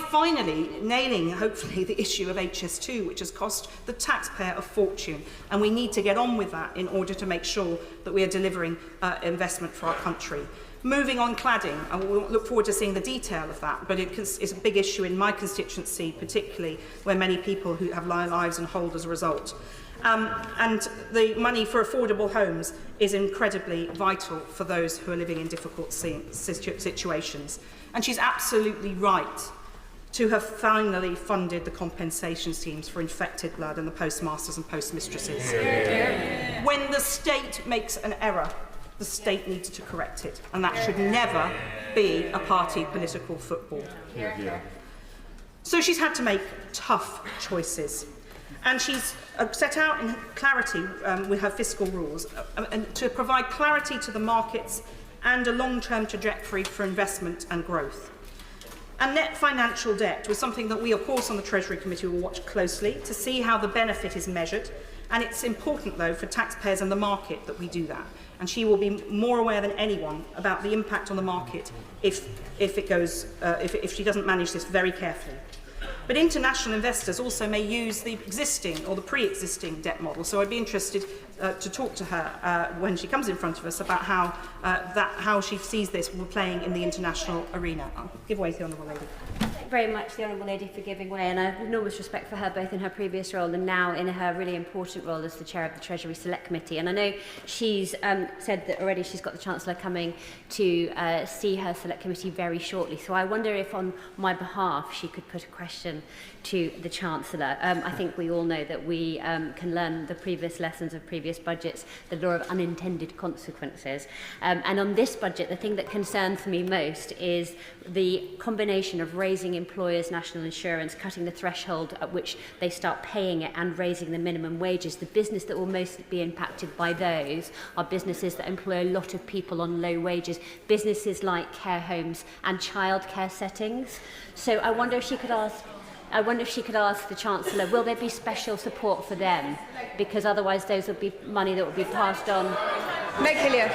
Finally nailing, hopefully, the issue of HS2, which has cost the taxpayer a fortune. And we need to get on with that in order to make sure that we are delivering investment for our country. Moving on cladding, and we'll look forward to seeing the detail of that, but it's a big issue in my constituency, particularly where many people who have lives on hold as a result. And the money for affordable homes is incredibly vital for those who are living in difficult situations. And she's absolutely right to have finally funded the compensation schemes for infected blood and the postmasters and postmistresses. Yeah. When the state makes an error, the state needs to correct it, and that should never be a party political football. So she's had to make tough choices, and she's set out in clarity with her fiscal rules and to provide clarity to the markets and a long-term trajectory for investment and growth. And net financial debt was something that we, of course, on the Treasury Committee will watch closely to see how the benefit is measured. And it's important, though, for taxpayers and the market that we do that. And she will be more aware than anyone about the impact on the market if she doesn't manage this very carefully. But international investors also may use the existing or the pre-existing debt model. So I'd be interested to talk to her when she comes in front of us about how she sees this playing in the international arena. I'll give way to the Honourable Lady. Very much the Honourable Lady for giving way, and I have enormous respect for her both in her previous role and now in her really important role as the Chair of the Treasury Select Committee. And I know she's said that already she's got the Chancellor coming to see her Select Committee very shortly. So I wonder if on my behalf she could put a question to the Chancellor. I think we all know that we can learn the previous lessons of previous budgets, the law of unintended consequences. And on this budget, the thing that concerns me most is the combination of raising employers' national insurance, cutting the threshold at which they start paying it, and raising the minimum wages. The business that will most be impacted by those are businesses that employ a lot of people on low wages, businesses like care homes and childcare settings. So I wonder if she could ask the Chancellor, will there be special support for them? Because otherwise those will be money that will be passed on. Make clear.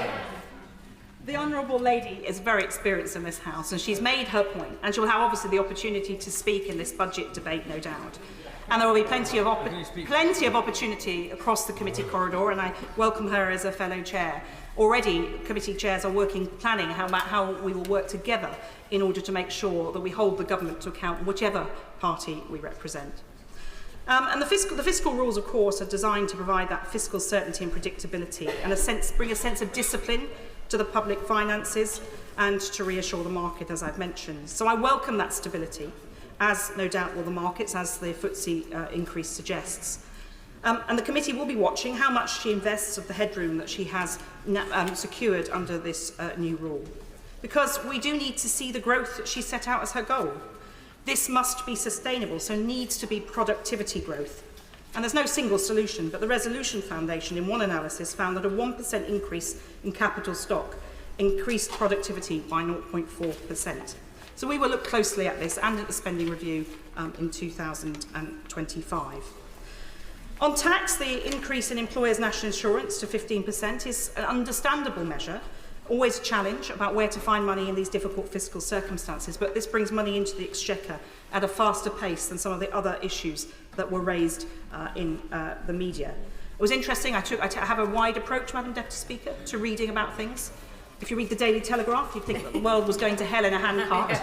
The Honourable Lady is very experienced in this House, and she's made her point, and she'll have obviously the opportunity to speak in this budget debate, no doubt. And there will be plenty of opportunity across the committee corridor, and I welcome her as a fellow chair. Already, committee chairs are planning how we will work together in order to make sure that we hold the government to account, whichever party we represent. And the fiscal rules, of course, are designed to provide that fiscal certainty and predictability, and bring a sense of discipline to the public finances and to reassure the market, as I've mentioned. So I welcome that stability, as no doubt will the markets, as the FTSE increase suggests. And the committee will be watching how much she invests of the headroom that she has secured under this new rule. Because we do need to see the growth that she set out as her goal. This must be sustainable, so needs to be productivity growth. And there's no single solution, but the Resolution Foundation in one analysis found that a 1% increase in capital stock increased productivity by 0.4%. So we will look closely at this and at the spending review in 2025. On tax, the increase in employers' national insurance to 15% is an understandable measure, always a challenge about where to find money in these difficult fiscal circumstances, but this brings money into the exchequer at a faster pace than some of the other issues that were raised in the media. It was interesting. I have a wide approach, Madam Deputy Speaker, to reading about things. If you read the Daily Telegraph, you'd think that the world was going to hell in a handcart.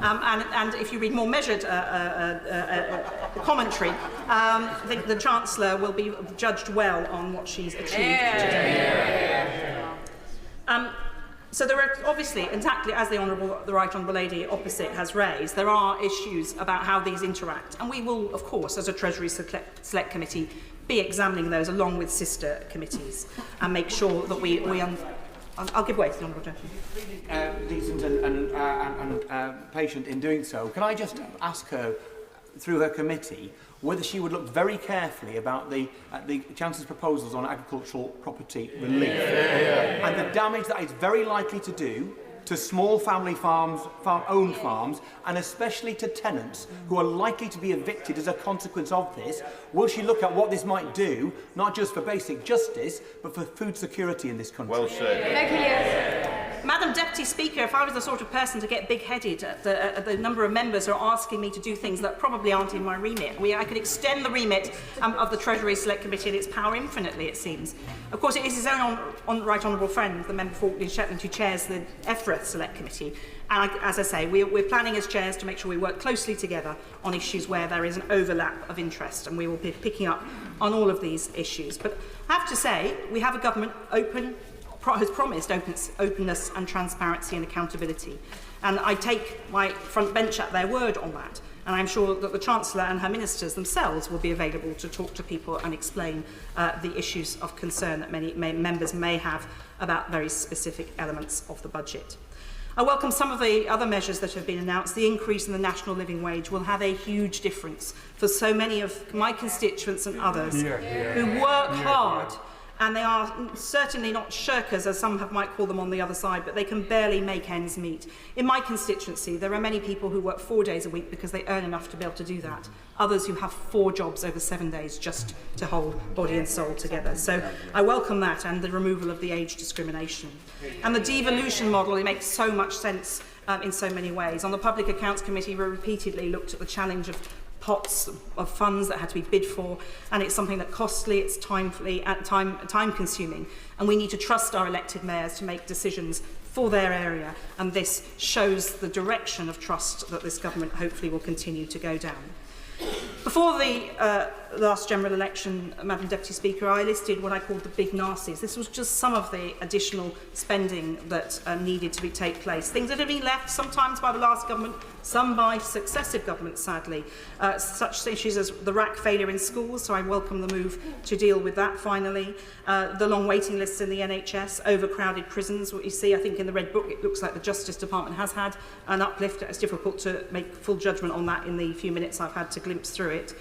And if you read more measured commentary, I think the Chancellor will be judged well on what she's achieved today. So there are obviously, exactly as the Right Honourable Lady opposite has raised, there are issues about how these interact. And we will, of course, as a Treasury Select Committee, be examining those along with sister committees and make sure that I'll give way to the Honourable Gentleman. Decent and patient in doing so. Can I just ask her, through her committee, whether she would look very carefully about the Chancellor's proposals on agricultural property relief and the damage that it's very likely to do to small family farms, farm-owned farms, and especially to tenants who are likely to be evicted as a consequence of this. Will she look at what this might do, not just for basic justice, but for food security in this country? Well said. Madam Deputy Speaker, if I was the sort of person to get big-headed at the number of members who are asking me to do things that probably aren't in my remit, I could extend the remit of the Treasury Select Committee and its power infinitely, it seems. Of course, it is his own Right Honourable friend, the member for Orkney-Shetland, who chairs the EFRA Select Committee. And as I say, we're planning as chairs to make sure we work closely together on issues where there is an overlap of interest, and we will be picking up on all of these issues. But I have to say, we have a government has promised openness and transparency and accountability. And I take my front bench at their word on that. And I'm sure that the Chancellor and her ministers themselves will be available to talk to people and explain the issues of concern that many members may have about very specific elements of the budget. I welcome some of the other measures that have been announced. The increase in the national living wage will have a huge difference for so many of my constituents and others who work hard. And they are certainly not shirkers, as some might call them on the other side, but they can barely make ends meet. In my constituency, there are many people who work 4 days a week because they earn enough to be able to do that. Others who have 4 jobs over 7 days just to hold body and soul together. So I welcome that and the removal of the age discrimination. And the devolution model, it makes so much sense in so many ways. On the Public Accounts Committee, we repeatedly looked at the challenge of pots of funds that had to be bid for, and it's something that costly, it's time-consuming, and we need to trust our elected mayors to make decisions for their area, and this shows the direction of trust that this government hopefully will continue to go down. Before the last general election, Madam Deputy Speaker, I listed what I called the big nasties. This was just some of the additional spending that needed to take place. Things that have been left sometimes by the last government, some by successive governments, sadly. Such issues as the RAC failure in schools, so I welcome the move to deal with that finally. The long waiting lists in the NHS, overcrowded prisons. What you see, I think, in the Red Book, it looks like the Justice Department has had an uplift. It's difficult to make full judgment on that in the few minutes I've had to glimpse through it.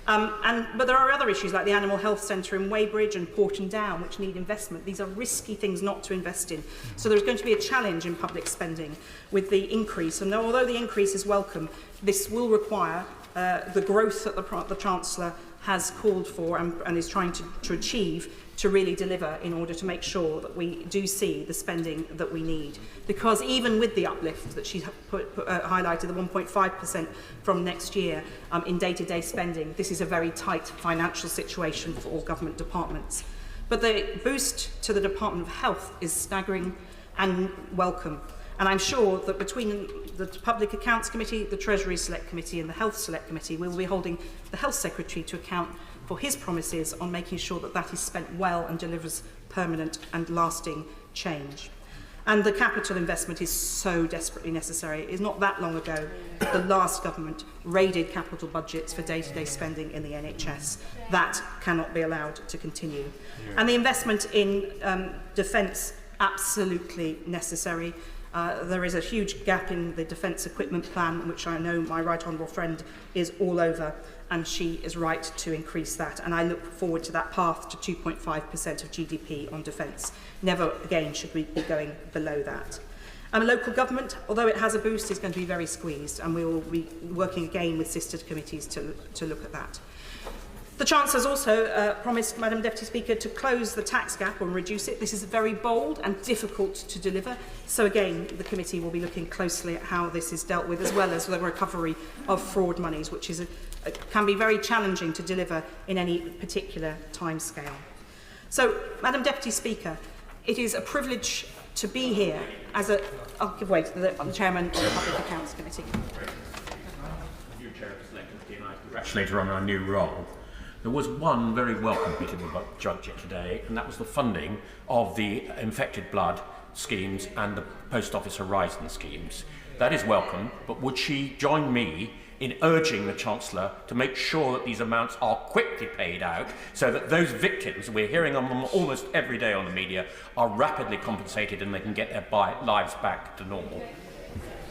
But there are other issues like the Animal Health Centre in Weybridge and Porton Down, which need investment. These are risky things not to invest in. So there's going to be a challenge in public spending with the increase. And although the increase is welcome, this will require the growth that the Chancellor has called for and is trying to achieve to really deliver in order to make sure that we do see the spending that we need. Because even with the uplift that she's highlighted, the 1.5% from next year in day-to-day spending, this is a very tight financial situation for all government departments. But the boost to the Department of Health is staggering and welcome. And I'm sure that between the Public Accounts Committee, the Treasury Select Committee and the Health Select Committee, we will be holding the Health Secretary to account for his promises on making sure that that is spent well and delivers permanent and lasting change. And the capital investment is so desperately necessary. It is not that long ago the last government raided capital budgets for day-to-day spending in the NHS. That cannot be allowed to continue. And the investment in defence, absolutely necessary. There is a huge gap in the defence equipment plan, which I know my right honourable friend is all over, and she is right to increase that. And I look forward to that path to 2.5% of GDP on defence. Never again should we be going below that. Local government, although it has a boost, is going to be very squeezed, and we will be working again with sister committees to look at that. The Chancellor has also promised, Madam Deputy Speaker, to close the tax gap and reduce it. This is very bold and difficult to deliver. So again, the committee will be looking closely at how this is dealt with, as well as the recovery of fraud monies, which is can be very challenging to deliver in any particular timescale. So, Madam Deputy Speaker, it is a privilege to be here as a... I'll give way to the Chairman of the Public Accounts Committee. New Chair of the Select Committee, and I congratulate her on her new role. There was one very welcome bit in the budget today, and that was the funding of the infected blood schemes and the Post Office Horizon schemes. That is welcome, but would she join me in urging the Chancellor to make sure that these amounts are quickly paid out so that those victims, we're hearing on them almost every day on the media, are rapidly compensated and they can get their lives back to normal?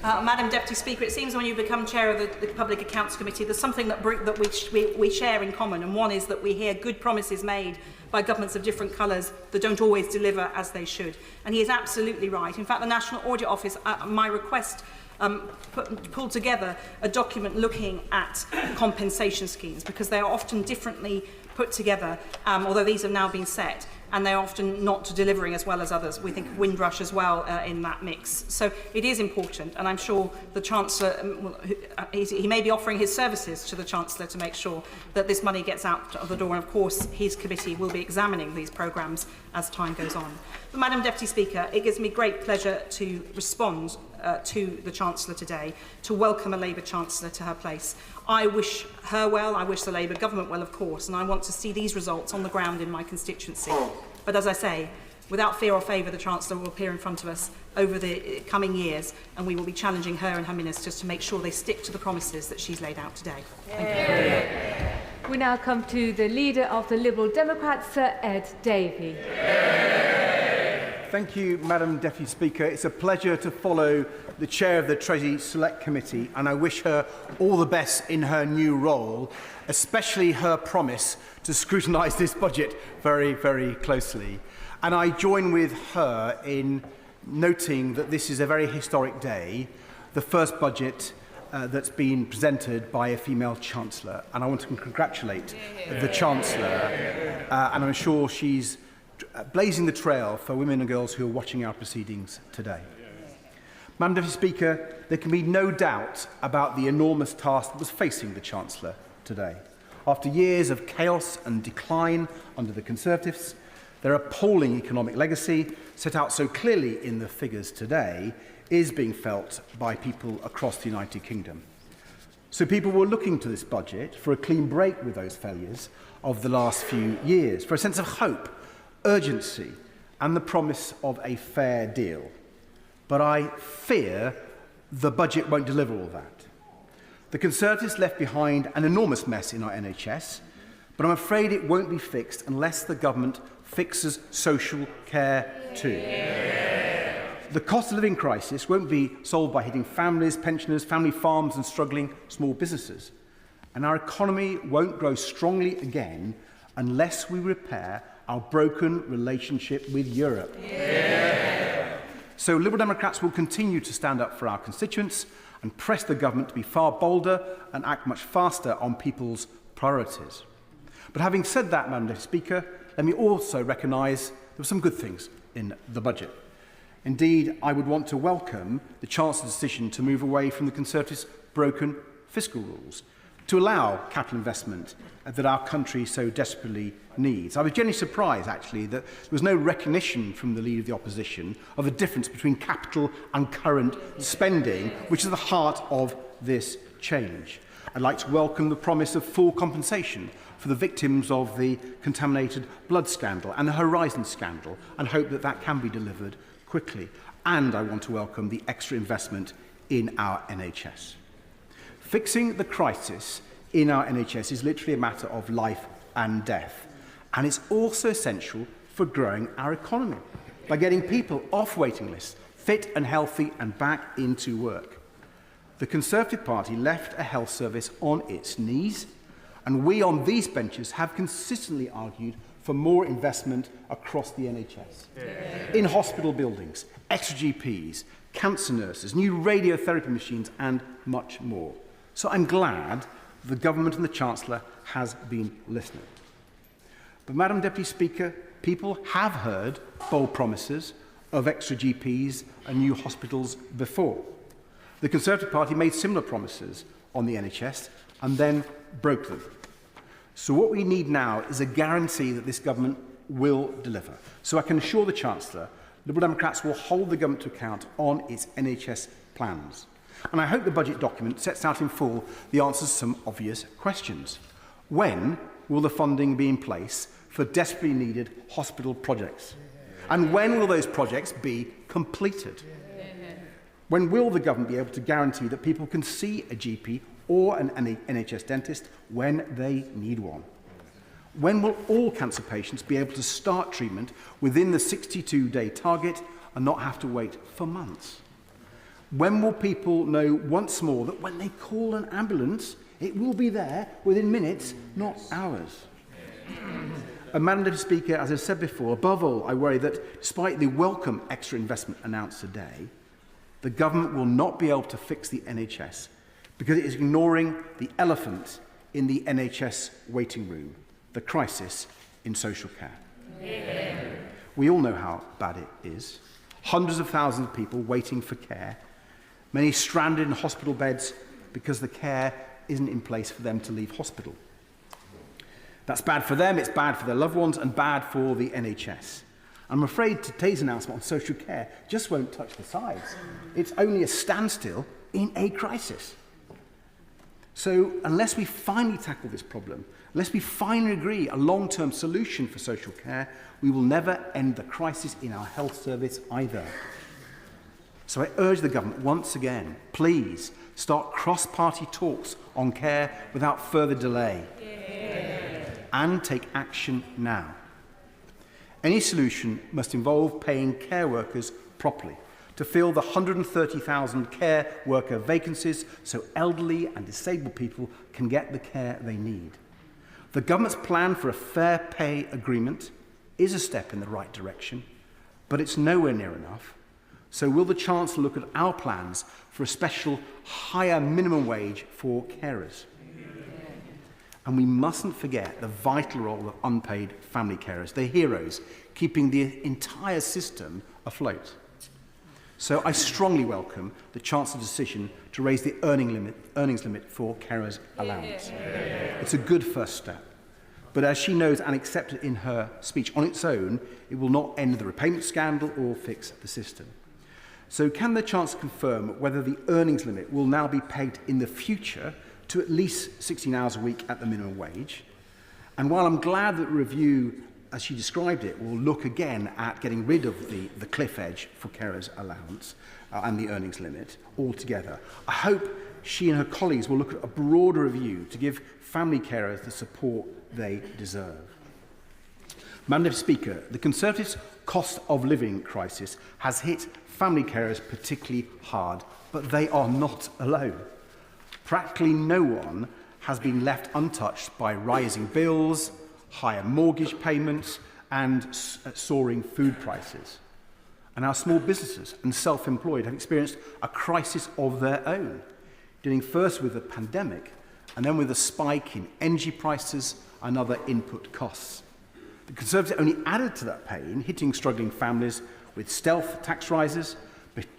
Madam Deputy Speaker, it seems when you become chair of the Public Accounts Committee, there's something that we share in common, and one is that we hear good promises made by governments of different colours that don't always deliver as they should. And he is absolutely right. In fact, the National Audit Office, at my request, pulled together a document looking at compensation schemes, because they are often differently put together, although these have now been set, and they're often not delivering as well as others. We think of Windrush as well in that mix. So it is important, and I'm sure the Chancellor, he may be offering his services to the Chancellor to make sure that this money gets out of the door, and of course his committee will be examining these programmes as time goes on. But Madam Deputy Speaker, it gives me great pleasure to respond to the Chancellor today, to welcome a Labour Chancellor to her place. I wish her well, I wish the Labour government well, of course, and I want to see these results on the ground in my constituency. But as I say, without fear or favour, the Chancellor will appear in front of us over the coming years, and we will be challenging her and her ministers to make sure they stick to the promises that she's laid out today. Thank you. We now come to the leader of the Liberal Democrats, Sir Ed Davey. Thank you, Madam Deputy Speaker. It's a pleasure to follow the Chair of the Treasury Select Committee, and I wish her all the best in her new role, especially her promise to scrutinise this budget very, very closely. And I join with her in noting that this is a very historic day, the first budget that's been presented by a female Chancellor. And I want to congratulate the Chancellor, and I'm sure she's blazing the trail for women and girls who are watching our proceedings today. Madam Deputy Speaker, there can be no doubt about the enormous task that was facing the Chancellor today. After years of chaos and decline under the Conservatives, their appalling economic legacy, set out so clearly in the figures today, is being felt by people across the United Kingdom. So people were looking to this budget for a clean break with those failures of the last few years, for a sense of hope, urgency, and the promise of a fair deal. But I fear the budget won't deliver all that. The Conservatives left behind an enormous mess in our NHS, but I'm afraid it won't be fixed unless the government fixes social care too. The cost of living crisis won't be solved by hitting families, pensioners, family farms and struggling small businesses. And our economy won't grow strongly again unless we repair our broken relationship with Europe. So Liberal Democrats will continue to stand up for our constituents and press the government to be far bolder and act much faster on people's priorities. But having said that, Madam Deputy Speaker, let me also recognise there were some good things in the budget. Indeed, I would want to welcome the Chancellor's decision to move away from the Conservatives' broken fiscal rules, to allow capital investment that our country so desperately needs. I was genuinely surprised, actually, that there was no recognition from the Leader of the Opposition of the difference between capital and current spending, which is the heart of this change. I'd like to welcome the promise of full compensation for the victims of the contaminated blood scandal and the Horizon scandal, and hope that that can be delivered quickly. And I want to welcome the extra investment in our NHS. Fixing the crisis in our NHS is literally a matter of life and death. And it's also essential for growing our economy by getting people off waiting lists, fit and healthy and back into work. The Conservative Party left a health service on its knees, and we on these benches have consistently argued for more investment across the NHS. In hospital buildings, extra GPs, cancer nurses, new radiotherapy machines and much more. So I'm glad the government and the Chancellor has been listening. But Madam Deputy Speaker, people have heard bold promises of extra GPs and new hospitals before. The Conservative Party made similar promises on the NHS and then broke them. So what we need now is a guarantee that this government will deliver. So I can assure the Chancellor, Liberal Democrats will hold the government to account on its NHS plans. And I hope the budget document sets out in full the answers to some obvious questions. When will the funding be in place for desperately needed hospital projects? And when will those projects be completed? When will the government be able to guarantee that people can see a GP or an NHS dentist when they need one? When will all cancer patients be able to start treatment within the 62-day target and not have to wait for months? When will people know once more that when they call an ambulance, it will be there within minutes, not hours? And Madam Deputy Speaker, as I said before, above all, I worry that despite the welcome extra investment announced today, the government will not be able to fix the NHS because it is ignoring the elephant in the NHS waiting room, the crisis in social care. We all know how bad it is. Hundreds of thousands of people waiting for care, many stranded in hospital beds because the care isn't in place for them to leave hospital. That's bad for them, it's bad for their loved ones, and bad for the NHS. I'm afraid today's announcement on social care just won't touch the sides. It's only a standstill in a crisis. So unless we finally tackle this problem, unless we finally agree a long-term solution for social care, we will never end the crisis in our health service either. So I urge the government once again, please start cross-party talks on care without further delay. And take action now. Any solution must involve paying care workers properly to fill the 130,000 care worker vacancies so elderly and disabled people can get the care they need. The government's plan for a fair pay agreement is a step in the right direction, but it's nowhere near enough. So will the Chancellor look at our plans for a special higher minimum wage for carers? And we mustn't forget the vital role of unpaid family carers. They're heroes, keeping the entire system afloat. So I strongly welcome the Chancellor's decision to raise the earnings limit for carers' allowance. It's a good first step. But as she knows and accepted in her speech, on its own, it will not end the repayment scandal or fix the system. So can the Chancellor confirm whether the earnings limit will now be pegged in the future to at least 16 hours a week at the minimum wage? And while I'm glad that the review, as she described it, will look again at getting rid of the cliff edge for carers' allowance and the earnings limit altogether, I hope she and her colleagues will look at a broader review to give family carers the support they deserve. Madam Speaker, the Conservatives' cost of living crisis has hit family carers particularly hard, but they are not alone. Practically no one has been left untouched by rising bills, higher mortgage payments and soaring food prices. And our small businesses and self-employed have experienced a crisis of their own, dealing first with the pandemic and then with a spike in energy prices and other input costs. The Conservatives only added to that pain, hitting struggling families with stealth tax rises,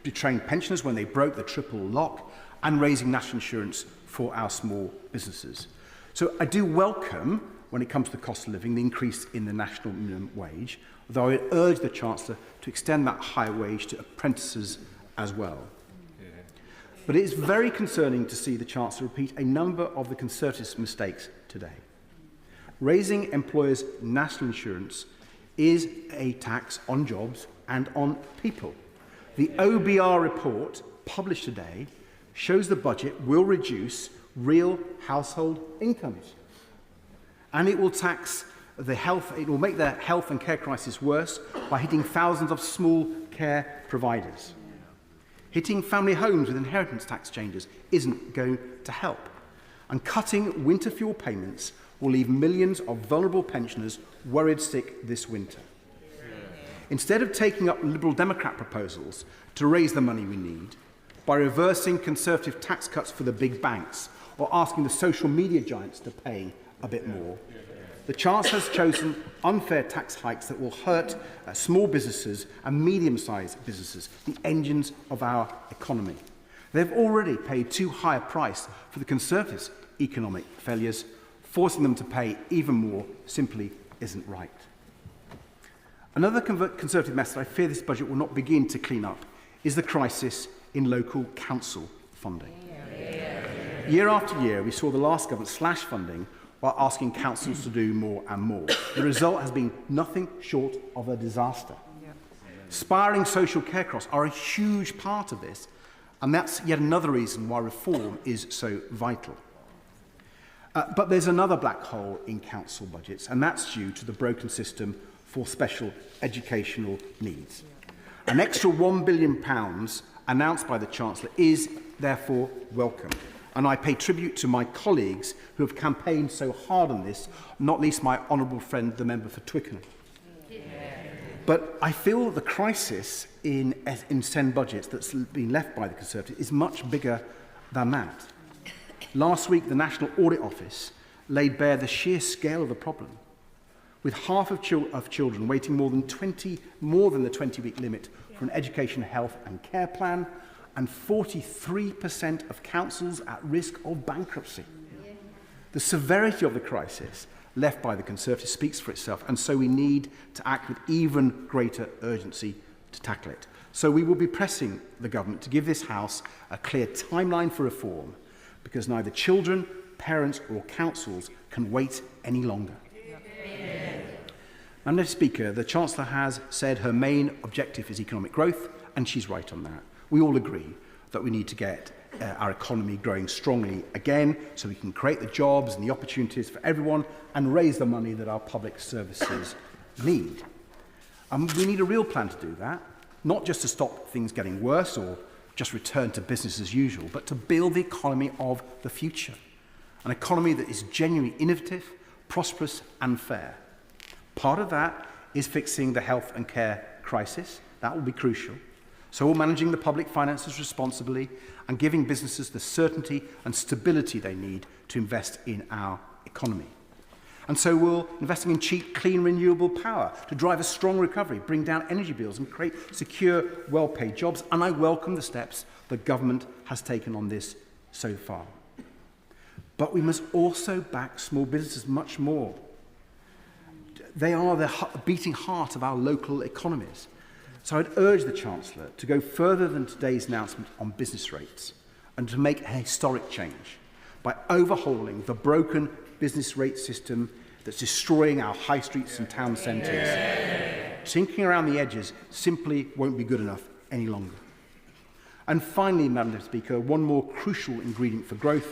betraying pensioners when they broke the triple lock, and raising national insurance for our small businesses. So I do welcome, when it comes to the cost of living, the increase in the national minimum wage, although I would urge the Chancellor to extend that higher wage to apprentices as well. But it is very concerning to see the Chancellor repeat a number of the Conservatives' mistakes today. Raising employers' national insurance is a tax on jobs and on people. The OBR report published today shows the budget will reduce real household incomes. And it will it will make the health and care crisis worse by hitting thousands of small care providers. Hitting family homes with inheritance tax changes isn't going to help. And cutting winter fuel payments will leave millions of vulnerable pensioners worried sick this winter. Instead of taking up Liberal Democrat proposals to raise the money we need, by reversing Conservative tax cuts for the big banks or asking the social media giants to pay a bit more, the Chancellor has chosen unfair tax hikes that will hurt small businesses and medium-sized businesses, the engines of our economy. They've already paid too high a price for the Conservatives' economic failures. Forcing them to pay even more simply isn't right. Another Conservative mess that I fear this budget will not begin to clean up is the crisis in local council funding. Year after year, we saw the last government slash funding while asking councils to do more and more. The result has been nothing short of a disaster. Spiralling social care costs are a huge part of this, and that's yet another reason why reform is so vital. But there's another black hole in council budgets, and that's due to the broken system for special educational needs. An extra £1 billion announced by the Chancellor is therefore welcome. And I pay tribute to my colleagues who have campaigned so hard on this, not least my honourable friend, the member for Twickenham. But I feel the crisis in SEND budgets that's been left by the Conservatives is much bigger than that. Last week, the National Audit Office laid bare the sheer scale of the problem, with half of children waiting more than the 20-week limit for an education, health and care plan, and 43% of councils at risk of bankruptcy. The severity of the crisis left by the Conservatives speaks for itself, and so we need to act with even greater urgency to tackle it. So we will be pressing the government to give this House a clear timeline for reform, because neither children, parents or councils can wait any longer. Madam Speaker, the Chancellor has said her main objective is economic growth, and she's right on that. We all agree that we need to get our economy growing strongly again so we can create the jobs and the opportunities for everyone and raise the money that our public services need. We need a real plan to do that, not just to stop things getting worse or just return to business as usual, but to build the economy of the future. An economy that is genuinely innovative, prosperous and fair. Part of that is fixing the health and care crisis. That will be crucial. So we're managing the public finances responsibly and giving businesses the certainty and stability they need to invest in our economy. And so we're investing in cheap, clean, renewable power to drive a strong recovery, bring down energy bills and create secure, well-paid jobs. And I welcome the steps the government has taken on this so far. But we must also back small businesses much more. They are the beating heart of our local economies. So I'd urge the Chancellor to go further than today's announcement on business rates and to make a historic change by overhauling the broken business rate system that's destroying our high streets and town centres. Tinkering around the edges simply won't be good enough any longer. And finally, Madam Deputy Speaker, one more crucial ingredient for growth: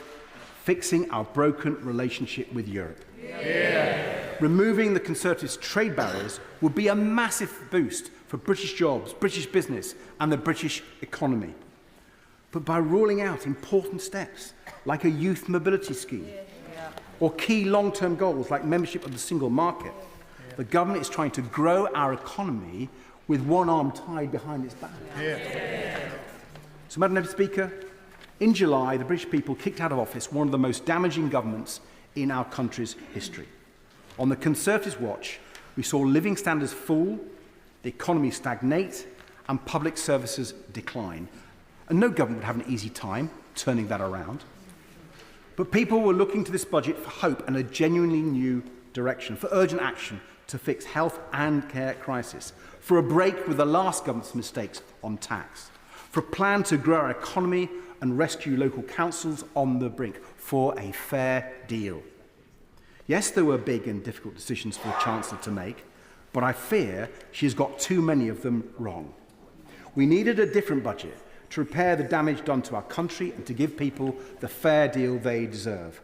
fixing our broken relationship with Europe. Removing the Conservatives' trade barriers would be a massive boost for British jobs, British business and the British economy. But by ruling out important steps like a youth mobility scheme or key long-term goals like membership of the single market, the government is trying to grow our economy with one arm tied behind its back. So, Madam Deputy Speaker, in July, the British people kicked out of office one of the most damaging governments in our country's history. On the Conservatives' watch, we saw living standards fall, the economy stagnate, and public services decline. And no government would have an easy time turning that around. But people were looking to this budget for hope and a genuinely new direction, for urgent action to fix health and care crisis, for a break with the last government's mistakes on tax, for a plan to grow our economy and rescue local councils on the brink, for a fair deal. Yes, there were big and difficult decisions for the Chancellor to make, but I fear she's got too many of them wrong. We needed a different budget to repair the damage done to our country and to give people the fair deal they deserve.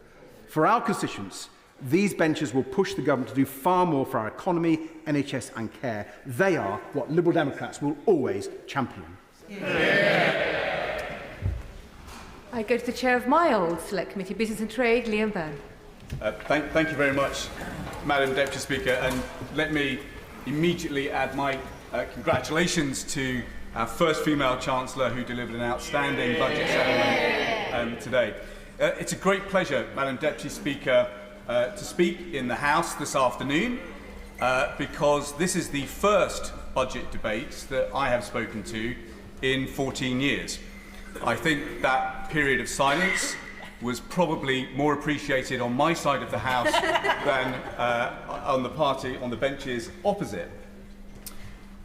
For our constituents, these benches will push the government to do far more for our economy, NHS and care. They are what Liberal Democrats will always champion. I go to the chair of my old Select Committee, Business and Trade, Liam Byrne. Thank you very much, Madam Deputy Speaker, and let me immediately add my congratulations to our first female Chancellor who delivered an outstanding budget settlement today. It's a great pleasure, Madam Deputy Speaker, to speak in the House this afternoon because this is the first budget debate that I have spoken to in 14 years. I think that period of silence was probably more appreciated on my side of the House than on the benches opposite.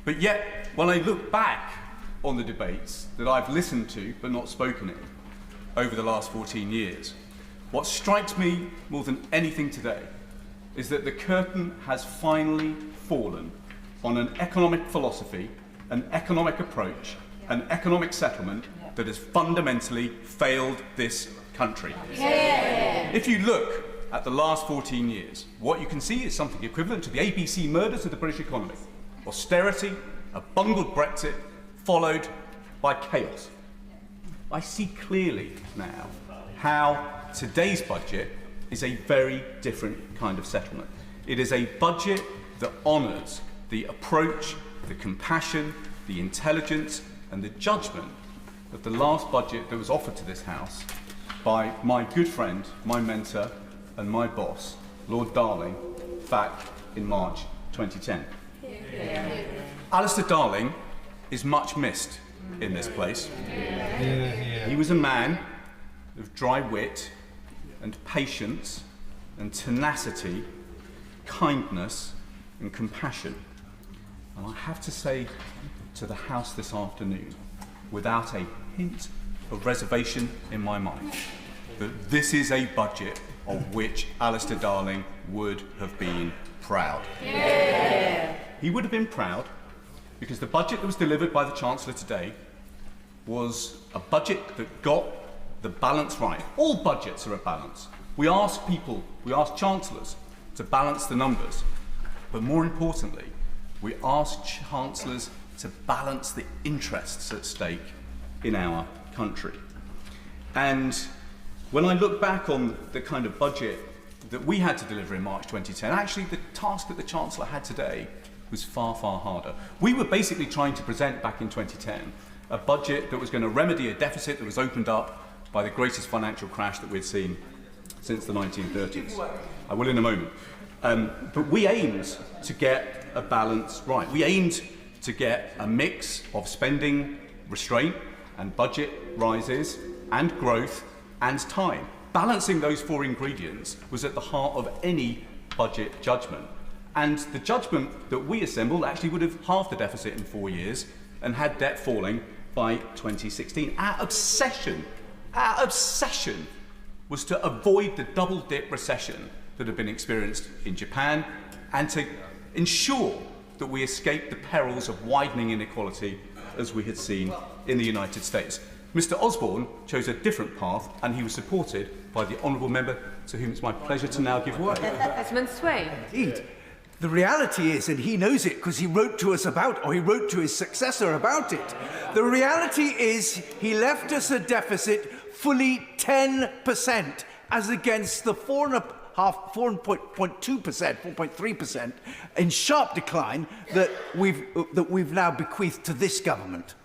But yet, when I look back on the debates that I've listened to but not spoken in over the last 14 years, what strikes me more than anything today is that the curtain has finally fallen on an economic philosophy, an economic approach, an economic settlement that has fundamentally failed this country. If you look at the last 14 years, what you can see is something equivalent to the ABC murders of the British economy. Austerity, a bungled Brexit, followed by chaos. I see clearly now how today's budget is a very different kind of settlement. It is a budget that honours the approach, the compassion, the intelligence and the judgment of the last budget that was offered to this House by my good friend, my mentor and my boss, Lord Darling, back in March 2010. Alistair Darling is much missed in this place. He was a man of dry wit and patience and tenacity, kindness and compassion. And I have to say to the House this afternoon, without a hint of reservation in my mind, that this is a budget of which Alistair Darling would have been proud. He would have been proud because the budget that was delivered by the Chancellor today was a budget that got the balance right. All budgets are a balance. We ask people, we ask Chancellors to balance the numbers, but more importantly, we ask Chancellors to balance the interests at stake in our country. And when I look back on the kind of budget that we had to deliver in March 2010, actually the task that the Chancellor had today was far, far harder. We were basically trying to present back in 2010 a budget that was going to remedy a deficit that was opened up by the greatest financial crash that we'd seen since the 1930s. I will in a moment. But we aimed to get a balance right. We aimed to get a mix of spending restraint and budget rises and growth and time. Balancing those four ingredients was at the heart of any budget judgment. And the judgment that we assembled actually would have halved the deficit in 4 years and had debt falling by 2016. Our obsession was to avoid the double-dip recession that had been experienced in Japan and to ensure that we escaped the perils of widening inequality as we had seen in the United States. Mr Osborne chose a different path and he was supported by the honourable member to whom it's my pleasure to now give word. Desmond Sway. Indeed. The reality is, and he knows it because he wrote to us about, or he wrote to his successor about it, the reality is he left us a deficit fully 10% as against the 4.2%, in sharp decline that we've now bequeathed to this government.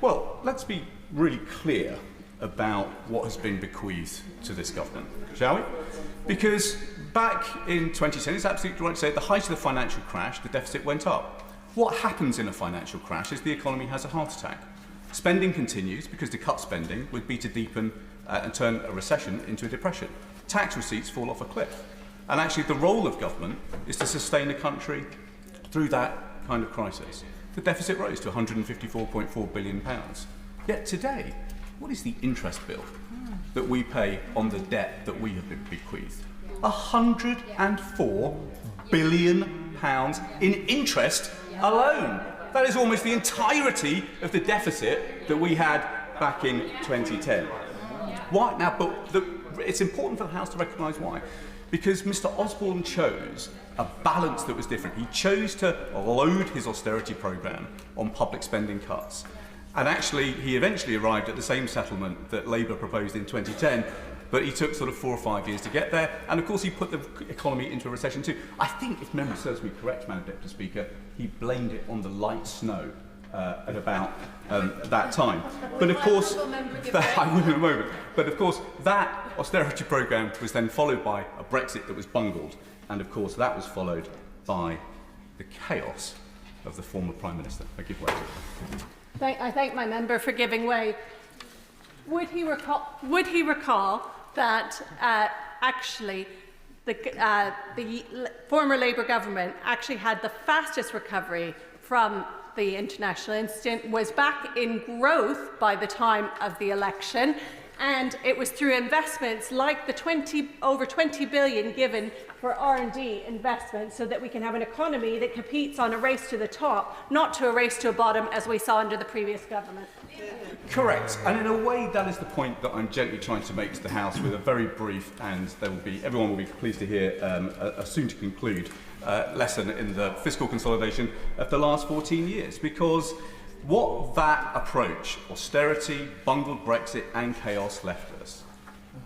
Well, let's be really clear about what has been bequeathed to this government, shall we? Because back in 2010, it's absolutely right to say at the height of the financial crash, the deficit went up. What happens in a financial crash is the economy has a heart attack. Spending continues because to cut spending would be to deepen and turn a recession into a depression. Tax receipts fall off a cliff. And actually the role of government is to sustain a country through that kind of crisis. The deficit rose to £154.4 billion. Yet today, what is the interest bill that we pay on the debt that we have been bequeathed? £104 billion in interest alone. That is almost the entirety of the deficit that we had back in 2010. Why? Now, it's important for the House to recognise why. Because Mr Osborne chose a balance that was different. He chose to load his austerity programme on public spending cuts. And actually, he eventually arrived at the same settlement that Labour proposed in 2010, but he took sort of 4 or 5 years to get there. And of course, he put the economy into a recession too. I think, if memory serves me correct, Madam Deputy Speaker, he blamed it on the light snow at about that time. But of course, I will in a moment. But of course, that austerity programme was then followed by a Brexit that was bungled. And of course, that was followed by the chaos of the former Prime Minister. I give way to it. I thank my member for giving way. Would he recall that actually the former Labour government actually had the fastest recovery from the international incident, was back in growth by the time of the election, and it was through investments like the over 20 billion given for R&D investments so that we can have an economy that competes on a race to the top, not to a race to a bottom as we saw under the previous government. Correct, and in a way that is the point that I'm gently trying to make to the House with a very brief, and everyone will be pleased to hear a soon to conclude lesson in the fiscal consolidation of the last 14 years, because what that approach, austerity, bungled Brexit and chaos left us,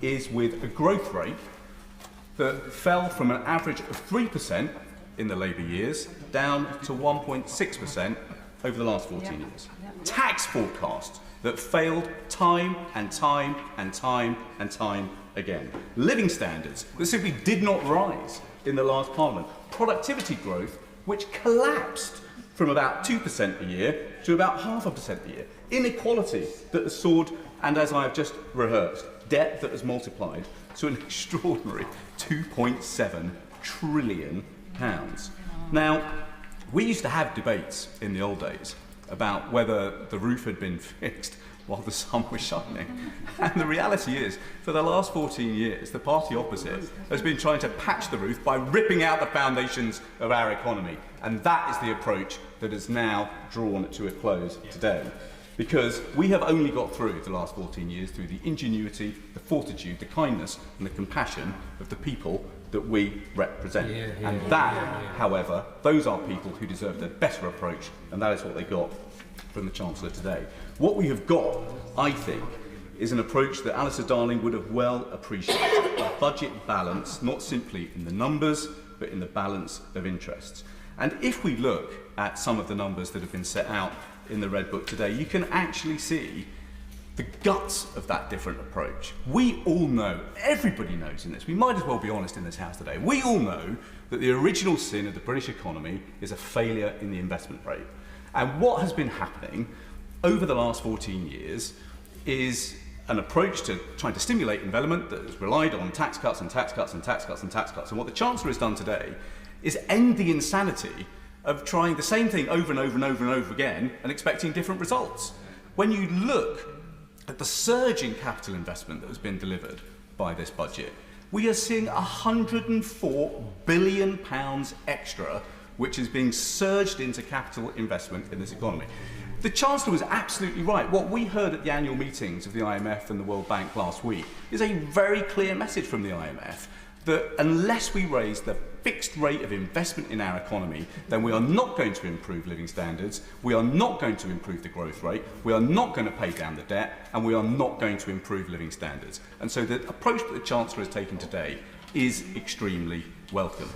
is with a growth rate that fell from an average of 3% in the Labour years down to 1.6% over the last 14 years. Tax forecasts that failed time and time and time and time again. Living standards that simply did not rise in the last Parliament. Productivity growth which collapsed from about 2% a year to about 0.5% a year. Inequality that has soared, and as I have just rehearsed, debt that has multiplied to an extraordinary £2.7 trillion. Now, we used to have debates in the old days about whether the roof had been fixed while the sun was shining. And the reality is, for the last 14 years, the party opposite has been trying to patch the roof by ripping out the foundations of our economy. And that is the approach that is now drawn to a close today. Because we have only got through the last 14 years through the ingenuity, the fortitude, the kindness and the compassion of the people that we represent. And that, however, those are people who deserve a better approach, and that is what they got from the Chancellor today. What we have got, I think, is an approach that Alistair Darling would have well appreciated. A budget balance, not simply in the numbers, but in the balance of interests. And if we look at some of the numbers that have been set out in the Red Book today, you can actually see the guts of that different approach. We all know, everybody knows in this, we might as well be honest in this House today, we all know that the original sin of the British economy is a failure in the investment rate. And what has been happening over the last 14 years is an approach to trying to stimulate investment that has relied on tax cuts and tax cuts and tax cuts and tax cuts. And what the Chancellor has done today is end the insanity of trying the same thing over and over and over and over again and expecting different results. When you look at the surge in capital investment that has been delivered by this budget, we are seeing £104 billion extra, which is being surged into capital investment in this economy. The Chancellor was absolutely right. What we heard at the annual meetings of the IMF and the World Bank last week is a very clear message from the IMF that unless we raise the fixed rate of investment in our economy, then we are not going to improve living standards, we are not going to improve the growth rate, we are not going to pay down the debt, and we are not going to improve living standards. And so the approach that the Chancellor has taken today is extremely welcome.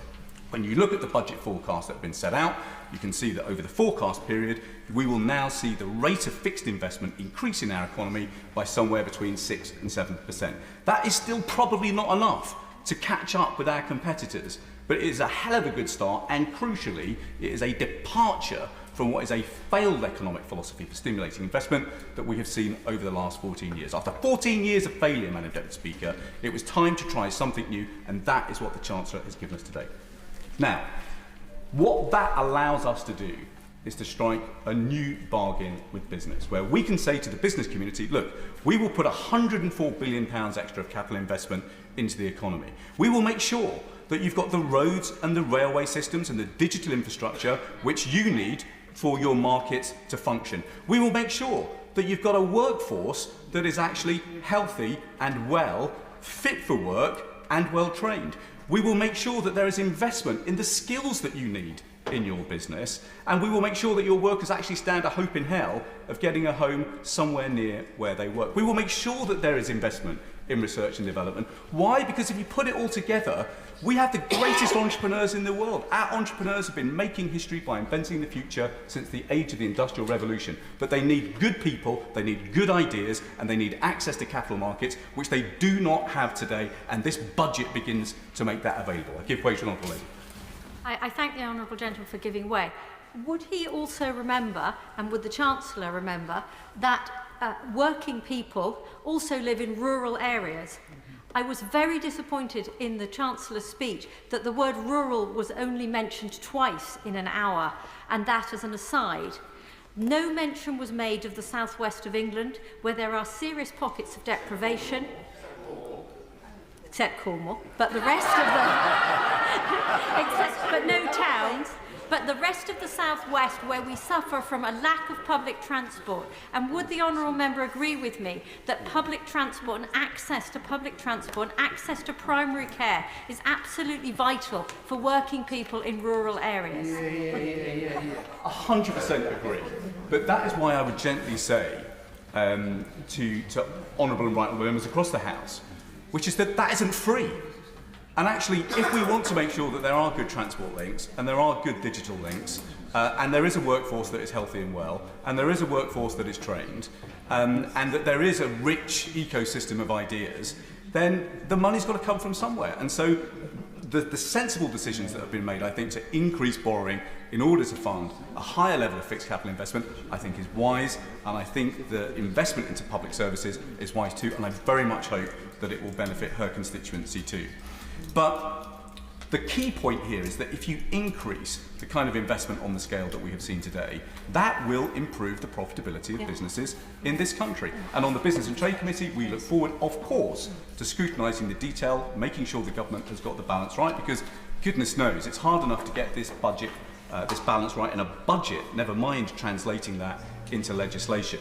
When you look at the budget forecasts that have been set out, you can see that over the forecast period, we will now see the rate of fixed investment increase in our economy by somewhere between 6 and 7%. That is still probably not enough to catch up with our competitors, but it is a hell of a good start, and crucially, it is a departure from what is a failed economic philosophy for stimulating investment that we have seen over the last 14 years. After 14 years of failure, Madam Deputy Speaker, it was time to try something new, and that is what the Chancellor has given us today. Now, what that allows us to do is to strike a new bargain with business, where we can say to the business community, look, we will put £104 billion extra of capital investment into the economy. We will make sure that you've got the roads and the railway systems and the digital infrastructure which you need for your markets to function. We will make sure that you've got a workforce that is actually healthy and well, fit for work and well trained. We will make sure that there is investment in the skills that you need in your business, and we will make sure that your workers actually stand a hope in hell of getting a home somewhere near where they work. We will make sure that there is investment in research and development. Why? Because if you put it all together, we have the greatest entrepreneurs in the world. Our entrepreneurs have been making history by inventing the future since the age of the Industrial Revolution. But they need good people, they need good ideas, and they need access to capital markets, which they do not have today, and this budget begins to make that available. I give way to the Honourable Lady. I thank the Honourable Gentleman for giving way. Would he also remember, and would the Chancellor remember, that working people also live in rural areas? I was very disappointed in the Chancellor's speech that the word rural was only mentioned twice in an hour, and that as an aside. No mention was made of the southwest of England, where there are serious pockets of deprivation, except Cornwall, but the rest of but no towns, but the rest of the southwest where we suffer from a lack of public transport. And would the honourable member agree with me that public transport and access to public transport and access to primary care is absolutely vital for working people in rural areas? 100% agree. But that is why I would gently say to honourable and right honourable members across the House, which is that isn't free. And actually, if we want to make sure that there are good transport links, and there are good digital links, and there is a workforce that is healthy and well, and there is a workforce that is trained, and that there is a rich ecosystem of ideas, then the money's got to come from somewhere. And so the sensible decisions that have been made, I think, to increase borrowing in order to fund a higher level of fixed capital investment, I think is wise, and I think the investment into public services is wise too, and I very much hope that it will benefit her constituency too. But the key point here is that if you increase the kind of investment on the scale that we have seen today, that will improve the profitability of businesses in this country. And on the Business and Trade Committee, we look forward, of course, to scrutinising the detail, making sure the government has got the balance right, because goodness knows it's hard enough to get this budget, this balance right in a budget, never mind translating that into legislation.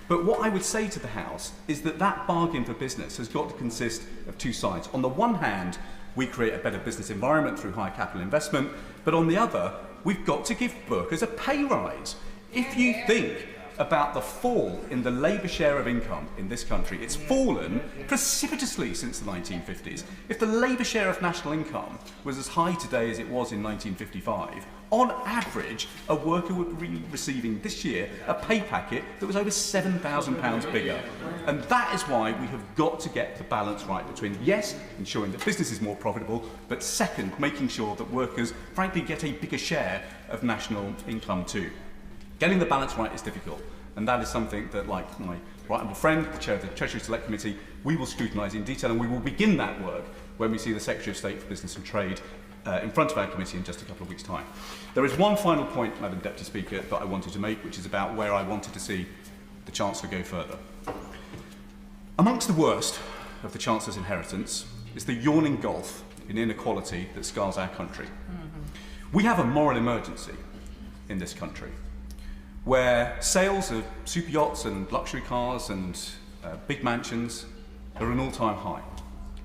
But what I would say to the House is that that bargain for business has got to consist of two sides. On the one hand, we create a better business environment through high capital investment, but on the other, we've got to give workers a pay rise. If you think about the fall in the labour share of income in this country, it's fallen precipitously since the 1950s. If the labour share of national income was as high today as it was in 1955, On average, a worker would be receiving this year a pay packet that was over £7,000 bigger. And that is why we have got to get the balance right between, yes, ensuring that business is more profitable, but second, making sure that workers, frankly, get a bigger share of national income too. Getting the balance right is difficult, and that is something that, like my right honourable friend, the chair of the Treasury Select Committee, we will scrutinise in detail, and we will begin that work when we see the Secretary of State for Business and Trade in front of our committee in just a couple of weeks' time. There is one final point, Madam Deputy Speaker, that I wanted to make, which is about where I wanted to see the Chancellor go further. Amongst the worst of the Chancellor's inheritance is the yawning gulf in inequality that scars our country. We have a moral emergency in this country, where sales of super yachts and luxury cars and big mansions are at an all-time high.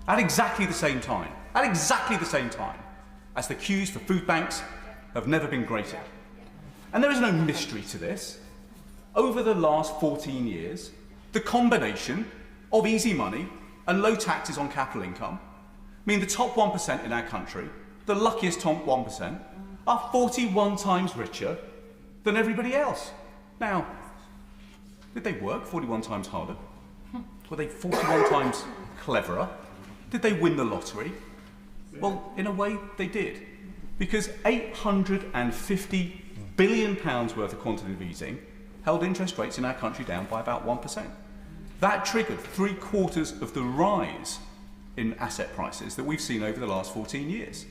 At exactly the same time, as the queues for food banks have never been greater. And there is no mystery to this. Over the last 14 years, the combination of easy money and low taxes on capital income mean the top 1% in our country, the luckiest top 1%, are 41 times richer than everybody else. Now, did they work 41 times harder? Were they 41 times cleverer? Did they win the lottery? Well, in a way, they did. Because £850 billion worth of quantitative easing held interest rates in our country down by about 1%. That triggered 3/4 of the rise in asset prices that we've seen over the last 14 years.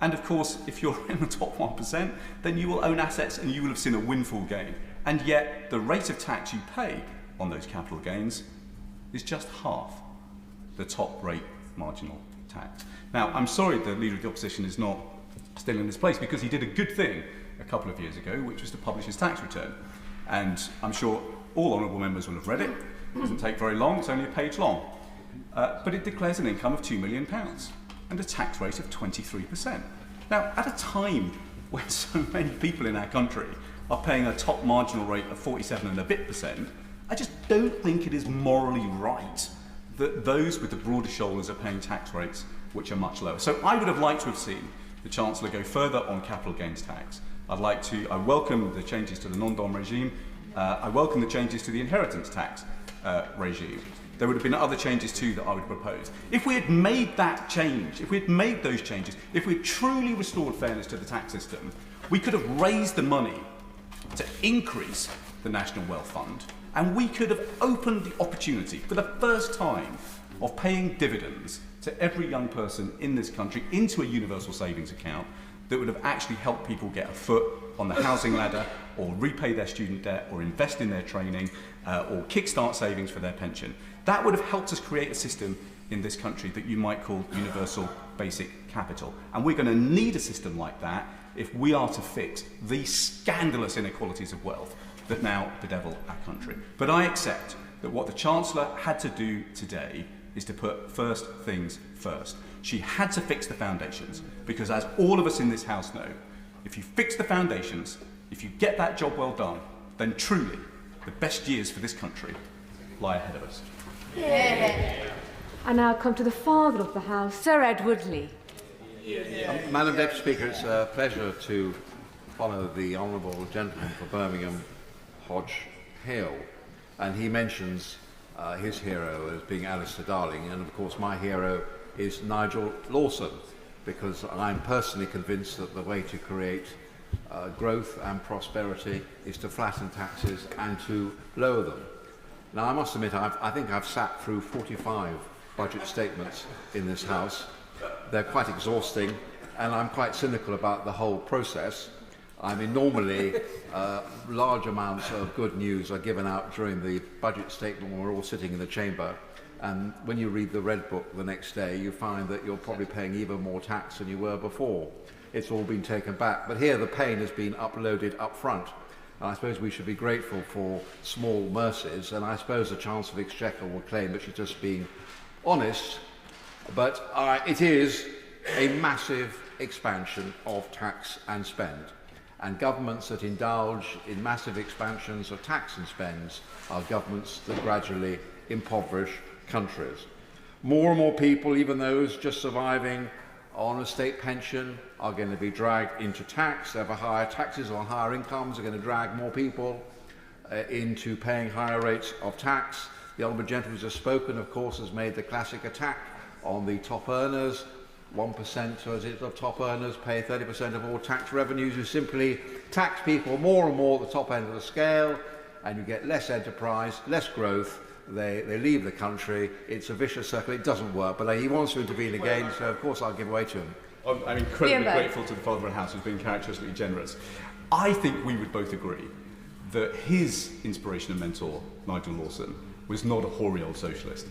And of course, if you're in the top 1%, then you will own assets and you will have seen a windfall gain. And yet, the rate of tax you pay on those capital gains is just half the top rate marginal tax. Now, I'm sorry the Leader of the Opposition is not still in this place, because he did a good thing a couple of years ago, which was to publish his tax return. And I'm sure all honourable members will have read it. It doesn't take very long, it's only a page long. But it declares an income of £2 million and a tax rate of 23%. Now, at a time when so many people in our country are paying a top marginal rate of 47 and a bit %, I just don't think it is morally right that those with the broader shoulders are paying tax rates which are much lower. So I would have liked to have seen the Chancellor go further on capital gains tax. I welcome the changes to the non-dom regime. I welcome the changes to the inheritance tax regime. There would have been other changes too that I would propose. If we had made that change, if we had made those changes, if we had truly restored fairness to the tax system, we could have raised the money to increase the National Wealth Fund, and we could have opened the opportunity for the first time of paying dividends to every young person in this country into a universal savings account that would have actually helped people get a foot on the housing ladder, or repay their student debt, or invest in their training, or kickstart savings for their pension. That would have helped us create a system in this country that you might call universal basic capital. And we're going to need a system like that if we are to fix the scandalous inequalities of wealth that now bedevil our country. But I accept that what the Chancellor had to do today is to put first things first. She had to fix the foundations, because as all of us in this House know, if you fix the foundations, if you get that job well done, then truly the best years for this country lie ahead of us. I now come to the Father of the House, Sir Edward Lee. Madam Deputy Speaker, it's a pleasure to follow the Honourable Gentleman for Birmingham, Hodge Hill, and he mentions his hero as being Alistair Darling, and of course my hero is Nigel Lawson, because I'm personally convinced that the way to create growth and prosperity is to flatten taxes and to lower them. Now, I must admit, I think I've sat through 45 budget statements in this House. They're quite exhausting, and I'm quite cynical about the whole process. I mean, normally, large amounts of good news are given out during the budget statement when we're all sitting in the chamber, and when you read the Red Book the next day, you find that you're probably paying even more tax than you were before. It's all been taken back. But here, the pain has been uploaded up front. And I suppose we should be grateful for small mercies, and I suppose the Chancellor of the Exchequer will claim that she's just being honest, but it is a massive expansion of tax and spend. And governments that indulge in massive expansions of tax and spends are governments that gradually impoverish countries. More and more people, even those just surviving on a state pension are going to be dragged into tax. Ever higher taxes on higher incomes are going to drag more people into paying higher rates of tax. The Honourable Gentleman who has spoken, of course, has made the classic attack on the top earners. 1% of top earners pay 30% of all tax revenues. You simply tax people more and more at the top end of the scale, and you get less enterprise, less growth. They leave the country. It's a vicious circle. It doesn't work. But he wants to intervene again, so of course I'll give way to him. I'm incredibly grateful to the Father of the House, who's been characteristically generous. I think we would both agree that his inspiration and mentor, Nigel Lawson, was not a hoary old socialist.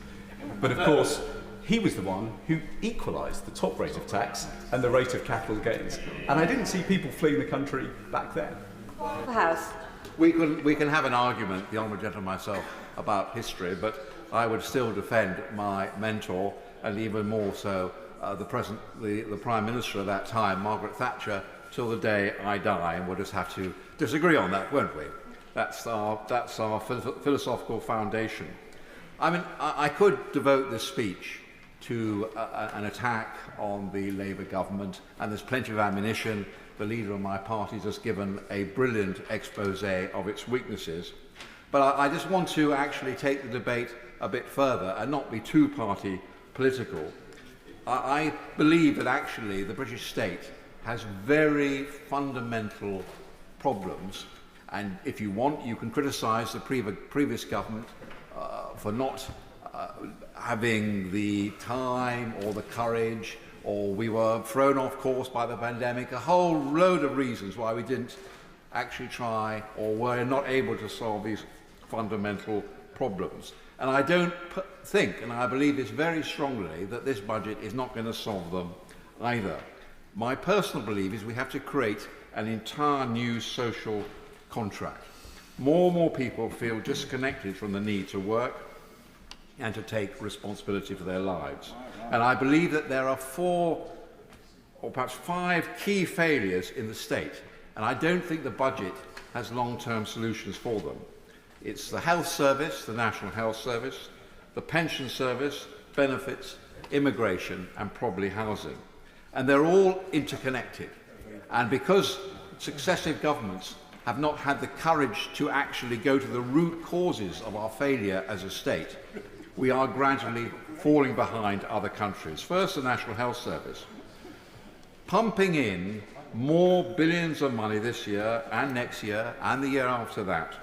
But of course, he was the one who equalised the top rate of tax and the rate of capital gains. And I didn't see people fleeing the country back then. The House. We can have an argument, the Honourable Gentleman and myself, about history, but I would still defend my mentor, and even more so the Prime Minister at that time, Margaret Thatcher, till the day I die, and we'll just have to disagree on that, won't we? That's our philosophical foundation. I mean, I could devote this speech to an attack on the Labour government, and there's plenty of ammunition. The leader of my party has just given a brilliant expose of its weaknesses. But I just want to actually take the debate a bit further and not be too party political. I believe that actually the British state has very fundamental problems, and if you want, you can criticise the previous government for not having the time or the courage, or we were thrown off course by the pandemic, a whole load of reasons why we didn't actually try or were not able to solve these fundamental problems. And I don't think, and I believe this very strongly, that this budget is not going to solve them either. My personal belief is we have to create an entire new social contract. More and more people feel disconnected from the need to work and to take responsibility for their lives. And I believe that there are 4 or perhaps 5 key failures in the state, and I don't think the budget has long-term solutions for them. It's the health service, the National Health Service, the pension service, benefits, immigration, and probably housing. And they're all interconnected. And because successive governments have not had the courage to actually go to the root causes of our failure as a state, we are gradually falling behind other countries. First, the National Health Service. Pumping in more billions of money this year and next year and the year after that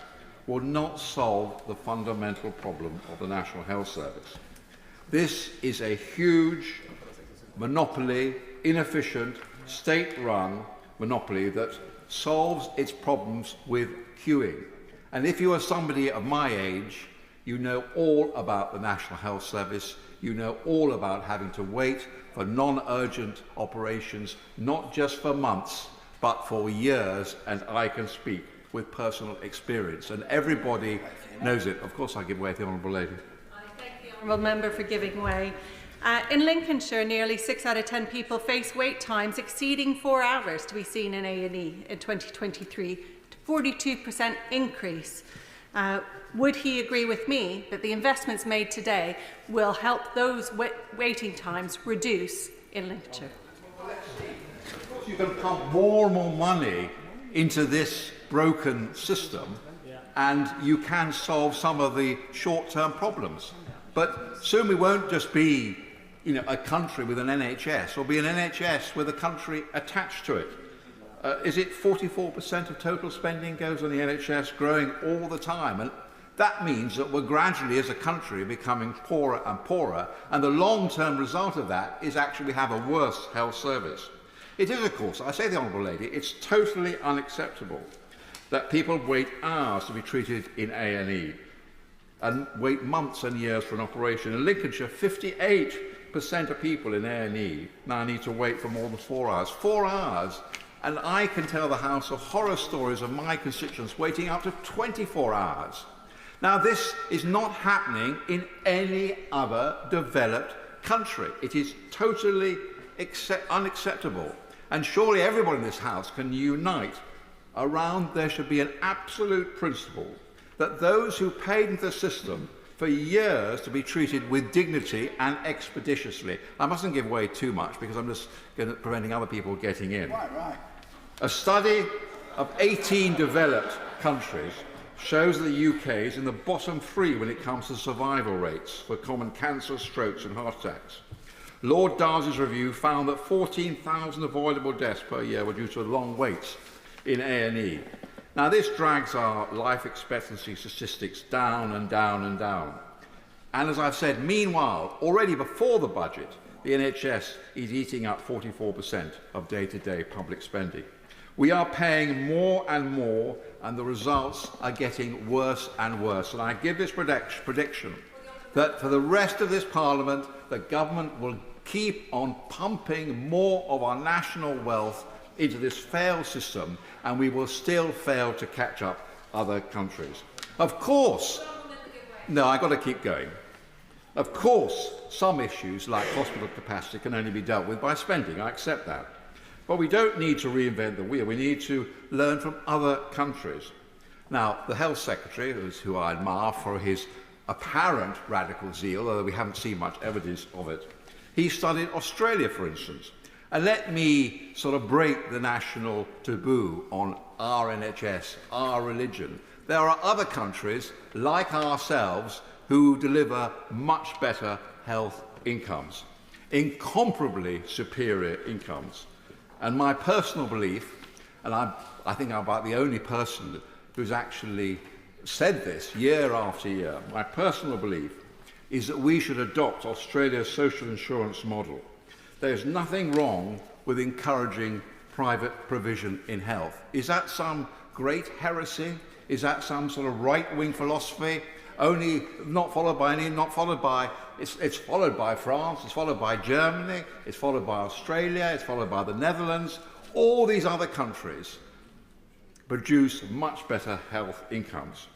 will not solve the fundamental problem of the National Health Service. This is a huge monopoly, inefficient, state-run monopoly that solves its problems with queuing. And if you are somebody of my age, you know all about the National Health Service. You know all about having to wait for non-urgent operations, not just for months, but for years, and I can speak with personal experience. And everybody knows it. Of course, I give way to the Honourable Lady. I thank the Honourable Member for giving way. In Lincolnshire, nearly 6 out of 10 people face wait times exceeding 4 hours to be seen in A&E in 2023, 42% increase. Would he agree with me that the investments made today will help those waiting times reduce in Lincolnshire? You can pump more and more money into this broken system, and you can solve some of the short-term problems. But soon we won't just be, a country with an NHS, or be an NHS with a country attached to it. Is it 44% of total spending goes on the NHS, growing all the time? And that means that we're gradually, as a country, becoming poorer and poorer, and the long-term result of that is actually we have a worse health service. It is, of course, I say to the Honourable Lady, it's totally unacceptable that people wait hours to be treated in A&E and wait months and years for an operation. In Lincolnshire, 58% of people in A&E now need to wait for more than 4 hours. 4 hours! And I can tell the House of horror stories of my constituents waiting up to 24 hours. Now, this is not happening in any other developed country. It is totally unacceptable. And surely everyone in this House can unite around there should be an absolute principle that those who paid into the system for years to be treated with dignity and expeditiously. I mustn't give away too much because I'm just preventing other people getting in. Right. A study of 18 developed countries shows that the UK is in the bottom 3 when it comes to survival rates for common cancer, strokes and heart attacks. Lord Darcy's review found that 14,000 avoidable deaths per year were due to long waits in A&E. Now, this drags our life expectancy statistics down and down and down. And as I've said, meanwhile, already before the budget, the NHS is eating up 44% of day-to-day public spending. We are paying more and more, and the results are getting worse and worse. And I give this prediction that for the rest of this Parliament, the government will keep on pumping more of our national wealth into this failed system, and we will still fail to catch up other countries. Of course, no, I've got to keep going. Of course, some issues like hospital capacity can only be dealt with by spending. I accept that. But we don't need to reinvent the wheel. We need to learn from other countries. Now, the Health Secretary, who I admire for his apparent radical zeal, although we haven't seen much evidence of it, he studied Australia, for instance. And let me sort of break the national taboo on our NHS, our religion. There are other countries, like ourselves, who deliver much better health incomes, incomparably superior incomes. And my personal belief, and I think I'm about the only person who's actually said this year after year, my personal belief is that we should adopt Australia's social insurance model. There's nothing wrong with encouraging private provision in health. Is that some great heresy? Is that some sort of right-wing philosophy? Only not followed by any, not followed by, it's followed by France, it's followed by Germany, it's followed by Australia, it's followed by the Netherlands. All these other countries produce much better health incomes.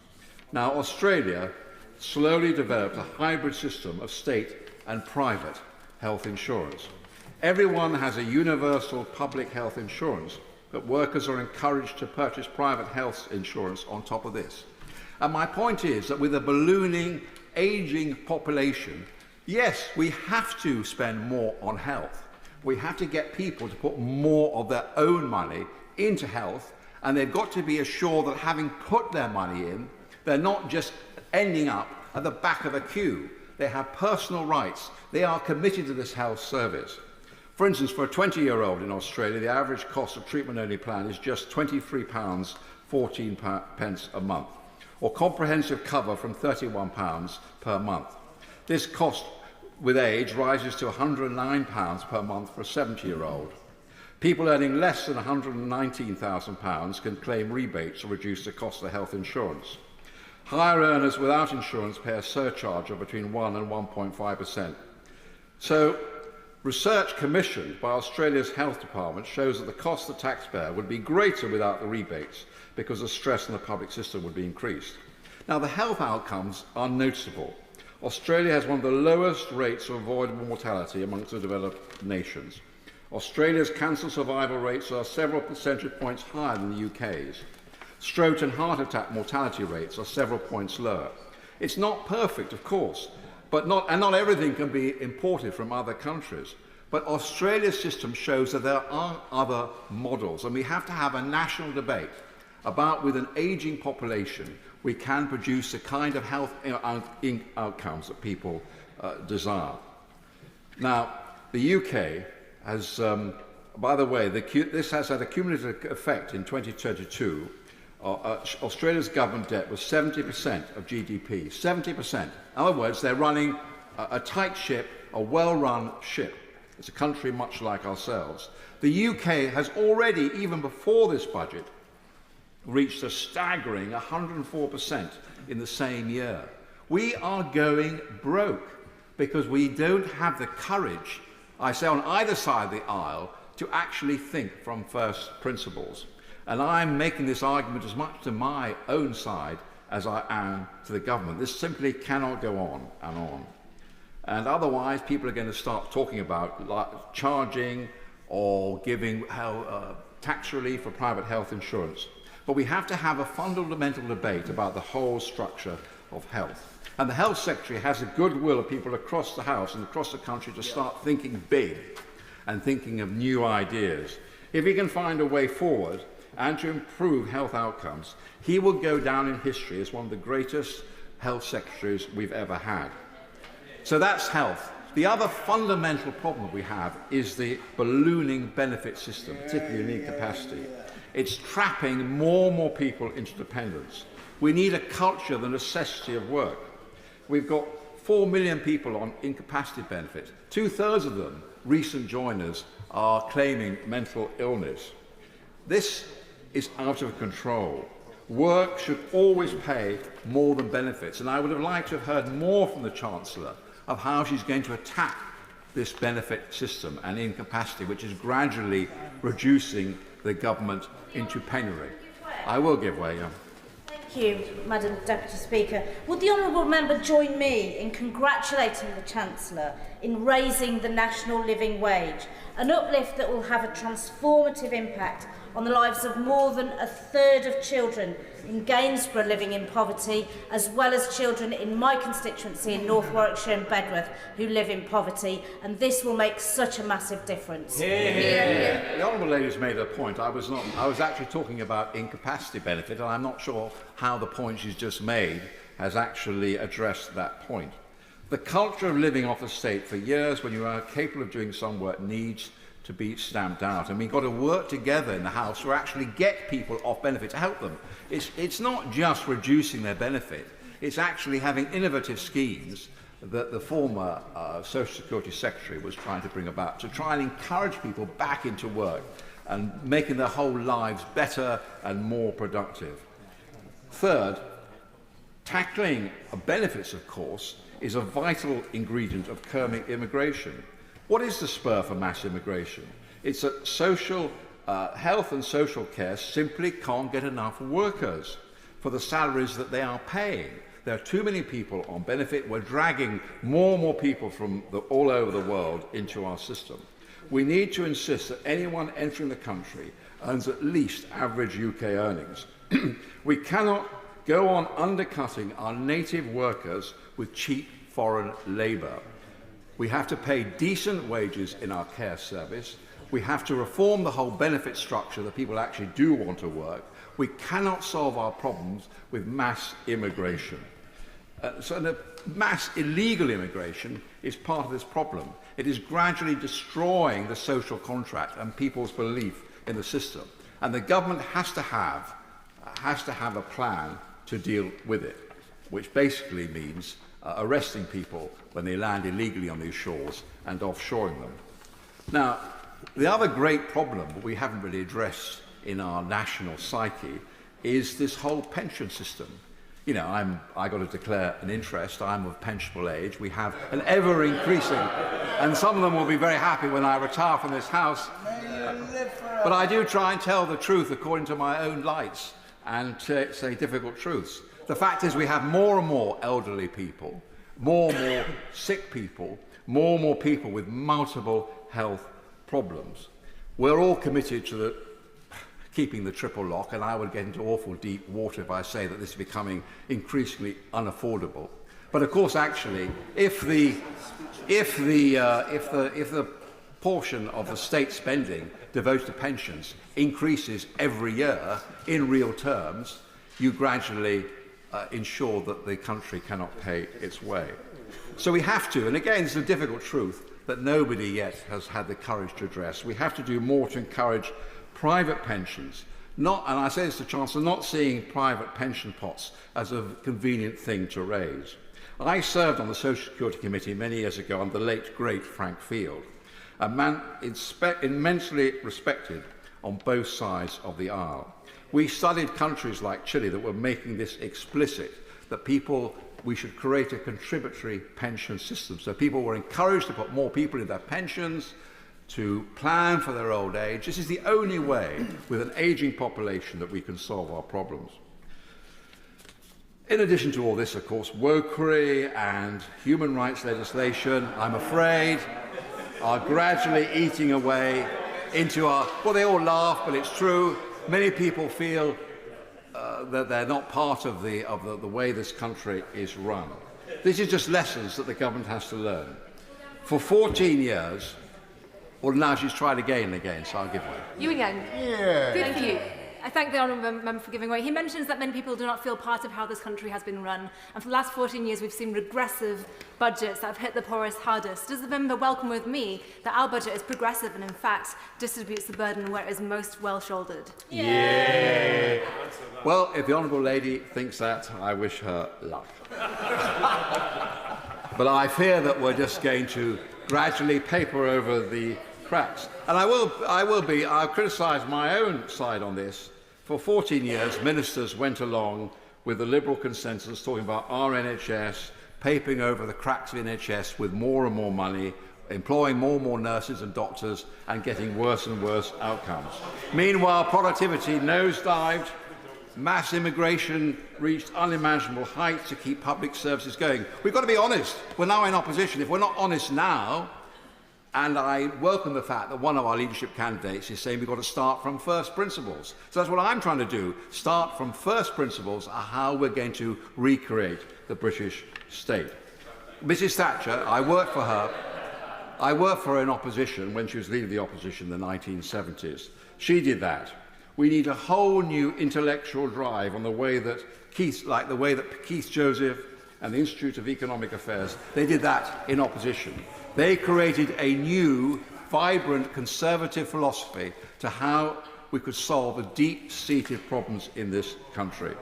Now, Australia slowly developed a hybrid system of state and private health insurance. Everyone has a universal public health insurance, but workers are encouraged to purchase private health insurance on top of this. And my point is that with a ballooning, ageing population, yes, we have to spend more on health. We have to get people to put more of their own money into health, and they've got to be assured that having put their money in, they're not just ending up at the back of a queue. They have personal rights. They are committed to this health service. For instance, for a 20-year-old in Australia, the average cost of treatment-only plan is just £23.14 a month, or comprehensive cover from £31 per month. This cost with age rises to £109 per month for a 70-year-old. People earning less than £119,000 can claim rebates to reduce the cost of health insurance. Higher earners without insurance pay a surcharge of between 1 and 1.5%. So, research commissioned by Australia's Health Department shows that the cost to the taxpayer would be greater without the rebates because the stress on the public system would be increased. Now, the health outcomes are noticeable. Australia has one of the lowest rates of avoidable mortality amongst the developed nations. Australia's cancer survival rates are several percentage points higher than the UK's. Stroke and heart attack mortality rates are several points lower. It's not perfect, of course, but not everything can be imported from other countries. But Australia's system shows that there are other models, and we have to have a national debate about, with an ageing population, we can produce the kind of health outcomes that people desire. Now, the UK has, by the way, this has had a cumulative effect in 2022. Australia's government debt was 70% of GDP, 70%. In other words, they're running a tight ship, a well-run ship. It's a country much like ourselves. The UK has already, even before this budget, reached a staggering 104% in the same year. We are going broke because we don't have the courage, I say on either side of the aisle, to actually think from first principles. And I'm making this argument as much to my own side as I am to the government. This simply cannot go on and on. And otherwise, people are going to start talking about charging or giving tax relief for private health insurance. But we have to have a fundamental debate about the whole structure of health. And the Health Secretary has the goodwill of people across the House and across the country to start thinking big and thinking of new ideas. If he can find a way forward and to improve health outcomes, he will go down in history as one of the greatest health secretaries we've ever had. So that's health. The other fundamental problem we have is the ballooning benefit system, particularly in incapacity. It's trapping more and more people into dependence. We need a culture of the necessity of work. We've got 4 million people on incapacity benefits. 2/3 of them, recent joiners, are claiming mental illness. This is out of control. Work should always pay more than benefits, and I would have liked to have heard more from the Chancellor of how she's going to attack this benefit system and incapacity, which is gradually reducing the government into penury. I will give way. Thank you, Madam Deputy Speaker. Would the honourable member join me in congratulating the Chancellor in raising the national living wage, an uplift that will have a transformative impact on the lives of more than 1/3 of children in Gainsborough living in poverty, as well as children in my constituency in North Warwickshire and Bedworth who live in poverty, and this will make such a massive difference. The Honourable Lady's made a point. I was actually talking about incapacity benefit, and I'm not sure how the point she's just made has actually addressed that point. The culture of living off the state for years when you are capable of doing some work needs to be stamped out, and we've got to work together in the House to actually get people off benefit, to help them. It's not just reducing their benefit, it's actually having innovative schemes that the former Social Security Secretary was trying to bring about, to try and encourage people back into work and making their whole lives better and more productive. Third, tackling benefits, of course, is a vital ingredient of curbing immigration. What is the spur for mass immigration? It's that health and social care simply can't get enough workers for the salaries that they are paying. There are too many people on benefit. We're dragging more and more people from all over the world into our system. We need to insist that anyone entering the country earns at least average UK earnings. We cannot go on undercutting our native workers with cheap foreign labour. We have to pay decent wages in our care service. We have to reform the whole benefit structure that people actually do want to work. We cannot solve our problems with mass immigration. So the mass illegal immigration is part of this problem. It is gradually destroying the social contract and people's belief in the system. And the government has to have a plan to deal with it, which basically means arresting people when they land illegally on these shores and offshoring them. Now, the other great problem that we haven't really addressed in our national psyche is this whole pension system. You know, I got to declare an interest. I'm of pensionable age. We have an ever-increasing, and some of them will be very happy when I retire from this House. But I do try and tell the truth according to my own lights and say difficult truths. The fact is we have more and more elderly people, more and more sick people, more and more people with multiple health problems. We're all committed to keeping the triple lock, and I would get into awful deep water if I say that this is becoming increasingly unaffordable. But of course, actually, if the portion of the state spending devoted to pensions increases every year in real terms, you gradually ensure that the country cannot pay its way. So we have to, and again, it's a difficult truth that nobody yet has had the courage to address. We have to do more to encourage private pensions. Not, and I say this to Chancellor, not seeing private pension pots as a convenient thing to raise. I served on the Social Security Committee many years ago under the late, great Frank Field, a man immensely respected on both sides of the aisle. We studied countries like Chile that were making this explicit, that we should create a contributory pension system. So people were encouraged to put more people in their pensions, to plan for their old age. This is the only way, with an ageing population, that we can solve our problems. In addition to all this, of course, wokery and human rights legislation, I'm afraid, are gradually eating away into our... Well, they all laugh, but it's true. Many people feel that they're not part of the way this country is run. This is just lessons that the government has to learn. For 14 years, well, now she's tried again and again, so I'll give way. You again? Yeah. Good for you. I thank the honourable member for giving way. He mentions that many people do not feel part of how this country has been run. And for the last 14 years, we've seen regressive budgets that have hit the poorest hardest. Does the member welcome with me that our budget is progressive and, in fact, distributes the burden where it is most well-shouldered? Yeah. Well, if the honourable lady thinks that, I wish her luck. But I fear that we're just going to gradually paper over the cracks. And I'll criticise my own side on this. For 14 years, ministers went along with the Liberal consensus talking about our NHS, papering over the cracks of NHS with more and more money, employing more and more nurses and doctors, and getting worse and worse outcomes. Meanwhile, productivity nosedived, mass immigration reached unimaginable heights to keep public services going. We've got to be honest. We're now in opposition. If we're not honest now, and I welcome the fact that one of our leadership candidates is saying we've got to start from first principles. So that's what I'm trying to do, start from first principles of how we're going to recreate the British state. Mrs. Thatcher, I worked for her in opposition when she was leader of the opposition in the 1970s. She did that. We need a whole new intellectual drive on the way that Keith Joseph and the Institute of Economic Affairs, they did that in opposition. They created a new, vibrant, conservative philosophy to how we could solve the deep-seated problems in this country.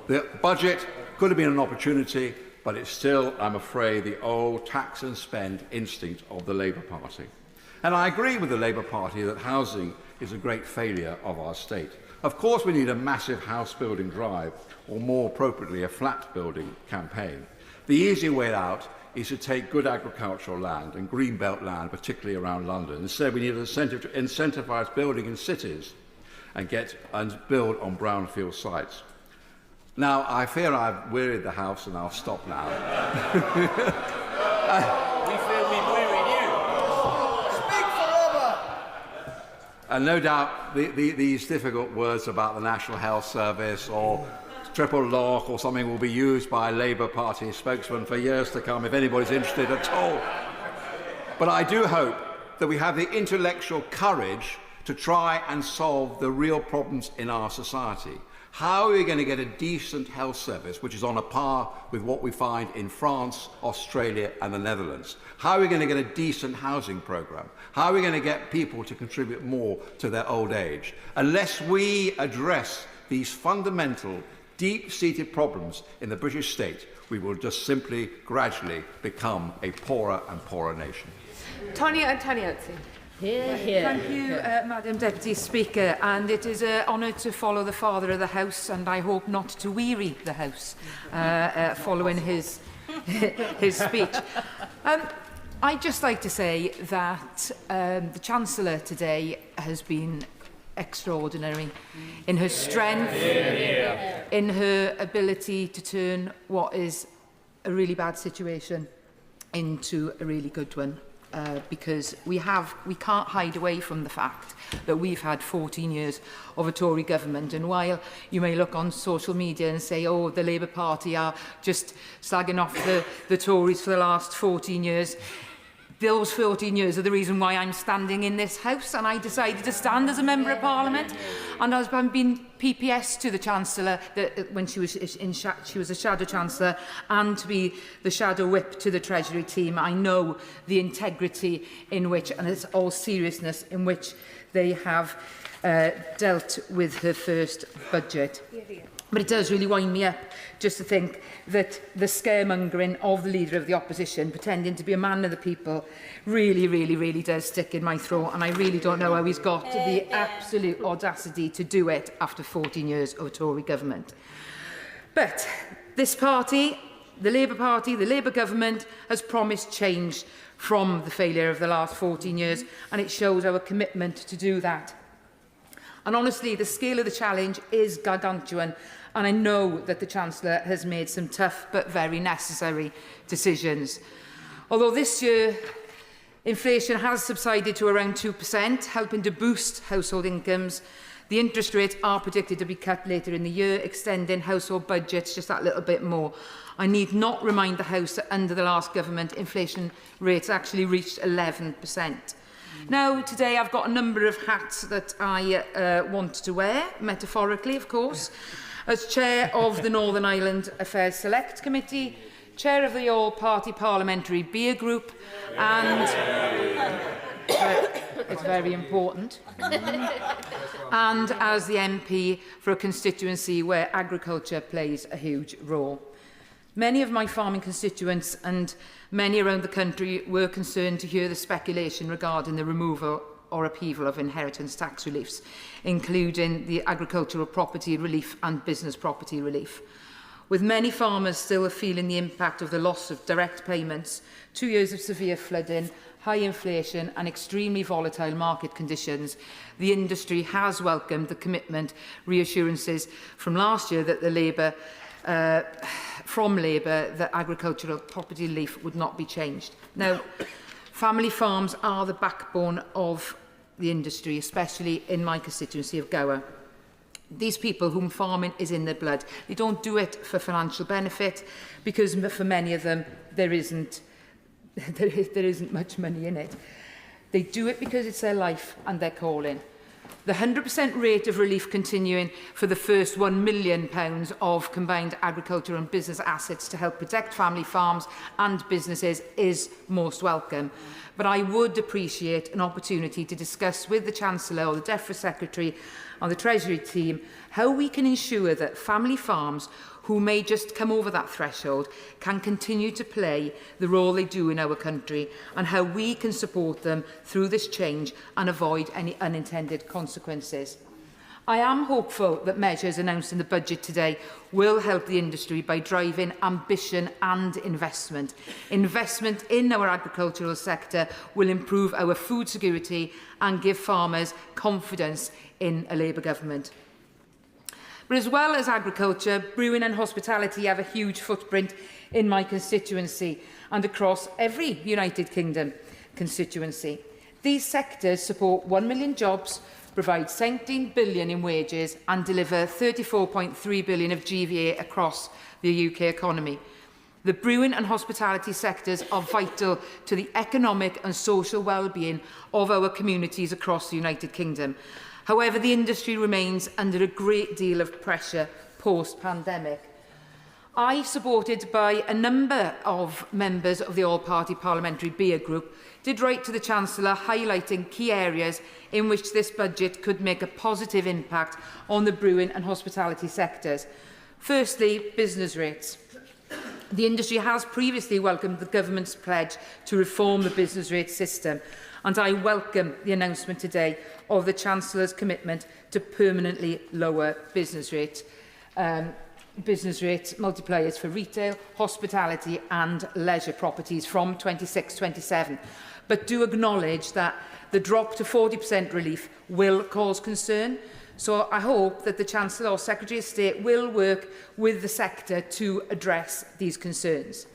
The budget could have been an opportunity, but it's still, I'm afraid, the old tax and spend instinct of the Labour Party. And I agree with the Labour Party that housing is a great failure of our state. Of course, we need a massive house-building drive, or more appropriately, a flat-building campaign. The easy way out is to take good agricultural land and greenbelt land, particularly around London. Instead, we need an incentive to incentivise building in cities and build on brownfield sites. Now, I fear I've wearied the House, and I'll stop now. We fear we've wearied you. Speak forever. And no doubt these difficult words about the National Health Service or triple lock or something will be used by a Labour Party spokesman for years to come, if anybody's interested at all. But I do hope that we have the intellectual courage to try and solve the real problems in our society. How are we going to get a decent health service which is on a par with what we find in France, Australia and the Netherlands? How are we going to get a decent housing programme? How are we going to get people to contribute more to their old age? Unless we address these fundamental, deep-seated problems in the British state, we will just simply, gradually become a poorer and poorer nation. Tanya. Thank you, Madam Deputy Speaker, and it is an honour to follow the Father of the House, and I hope not to weary the House following his speech. I'd just like to say that the Chancellor today has been extraordinary in her strength, in her ability to turn what is a really bad situation into a really good one. Because we can't hide away from the fact that we've had 14 years of a Tory government, and while you may look on social media and say, oh, the Labour Party are just slagging off the Tories for the last 14 years, those 14 years are the reason why I'm standing in this House, and I decided to stand as a Member of Parliament. And I've been PPS to the Chancellor when she was a Shadow Chancellor, and to be the Shadow Whip to the Treasury team. I know the integrity in which, and it's all seriousness, in which they have dealt with her first budget. But it does really wind me up just to think that the scaremongering of the Leader of the Opposition, pretending to be a man of the people, really does stick in my throat. And I really don't know how he's got the absolute audacity to do it after 14 years of a Tory government. But this party, the Labour Party, the Labour government, has promised change from the failure of the last 14 years, and it shows our commitment to do that. And honestly, the scale of the challenge is gargantuan, and I know that the Chancellor has made some tough but very necessary decisions. Although this year inflation has subsided to around 2%, helping to boost household incomes, The interest rates are predicted to be cut later in the year, extending household budgets just that little bit more. I need not remind the House that under the last government, inflation rates actually reached 11%. Now, today I've got a number of hats that I want to wear, metaphorically, of course, as Chair of the Northern Ireland Affairs Select Committee, Chair of the All-Party Parliamentary Beer Group, and it's very important, and as the MP for a constituency where agriculture plays a huge role. Many of my farming constituents and many around the country were concerned to hear the speculation regarding the removal or upheaval of inheritance tax reliefs, including the agricultural property relief and business property relief. With many farmers still feeling the impact of the loss of direct payments, 2 years of severe flooding, high inflation and extremely volatile market conditions, the industry has welcomed the commitment reassurances from last year that from Labour that agricultural property relief would not be changed. Now, family farms are the backbone of the industry, especially in my constituency of Gower. These people whom farming is in their blood, they don't do it for financial benefit, because for many of them there isn't much money in it. They do it because it's their life and their calling. The 100% rate of relief continuing for the first £1 million of combined agriculture and business assets to help protect family farms and businesses is most welcome. But I would appreciate an opportunity to discuss with the Chancellor or the DEFRA Secretary and the Treasury team how we can ensure that family farms who may just come over that threshold can continue to play the role they do in our country, and how we can support them through this change and avoid any unintended consequences. I am hopeful that measures announced in the budget today will help the industry by driving ambition and investment. Investment in our agricultural sector will improve our food security and give farmers confidence in a Labour government. But as well as agriculture, brewing and hospitality have a huge footprint in my constituency and across every United Kingdom constituency. These sectors support 1 million jobs, provide 17 billion in wages and deliver 34.3 billion of GVA across the UK economy. The brewing and hospitality sectors are vital to the economic and social well-being of our communities across the United Kingdom. However, the industry remains under a great deal of pressure post-pandemic. I, supported by a number of members of the All-Party Parliamentary Beer Group, did write to the Chancellor highlighting key areas in which this budget could make a positive impact on the brewing and hospitality sectors. Firstly, business rates. The industry has previously welcomed the government's pledge to reform the business rate system, and I welcome the announcement today of the Chancellor's commitment to permanently lower business rates multipliers for retail, hospitality and leisure properties from 26-27. But do acknowledge that the drop to 40% relief will cause concern. So I hope that the Chancellor or Secretary of State will work with the sector to address these concerns.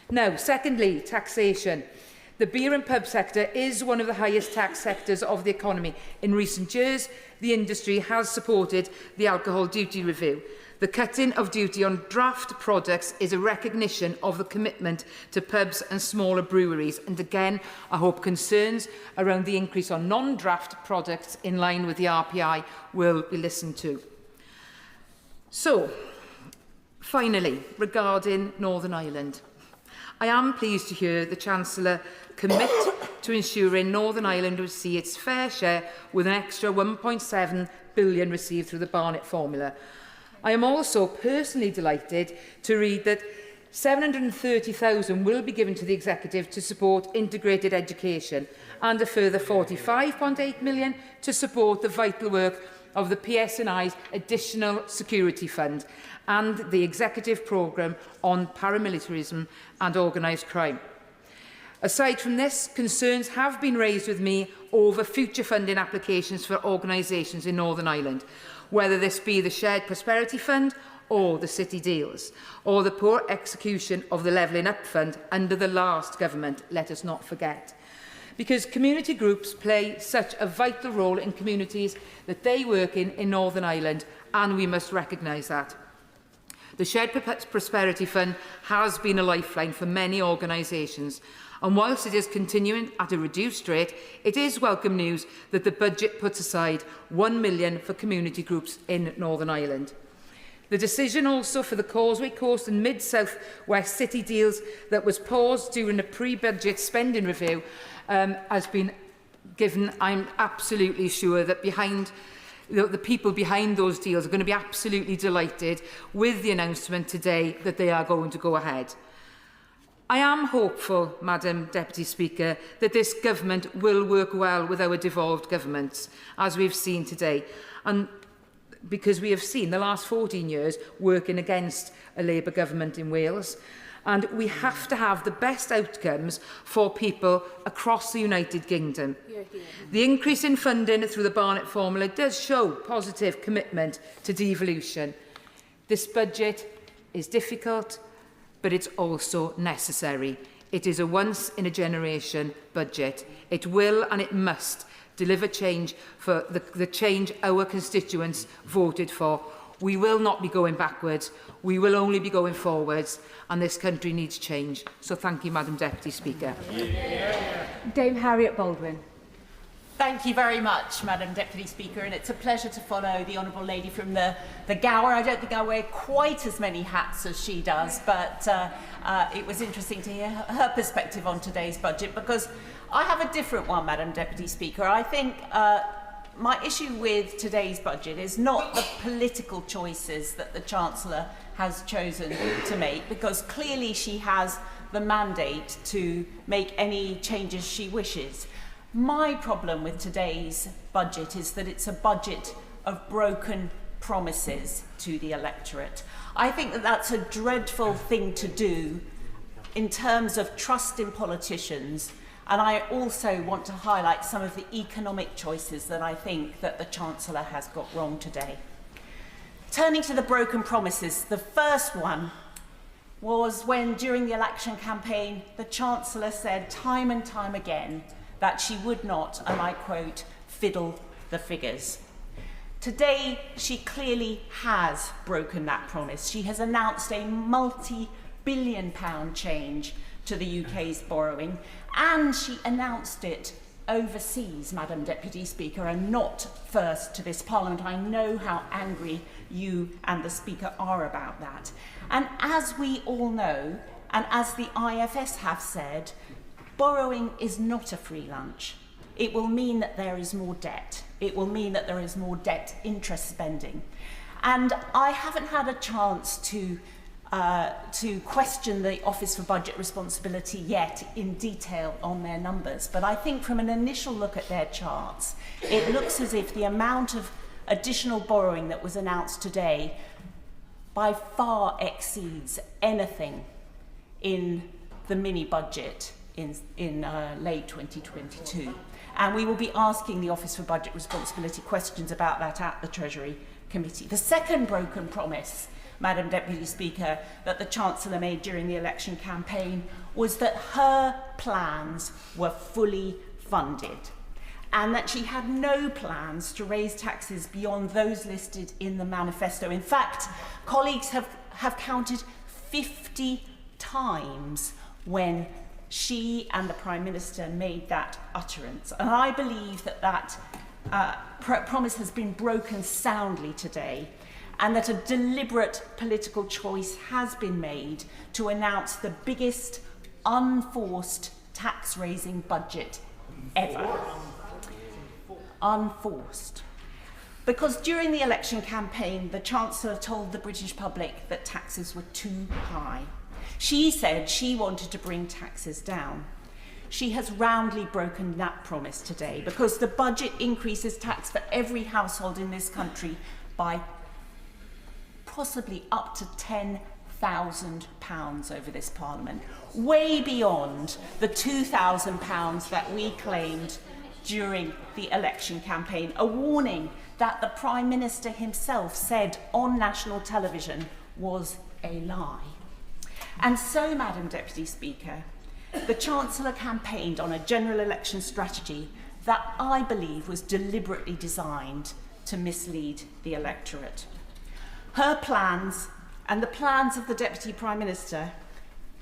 Now, secondly, taxation. The beer and pub sector is one of the highest tax sectors of the economy. In recent years, the industry has supported the alcohol duty review. The cutting of duty on draft products is a recognition of the commitment to pubs and smaller breweries. And again, I hope concerns around the increase on non-draft products in line with the RPI will be listened to. So, finally, regarding Northern Ireland, I am pleased to hear the Chancellor commit to ensuring Northern Ireland will see its fair share with an extra 1.7 billion received through the Barnett formula. I am also personally delighted to read that 730,000 will be given to the Executive to support integrated education and a further 45.8 million to support the vital work of the PSNI's Additional Security Fund and the Executive Programme on Paramilitarism and Organised Crime. Aside from this, concerns have been raised with me over future funding applications for organisations in Northern Ireland, whether this be the Shared Prosperity Fund or the City Deals, or the poor execution of the Levelling Up Fund under the last government, let us not forget. because community groups play such a vital role in communities that they work in Northern Ireland, and we must recognise that. The Shared Prosperity Fund has been a lifeline for many organisations, and whilst it is continuing at a reduced rate, it is welcome news that the budget puts aside £1 million for community groups in Northern Ireland. The decision also for the Causeway Coast and Mid-South West City deals that was paused during a pre-budget spending review has been given. I'm absolutely sure that the people behind those deals are going to be absolutely delighted with the announcement today that they are going to go ahead. I am hopeful, Madam Deputy Speaker, that this government will work well with our devolved governments, as we've seen today, and because we have seen the last 14 years working against a Labour government in Wales, and we have to have the best outcomes for people across the United Kingdom. The increase in funding through the Barnett formula does show positive commitment to devolution. This budget is difficult, but it's also necessary. It is a once-in-a-generation budget. It will and it must deliver change for the change our constituents voted for. We will not be going backwards. We will only be going forwards, and this country needs change. So thank you, Madam Deputy Speaker. Dame Harriet Baldwin. Thank you very much, Madam Deputy Speaker, and it's a pleasure to follow the Honourable Lady from the Gower. I don't think I wear quite as many hats as she does, but it was interesting to hear her perspective on today's budget, because I have a different one, Madam Deputy Speaker. I think my issue with today's budget is not the political choices that the Chancellor has chosen to make, because clearly she has the mandate to make any changes she wishes. My problem with today's budget is that it's a budget of broken promises to the electorate. I think that that's a dreadful thing to do in terms of trust in politicians, and I also want to highlight some of the economic choices that I think that the Chancellor has got wrong today. Turning to the broken promises, the first one was when, during the election campaign, the Chancellor said time and time again that she would not, and I quote, fiddle the figures. Today, she clearly has broken that promise. She has announced a multi-billion-pound change to the UK's borrowing, and she announced it overseas, Madam Deputy Speaker, and not first to this Parliament. I know how angry you and the Speaker are about that. And as we all know, and as the IFS have said, borrowing is not a free lunch. It will mean that there is more debt. It will mean that there is more debt interest spending. And I haven't had a chance to question the Office for Budget Responsibility yet in detail on their numbers, but I think from an initial look at their charts, it looks as if the amount of additional borrowing that was announced today by far exceeds anything in the mini-budget in late 2022. And we will be asking the Office for Budget Responsibility questions about that at the Treasury Committee. The second broken promise, Madam Deputy Speaker, that the Chancellor made during the election campaign was that her plans were fully funded and that she had no plans to raise taxes beyond those listed in the manifesto. In fact, colleagues have counted 50 times when she and the Prime Minister made that utterance. And I believe that that promise has been broken soundly today, and that a deliberate political choice has been made to announce the biggest unforced tax-raising budget ever. Unforced. Because during the election campaign, the Chancellor told the British public that taxes were too high. She said she wanted to bring taxes down. She has roundly broken that promise today, because the budget increases tax for every household in this country by possibly up to £10,000 over this Parliament, way beyond the £2,000 that we claimed during the election campaign, a warning that the Prime Minister himself said on national television was a lie. And so, Madam Deputy Speaker, the Chancellor campaigned on a general election strategy that I believe was deliberately designed to mislead the electorate. Her plans and the plans of the Deputy Prime Minister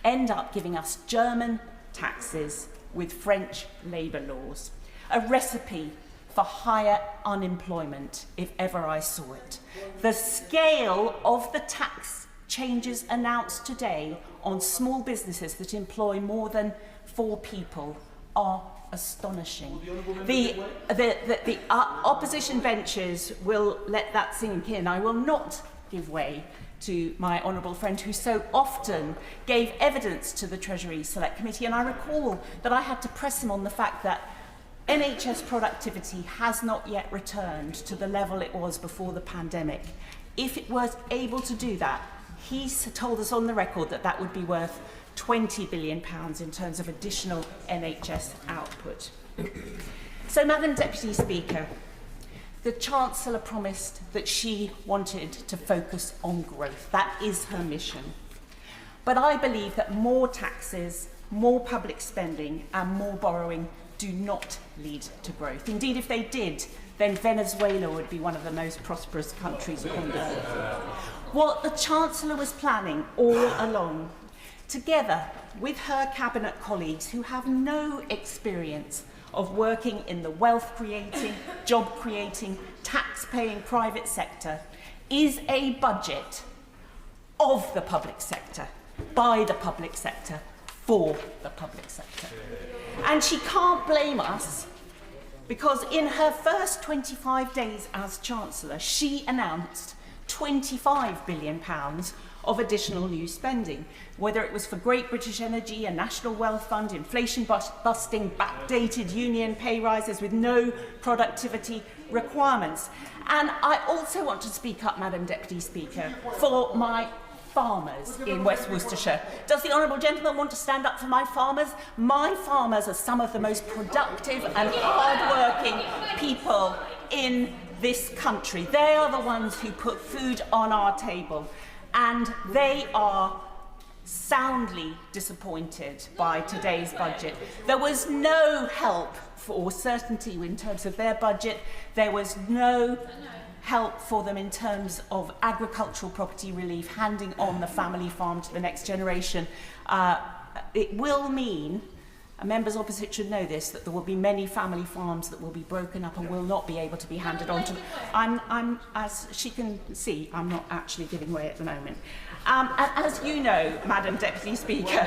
end up giving us German taxes with French labour laws, a recipe for higher unemployment if ever I saw it. The scale of the tax changes announced today on small businesses that employ more than 4 people are astonishing. The opposition benches will let that sink in. I will not give way to my honourable friend who so often gave evidence to the Treasury Select Committee, and I recall that I had to press him on the fact that NHS productivity has not yet returned to the level it was before the pandemic. If it was able to do that, he told us on the record that that would be worth £20 billion in terms of additional NHS output. So, Madam Deputy Speaker, the Chancellor promised that she wanted to focus on growth. That is her mission. But I believe that more taxes, more public spending and more borrowing do not lead to growth. Indeed, if they did, then Venezuela would be one of the most prosperous countries on earth. What the Chancellor was planning all along, together with her cabinet colleagues who have no experience of working in the wealth-creating, job-creating, tax-paying private sector, is a budget of the public sector, by the public sector, for the public sector. And she can't blame us because in her first 25 days as Chancellor, she announced £25 billion of additional new spending, whether it was for Great British Energy, a national wealth fund, inflation-busting, backdated union pay rises with no productivity requirements. And I also want to speak up, Madam Deputy Speaker, for my farmers in West Worcestershire. Does the honourable gentleman want to stand up for my farmers? My farmers are some of the most productive and hard-working people in this country. They are the ones who put food on our table, and they are soundly disappointed by today's budget. There was no help or certainty in terms of their budget. There was no help for them in terms of agricultural property relief, handing on the family farm to the next generation. It will mean, and members opposite should know this, that there will be many family farms that will be broken up and will not be able to be handed on to them. I'm, as she can see, I'm not actually giving way at the moment. And as you know, Madam Deputy Speaker,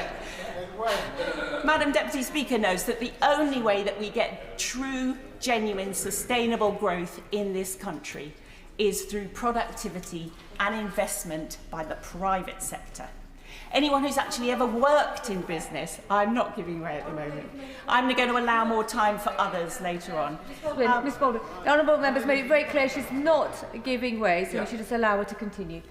Madam Deputy Speaker knows that the only way that we get true, genuine, sustainable growth in this country is through productivity and investment by the private sector. Anyone who's actually ever worked in business, I'm not giving way at the moment. I'm going to allow more time for others later on. Ms Baldwin, the honourable member's made it very clear she's not giving way, so we should just allow her to continue.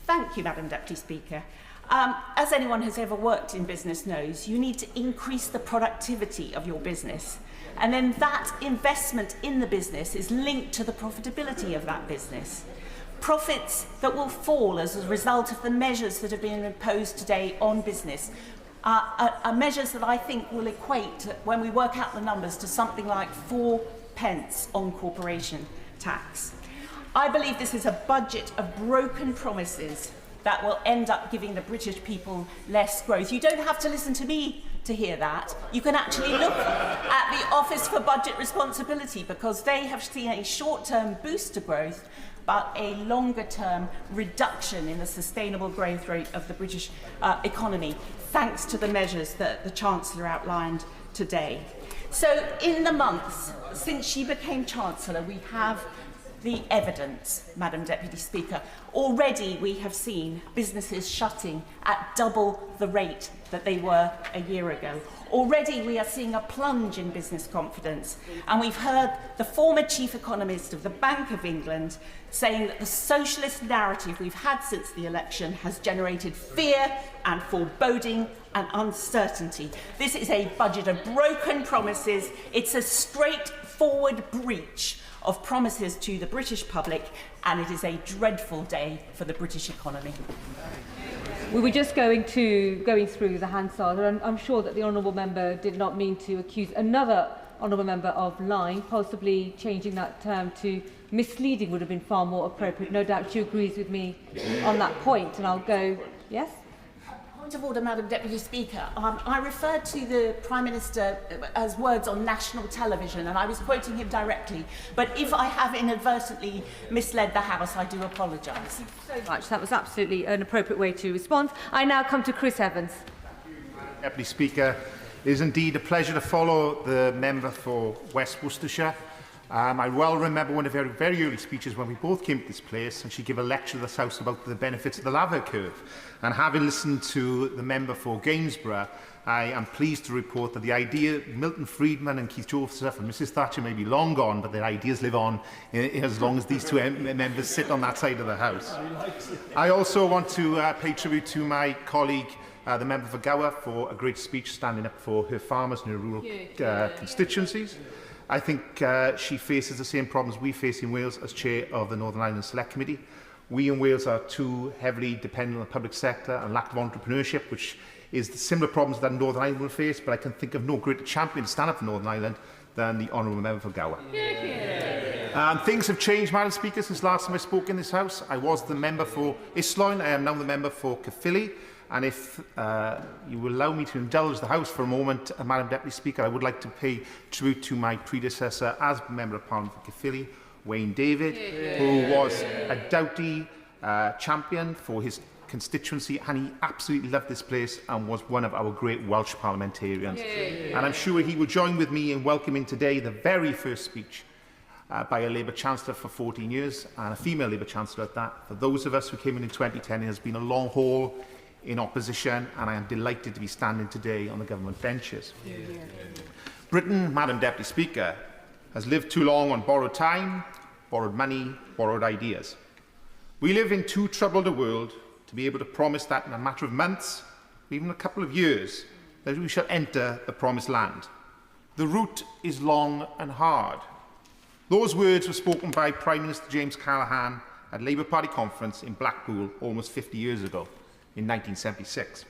Thank you, Madam Deputy Speaker. As anyone who's ever worked in business knows, you need to increase the productivity of your business. And then that investment in the business is linked to the profitability of that business. Profits that will fall as a result of the measures that have been imposed today on business are measures that I think will equate, when we work out the numbers, to something like 4 pence on corporation tax. I believe this is a budget of broken promises that will end up giving the British people less growth. You don't have to listen to me to hear that. You can actually look at the Office for Budget Responsibility, because they have seen a short-term boost to growth but a longer-term reduction in the sustainable growth rate of the British economy, thanks to the measures that the Chancellor outlined today. So in the months since she became Chancellor, we have the evidence, Madam Deputy Speaker. Already we have seen businesses shutting at double the rate that they were a year ago. Already we are seeing a plunge in business confidence, and we've heard the former chief economist of the Bank of England saying that the socialist narrative we've had since the election has generated fear and foreboding and uncertainty. This is a budget of broken promises. It's a straight straightforward breach of promises to the British public, and it is a dreadful day for the British economy. We were just going through the Hansard, and I'm sure that the honourable member did not mean to accuse another honourable member of lying. Possibly changing that term to misleading would have been far more appropriate. No doubt she agrees with me on that point, and I'll go, yes? Point of order, Madam Deputy Speaker. I referred to the Prime Minister as words on national television, and I was quoting him directly. But if I have inadvertently misled the House, I do apologise. Thank you so much. That was absolutely an appropriate way to respond. I now come to Chris Evans. Deputy Speaker, it is indeed a pleasure to follow the member for West Worcestershire. I well remember one of her very early speeches when we both came to this place, and she gave a lecture to this House about the benefits of the lava curve. And having listened to the member for Gainsborough, I am pleased to report that the idea, Milton Friedman and Keith Joseph and Mrs Thatcher may be long gone, but their ideas live on as long as these two members sit on that side of the House. I also want to pay tribute to my colleague, the member for Gower, for a great speech standing up for her farmers and her rural constituencies. I think she faces the same problems we face in Wales as chair of the Northern Ireland Select Committee. We in Wales are too heavily dependent on the public sector and lack of entrepreneurship, which is the similar problems that Northern Ireland will face, but I can think of no greater champion to stand up for Northern Ireland than the honourable member for Gower. Things have changed, Madam Speaker, since last time I spoke in this House. I was the member for Islwyn, I am now the member for Caerphilly. And if you will allow me to indulge the House for a moment, Madam Deputy Speaker, I would like to pay tribute to my predecessor as Member of Parliament for Caerphilly, Wayne David, who was a doughty champion for his constituency, and he absolutely loved this place and was one of our great Welsh parliamentarians. And I'm sure he will join with me in welcoming today the very first speech by a Labour Chancellor for 14 years, and a female Labour Chancellor at that. For those of us who came in 2010, it has been a long haul in opposition, and I am delighted to be standing today on the government benches. Britain, Madam Deputy Speaker, has lived too long on borrowed time, borrowed money, borrowed ideas. We live in too troubled a world to be able to promise that in a matter of months, or even a couple of years, that we shall enter the promised land. The route is long and hard. Those words were spoken by Prime Minister James Callaghan at Labour Party conference in Blackpool almost 50 years ago, in 1976.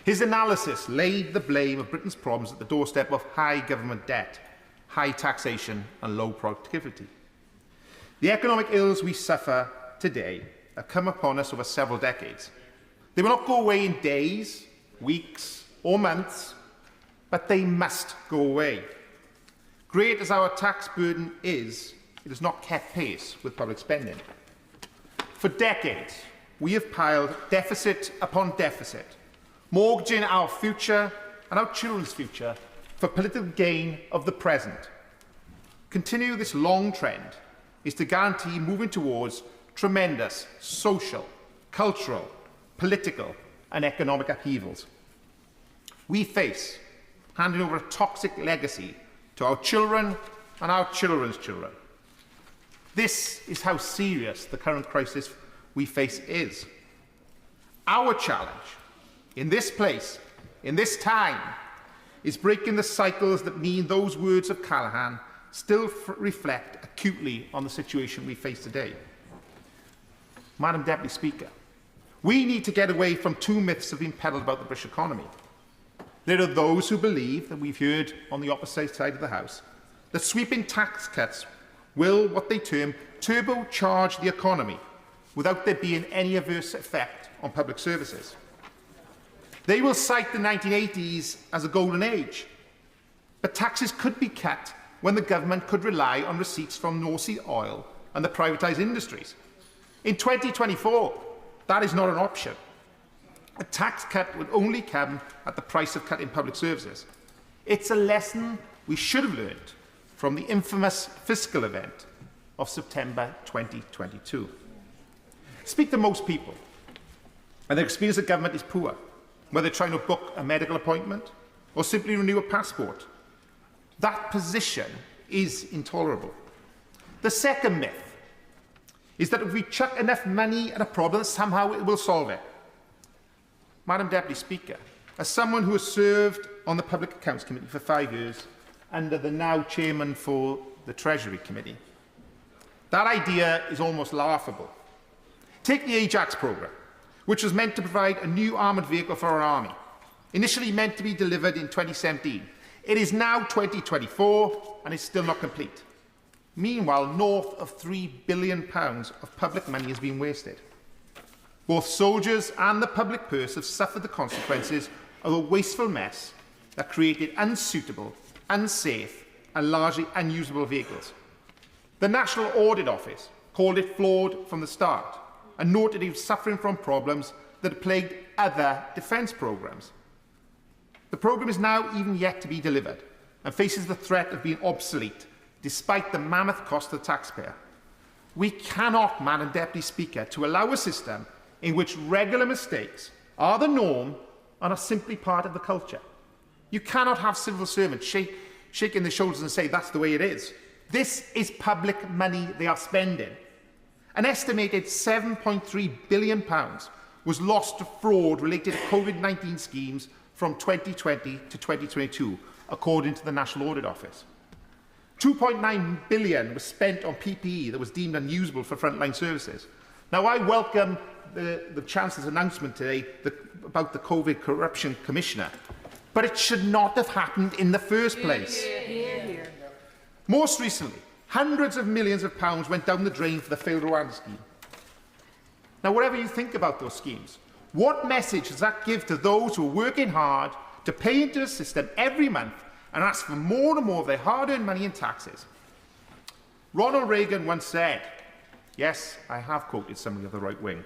His analysis laid the blame of Britain's problems at the doorstep of high government debt, high taxation and low productivity. The economic ills we suffer today have come upon us over several decades. They will not go away in days, weeks or months, but they must go away. Great as our tax burden is, it has not kept pace with public spending. For decades, we have piled deficit upon deficit, mortgaging our future and our children's future for political gain of the present. Continue this long trend is to guarantee moving towards tremendous social, cultural, political and economic upheavals. We face handing over a toxic legacy to our children and our children's children. This is how serious the current crisis we face is. Our challenge in this place, in this time, is breaking the cycles that mean those words of Callaghan still reflect acutely on the situation we face today. Madam Deputy Speaker, we need to get away from two myths that have been peddled about the British economy. There are those who believe, that we've heard on the opposite side of the House, that sweeping tax cuts will, what they term, turbocharge the economy without there being any adverse effect on public services. They will cite the 1980s as a golden age, but taxes could be cut when the government could rely on receipts from North Sea oil and the privatised industries. In 2024, that is not an option. A tax cut would only come at the price of cutting public services. It's a lesson we should have learned from the infamous fiscal event of September 2022. Speak to most people, and their experience of government is poor, whether trying to book a medical appointment or simply renew a passport. That position is intolerable. The second myth is that if we chuck enough money at a problem, somehow it will solve it. Madam Deputy Speaker, as someone who has served on the Public Accounts Committee for 5 years under the now chairman for the Treasury Committee. That idea is almost laughable. Take the Ajax programme, which was meant to provide a new armoured vehicle for our army, initially meant to be delivered in 2017. It is now 2024 and is still not complete. Meanwhile, north of £3 billion of public money has been wasted. Both soldiers and the public purse have suffered the consequences of a wasteful mess that created unsuitable, unsafe and largely unusable vehicles. The National Audit Office called it flawed from the start and noted it was suffering from problems that plagued other defence programmes. The programme is now even yet to be delivered and faces the threat of being obsolete despite the mammoth cost to the taxpayer. We cannot, Madam Deputy Speaker, to allow a system in which regular mistakes are the norm and are simply part of the culture. You cannot have civil servants shaking their shoulders and say that's the way it is. This is public money they are spending. An estimated £7.3 billion was lost to fraud related to COVID-19 schemes from 2020 to 2022, according to the National Audit Office. £2.9 billion was spent on PPE that was deemed unusable for frontline services. Now, I welcome the Chancellor's announcement today about the COVID Corruption Commissioner, but it should not have happened in the first place. Most recently, hundreds of millions of pounds went down the drain for the failed Rwanda scheme. Now, whatever you think about those schemes, what message does that give to those who are working hard to pay into the system every month and ask for more and more of their hard-earned money in taxes? Ronald Reagan once said, yes, I have quoted somebody of the right wing,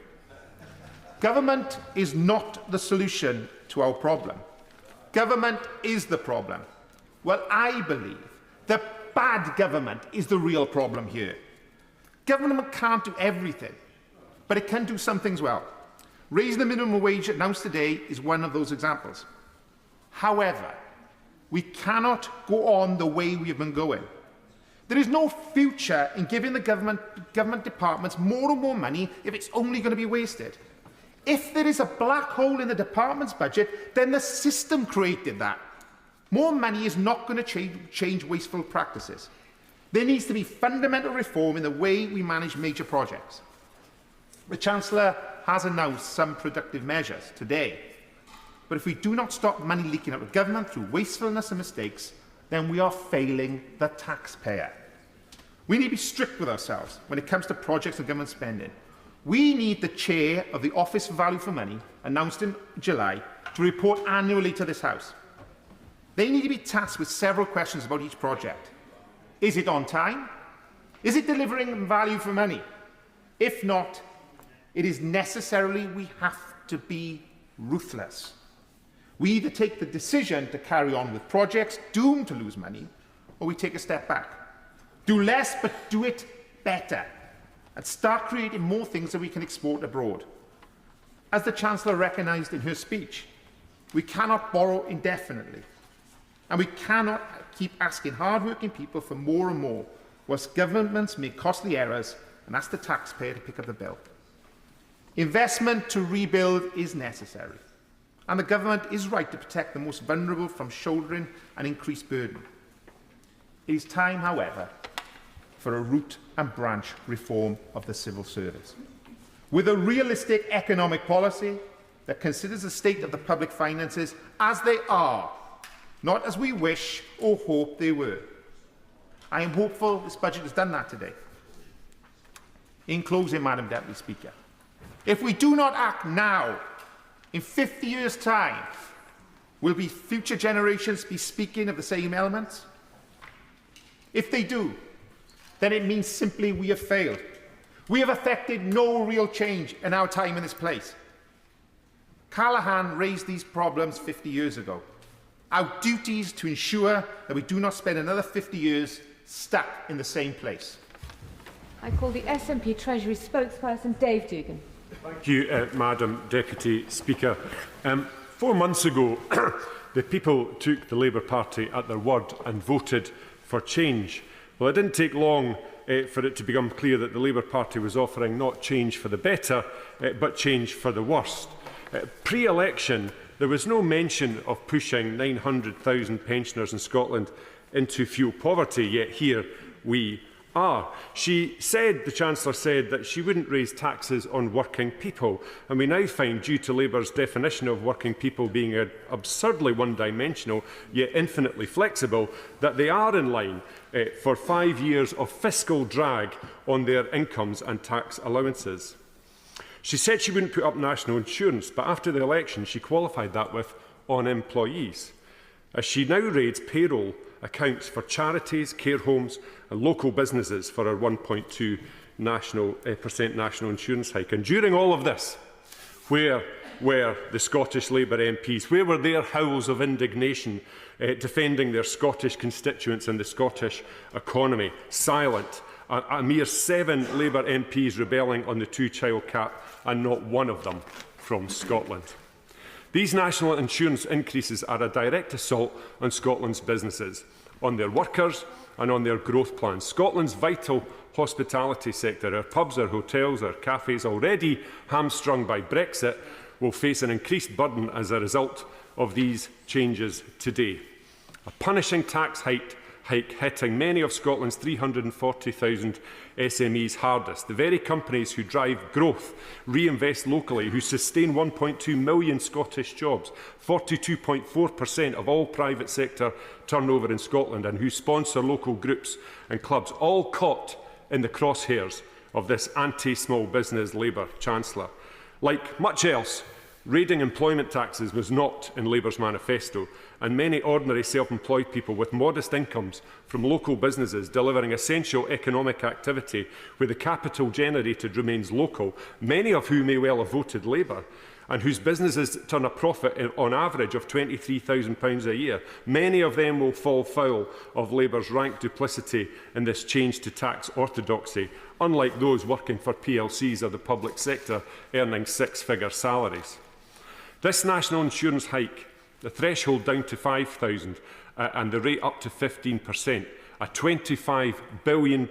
government is not the solution to our problem. Government is the problem. Well, I believe that bad government is the real problem here. Government can't do everything, but it can do some things well. Raising the minimum wage announced today is one of those examples. However, we cannot go on the way we have been going. There is no future in giving the government departments more and more money if it's only going to be wasted. If there is a black hole in the department's budget, then the system created that. More money is not going to change wasteful practices. There needs to be fundamental reform in the way we manage major projects. The Chancellor has announced some productive measures today, but if we do not stop money leaking out of government through wastefulness and mistakes, then we are failing the taxpayer. We need to be strict with ourselves when it comes to projects and government spending. We need the chair of the Office for Value for Money, announced in July, to report annually to this House. They need to be tasked with several questions about each project. Is it on time? Is it delivering value for money? If not, it is necessarily we have to be ruthless. We either take the decision to carry on with projects doomed to lose money, or we take a step back. Do less, but do it better, and start creating more things that we can export abroad. As the Chancellor recognised in her speech, we cannot borrow indefinitely, and we cannot keep asking hard-working people for more and more, whilst governments make costly errors and ask the taxpayer to pick up the bill. Investment to rebuild is necessary, and the government is right to protect the most vulnerable from shouldering an increased burden. It is time, however, for a root and branch reform of the civil service, with a realistic economic policy that considers the state of the public finances as they are, not as we wish or hope they were. I am hopeful this budget has done that today. In closing, Madam Deputy Speaker, if we do not act now, in 50 years' time, will future generations be speaking of the same elements? If they do, then it means simply we have failed. We have effected no real change in our time in this place. Callaghan raised these problems 50 years ago. Our duty is to ensure that we do not spend another 50 years stuck in the same place. I call the SNP Treasury spokesperson, Dave Dugan. Thank you, Madam Deputy Speaker. 4 months ago, the people took the Labour Party at their word and voted for change. Well, it didn't take long for it to become clear that the Labour Party was offering not change for the better, but change for the worst. Pre-election, there was no mention of pushing 900,000 pensioners in Scotland into fuel poverty, yet here we are. The Chancellor said that she wouldn't raise taxes on working people, and we now find, due to Labour's definition of working people being absurdly one-dimensional yet infinitely flexible, that they are in line for 5 years of fiscal drag on their incomes and tax allowances. She said she wouldn't put up national insurance, but after the election she qualified that with on employees. As she now raids payroll accounts for charities, care homes and local businesses for our 1.2% national insurance hike. And during all of this, where were the Scottish Labour MPs? Where were their howls of indignation defending their Scottish constituents and the Scottish economy? Silent. A mere 7 Labour MPs rebelling on the 2-child cap, and not one of them from Scotland. These national insurance increases are a direct assault on Scotland's businesses, on their workers and on their growth plans. Scotland's vital hospitality sector, our pubs, our hotels, our cafes, already hamstrung by Brexit, will face an increased burden as a result of these changes today. A punishing tax hike hitting many of Scotland's 340,000 SMEs hardest. The very companies who drive growth, reinvest locally, who sustain 1.2 million Scottish jobs, 42.4% of all private sector turnover in Scotland, and who sponsor local groups and clubs, all caught in the crosshairs of this anti-small business Labour Chancellor. Like much else, raiding employment taxes was not in Labour's manifesto, and many ordinary self-employed people with modest incomes from local businesses delivering essential economic activity where the capital generated remains local, many of whom may well have voted Labour, and whose businesses turn a profit on average of £23,000 a year, many of them will fall foul of Labour's rank duplicity in this change to tax orthodoxy, unlike those working for PLCs or the public sector earning 6-figure salaries. This national insurance hike, the threshold down to £5,000 and the rate up to 15%, a £25 billion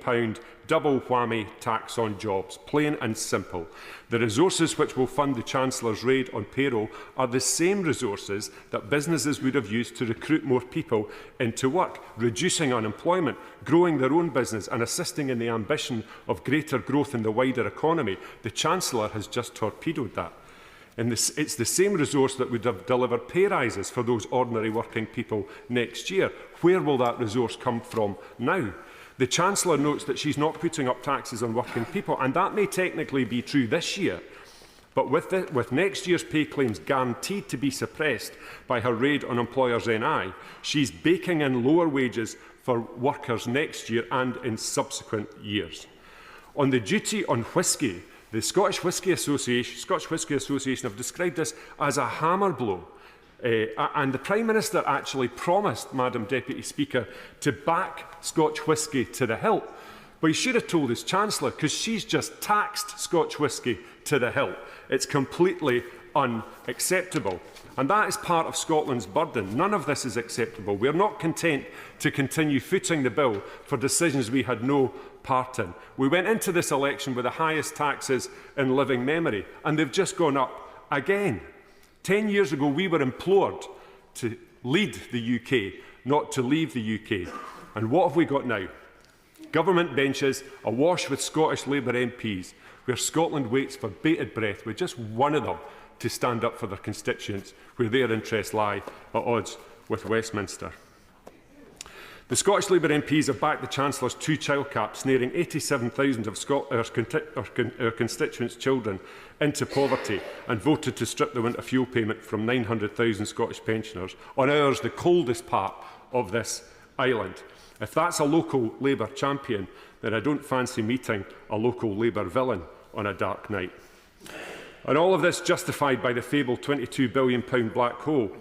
double whammy tax on jobs, plain and simple. The resources which will fund the Chancellor's raid on payroll are the same resources that businesses would have used to recruit more people into work, reducing unemployment, growing their own business and assisting in the ambition of greater growth in the wider economy. The Chancellor has just torpedoed that. And it's the same resource that would have delivered pay rises for those ordinary working people next year. Where will that resource come from now? The Chancellor notes that she's not putting up taxes on working people, and that may technically be true this year. But with next year's pay claims guaranteed to be suppressed by her raid on employers' NI, she's baking in lower wages for workers next year and in subsequent years. On the duty on whisky, the Scottish Whisky Association have described this as a hammer blow. And the Prime Minister actually promised, Madam Deputy Speaker, to back Scotch whisky to the hilt. But he should have told his Chancellor, because she's just taxed Scotch whisky to the hilt. It's completely unacceptable. And that is part of Scotland's burden. None of this is acceptable. We are not content to continue footing the bill for decisions we had no part in. We went into this election with the highest taxes in living memory, and they've just gone up again. 10 years ago, we were implored to lead the UK, not to leave the UK. And what have we got now? Government benches awash with Scottish Labour MPs, where Scotland waits for bated breath with just one of them to stand up for their constituents, where their interests lie at odds with Westminster. The Scottish Labour MPs have backed the Chancellor's 2-child cap, snaring 87,000 of our constituents' children into poverty, and voted to strip the winter fuel payment from 900,000 Scottish pensioners on ours, the coldest part of this island. If that's a local Labour champion, then I don't fancy meeting a local Labour villain on a dark night. And all of this justified by the fabled £22 billion black hole.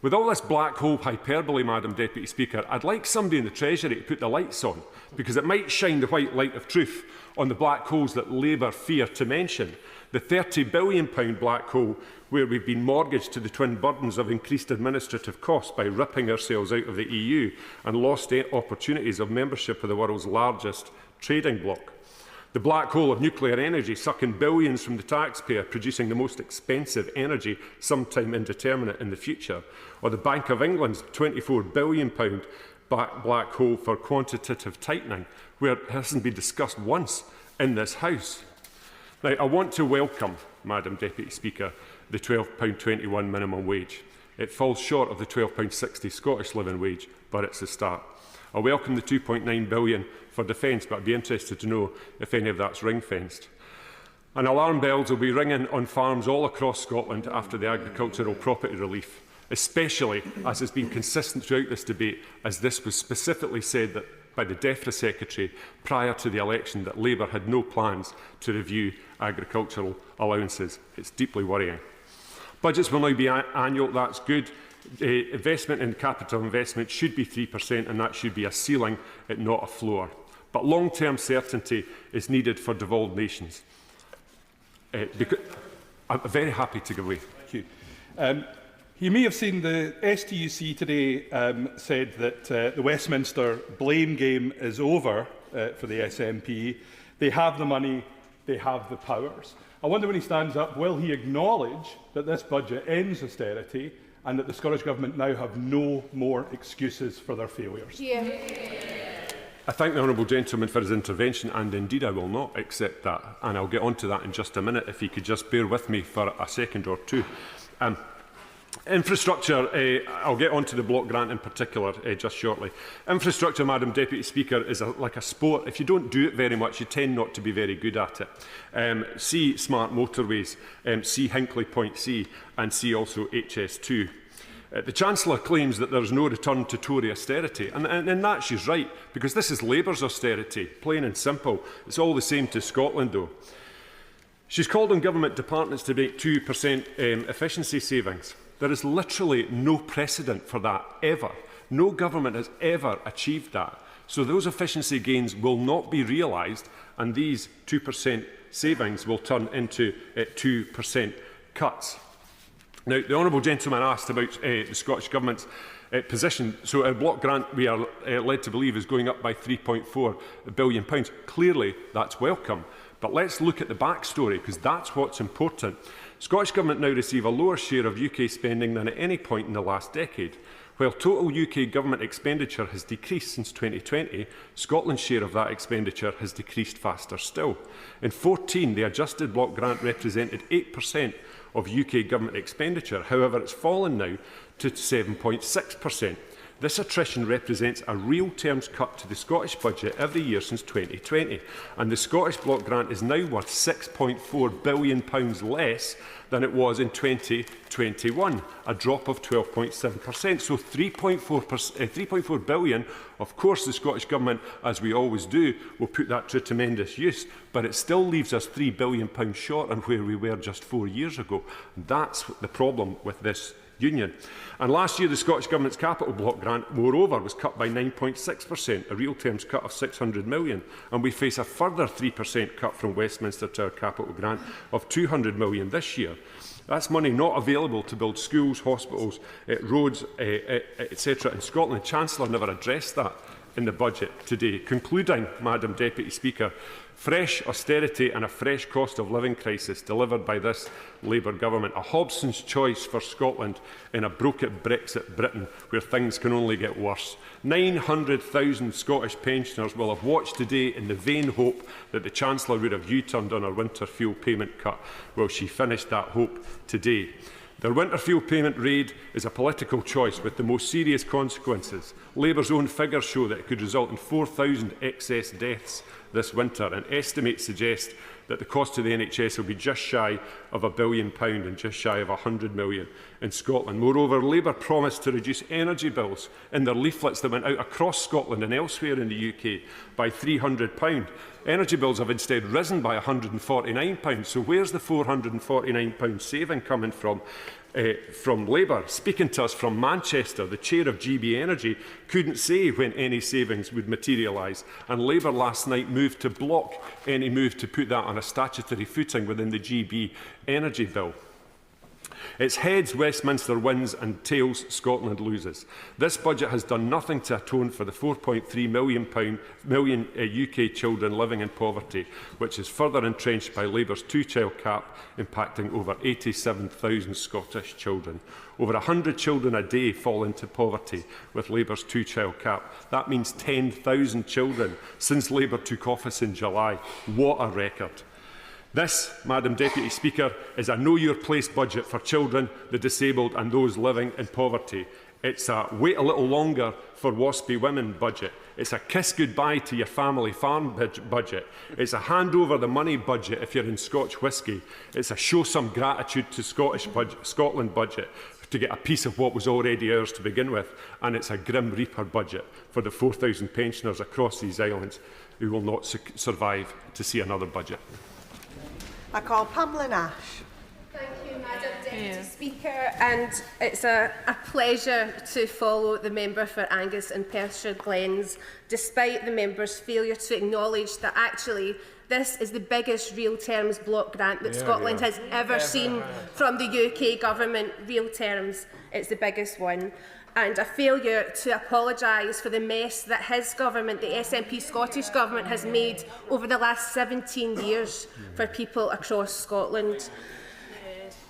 With all this black hole hyperbole, Madam Deputy Speaker, I'd like somebody in the Treasury to put the lights on, because it might shine the white light of truth on the black holes that Labour fear to mention. The £30 billion black hole, where we've been mortgaged to the twin burdens of increased administrative costs by ripping ourselves out of the EU and lost opportunities of membership of the world's largest trading bloc. The black hole of nuclear energy, sucking billions from the taxpayer, producing the most expensive energy sometime indeterminate in the future. Or the Bank of England's £24 billion black hole for quantitative tightening, where it hasn't been discussed once in this House. Now, I want to welcome, Madam Deputy Speaker, the £12.21 minimum wage. It falls short of the £12.60 Scottish living wage, but it's a start. I welcome the £2.9 billion for defence, but I'd be interested to know if any of that's ring-fenced. And alarm bells will be ringing on farms all across Scotland after the agricultural property relief, especially as has been consistent throughout this debate, as this was specifically said that by the DEFRA Secretary prior to the election that Labour had no plans to review agricultural allowances. It's deeply worrying. Budgets will now be annual. That's good. Investment in capital investment should be 3%, and that should be a ceiling, not a floor. But long-term certainty is needed for devolved nations. I'm very happy to give way. Thank you. You may have seen the STUC today said that the Westminster blame game is over for the SNP. They have the money, they have the powers. I wonder when he stands up, will he acknowledge that this budget ends austerity and that the Scottish Government now have no more excuses for their failures? Yeah. I thank the honourable gentleman for his intervention, and indeed I will not accept that. And I'll get on to that in just a minute, if he could just bear with me for a second or two. Infrastructure, I'll get on to the block grant in particular just shortly. Infrastructure, Madam Deputy Speaker, is like a sport. If you don't do it very much, you tend not to be very good at it. See smart motorways, see Hinkley Point C, and see also HS2. The Chancellor claims that there is no return to Tory austerity, and in that she's right, because this is Labour's austerity, plain and simple. It's all the same to Scotland, though. She's called on government departments to make 2% efficiency savings. There is literally no precedent for that, ever. No government has ever achieved that. So those efficiency gains will not be realised, and these 2% savings will turn into 2% cuts. Now, the honourable gentleman asked about the Scottish Government's position. So our block grant, we are led to believe, is going up by £3.4 billion. Clearly, that's welcome. But let's look at the backstory, because that's what's important. Scottish Government now receive a lower share of UK spending than at any point in the last decade. While total UK government expenditure has decreased since 2020, Scotland's share of that expenditure has decreased faster still. In 2014, the adjusted block grant represented 8% of UK government expenditure. However, it's fallen now to 7.6%. This attrition represents a real terms cut to the Scottish budget every year since 2020, and the Scottish block grant is now worth £6.4 billion less than it was in 2021, a drop of 12.7%. So £3.4 billion, of course the Scottish Government, as we always do, will put that to tremendous use, but it still leaves us £3 billion short on where we were just 4 years ago. That's the problem with this union. And last year, the Scottish Government's capital block grant, moreover, was cut by 9.6%, a real terms cut of £600 million. And we face a further 3% cut from Westminster to our capital grant of £200 million this year. That's money not available to build schools, hospitals, roads, etc. in Scotland. The Chancellor never addressed that in the budget today. Concluding, Madam Deputy Speaker, fresh austerity and a fresh cost of living crisis delivered by this Labour government, a Hobson's choice for Scotland in a broken Brexit Britain where things can only get worse. 900,000 Scottish pensioners will have watched today in the vain hope that the Chancellor would have U-turned on her winter fuel payment cut. Well, she finished that hope today. Their winter fuel payment raid is a political choice with the most serious consequences. Labour's own figures show that it could result in 4,000 excess deaths this winter, and estimates suggest that the cost to the NHS will be just shy of £1 billion and just shy of £100 million in Scotland. Moreover, Labour promised to reduce energy bills in their leaflets that went out across Scotland and elsewhere in the UK by £300. Energy bills have instead risen by £149. So where's the £449 saving coming from? From Labour. Speaking to us from Manchester, the chair of GB Energy couldn't say when any savings would materialise, and Labour last night moved to block any move to put that on a statutory footing within the GB Energy bill. It's heads Westminster wins and tails Scotland loses. This budget has done nothing to atone for the £4.3 million UK children living in poverty, which is further entrenched by Labour's two-child cap, impacting over 87,000 Scottish children. Over 100 children a day fall into poverty with Labour's two-child cap. That means 10,000 children since Labour took office in July. What a record! This, Madam Deputy Speaker, is a know-your-place budget for children, the disabled and those living in poverty. It's a wait a little longer for waspy women budget. It's a kiss goodbye to your family farm budget. It's a hand over the money budget if you're in Scotch whisky. It's a show some gratitude to Scotland budget to get a piece of what was already ours to begin with. And it's a Grim Reaper budget for the 4,000 pensioners across these islands who will not survive to see another budget. I call Pamela Nash. Thank you, Madam Deputy Speaker, and it's a pleasure to follow the member for Angus and Perthshire Glens, despite the member's failure to acknowledge that actually this is the biggest real terms block grant that Scotland has ever seen from the UK government. Real terms, it's the biggest one. And a failure to apologise for the mess that his government, the SNP Scottish Government, has made over the last 17 years for people across Scotland.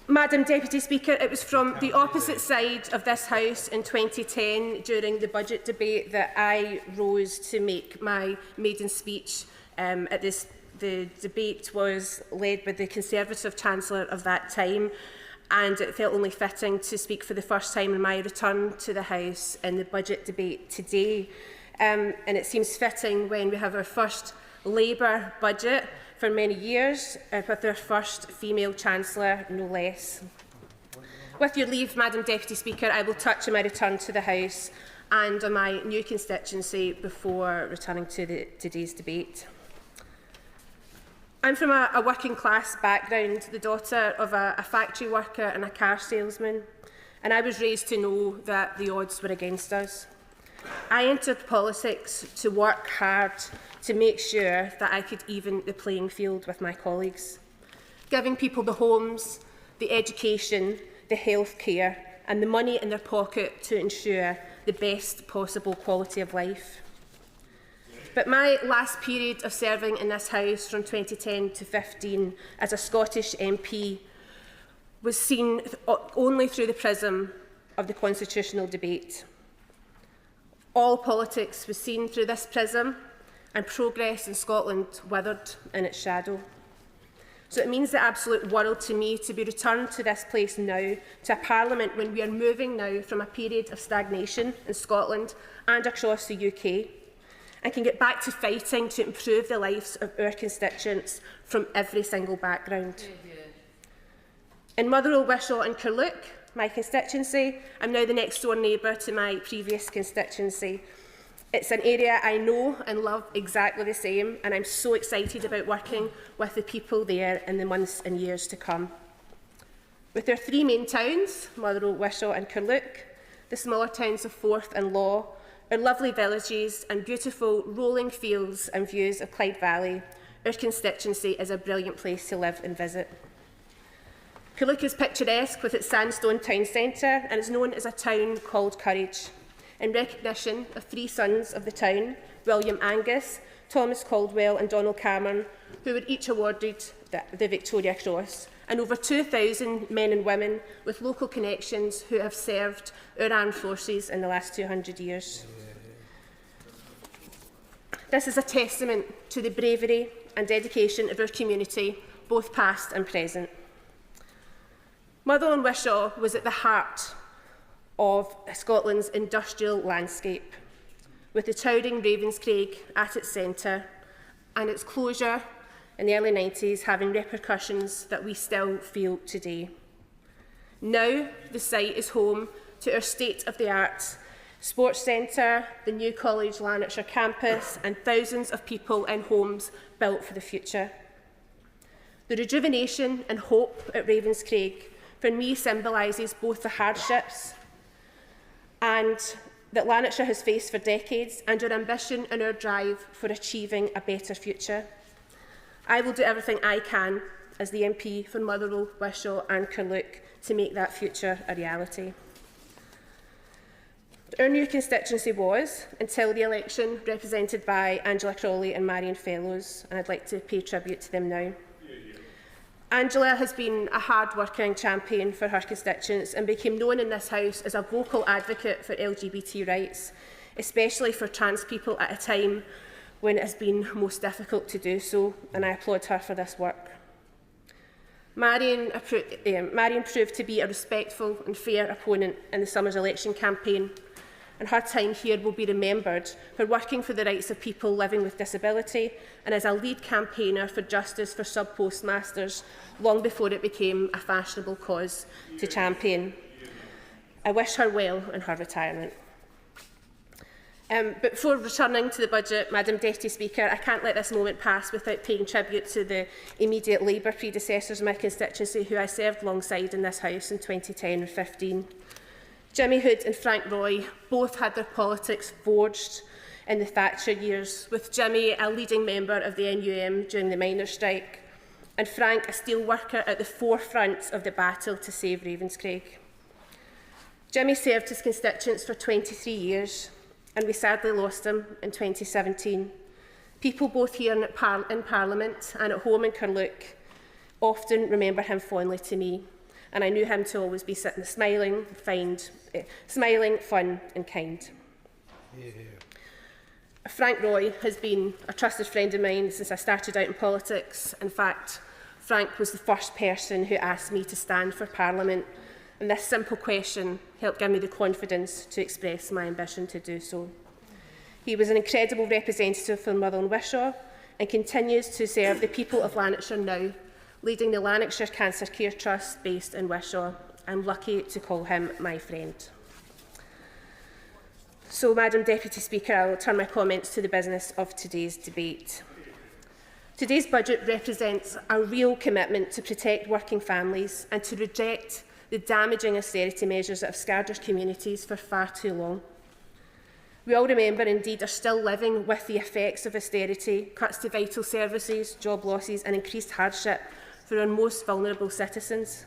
Madam Deputy Speaker, it was from the opposite side of this House in 2010 during the budget debate that I rose to make my maiden speech at this. The debate was led by the Conservative Chancellor of that time, and it felt only fitting to speak for the first time in my return to the House in the budget debate today. And it seems fitting when we have our first Labour budget for many years, with our first female Chancellor, no less. With your leave, Madam Deputy Speaker, I will touch on my return to the House and on my new constituency before returning to today's debate. I'm from a working class background, the daughter of a factory worker and a car salesman, and I was raised to know that the odds were against us. I entered politics to work hard to make sure that I could even the playing field with my colleagues, giving people the homes, the education, the health care and the money in their pocket to ensure the best possible quality of life. But my last period of serving in this House from 2010 to 15 as a Scottish MP was seen only through the prism of the constitutional debate. All politics was seen through this prism, and progress in Scotland withered in its shadow. So it means the absolute world to me to be returned to this place now, to a Parliament when we are moving now from a period of stagnation in Scotland and across the UK, and can get back to fighting to improve the lives of our constituents from every single background. In Motherwell, Wishaw and Carluke, my constituency, I'm now the next door neighbour to my previous constituency. It's an area I know and love exactly the same, and I'm so excited about working with the people there in the months and years to come. With our three main towns, Motherwell, Wishaw and Carluke, the smaller towns of Forth and Law, our lovely villages and beautiful rolling fields and views of Clyde Valley, our constituency is a brilliant place to live and visit. Carluke is picturesque with its sandstone town centre and is known as a town called Courage, in recognition of three sons of the town, William Angus, Thomas Caldwell and Donald Cameron, who were each awarded the Victoria Cross, and over 2,000 men and women with local connections who have served our armed forces in the last 200 years. This is a testament to the bravery and dedication of our community, both past and present. Motherwell and Wishaw was at the heart of Scotland's industrial landscape, with the towering Ravenscraig at its centre and its closure in the early 90s having repercussions that we still feel today. Now the site is home to our state-of-the-art sports centre, the new College Lanarkshire campus and thousands of people in homes built for the future. The rejuvenation and hope at Ravenscraig for me symbolises both the hardships and that Lanarkshire has faced for decades and our ambition and our drive for achieving a better future. I will do everything I can as the MP for Motherwell, Wishaw and Carluke to make that future a reality. Our new constituency was, until the election, represented by Angela Crawley and Marion Fellows, and I'd like to pay tribute to them now. Angela has been a hard-working champion for her constituents and became known in this House as a vocal advocate for LGBT rights, especially for trans people at a time when it has been most difficult to do so, and I applaud her for this work. Marion proved to be a respectful and fair opponent in the summer's election campaign, and her time here will be remembered for working for the rights of people living with disability and as a lead campaigner for justice for sub-postmasters long before it became a fashionable cause to champion. I wish her well in her retirement. But before returning to the budget, Madam Deputy Speaker, I can't let this moment pass without paying tribute to the immediate Labour predecessors of my constituency who I served alongside in this House in 2010 and 15. Jimmy Hood and Frank Roy both had their politics forged in the Thatcher years, with Jimmy a leading member of the NUM during the miners' strike, and Frank a steel worker at the forefront of the battle to save Ravenscraig. Jimmy served his constituents for 23 years, and we sadly lost him in 2017. People both here in Parliament and at home in Carluke often remember him fondly to me, and I knew him to always be sitting smiling, fun and kind. Yeah. Frank Roy has been a trusted friend of mine since I started out in politics. In fact, Frank was the first person who asked me to stand for Parliament, and this simple question helped give me the confidence to express my ambition to do so. He was an incredible representative for Motherwell and Wishaw and continues to serve the people of Lanarkshire now, leading the Lanarkshire Cancer Care Trust based in Wishaw. I'm lucky to call him my friend. So, Madam Deputy Speaker, I will turn my comments to the business of today's debate. Today's budget represents a real commitment to protect working families and to reject the damaging austerity measures that have scarred our communities for far too long. We all remember, indeed, are still living with the effects of austerity, cuts to vital services, job losses and increased hardship for our most vulnerable citizens.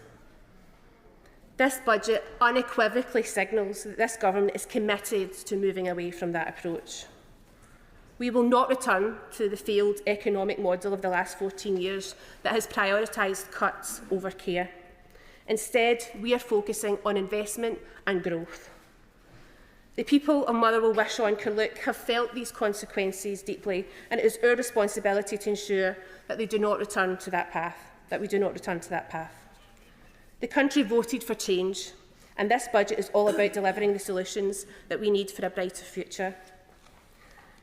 This budget unequivocally signals that this government is committed to moving away from that approach. We will not return to the failed economic model of the last 14 years that has prioritised cuts over care. Instead, we are focusing on investment and growth. The people of Motherwell, Wishaw and Carluke have felt these consequences deeply, and it is our responsibility to ensure that they do not return to that path, The country voted for change, and this budget is all about delivering the solutions that we need for a brighter future.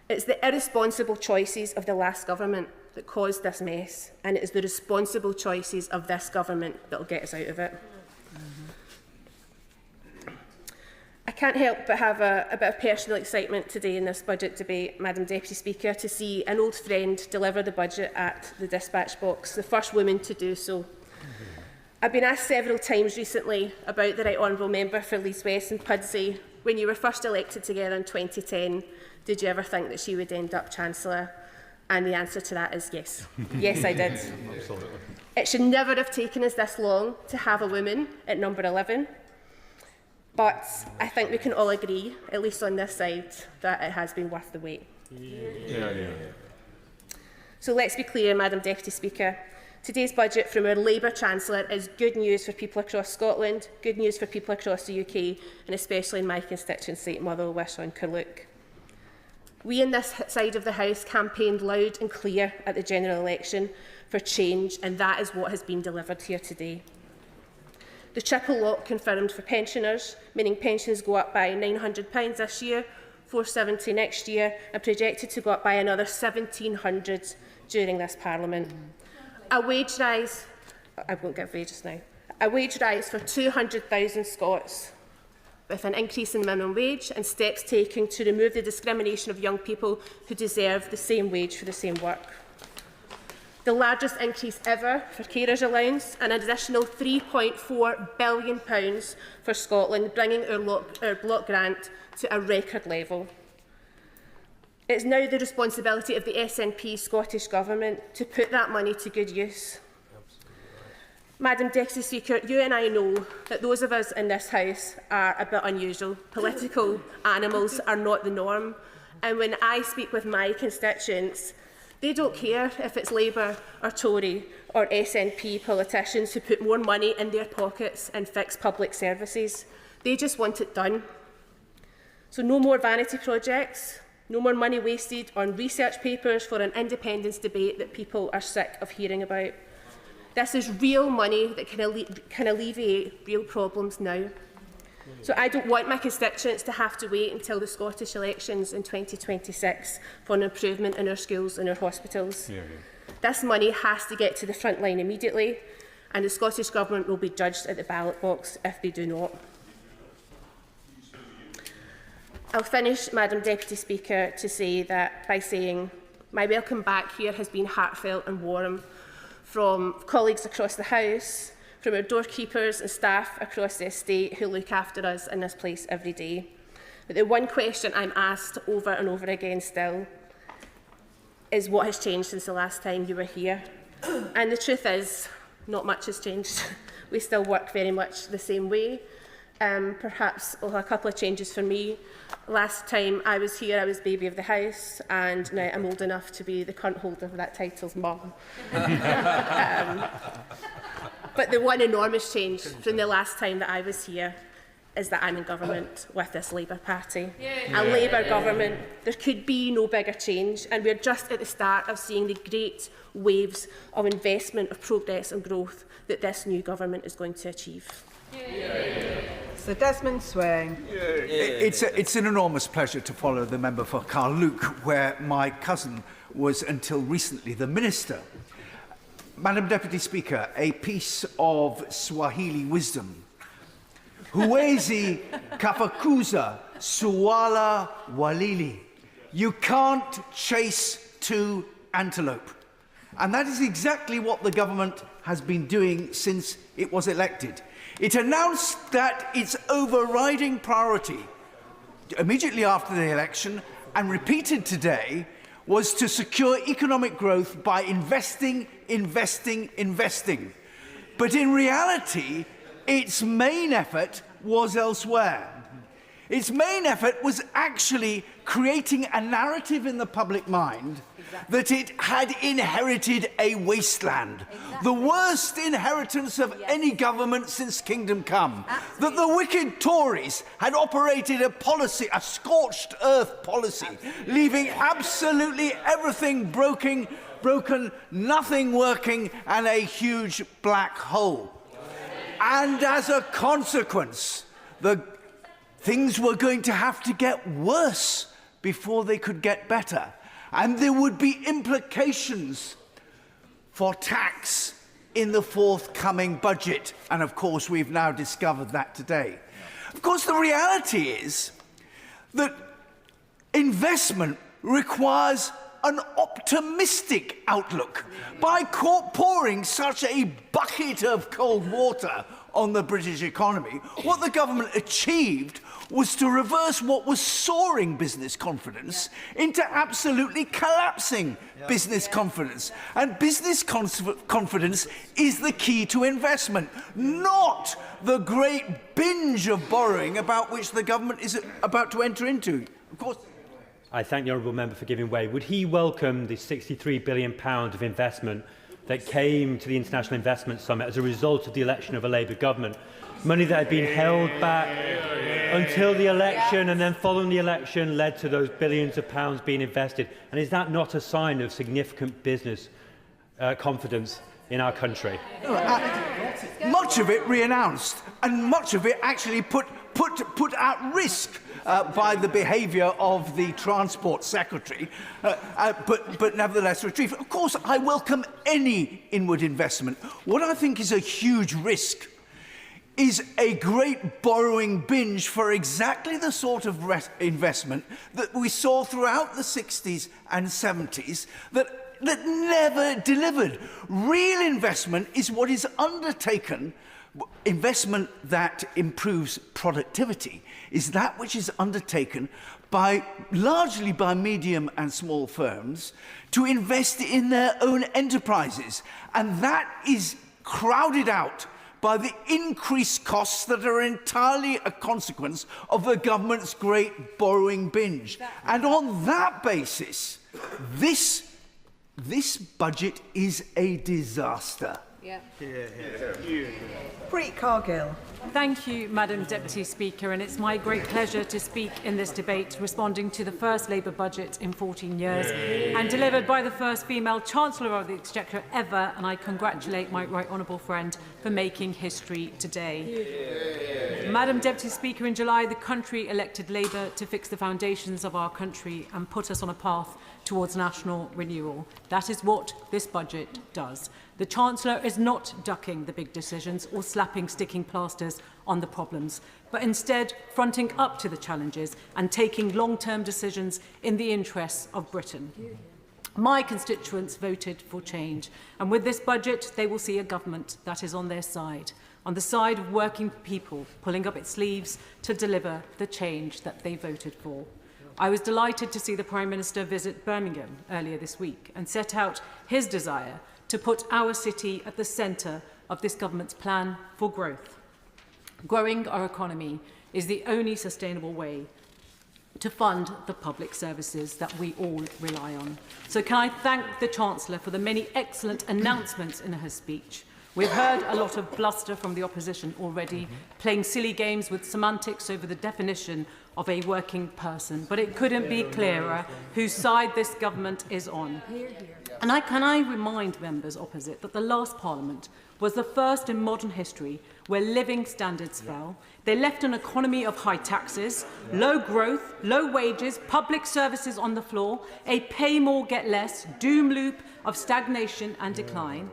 It's the irresponsible choices of the last government that caused this mess, and it is the responsible choices of this government that will get us out of it. I can't help but have a bit of personal excitement today in this budget debate, Madam Deputy Speaker, to see an old friend deliver the budget at the dispatch box, the first woman to do so. I've been asked several times recently about the Right Honourable Member for Leeds West and Pudsey. When you were first elected together in 2010, did you ever think that she would end up Chancellor? And the answer to that is yes. Yes, I did. Absolutely. It should never have taken us this long to have a woman at number 11. But I think we can all agree, at least on this side, that it has been worth the wait. Yeah. So let's be clear, Madam Deputy Speaker. Today's budget from our Labour Chancellor is good news for people across Scotland, good news for people across the UK, and especially in my constituency, Motherwell, Wishaw and Carluke. We in this side of the House campaigned loud and clear at the general election for change, and that is what has been delivered here today. The triple lock confirmed for pensioners, meaning pensions go up by £900 this year, £470 next year, and projected to go up by another £1,700 during this Parliament. A wage rise, I won't give wages now, a wage rise for 200,000 Scots, with an increase in the minimum wage and steps taken to remove the discrimination of young people who deserve the same wage for the same work. The largest increase ever for carers allowance, an additional £3.4 billion for Scotland, bringing our block grant to a record level. It is now the responsibility of the SNP Scottish Government to put that money to good use. Madam Deputy Speaker, you and I know that those of us in this House are a bit unusual. Political animals are not the norm. And when I speak with my constituents, they don't care if it's Labour or Tory or SNP politicians who put more money in their pockets and fix public services. They just want it done. So no more vanity projects, no more money wasted on research papers for an independence debate that people are sick of hearing about. This is real money that can alleviate real problems now. So I don't want my constituents to have to wait until the Scottish elections in 2026 for an improvement in our schools and our hospitals. This money has to get to the front line immediately, and the Scottish Government will be judged at the ballot box if they do not. I'll finish, Madam Deputy Speaker, by saying my welcome back here has been heartfelt and warm from colleagues across the House, from our doorkeepers and staff across the estate who look after us in this place every day. But the one question I'm asked over and over again still is what has changed since the last time you were here? And the truth is, not much has changed. We still work very much the same way. Perhaps a couple of changes for me. Last time I was here, I was baby of the house, and now I'm old enough to be the current holder of that title's mum. But the one enormous change from the last time that I was here is that I'm in government with this Labour Party. A Labour government. There could be no bigger change, and we're just at the start of seeing the great waves of investment, of progress and growth that this new government is going to achieve. Sir Desmond Swing. It's an enormous pleasure to follow the member for Carluke, where my cousin was until recently the minister. Madam Deputy Speaker, a piece of Swahili wisdom. Huwezi kafakuza suala walili. You can't chase two antelope. And that is exactly what the government has been doing since it was elected. It announced that its overriding priority, immediately after the election, and repeated today, was to secure economic growth by investing. But in reality, its main effort was elsewhere. Its main effort was actually creating a narrative in the public mind that it had inherited a wasteland, the worst inheritance of any government since Kingdom Come, that the wicked Tories had operated a policy, a scorched earth policy, leaving absolutely everything broken, nothing working, and a huge black hole. And as a consequence, things were going to have to get worse before they could get better. And there would be implications for tax in the forthcoming budget. And of course, we've now discovered that today. Of course, the reality is that investment requires an optimistic outlook. By pouring such a bucket of cold water on the British economy, what the government achieved was to reverse what was soaring business confidence into absolutely collapsing business confidence. And business confidence is the key to investment, not the great binge of borrowing about which the government is about to enter into. Of course. I thank the honourable member for giving way. Would he welcome the £63 billion of investment that came to the International Investment Summit as a result of the election of a Labour government? Money that had been held back until the election, and then following the election led to those billions of pounds being invested. And is that not a sign of significant business confidence in our country? Much of it re-announced, and much of it actually put at risk by the behaviour of the Transport Secretary, but nevertheless retrieved. Of course, I welcome any inward investment. What I think is a huge risk is a great borrowing binge for exactly the sort of investment that we saw throughout the 60s and 70s that never delivered. Real investment is what is undertaken. Investment that improves productivity is that which is undertaken largely by medium and small firms to invest in their own enterprises. And that is crowded out by the increased costs that are entirely a consequence of the government's great borrowing binge. And on that basis, this budget is a disaster. Yeah. Preet Cargill. Thank you, Madam Deputy Speaker, and it's my great pleasure to speak in this debate, responding to the first Labour budget in 14 years and delivered by the first female Chancellor of the Exchequer ever, and I congratulate my right honourable friend for making history today. Madam Deputy Speaker, in July, the country elected Labour to fix the foundations of our country and put us on a path towards national renewal. That is what this budget does. The Chancellor is not ducking the big decisions or slapping sticking plasters on the problems, but instead fronting up to the challenges and taking long-term decisions in the interests of Britain. My constituents voted for change, and with this budget they will see a government that is on their side, on the side of working people, pulling up its sleeves to deliver the change that they voted for. I was delighted to see the Prime Minister visit Birmingham earlier this week and set out his desire to put our city at the centre of this government's plan for growth. Growing our economy is the only sustainable way to fund the public services that we all rely on. So can I thank the Chancellor for the many excellent announcements in her speech. We've heard a lot of bluster from the opposition already, playing silly games with semantics over the definition of a working person, but it couldn't be clearer whose side this government is on. And can I remind members opposite that the last Parliament was the first in modern history where living standards fell. They left an economy of high taxes, low growth, low wages, public services on the floor, a pay more, get less, doom loop of stagnation and decline.